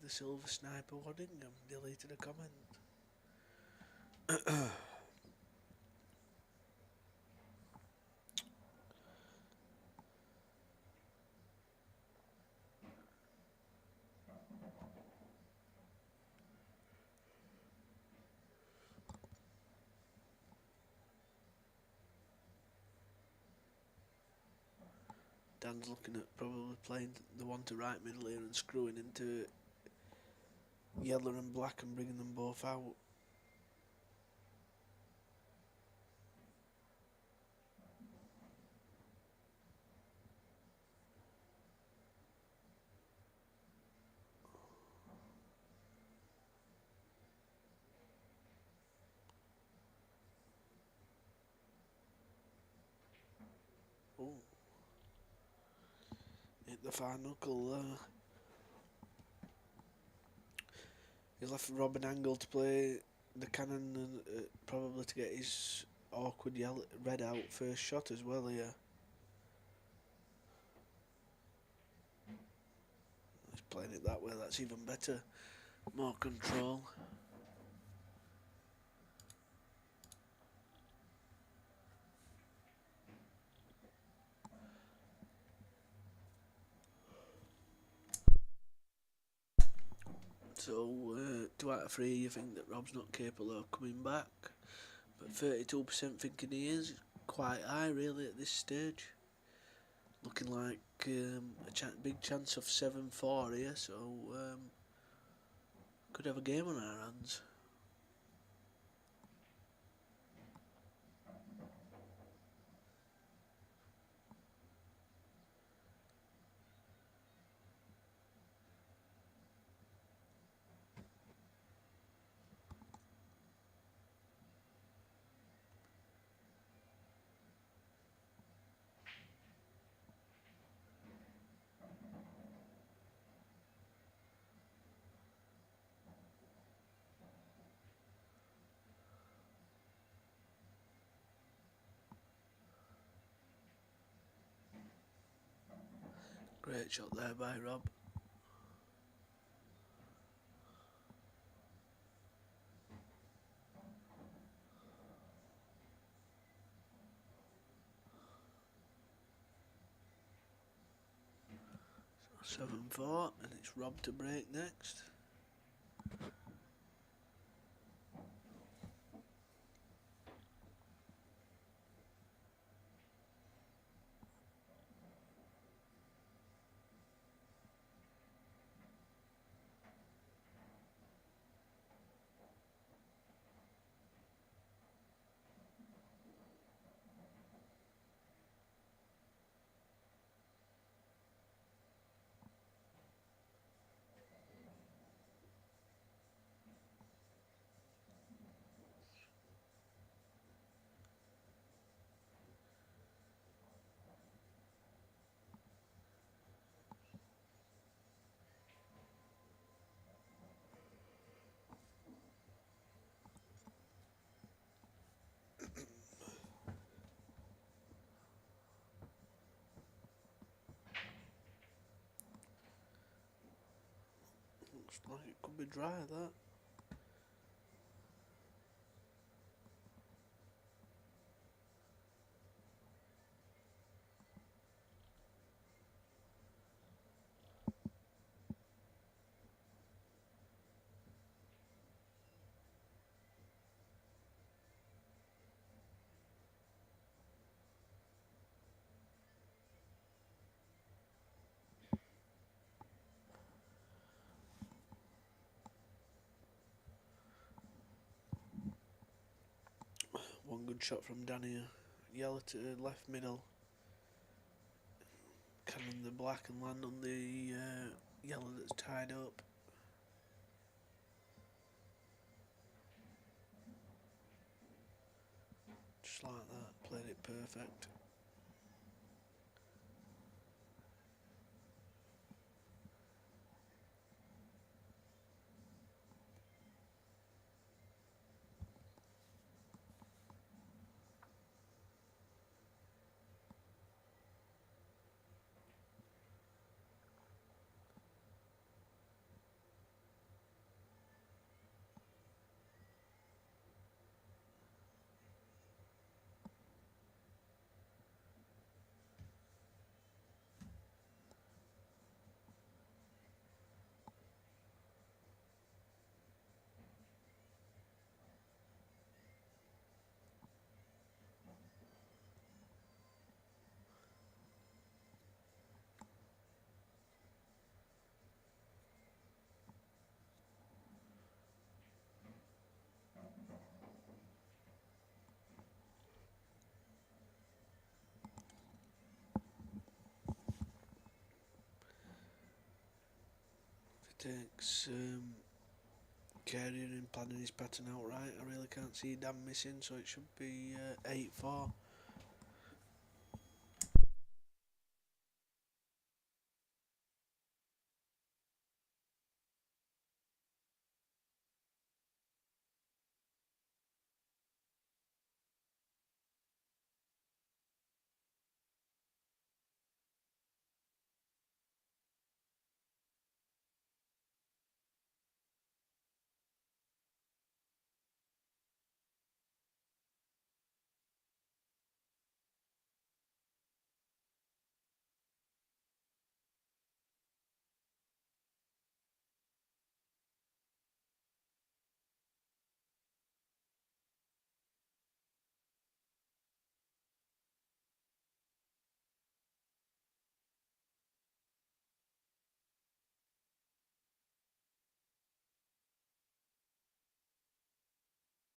G: the Silver Sniper Waddingham deleted a comment. Dan's looking at probably playing the one to right middle here and screwing into yellow and black and bringing them both out. Oh. Hit the far knuckle there. He left Rob an angle to play the cannon and probably to get his awkward yellow, red out first shot as well here. He's playing it that way, that's even better. More control. So, 2 out of 3 you think that Rob's not capable of coming back, but 32% thinking he is. Quite high really at this stage. Looking like a big chance of 7-4 here, so could have a game on our hands. Great shot there by Rob. So 7-4, and it's Rob to break next. Looks like it could be dry, that. One good shot from Danny. Yellow to left middle. Cannon the black and land on the yellow that's tied up. Just like that, played it perfect. takes Carrier in planning his pattern out right. I really can't see Dan missing, so it should be 8-4.